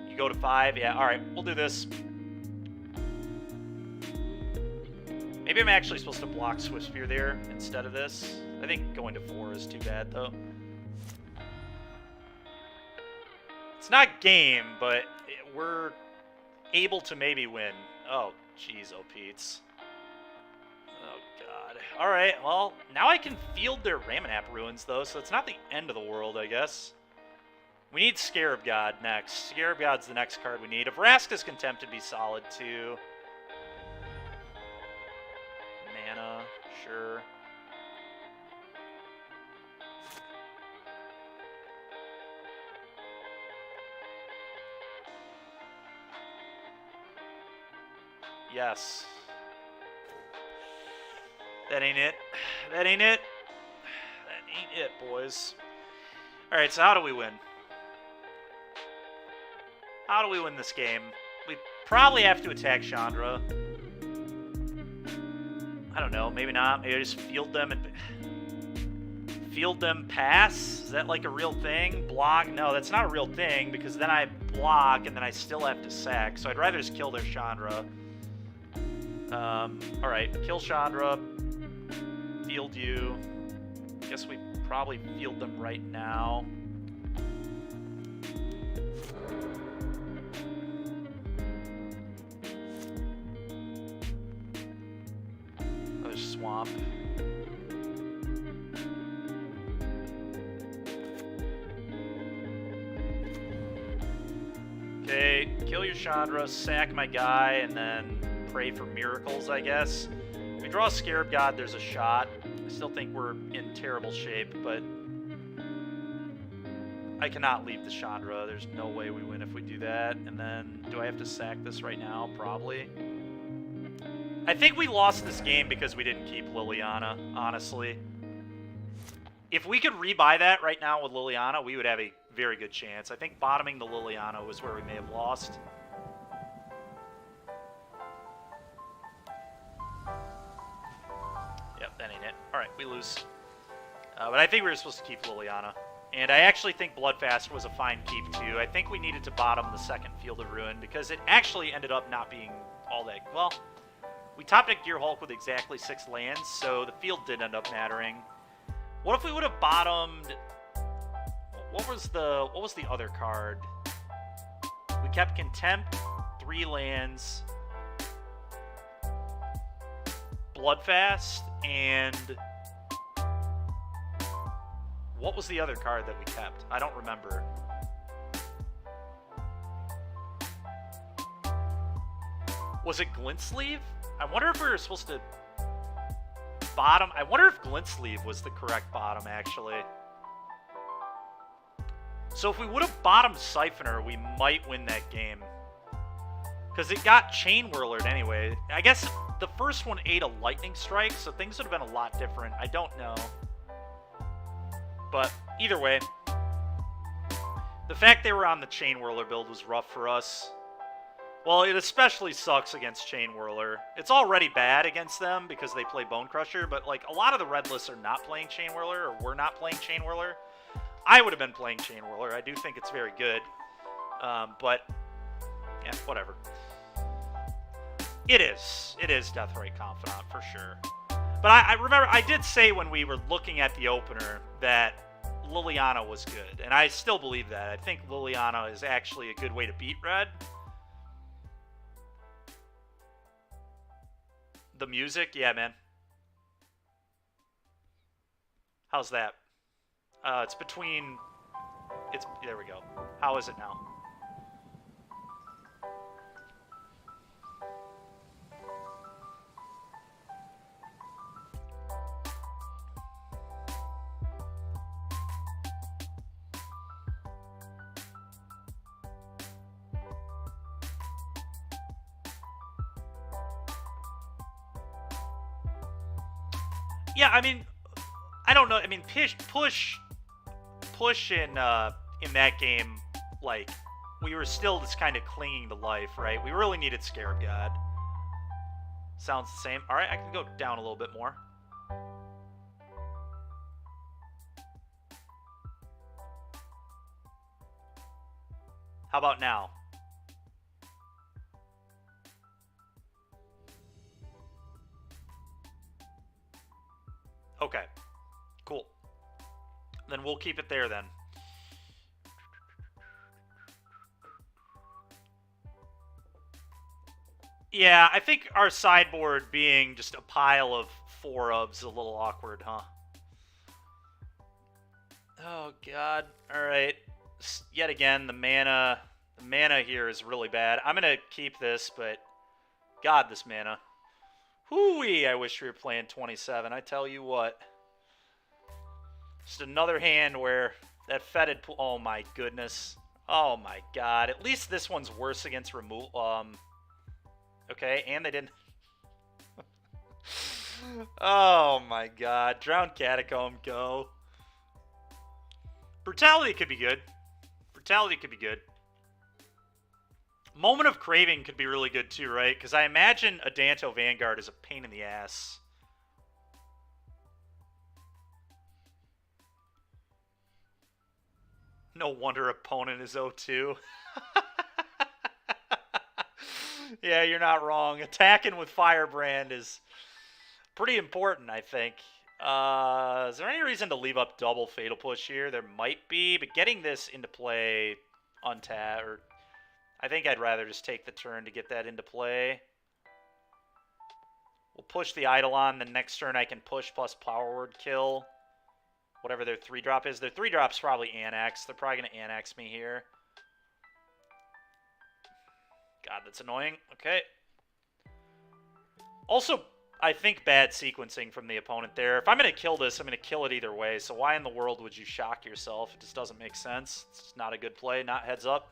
You go to 5. Yeah, all right, we'll do this. Maybe I'm actually supposed to block Swift Sphere there instead of this. I think going to 4 is too bad, though. It's not game, but we're able to maybe win. Oh, jeez, oh, Pete's. Oh, God. All right, well, now I can field their Ramanap Ruins, though, so it's not the end of the world, I guess. We need Scarab God next. Scarab God's the next card we need. If Vraska's Contempt would be solid, too. Mana, sure. Yes. That ain't it. That ain't it. That ain't it, boys. Alright, so how do we win? How do we win this game? We probably have to attack Chandra. I don't know, maybe not. Maybe I just field them and Field them pass? Is that like a real thing? Block? No, that's not a real thing because then I block and then I still have to sack. So I'd rather just kill their Chandra. Alright, kill Chandra. Field you. Guess we probably field them right now. Another swamp. Okay, kill your Chandra, sack my guy, and then pray for miracles, I guess. If we draw a Scarab God, there's a shot. I still think we're in terrible shape, but I cannot leave the Chandra. There's no way we win if we do that. And then, do I have to sack this right now? Probably. I think we lost this game because we didn't keep Liliana, honestly. If we could rebuy that right now with Liliana, we would have a very good chance. I think bottoming the Liliana was where we may have lost. Yep, that ain't it. Alright, we lose. But I think we were supposed to keep Liliana. And I actually think Bloodfast was a fine keep, too. I think we needed to bottom the second Field of Ruin, because it actually ended up not being all that... Well, we topped at Gearhulk with exactly 6 lands, so the field did end up mattering. What if we would have bottomed... What was the other card? We kept Contempt, 3 lands, Bloodfast, and what was the other card that we kept? I don't remember. Was it Glint Sleeve? I wonder if we were supposed to bottom. I wonder if Glint Sleeve was the correct bottom, actually. So if we would have bottomed Siphoner, we might win that game. Because it got Chain Whirlered anyway. I guess the first one ate a Lightning Strike, so things would have been a lot different. I don't know. But either way, the fact they were on the Chain Whirler build was rough for us. Well, it especially sucks against Chain Whirler. It's already bad against them because they play Bone Crusher, but like a lot of the red lists are not playing Chain Whirler, or were not playing Chain Whirler. I would have been playing Chain Whirler. I do think it's very good. But, yeah, whatever. It is. It is Deathrite Confidant, for sure. But I remember, I did say when we were looking at the opener that Liliana was good. And I still believe that. I think Liliana is actually a good way to beat red. The music? Yeah, man. How's that? It's between... There we go. How is it now? Yeah, I mean, I don't know. I mean, push in that game, like, we were still just kind of clinging to life, right? We really needed Scarab God. Sounds the same. All right, I can go down a little bit more. How about now? Okay, cool. Then we'll keep it there then. Yeah, I think our sideboard being just a pile of 4-ofs is a little awkward, huh? Oh, God. All right. Yet again, the mana here is really bad. I'm going to keep this, but God, this mana. Hooey, I wish we were playing 27. I tell you what. Just another hand where that fetid... Oh, my goodness. Oh, my God. At least this one's worse against removal. Okay, and they didn't... Oh, my God. Drowned Catacomb, go. Brutality could be good. Brutality could be good. Moment of Craving could be really good too, right? Because I imagine a Danto Vanguard is a pain in the ass. No wonder opponent is 0-2. Yeah, you're not wrong. Attacking with Firebrand is pretty important, I think. Is there any reason to leave up double Fatal Push here? There might be, but getting this into play untap, or I think I'd rather just take the turn to get that into play. We'll push the Eidolon, the next turn I can push plus Power Word kill. Whatever their 3-drop is. Their 3-drop's probably Annex. They're probably going to Annex me here. God, that's annoying. Okay. Also, I think bad sequencing from the opponent there. If I'm going to kill this, I'm going to kill it either way. So why in the world would you shock yourself? It just doesn't make sense. It's not a good play. Not heads up.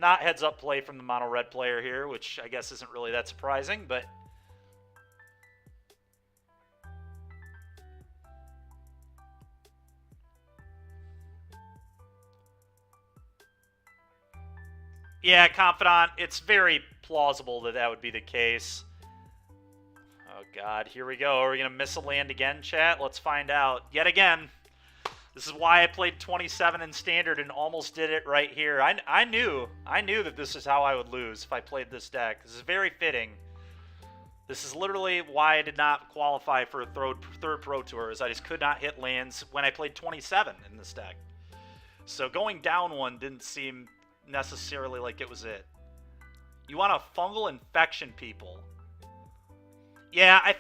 Not heads up play from the mono red player here, which I guess isn't really that surprising, but... Yeah, Confidant, it's very plausible that that would be the case. Oh, God, here we go. Are we going to miss a land again, chat? Let's find out. Yet again. This is why I played 27 in Standard and almost did it right here. I knew that this is how I would lose if I played this deck. This is very fitting. This is literally why I did not qualify for a third Pro Tour, is I just could not hit lands when I played 27 in this deck. So going down one didn't seem necessarily like it was it. You want a fungal infection, people. Yeah,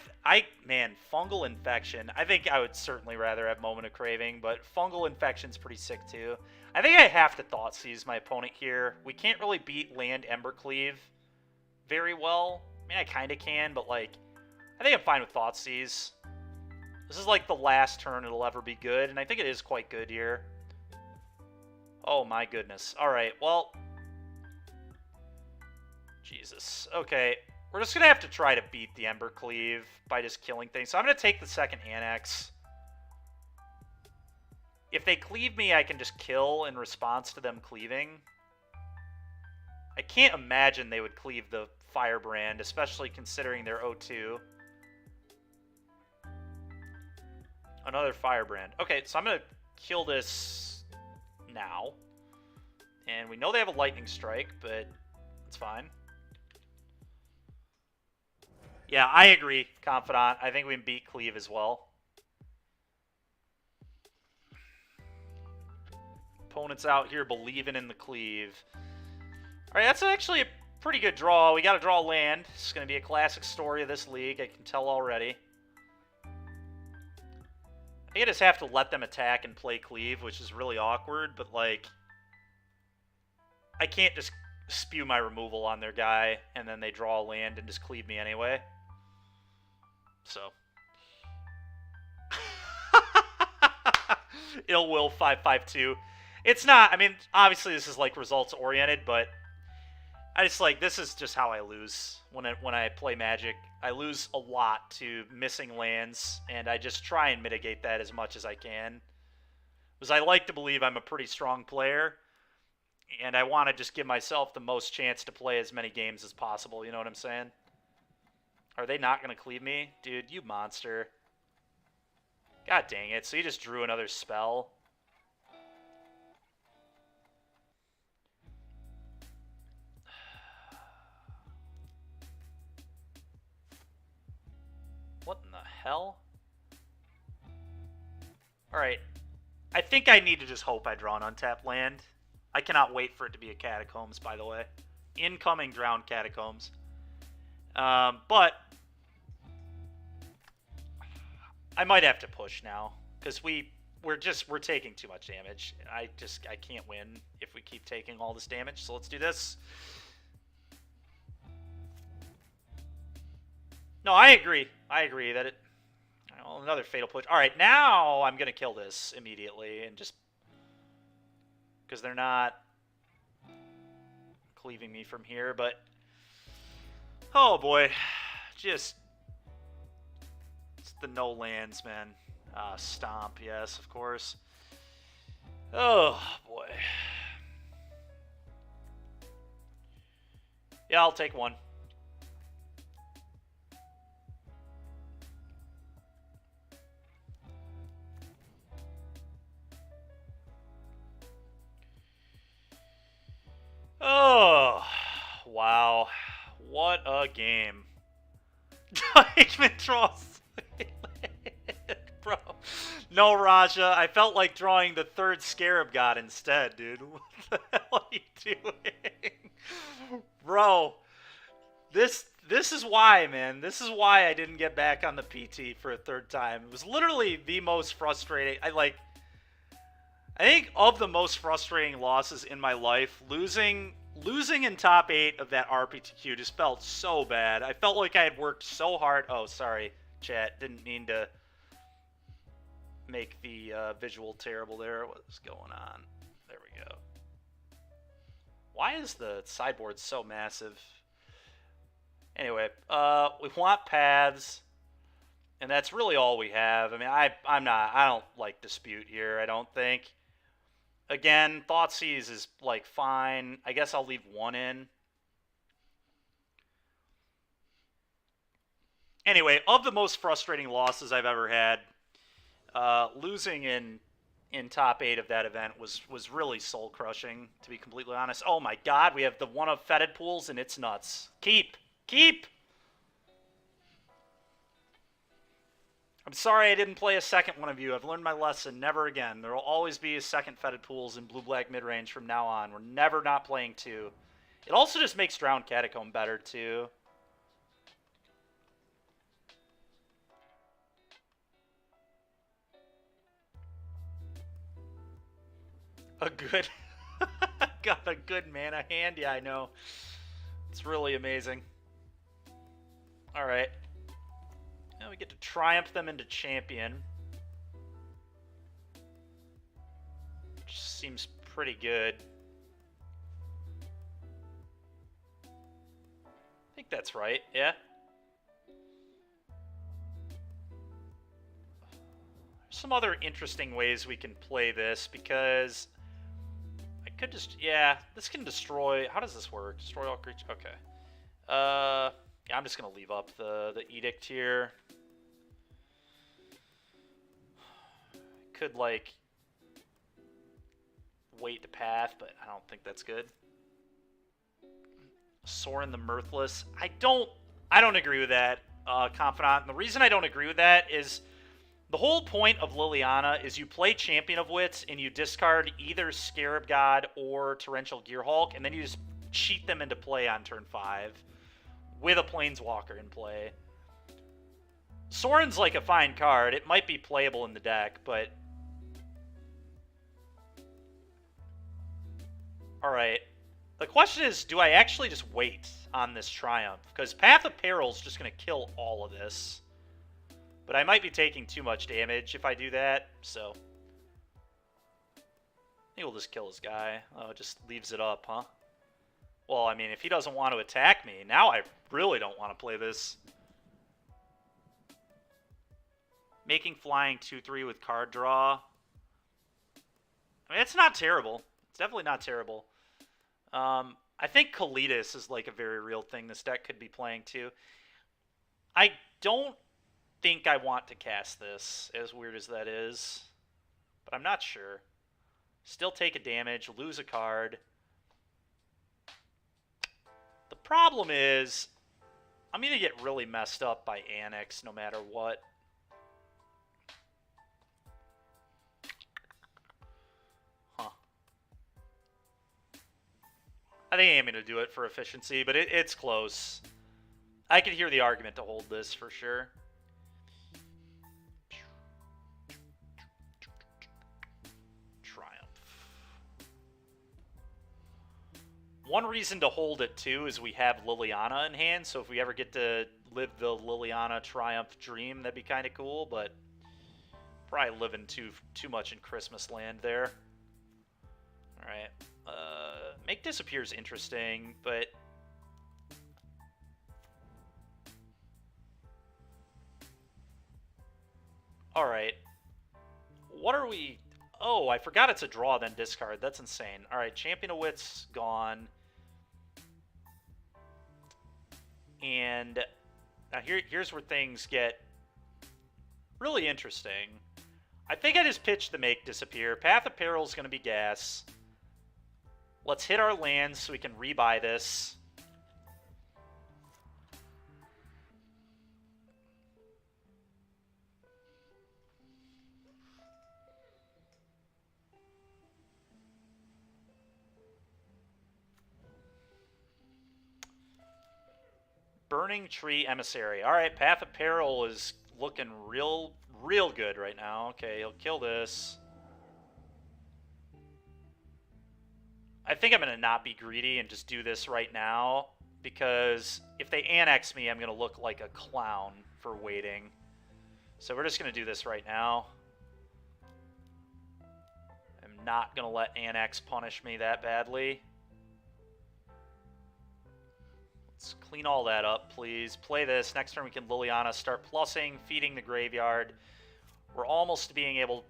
man, fungal infection. I think I would certainly rather have Moment of Craving, but fungal infection's pretty sick too. I think I have to Thoughtseize my opponent here. We can't really beat land Embercleave very well. I mean, I kind of can, but like, I think I'm fine with Thoughtseize. This is like the last turn it'll ever be good, and I think it is quite good here. Oh my goodness. Alright, well... Jesus. Okay, we're just going to have to try to beat the Embercleave by just killing things. So I'm going to take the second Annex. If they cleave me, I can just kill in response to them cleaving. I can't imagine they would cleave the Firebrand, especially considering they're 0-2. Another Firebrand. Okay, so I'm going to kill this... now. And we know they have a Lightning Strike, but it's fine. Yeah, I agree, Confidant. I think we can beat Cleave as well. Opponents out here believing in the Cleave. Alright, that's actually a pretty good draw. We got to draw land. It's going to be a classic story of this league, I can tell already. I just have to let them attack and play Cleave, which is really awkward, but, like, I can't just spew my removal on their guy, and then they draw a land and just cleave me anyway. So. Ill Will 552. It's not, I mean, obviously this is, like, results-oriented, but I just, like, this is just how I lose when I play Magic. I lose a lot to missing lands, and I just try and mitigate that as much as I can. Because I like to believe I'm a pretty strong player, and I want to just give myself the most chance to play as many games as possible, you know what I'm saying? Are they not going to cleave me? Dude, you monster. God dang it, so you just drew another spell. What in the hell? Alright. I think I need to just hope I draw an untapped land. I cannot wait for it to be a Catacombs, by the way. Incoming Drowned Catacombs. But I might have to push now. Because we're taking too much damage. I can't win if we keep taking all this damage. So let's do this. No, I agree. I agree that it... Well, another Fatal Push. Alright, now I'm going to kill this immediately. And just... because they're not cleaving me from here, but... oh, boy. Just... it's the no lands, man. Stomp, yes, of course. Oh, boy. Yeah, I'll take one. What a game. Eichmann draws. Bro. No, Raja. I felt like drawing the third Scarab God instead, dude. What the hell are you doing? Bro. This is why, man. This is why I didn't get back on the PT for a third time. It was literally the most frustrating. I think of the most frustrating losses in my life, losing in top 8 of that RPTQ just felt so bad. I felt like I had worked so hard. Oh, sorry, chat. Didn't mean to make the visual terrible there. What's going on? There we go. Why is the sideboard so massive? Anyway, we want paths, and that's really all we have. I mean, I don't like dispute here, I don't think. Again, Thoughtseize is, like, fine. I guess I'll leave one in. Anyway, of the most frustrating losses I've ever had, losing in top 8 of that event was really soul-crushing, to be completely honest. Oh my god, we have the one of Fetid Pools, and it's nuts. Keep! I'm sorry I didn't play a second one of you. I've learned my lesson. Never again. There will always be a second Fetid Pools in Blue-Black Midrange from now on. We're never not playing 2. It also just makes Drowned Catacomb better, too. A good... Got a good mana hand? Yeah, I know. It's really amazing. Alright. Now we get to triumph them into champion. Which seems pretty good. I think that's right, yeah? There's some other interesting ways we can play this, because I could just... Yeah, this can destroy... How does this work? Destroy all creatures... Okay. Yeah, I'm just going to leave up the edict here. Could, like, wait to path, but I don't think that's good. Sorin the Mirthless. I don't agree with that, Confidant. And the reason I don't agree with that is the whole point of Liliana is you play Champion of Wits and you discard either Scarab God or Torrential Gearhulk, and then you just cheat them into play on turn 5 with a Planeswalker in play. Sorin's like a fine card. It might be playable in the deck, but... Alright. The question is, do I actually just wait on this Triumph? Because Path of Peril's just going to kill all of this. But I might be taking too much damage if I do that, so... I think we'll just kill this guy. Oh, it just leaves it up, huh? Well, I mean, if he doesn't want to attack me, now I really don't want to play this. Making flying 2-3 with card draw. I mean, it's not terrible. It's definitely not terrible. I think Kalidas is like a very real thing this deck could be playing too. I don't think I want to cast this, as weird as that is. But I'm not sure. Still take a damage, lose a card. The problem is, I'm going to get really messed up by Annex no matter what. Huh. I think I'm going to do it for efficiency, but it's close. I could hear the argument to hold this for sure. One reason to hold it, too, is we have Liliana in hand, so if we ever get to live the Liliana Triumph dream, that'd be kind of cool, but probably living too much in Christmas land there. Alright. Make Disappear is interesting, but... Alright. What are we... Oh, I forgot it's a draw, then discard. That's insane. Alright, Champion of Wits gone. And now here's where things get really interesting. I think I just pitched the Make Disappear. Path of Peril is going to be gas. Let's hit our lands so we can rebuy this. Burning Tree Emissary. All right, Path of Peril is looking real good right now. Okay, he'll kill this. I think I'm going to not be greedy and just do this right now, because if they annex me, I'm going to look like a clown for waiting. So we're just going to do this right now. I'm not going to let annex punish me that badly. Let's clean all that up, please. Play this. Next turn we can Liliana, start plussing, feeding the graveyard. We're almost being able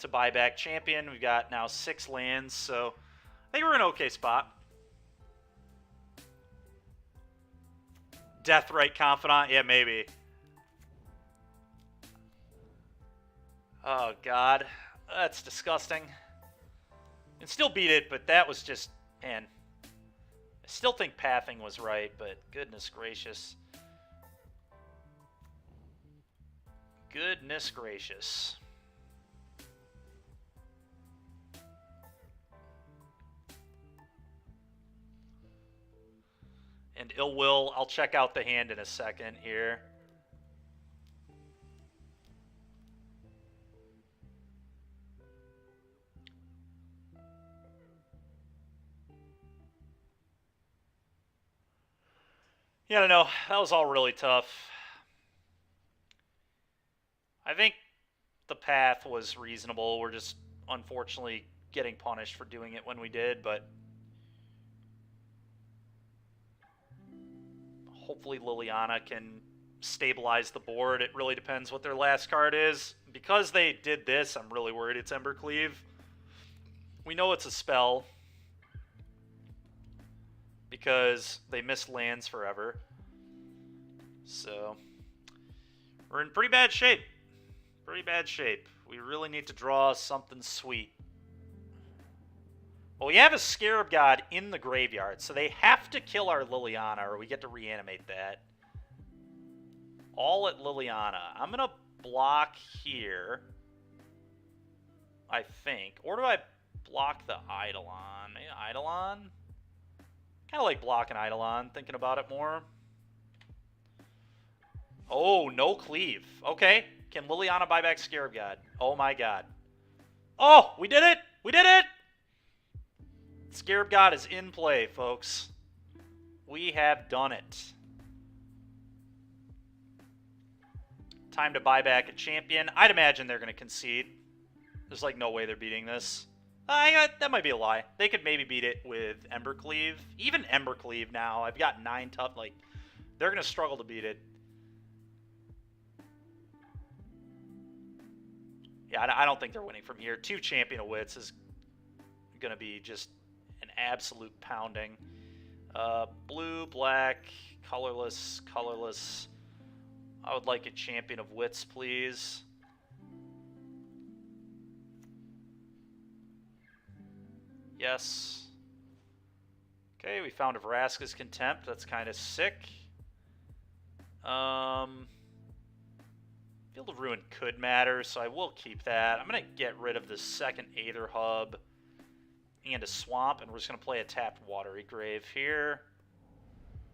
to buy back champion. We've got now 6 lands, so I think we're in an okay spot. Deathrite Confidant? Yeah, maybe. Oh, God. That's disgusting. You can still beat it, but that was just... Man. I still think pathing was right, but goodness gracious. Goodness gracious. And Ill Will, I'll check out the hand in a second here. Yeah, I don't know. That was all really tough. I think the path was reasonable. We're just unfortunately getting punished for doing it when we did, but hopefully Liliana can stabilize the board. It really depends what their last card is. Because they did this, I'm really worried it's Embercleave. We know it's a spell, because they missed lands forever. So, we're in pretty bad shape. Pretty bad shape. We really need to draw something sweet. Well, we have a Scarab God in the graveyard, so they have to kill our Liliana, or we get to reanimate that. All at Liliana. I'm going to block here, I think. Or do I block the Eidolon? Maybe Eidolon? Kind of like blocking Eidolon, thinking about it more. Oh, no cleave. Okay. Can Liliana buy back Scarab God? Oh my god. Oh, we did it! We did it! Scarab God is in play, folks. We have done it. Time to buy back a champion. I'd imagine they're going to concede. There's like no way they're beating this. That might be a lie. They could maybe beat it with Embercleave. Even Embercleave now. I've got 9 tough. Like, they're going to struggle to beat it. Yeah, I don't think they're winning from here. 2 Champion of Wits is going to be just an absolute pounding. Blue, black, colorless, colorless. I would like a Champion of Wits, please. Yes. Okay, we found a Vraska's Contempt. That's kind of sick. Field of Ruin could matter, so I will keep that. I'm going to get rid of the second Aether Hub and a Swamp, and we're just going to play a tapped Watery Grave here.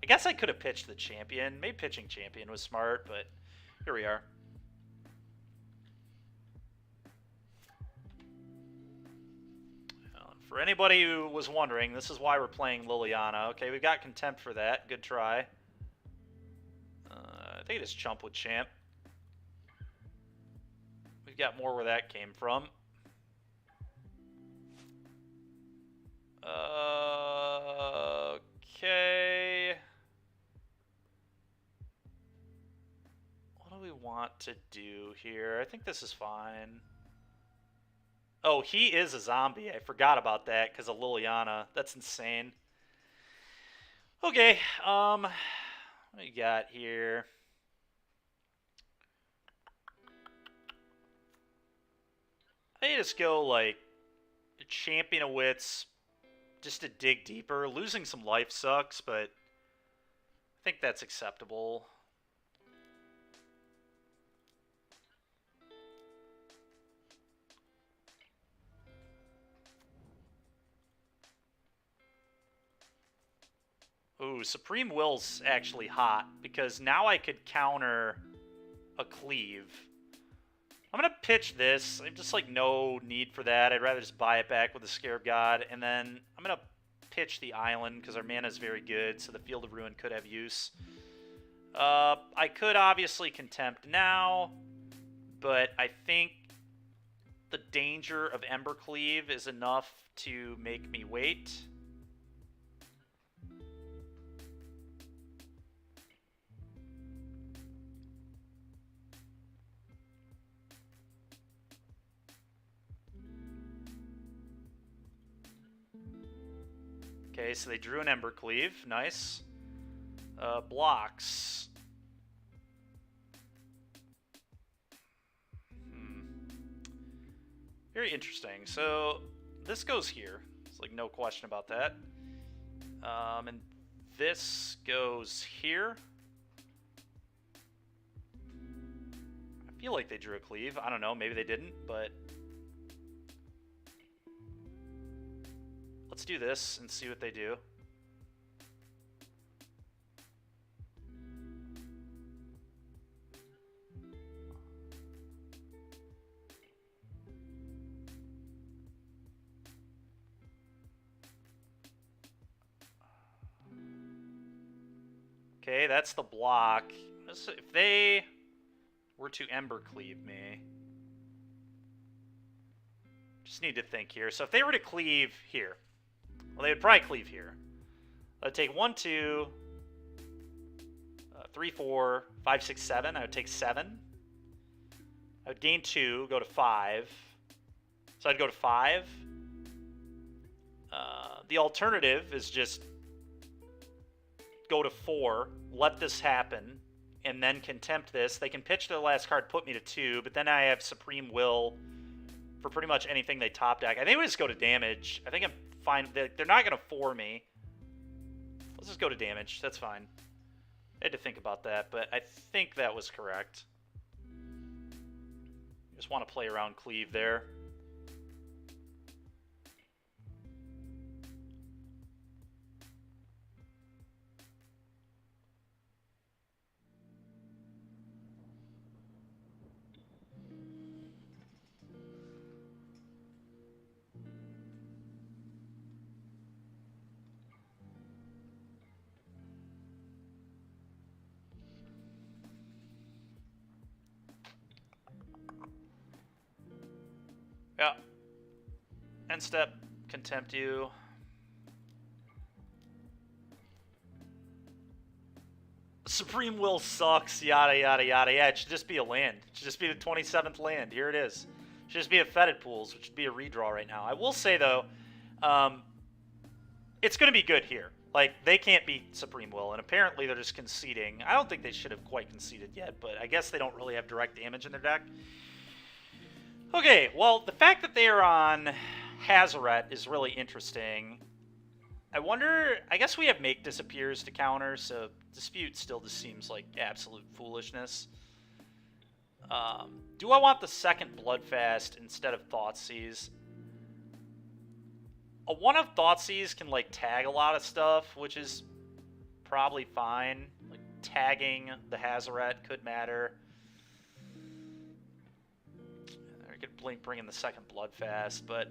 I guess I could have pitched the Champion. Maybe pitching Champion was smart, but here we are. For anybody who was wondering, this is why we're playing Liliana. Okay, we've got Contempt for that. Good try. I think it is Chump with Champ. We've got more where that came from. Okay. What do we want to do here? I think this is fine. Oh, he is a zombie. I forgot about that because of Liliana. That's insane. Okay, what do we got here? I just go, like, Champion of Wits just to dig deeper. Losing some life sucks, but I think that's acceptable. Ooh, Supreme Will's actually hot, because now I could counter a cleave. I'm going to pitch this. I'm just like, no need for that. I'd rather just buy it back with the Scarab God. And then I'm going to pitch the island, because our mana is very good, so the Field of Ruin could have use. I could obviously Contempt now, but I think the danger of Embercleave is enough to make me wait. Okay, so they drew an Embercleave. Nice. Blocks. Very interesting. So this goes here. It's like no question about that. And this goes here. I feel like they drew a cleave. I don't know. Maybe they didn't, but let's do this and see what they do. Okay, that's the block. If they were to Embercleave me, just need to think here. So if they were to cleave here, well, they would probably cleave here. I'd take 1, 2, 3, 4, 5, 6, 7. I would take 7. I would gain 2, go to 5. So I'd go to 5. The alternative is just go to 4, let this happen, and then Contempt this. They can pitch their last card, put me to 2, but then I have Supreme Will for pretty much anything they top deck. I think we just go to damage. I think I'm fine. They're not going to 4 me. Let's just go to damage. That's fine. I had to think about that, but I think that was correct. Just want to play around cleave there. Yeah. End step, Contempt you. Supreme Will sucks, yada, yada, yada. Yeah, it should just be a land. It should just be the 27th land. Here it is. It should just be a Fetid Pools, which would be a redraw right now. I will say, though, it's going to be good here. Like, they can't beat Supreme Will, and apparently they're just conceding. I don't think they should have quite conceded yet, but I guess they don't really have direct damage in their deck. Okay, well, the fact that they are on Hazoret is really interesting. I wonder, I guess we have Make Disappears to counter, so Dispute still just seems like absolute foolishness. Do I want the second Bloodfast instead of Thoughtseize? A one of Thoughtseize can, like, tag a lot of stuff, which is probably fine. Like, tagging the Hazoret could matter. Could bring in the second Bloodfast, but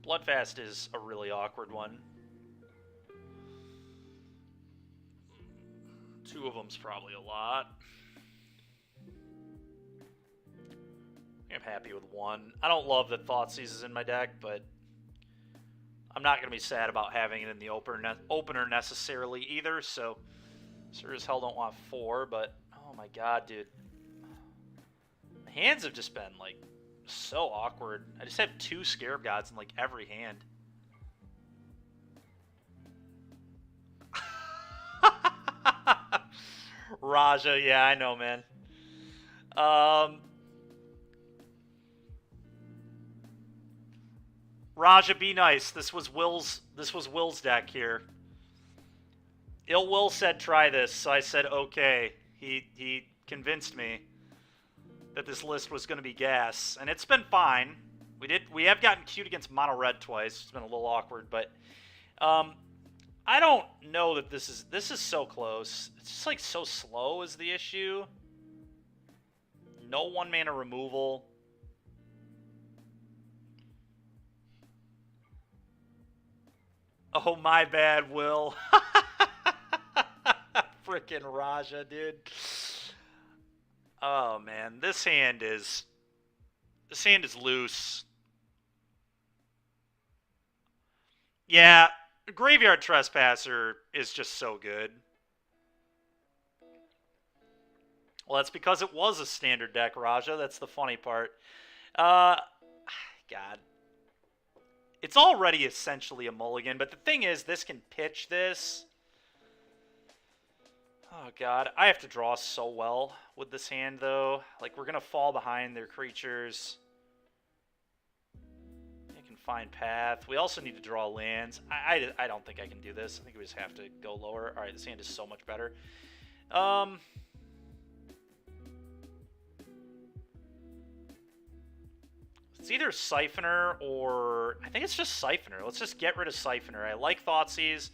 Bloodfast is a really awkward one. 2 of them's probably a lot. I'm happy with 1. I don't love that Thoughtseize is in my deck, but I'm not going to be sad about having it in the opener necessarily either, so sure as hell don't want 4, but oh my god, dude. My hands have just been, like, so awkward. I just have 2 Scarab Gods in, like, every hand. Raja, yeah, I know, man. Raja, be nice. This was Will's deck here. Ill Will said try this, so I said okay. He convinced me that this list was going to be gas, and it's been fine. We have gotten cute against mono red twice. It's been a little awkward, but I don't know that this is so close. It's just like so slow is the issue. No 1-mana removal. Oh, my bad, Will. Frickin' Raja, dude. Oh, man. This hand is loose. Yeah, Graveyard Trespasser is just so good. Well, that's because it was a standard deck, Raja. That's the funny part. God. It's already essentially a mulligan, but the thing is, this can pitch this. Oh, God. I have to draw so well with this hand, though. Like, we're going to fall behind their creatures. I can find path. We also need to draw lands. I don't think I can do this. I think we just have to go lower. All right, this hand is so much better. It's either Siphoner or... I think it's just Siphoner. Let's just get rid of Siphoner. I like Thoughtseize.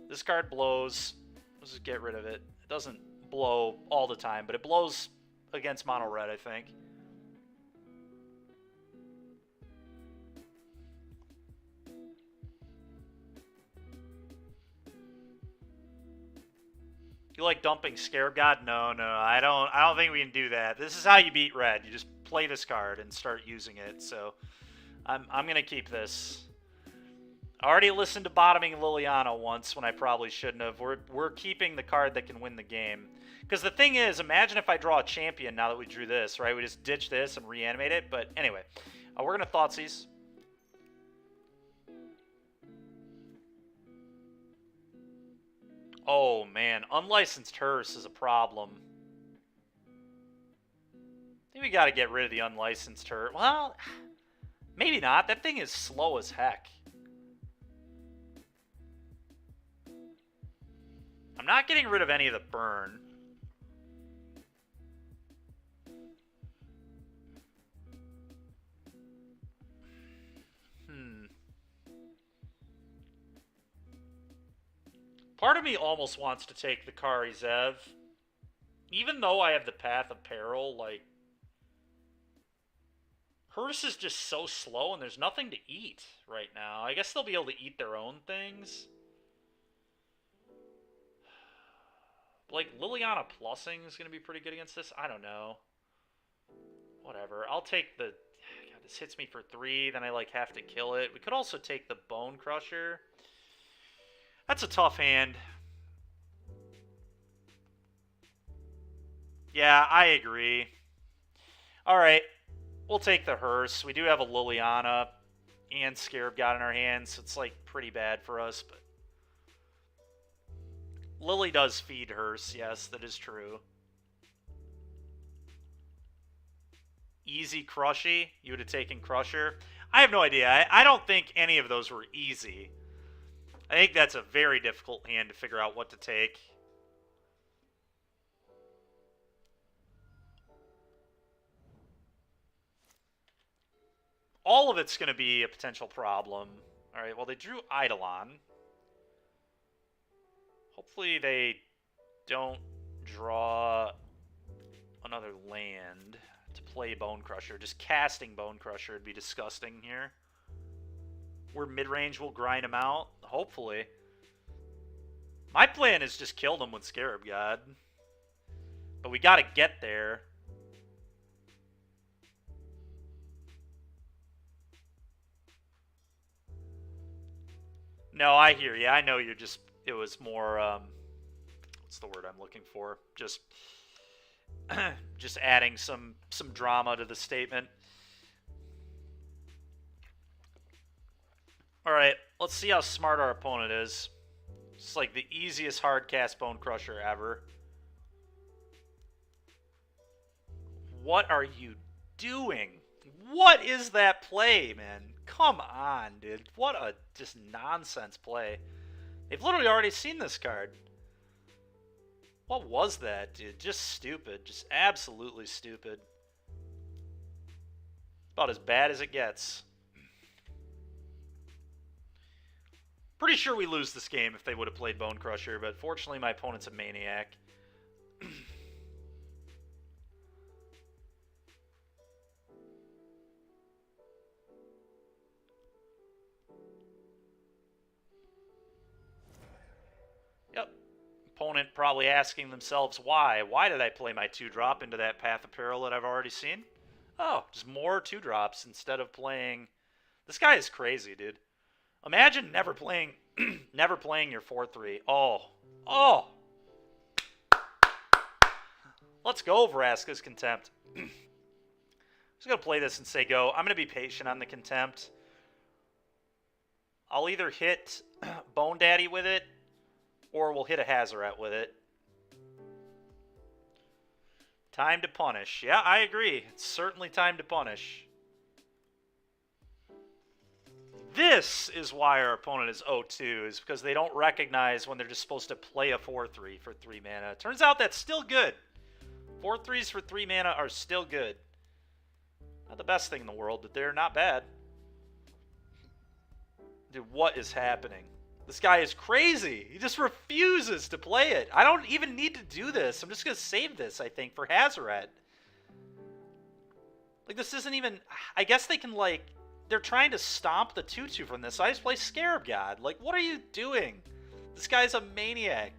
This card blows. Let's just get rid of it. It doesn't blow all the time, but it blows against mono red, I think. You like dumping Scarab God? No, I don't think we can do that. This is how you beat red. You just play this card and start using it. So I'm gonna keep this. I already listened to Bottoming Liliana once when I probably shouldn't have. We're keeping the card that can win the game. Because the thing is, imagine if I draw a champion now that we drew this, right? We just ditch this and reanimate it. But anyway, we're gonna Thoughtseize. Oh, man. Unlicensed Hearse is a problem. I think we got to get rid of the Unlicensed Hearse. Well, maybe not. That thing is slow as heck. I'm not getting rid of any of the burn. Part of me almost wants to take the Kari Zev. Even though I have the Path of Peril, like... Hearse is just so slow and there's nothing to eat right now. I guess they'll be able to eat their own things. Like, Liliana Plussing is going to be pretty good against this. I don't know. Whatever. I'll take the... God, this hits me for 3, then I, like, have to kill it. We could also take the Bone Crusher. That's a tough hand. Yeah, I agree. Alright. We'll take the Hearse. We do have a Liliana and Scarab God in our hands, so it's, like, pretty bad for us, but... Lily does feed Hearse, yes, that is true. Easy Crushy? You would have taken Crusher? I have no idea. I don't think any of those were easy. I think that's a very difficult hand to figure out what to take. All of it's going to be a potential problem. All right, well, they drew Eidolon. Hopefully they don't draw another land to play Bone Crusher. Just casting Bone Crusher would be disgusting here. Where Midrange will grind him out, hopefully. My plan is just kill them with Scarab God. But we gotta get there. No, I hear you. I know you're just... It was more... what's the word I'm looking for? Just... just adding some drama to the statement. Alright, let's see how smart our opponent is. It's like the easiest hard cast Bone Crusher ever. What are you doing? What is that play, man? Come on, dude. What a just nonsense play. They've literally already seen this card. What was that, dude? Just stupid. Just absolutely stupid. About as bad as it gets. Pretty sure we lose this game if they would have played Bone Crusher, but fortunately my opponent's a maniac. Yep. Opponent probably asking themselves why. Why did I play my 2-drop into that Path of Peril that I've already seen? Oh, just more 2-drops instead of playing... This guy is crazy, dude. Imagine never playing never playing your 4-3. Oh. Let's go, Vraska's Contempt. I'm just going to play this and say go. I'm going to be patient on the Contempt. I'll either hit Bone Daddy with it, or we'll hit a Hazoret with it. Time to punish. Yeah, I agree. It's certainly time to punish. This is why our opponent is 0-2, is because they don't recognize when they're just supposed to play a 4-3 for 3 mana. Turns out that's still good. 4-3s for 3 mana are still good. Not the best thing in the world, but they're not bad. Dude, what is happening? This guy is crazy. He just refuses to play it. I don't even need to do this. I'm just going to save this, I think, for Hazoret. Like, this isn't even... I guess they can, like... They're trying to stomp the 2-2 from this. I just play Scarab God. Like, what are you doing? This guy's a maniac.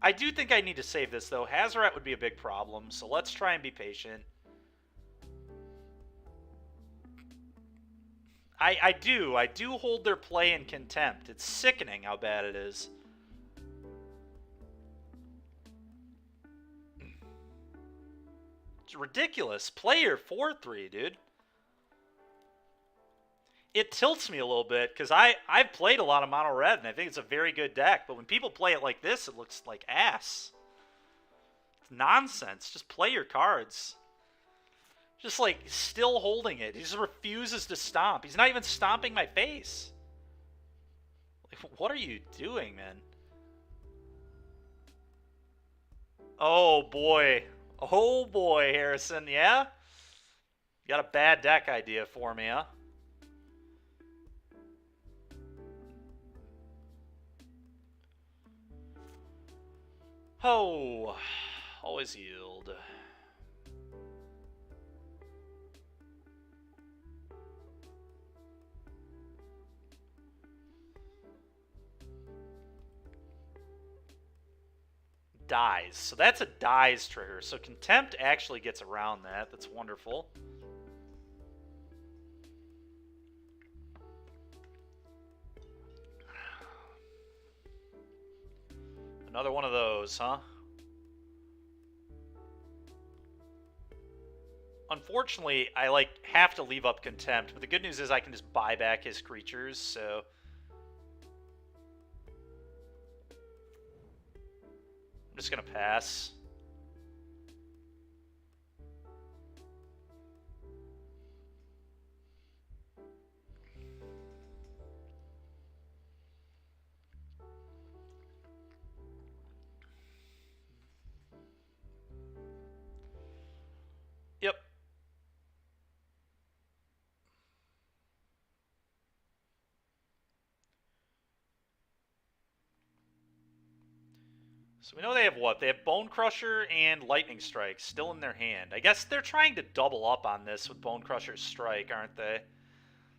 I do think I need to save this, though. Hazoret would be a big problem, so let's try and be patient. I do hold their play in contempt. It's sickening how bad it is. It's ridiculous. Play your 4-3, dude. It tilts me a little bit because I've played a lot of mono red and I think it's a very good deck, but when people play it like this, it looks like ass. It's nonsense. Just play your cards. Just like still holding it. He just refuses to stomp. He's not even stomping my face. Like, what are you doing, man? Oh boy. Oh boy, Harrison, yeah? You got a bad deck idea for me, huh? Oh, always yield. Dies. So that's a dies trigger. So Contempt actually gets around that. That's wonderful. Another one of those, huh? Unfortunately, I have to leave up Contempt, but the good news is I can just buy back his creatures, so I'm just gonna pass. Yep. So we know they have what? They have Bone Crusher and Lightning Strike still in their hand. I guess they're trying to double up on this with Bone Crusher's Strike, aren't they?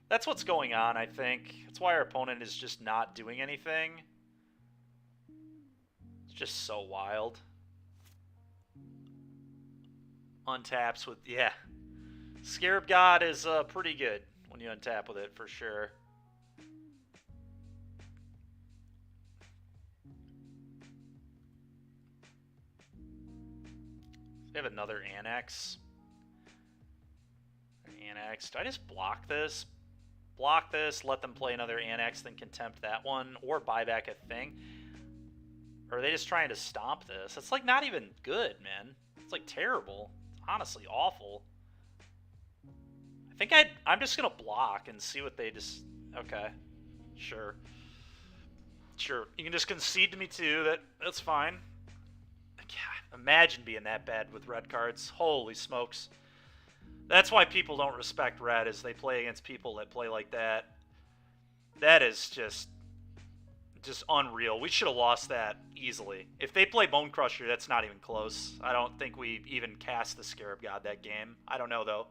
That's what's going on, I think. That's why our opponent is just not doing anything. It's just so wild. Untaps with, yeah. Scarab God is pretty good when you untap with it, for sure. They have another Annex. Annex. Do I just block this? Block this, let them play another Annex, then Contempt that one, or buy back a thing? Or are they just trying to stomp this? It's like not even good, man. It's like terrible. It's honestly awful. I think I'm just going to block and see what they just... Okay. Sure. Sure. You can just concede to me too. That's fine. God, imagine being that bad with red cards. Holy smokes. That's why people don't respect red, is they play against people that play like that. That is just just unreal. We should have lost that easily. If they play Bone Crusher, that's not even close. I don't think we even cast the Scarab God that game. I don't know, though.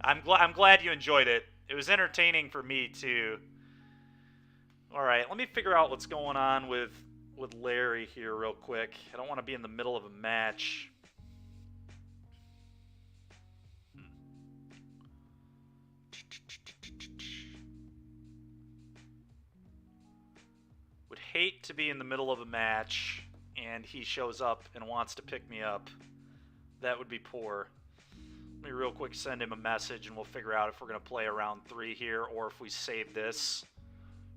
I'm glad you enjoyed it. It was entertaining for me, too. Alright, let me figure out what's going on with Larry here real quick. I don't want to be in the middle of a match. Would hate to be in the middle of a match and he shows up and wants to pick me up. That would be poor. Let me real quick send him a message and we'll figure out if we're going to play a round 3 here or if we save this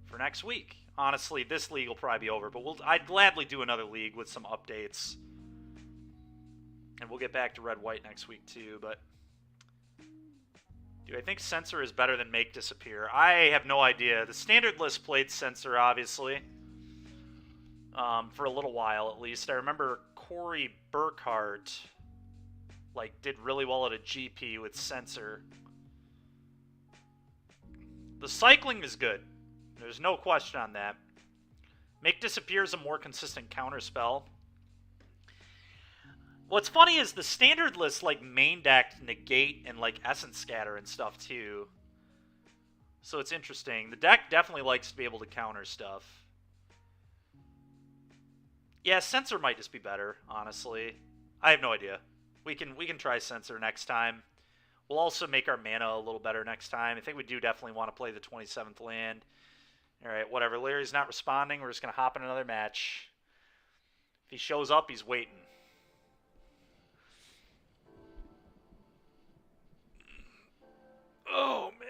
for next week. Honestly, this league will probably be over, but I'd gladly do another league with some updates. And we'll get back to red-white next week too, but... do I think Censor is better than Make Disappear? I have no idea. The standard list played Censor, obviously. For a little while, at least. I remember Corey Burkhart, like, did really well at a GP with Censor. The cycling is good. There's no question on that. Make Disappear is a more consistent counter spell. What's funny is the standard list, like, main decked Negate and, like, Essence Scatter and stuff, too. So it's interesting. The deck definitely likes to be able to counter stuff. Yeah, Censor might just be better, honestly. I have no idea. We can try Censor next time. We'll also make our mana a little better next time. I think we do definitely want to play the 27th land. Alright, whatever. Larry's not responding. We're just going to hop in another match. If he shows up, he's waiting. Oh, man.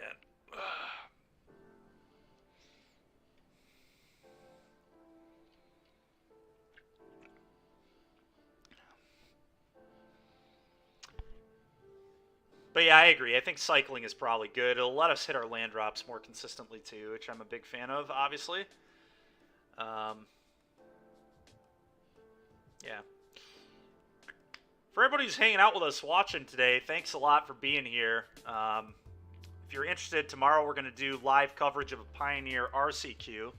But yeah, I agree. I think cycling is probably good. It'll let us hit our land drops more consistently too, which I'm a big fan of, obviously. Yeah. For everybody who's hanging out with us watching today, thanks a lot for being here. If you're interested, tomorrow we're going to do live coverage of a Pioneer RCQ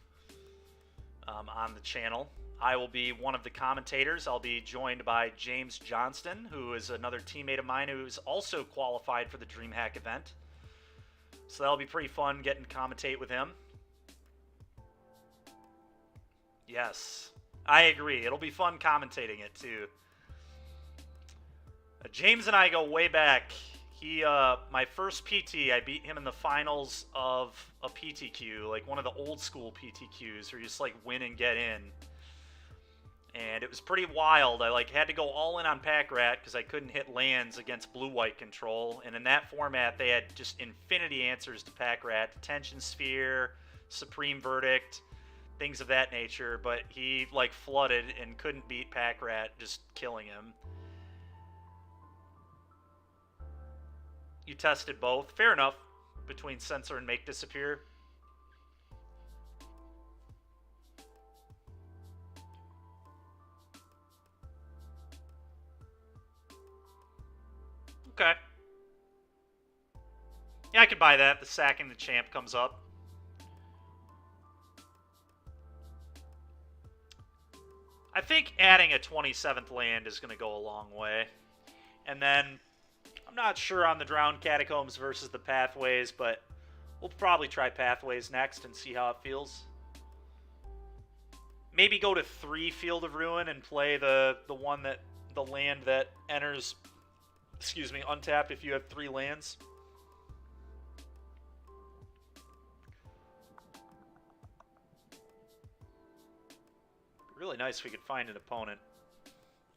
on the channel. I will be one of the commentators. I'll be joined by James Johnston, who is another teammate of mine who's also qualified for the DreamHack event. So that'll be pretty fun getting to commentate with him. Yes, I agree. It'll be fun commentating it, too. James and I go way back. My first PT, I beat him in the finals of a PTQ, like one of the old school PTQs, where you just like win and get in. And it was pretty wild. I like had to go all in on Pack Rat because I couldn't hit lands against blue-white control. And in that format, they had just infinity answers to Pack Rat. Detention Sphere, Supreme Verdict, things of that nature. But he like flooded and couldn't beat Pack Rat, just killing him. You tested both. Fair enough. Between Censor and Make Disappear. Okay. Yeah, I could buy that. The Sacking the Champ comes up. I think adding a 27th land is going to go a long way. And then, I'm not sure on the Drowned Catacombs versus the Pathways, but we'll probably try Pathways next and see how it feels. Maybe go to 3 Field of Ruin and play the land that enters... excuse me, untapped if you have 3 lands. Really nice if we could find an opponent.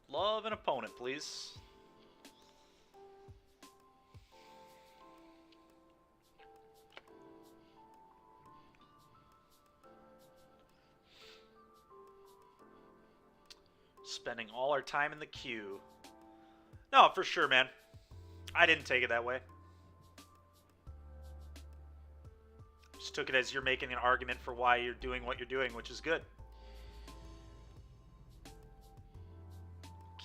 Love an opponent, please. Spending all our time in the queue. No, for sure, man. I didn't take it that way. Just took it as you're making an argument for why you're doing what you're doing, which is good.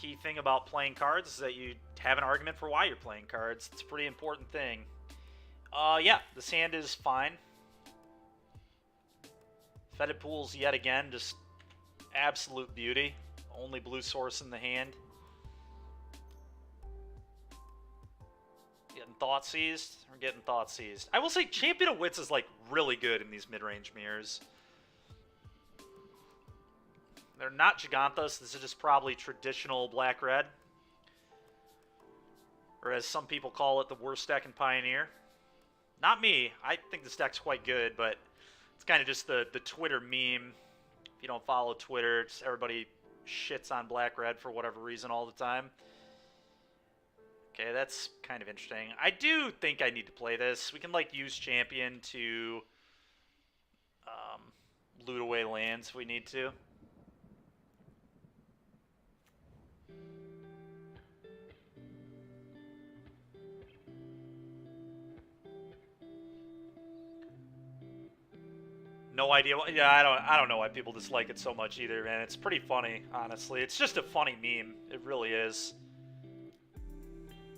Key thing about playing cards is that you have an argument for why you're playing cards. It's a pretty important thing. Yeah, this hand is fine. Fetid pools yet again, just absolute beauty. Only blue source in the hand. Getting thought seized? We're getting thought seized. I will say Champion of Wits is like really good in these mid-range mirrors. They're not Giganthus. This is just probably traditional black-red. Or as some people call it, the worst deck in Pioneer. Not me. I think this deck's quite good, but it's kind of just the Twitter meme. If you don't follow Twitter, just everybody shits on black-red for whatever reason all the time. Okay, that's kind of interesting. I do think I need to play this. We can, like, use Champion to loot away lands if we need to. No idea. Yeah, I don't know why people dislike it so much either, man. It's pretty funny, honestly. It's just a funny meme. It really is.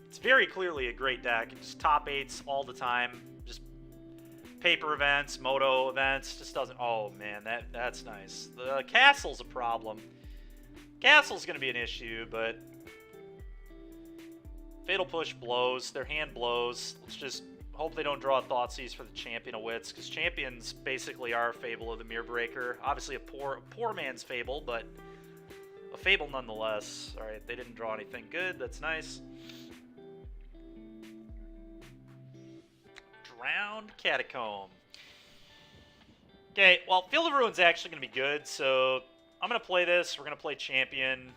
It's very clearly a great deck. Just top 8s all the time. Just paper events, moto events. Just doesn't. Oh man, that's nice. The castle's a problem. Castle's gonna be an issue, but Fatal Push blows. Their hand blows. Let's just hope they don't draw Thoughtseize for the Champion of Wits, because Champions basically are a Fable of the Mirror Breaker. Obviously a poor man's Fable, but a Fable nonetheless. Alright, they didn't draw anything good. That's nice. Drowned Catacomb. Okay, well, Field of Ruin's actually going to be good, so I'm going to play this. We're going to play Champion.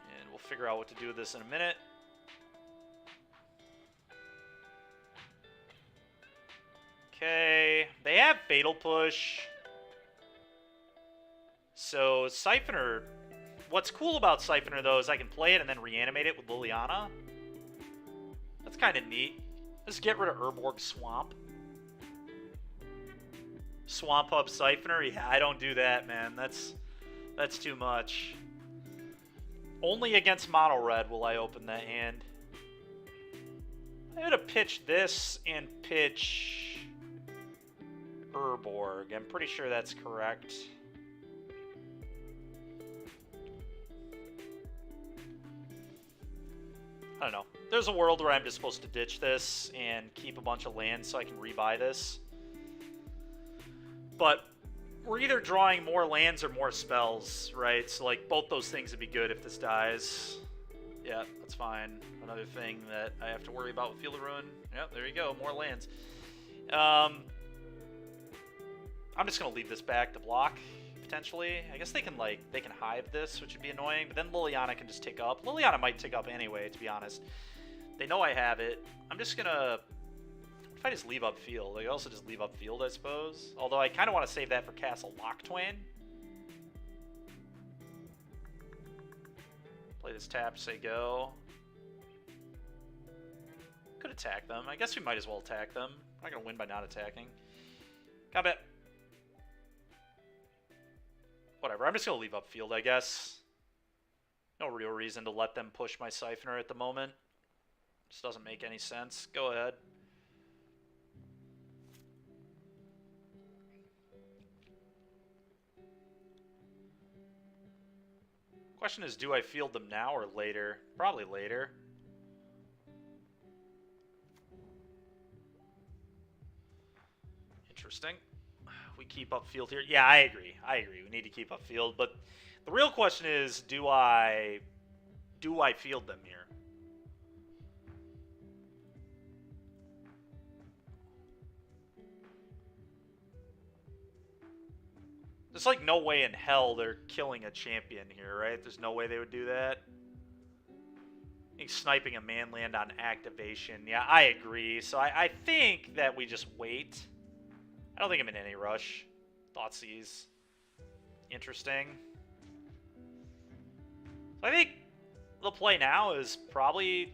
And we'll figure out what to do with this in a minute. Okay, they have Fatal Push. So Siphoner, what's cool about Siphoner though is I can play it and then reanimate it with Liliana. That's kind of neat. Just get rid of Urborg Swamp. Swamp up Siphoner? Yeah, I don't do that, man. That's too much. Only against Mono Red will I open that hand. I'm gonna pitch this and pitch Urborg. I'm pretty sure that's correct. I don't know. There's a world where I'm just supposed to ditch this and keep a bunch of lands so I can rebuy this. But we're either drawing more lands or more spells, right? So, like, both those things would be good if this dies. Yeah, that's fine. Another thing that I have to worry about with Field of Ruin. Yep, there you go. More lands. I'm just going to leave this back to block, potentially. I guess they can hive this, which would be annoying, but then Liliana can just tick up. Liliana might tick up anyway, to be honest. They know I have it. I'm just going to... What if I just leave up field? I could also just leave up field, I suppose. Although I kind of want to save that for Castle Locktwain. Play this tap, say go. Could attack them. I guess we might as well attack them. I'm not going to win by not attacking. Combat. Whatever, I'm just going to leave up field, I guess. No real reason to let them push my Siphoner at the moment. Just doesn't make any sense. Go ahead. Question is, do I field them now or later? Probably later. Interesting. We keep up field here. Yeah, I agree. We need to keep up field, but the real question is, do I field them here? There's like no way in hell they're killing a champion here, right? There's no way they would do that. I think sniping a manland on activation. Yeah, I agree. So I think that we just wait. I don't think I'm in any rush. Thoughtseize. Interesting. So I think the play now is probably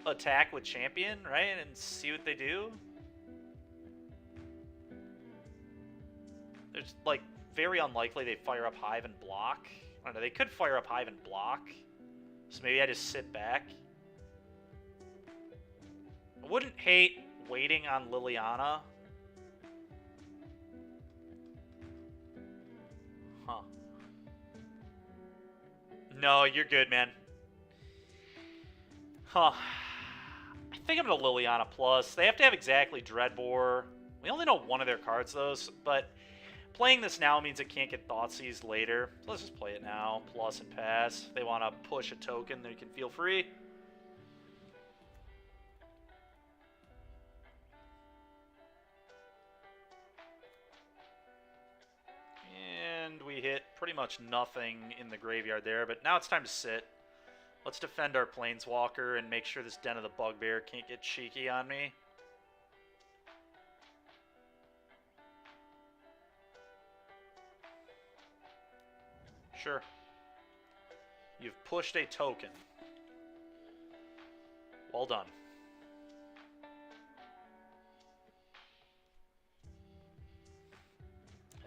attack with champion, right? And see what they do. It's like very unlikely they fire up Hive and block. I don't know, they could fire up Hive and block. So maybe I just sit back. I wouldn't hate waiting on Liliana. Huh. No, you're good, man. Huh. I think I'm going to Liliana Plus. They have to have exactly Dreadbore. We only know one of their cards, though, but playing this now means it can't get Thoughtseize later. So let's just play it now. Plus and pass. If they want to push a token, they can feel free. And we hit pretty much nothing in the graveyard there, but now it's time to sit. Let's defend our Planeswalker and make sure this Den of the Bugbear can't get cheeky on me. Sure. You've pushed a token. Well done.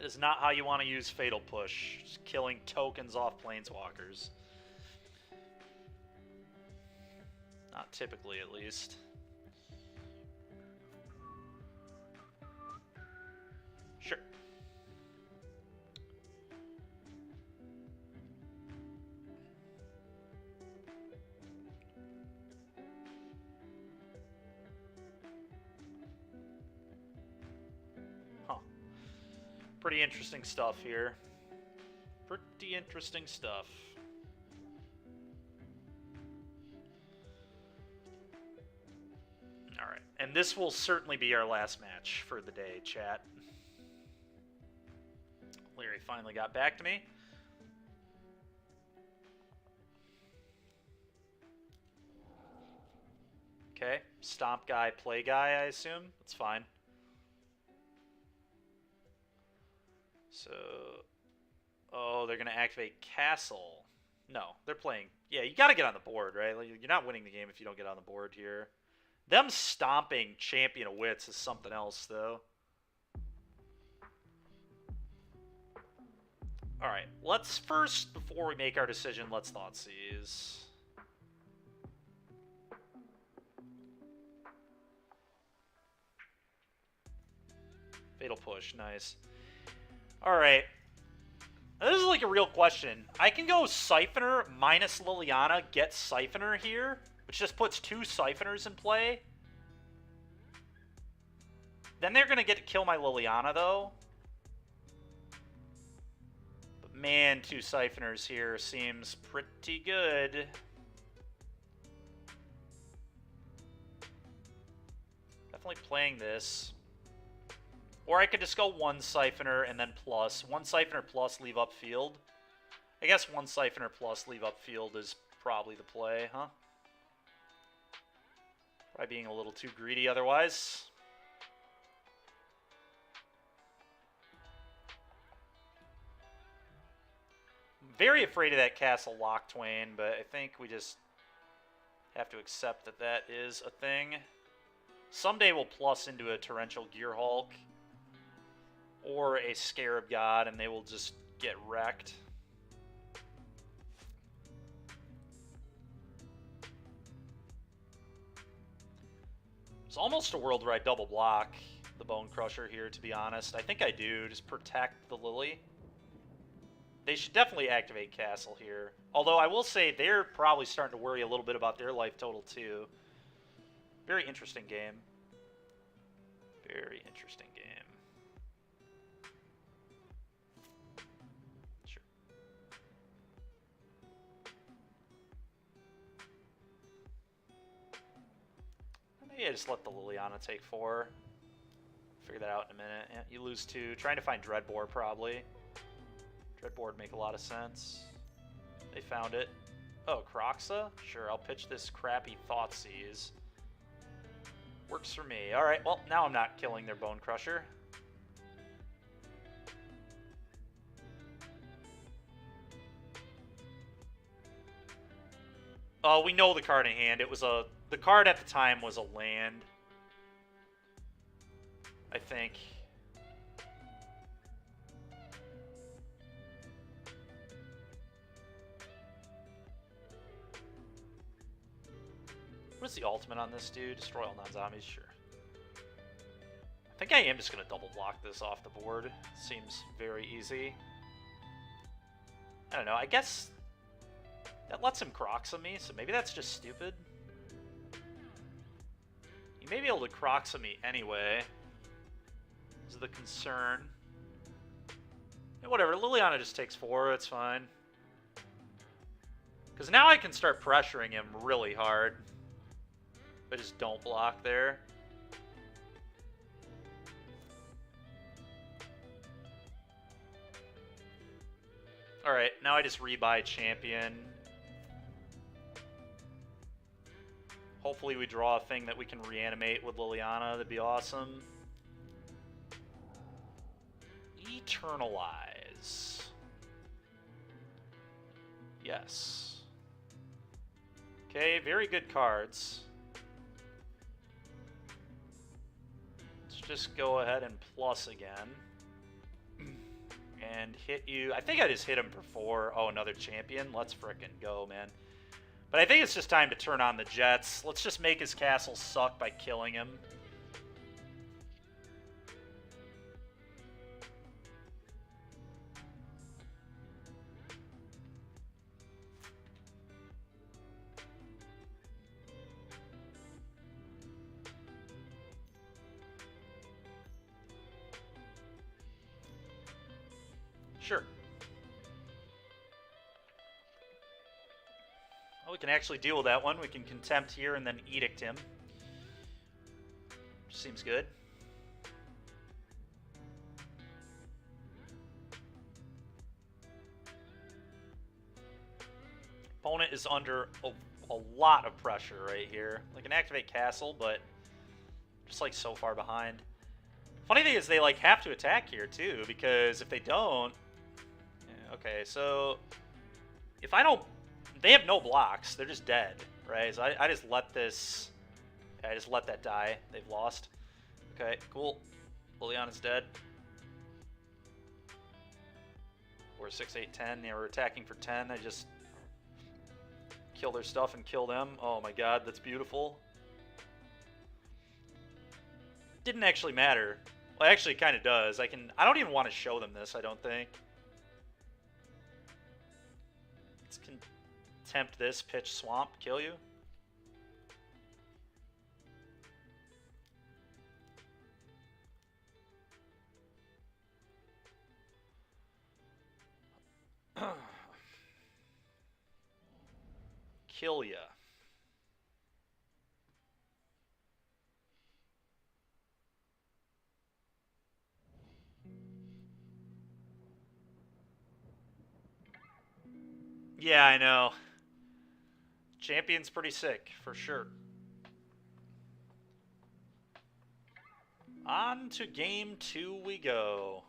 It is not how you want to use Fatal Push. Just killing tokens off Planeswalkers. Not typically, at least. Sure. Huh. Pretty interesting stuff here. Pretty interesting stuff. Alright, and this will certainly be our last match for the day, chat. Larry finally got back to me. Okay, stomp guy, play guy, I assume. That's fine. So, oh, they're going to activate Castle. No, they're playing. Yeah, you got to get on the board, right? Like, you're not winning the game if you don't get on the board here. Them stomping Champion of Wits is something else, though. Alright, let's first, before we make our decision, let's Thoughtseize. Fatal Push, nice. Alright. This is like a real question. I can go Siphoner minus Liliana, get Siphoner here, which just puts 2 Siphoners in play. Then they're going to get to kill my Liliana, though. But man, 2 Siphoners here seems pretty good. Definitely playing this. Or I could just go 1 Siphoner and then plus. 1 Siphoner plus, leave up field. I guess 1 Siphoner plus, leave up field is probably the play, huh? Probably being a little too greedy otherwise. I'm very afraid of that Castle Lock Twain, but I think we just have to accept that that is a thing. Someday we'll plus into a torrential Gearhulk or a Scarab God, and they will just get wrecked. It's almost a world where I double block the Bone Crusher here, to be honest. I think I do, just protect the Lily. They should definitely activate Castle here. Although I will say they're probably starting to worry a little bit about their life total too. Very interesting game. Very interesting game. Sure. Maybe I just let the Liliana take 4. Figure that out in a minute. Yeah, you lose 2. Trying to find Dreadbore, probably. Dreadbore would make a lot of sense. They found it. Oh, Croxa? Sure, I'll pitch this crappy Thoughtseize. Works for me. Alright, well, now I'm not killing their Bone Crusher. Oh, we know the card in hand. It was a... The card at the time was a land. I think. What's the ultimate on this dude? Destroy all non-zombies? Sure. think I am just going to double block this off the board. Seems very easy. I don't know, I guess that lets him Croxa me, so maybe that's just stupid. You may be able to Croxa me anyway. Is the concern. And whatever, Liliana just takes 4, it's fine. Because now I can start pressuring him really hard. I just don't block there. Alright, now I just rebuy champion. Hopefully we draw a thing that we can reanimate with Liliana. That'd be awesome. Eternalize. Yes. Okay, very good cards. Let's just go ahead and plus again. And hit you. I think I just hit him for 4. Oh, another champion. Let's frickin' go, man. But I think it's just time to turn on the Jets. Let's just make his castle suck by killing him. Sure. Well, we can actually deal with that one. We can Contempt here and then Edict him. Seems good. Opponent is under a lot of pressure right here. They can activate Castle, but just like so far behind. Funny thing is they like have to attack here too, because if they don't... Yeah, okay, so if I don't... They have no blocks. They're just dead, right? So I just let this... I just let that die. They've lost. Okay, cool. Liliana's dead. 4, 6, 8, 10. Yeah, we're attacking for 10. I just kill their stuff and kill them. Oh my god, that's beautiful. Didn't actually matter. Well, actually, it kind of does. I don't even want to show them this, I don't think. Let's Contempt this, pitch Swamp, kill you. Kill ya. Yeah, I know. Champion's pretty sick, for sure. On to game 2 we go.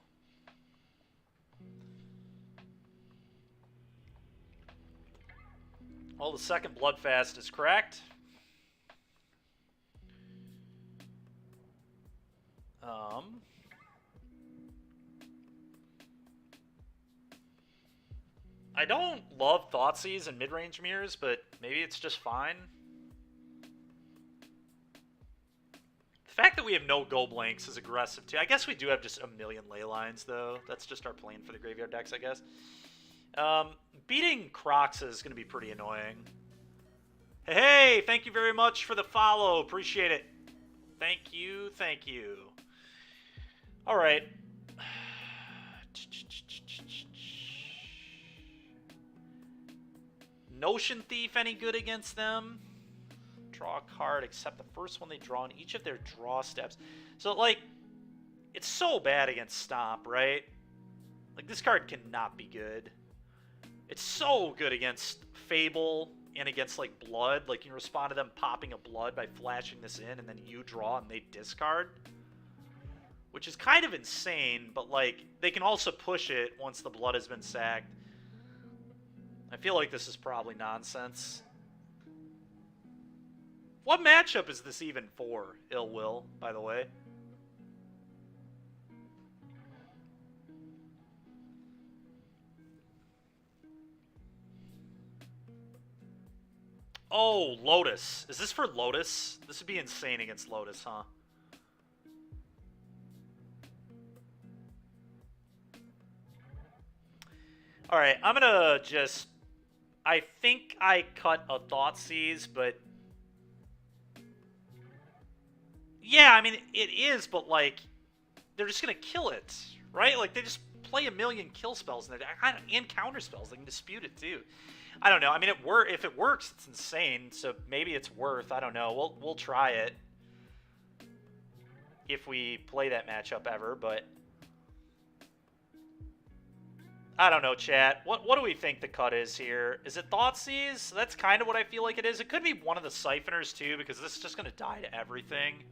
Well, the second Bloodfast is cracked. I don't love Thoughtseize and mid-range mirrors, but maybe it's just fine. The fact that we have no go blanks is aggressive too. I guess we do have just a million ley lines though. That's just our plan for the graveyard decks, I guess. Beating Croxa is going to be pretty annoying. Hey, thank you very much for the follow. Appreciate it. Thank you, thank you. All right. Notion Thief any good against them? Draw a card except the first one they draw in each of their draw steps. So, like, it's so bad against Stomp, right? Like, this card cannot be good. It's so good against Fable and against, like, Blood. Like, you can respond to them popping a Blood by flashing this in, and then you draw and they discard. Which is kind of insane, but, like, they can also push it once the Blood has been sacked. I feel like this is probably nonsense. What matchup is this even for, Ill Will, by the way? Oh, Lotus. Is this for Lotus? This would be insane against Lotus, huh? Alright, I'm gonna just... I think I cut a Thoughtseize, but... Yeah, I mean, it is, but, like, they're just gonna kill it, right? Like, they just play a million kill spells and counter spells. They can dispute it, too. I don't know. I mean, if it works, it's insane, so maybe it's worth. I don't know. We'll try it if we play that matchup ever, but... I don't know, chat. What do we think the cut is here? Is it Thoughtseize? That's kind of what I feel like it is. It could be one of the Siphoners, too, because this is just going to die to everything.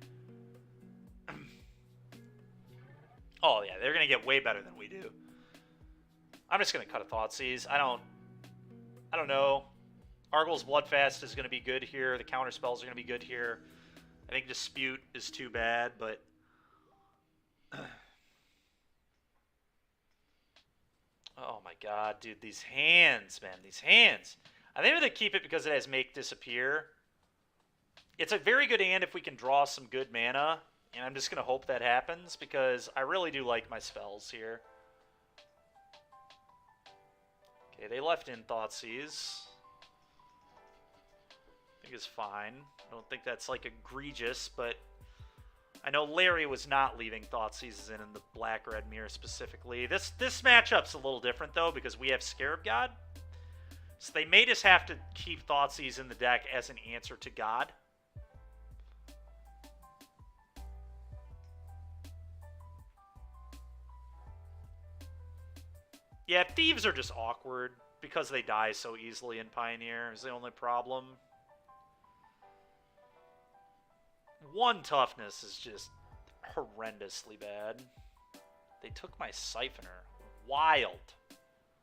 Oh, yeah, they're going to get way better than we do. I'm just going to cut a Thoughtseize. I don't know. Argyl's Bloodfast is going to be good here. The counter spells are going to be good here. I think Dispute is too bad, but... Oh my god, dude, these hands, man, these hands. I think I'm going to keep it because it has Make Disappear. It's a very good hand if we can draw some good mana, and I'm just going to hope that happens because I really do like my spells here. Okay, they left in Thoughtseize. I think it's fine. I don't think that's, like, egregious, but... I know Larry was not leaving Thoughtseizes in the Black-Red Mirror specifically. This matchup's a little different, though, because we have Scarab God. So they may just have to keep Thoughtseize in the deck as an answer to God. Yeah, Thieves are just awkward because they die so easily in Pioneer is the only problem. 1 toughness is just horrendously bad. They took my Siphoner. Wild.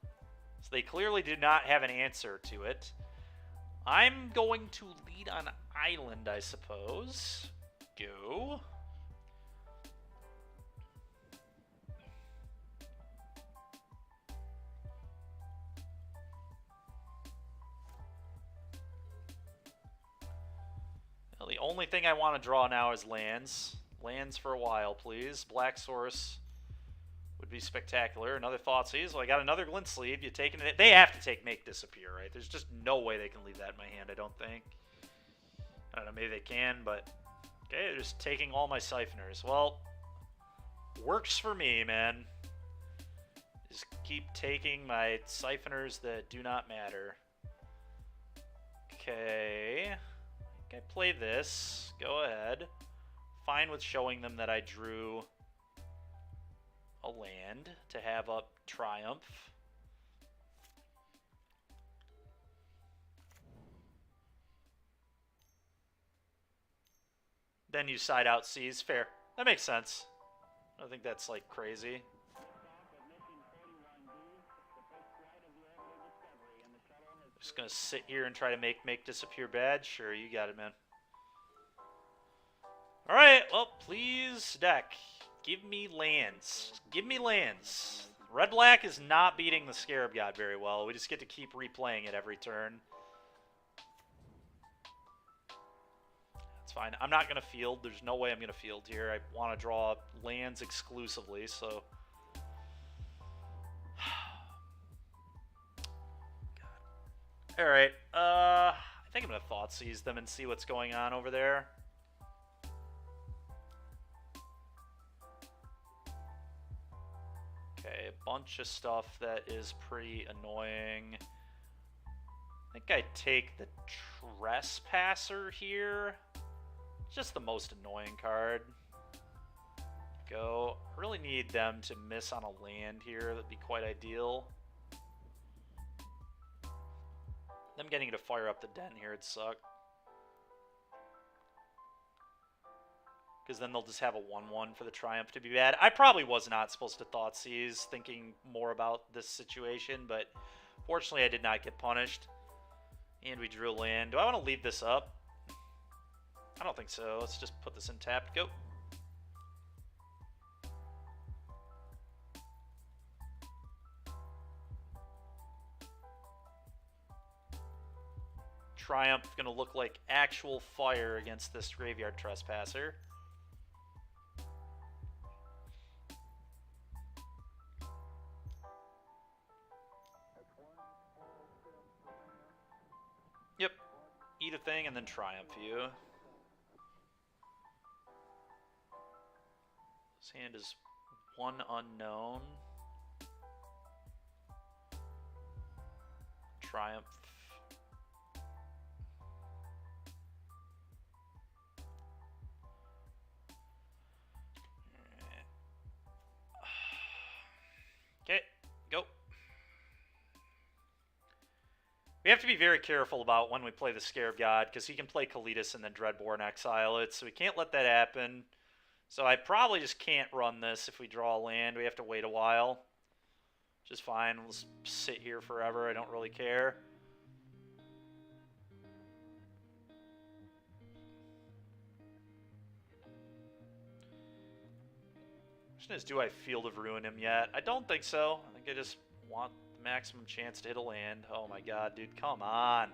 So they clearly did not have an answer to it. I'm going to lead on Island, I suppose. Go. Well, the only thing I want to draw now is lands. Lands for a while, please. Black Source would be spectacular. Another Thoughtseize. Well, I got another Glint Sleeve. You taking it? They have to take Make Disappear, right? There's just no way they can leave that in my hand, I don't think. I don't know, maybe they can, but... Okay, they're just taking all my Siphoners. Well, works for me, man. Just keep taking my Siphoners that do not matter. Okay... I play this. Go ahead. Fine with showing them that I drew a land to have up Triumph. Then you side out Seize. Fair. That makes sense. I don't think that's, like, crazy. Just gonna sit here and try to make Disappear bad? Sure, you got it, man. Alright, well, please, deck. Give me lands. Give me lands. Red-Black is not beating the Scarab God very well. We just get to keep replaying it every turn. That's fine. I'm not gonna field. There's no way I'm gonna field here. I want to draw lands exclusively, so... Alright, I think I'm going to Thoughtseize them and see what's going on over there. Okay, a bunch of stuff that is pretty annoying. I think I take the Trespasser here. Just the most annoying card. Go. I really need them to miss on a land here. That'd be quite ideal. Them getting to fire up the den here would suck. Because then they'll just have a 1-1 for the Triumph to be bad. I probably was not supposed to Thoughtseize, thinking more about this situation, but fortunately I did not get punished. And we drew a land. Do I want to leave this up? I don't think so. Let's just put this in tapped. Go. Triumph going to look like actual fire against this Graveyard Trespasser.
eat a thing and then triumph you. This hand is one unknown. Triumph. Okay, go. We have to be very careful about when we play the Scarab God, because he can play Kalitas and then Dreadbore and exile it, so we can't let that happen. So I probably just can't run this if we draw a land. We have to wait a while. Which is fine. We'll just sit here forever. I don't really care. Question is, do I Field of Ruin him yet? I don't think so. I think I just want the maximum chance to hit a land. Oh my god, dude. Come on.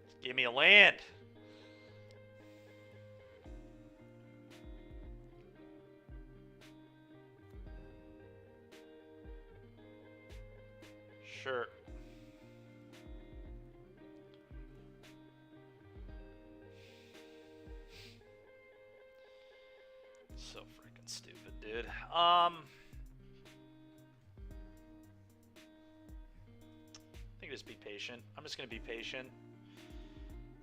Just give me a land. Sure. So freaking stupid, dude. I think just be patient. I'm just gonna be patient.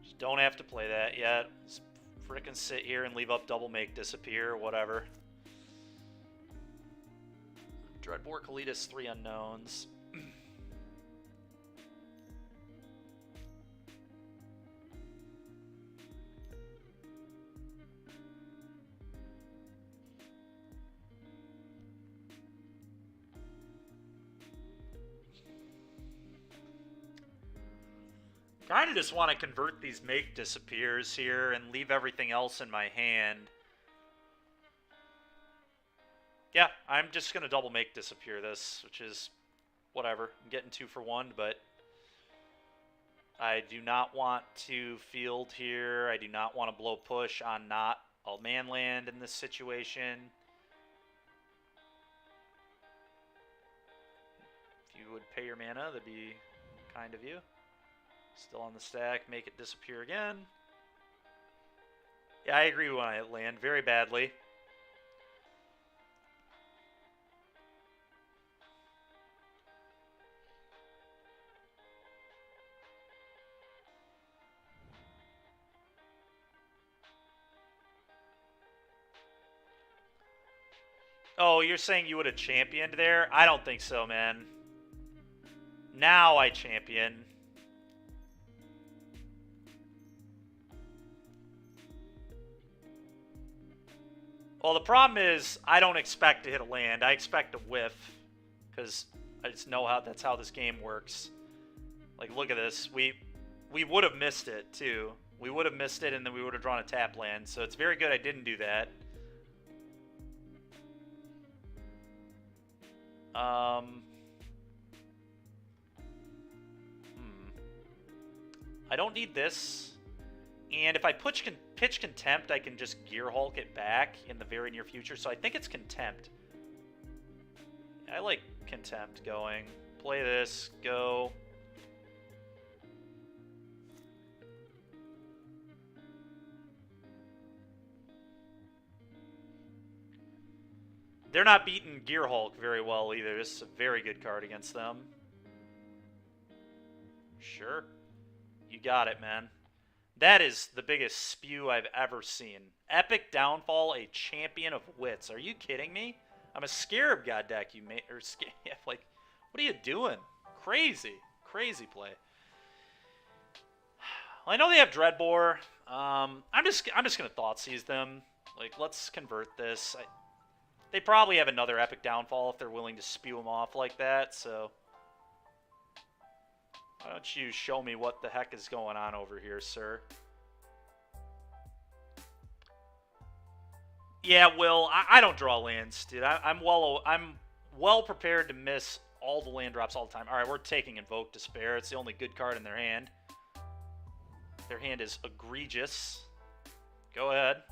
Just don't have to play that yet. Just freaking sit here and leave up double make disappear, whatever. Dreadbore Kalitas, 3 unknowns. Kind of just want to convert these make disappears here and leave everything else in my hand. Yeah, I'm just going to double make disappear this, which is whatever. I'm getting 2 for 1, but I do not want to field here. I do not want to blow push on not a man land in this situation. If you would pay your mana, that'd be kind of you. Still on the stack, make it disappear again. Yeah, I agree when I land very badly. Oh, you're saying you would have championed there? I don't think so, man. Now I champion. Well, the problem is I don't expect to hit a land. I expect to whiff because I just know how that's how this game works. Like, look at this. We would have missed it, too. We would have missed it, and then we would have drawn a tap land. So it's very good I didn't do that. I don't need this. And if I pitch Contempt, I can just Gearhulk it back in the very near future. So I think it's Contempt. I like Contempt going. Play this. Go. They're not beating Gearhulk very well either. This is a very good card against them. Sure. You got it, man. That is the biggest spew I've ever seen. Epic Downfall, a champion of wits. Are you kidding me? I'm a Scarab God deck you made, or yeah, like, what are you doing? Crazy, crazy play. Well, I know they have Dreadbore. I'm just gonna Thoughtseize them. Like, let's convert this. They probably have another Epic Downfall if they're willing to spew them off like that. So why don't you show me what the heck is going on over here, sir? Yeah, Will, I don't draw lands, dude. I'm well prepared to miss all the land drops all the time. All right, we're taking Invoke Despair. It's the only good card in their hand. Their hand is egregious. Go ahead.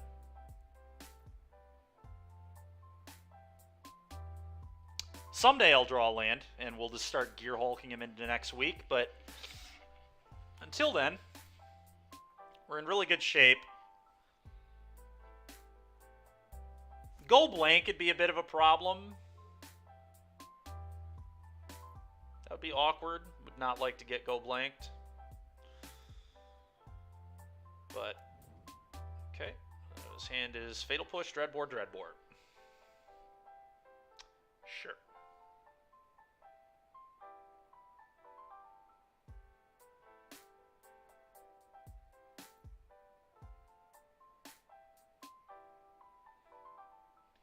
Someday I'll draw a land, and we'll just start Gearhulking him into next week, but until then, we're in really good shape. Go blank could be a bit of a problem. That would be awkward. Would not like to get go blanked. But, okay. His hand is Fatal Push, Dreadboard, Dreadboard. Sure.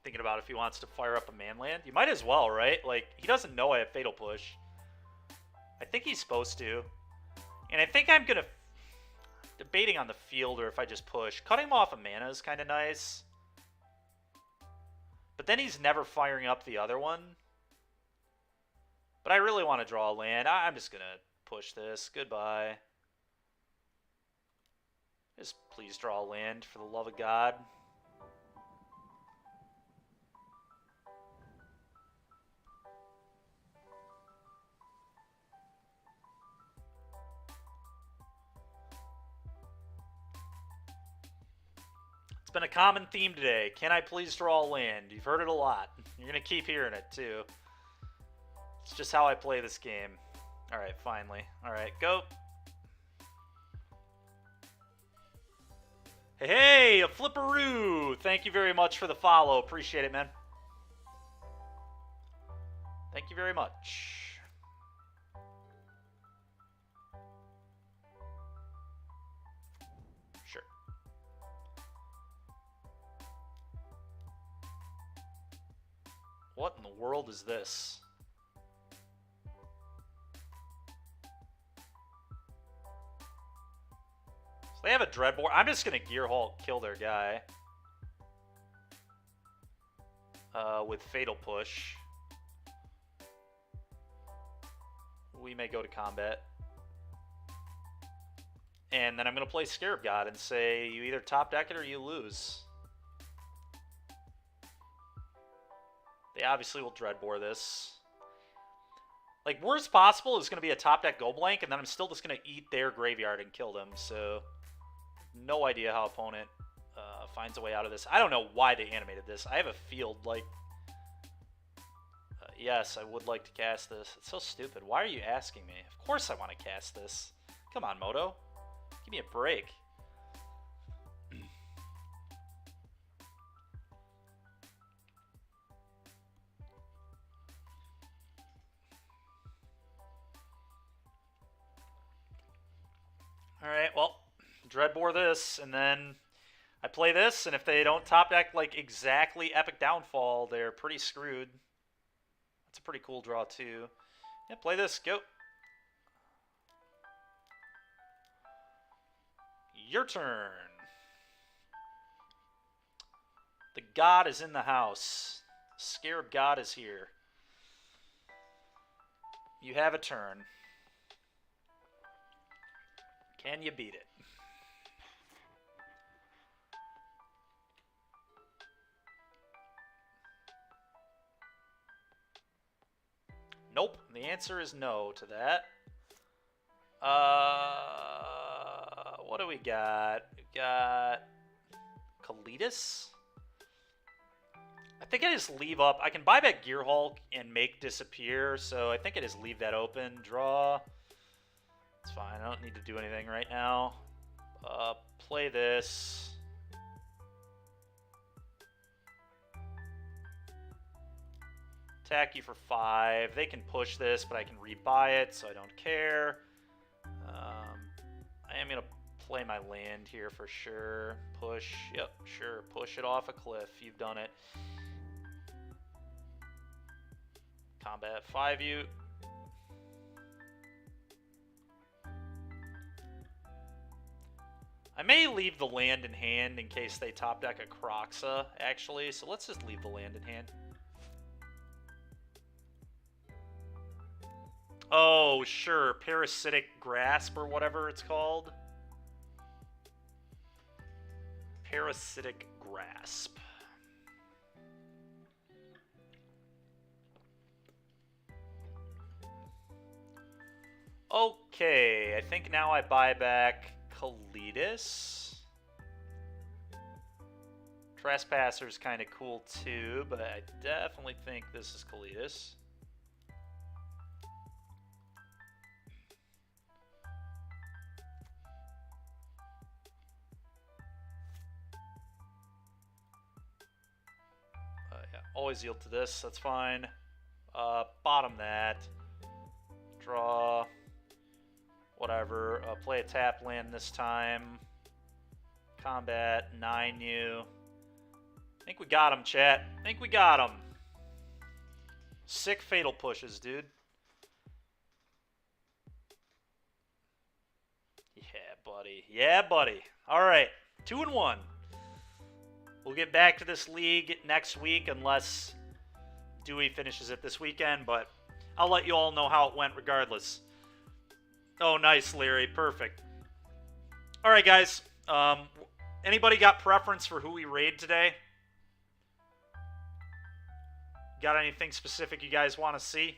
Thinking about if he wants to fire up a manland. You might as well, right? Like, he doesn't know I have Fatal Push. I think he's supposed to. And I think I'm going to... Debating on the field or if I just push. Cutting him off a mana is kind of nice. But then he's never firing up the other one. But I really want to draw a land. I'm just going to push this. Goodbye. Just please draw a land for the love of God. Been a common theme today. Can I please draw a land? You've heard it a lot. You're going to keep hearing it too. It's just how I play this game. Alright, finally. Alright, go. Hey, a flipperoo! Thank you very much for the follow. Appreciate it, man. Thank you very much. What in the world is this? So they have a Dreadboard. I'm just going to Gearhulk kill their guy. With Fatal Push. We may go to combat. And then I'm going to play Scarab God and say, you either top deck it or you lose. They obviously will Dreadbore this. Like, worst possible is going to be a top deck go blank, and then I'm still just going to eat their graveyard and kill them. So, no idea how opponent finds a way out of this. I don't know why they animated this. I have a field, like... yes, I would like to cast this. It's so stupid. Why are you asking me? Of course I want to cast this. Come on, Moto. Give me a break. Alright, well, Dreadbore this, and then I play this, and if they don't top deck, like, exactly Epic Downfall, they're pretty screwed. That's a pretty cool draw, too. Yeah, play this, go. Your turn. The God is in the house. Scarab God is here. You have a turn. Can you beat it? Nope. The answer is no to that. What do we got? We got Kalidas. I think I just leave up. I can buy back Gearhulk and make disappear, so I think I just leave that open. Draw. It's fine. I don't need to do anything right now. Play this. Attack you for 5. They can push this, but I can rebuy it, so I don't care. I am going to play my land here for sure. Push. Yep, sure. Push it off a cliff. You've done it. Combat 5 you. I may leave the land in hand in case they top deck a Kroxa, actually. So let's just leave the land in hand. Oh, sure. Parasitic Grasp or whatever it's called. Parasitic Grasp. Okay, I think now I buy back Kalidas. Trespasser's kind of cool too, but I definitely think this is Kalidas. Yeah, always yield to this, that's fine. Bottom that. Draw. Whatever. Play a tap land this time. Combat, 9U. I think we got him, chat. I think we got him. Sick fatal pushes, dude. Yeah, buddy. Yeah, buddy. All right. 2-1. We'll get back to this league next week unless Dewey finishes it this weekend, but I'll let you all know how it went regardless. Oh, nice, Larry. Perfect. All right, guys. Anybody got preference for who we raid today? Got anything specific you guys want to see?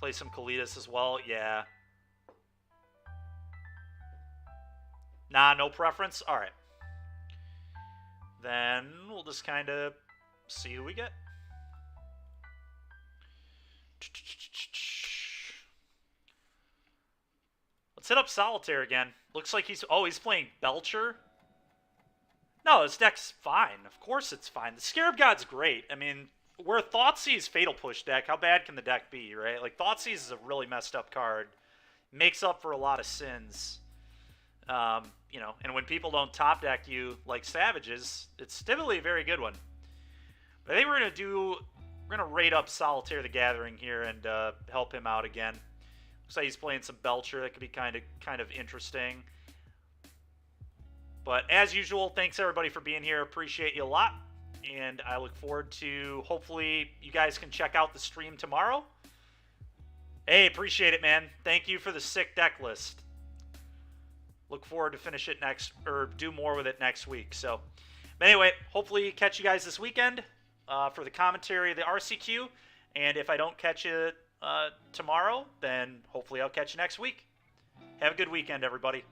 Play some Kalidas as well? Yeah. Nah, no preference? All right. Then we'll just kind of see who we get. Let's hit up Solitaire again. Looks like he's playing Belcher. No, his deck's fine. Of course it's fine. The Scarab God's great. I mean, we're Thoughtseize Fatal Push deck. How bad can the deck be, right? Like, Thoughtseize is a really messed up card. Makes up for a lot of sins. You know, and when people don't top deck you like Savages, it's typically a very good one. But I think we're gonna raid up Solitaire the Gathering here and help him out again. Looks like he's playing some Belcher. That could be kind of interesting. But as usual, thanks everybody for being here. Appreciate you a lot. And I look forward to, hopefully, you guys can check out the stream tomorrow. Hey, appreciate it, man. Thank you for the sick deck list. Look forward to finish it next, or do more with it next week. So, but anyway, hopefully catch you guys this weekend for the commentary of the RCQ. And if I don't catch you tomorrow, then hopefully I'll catch you next week. Have a good weekend, everybody.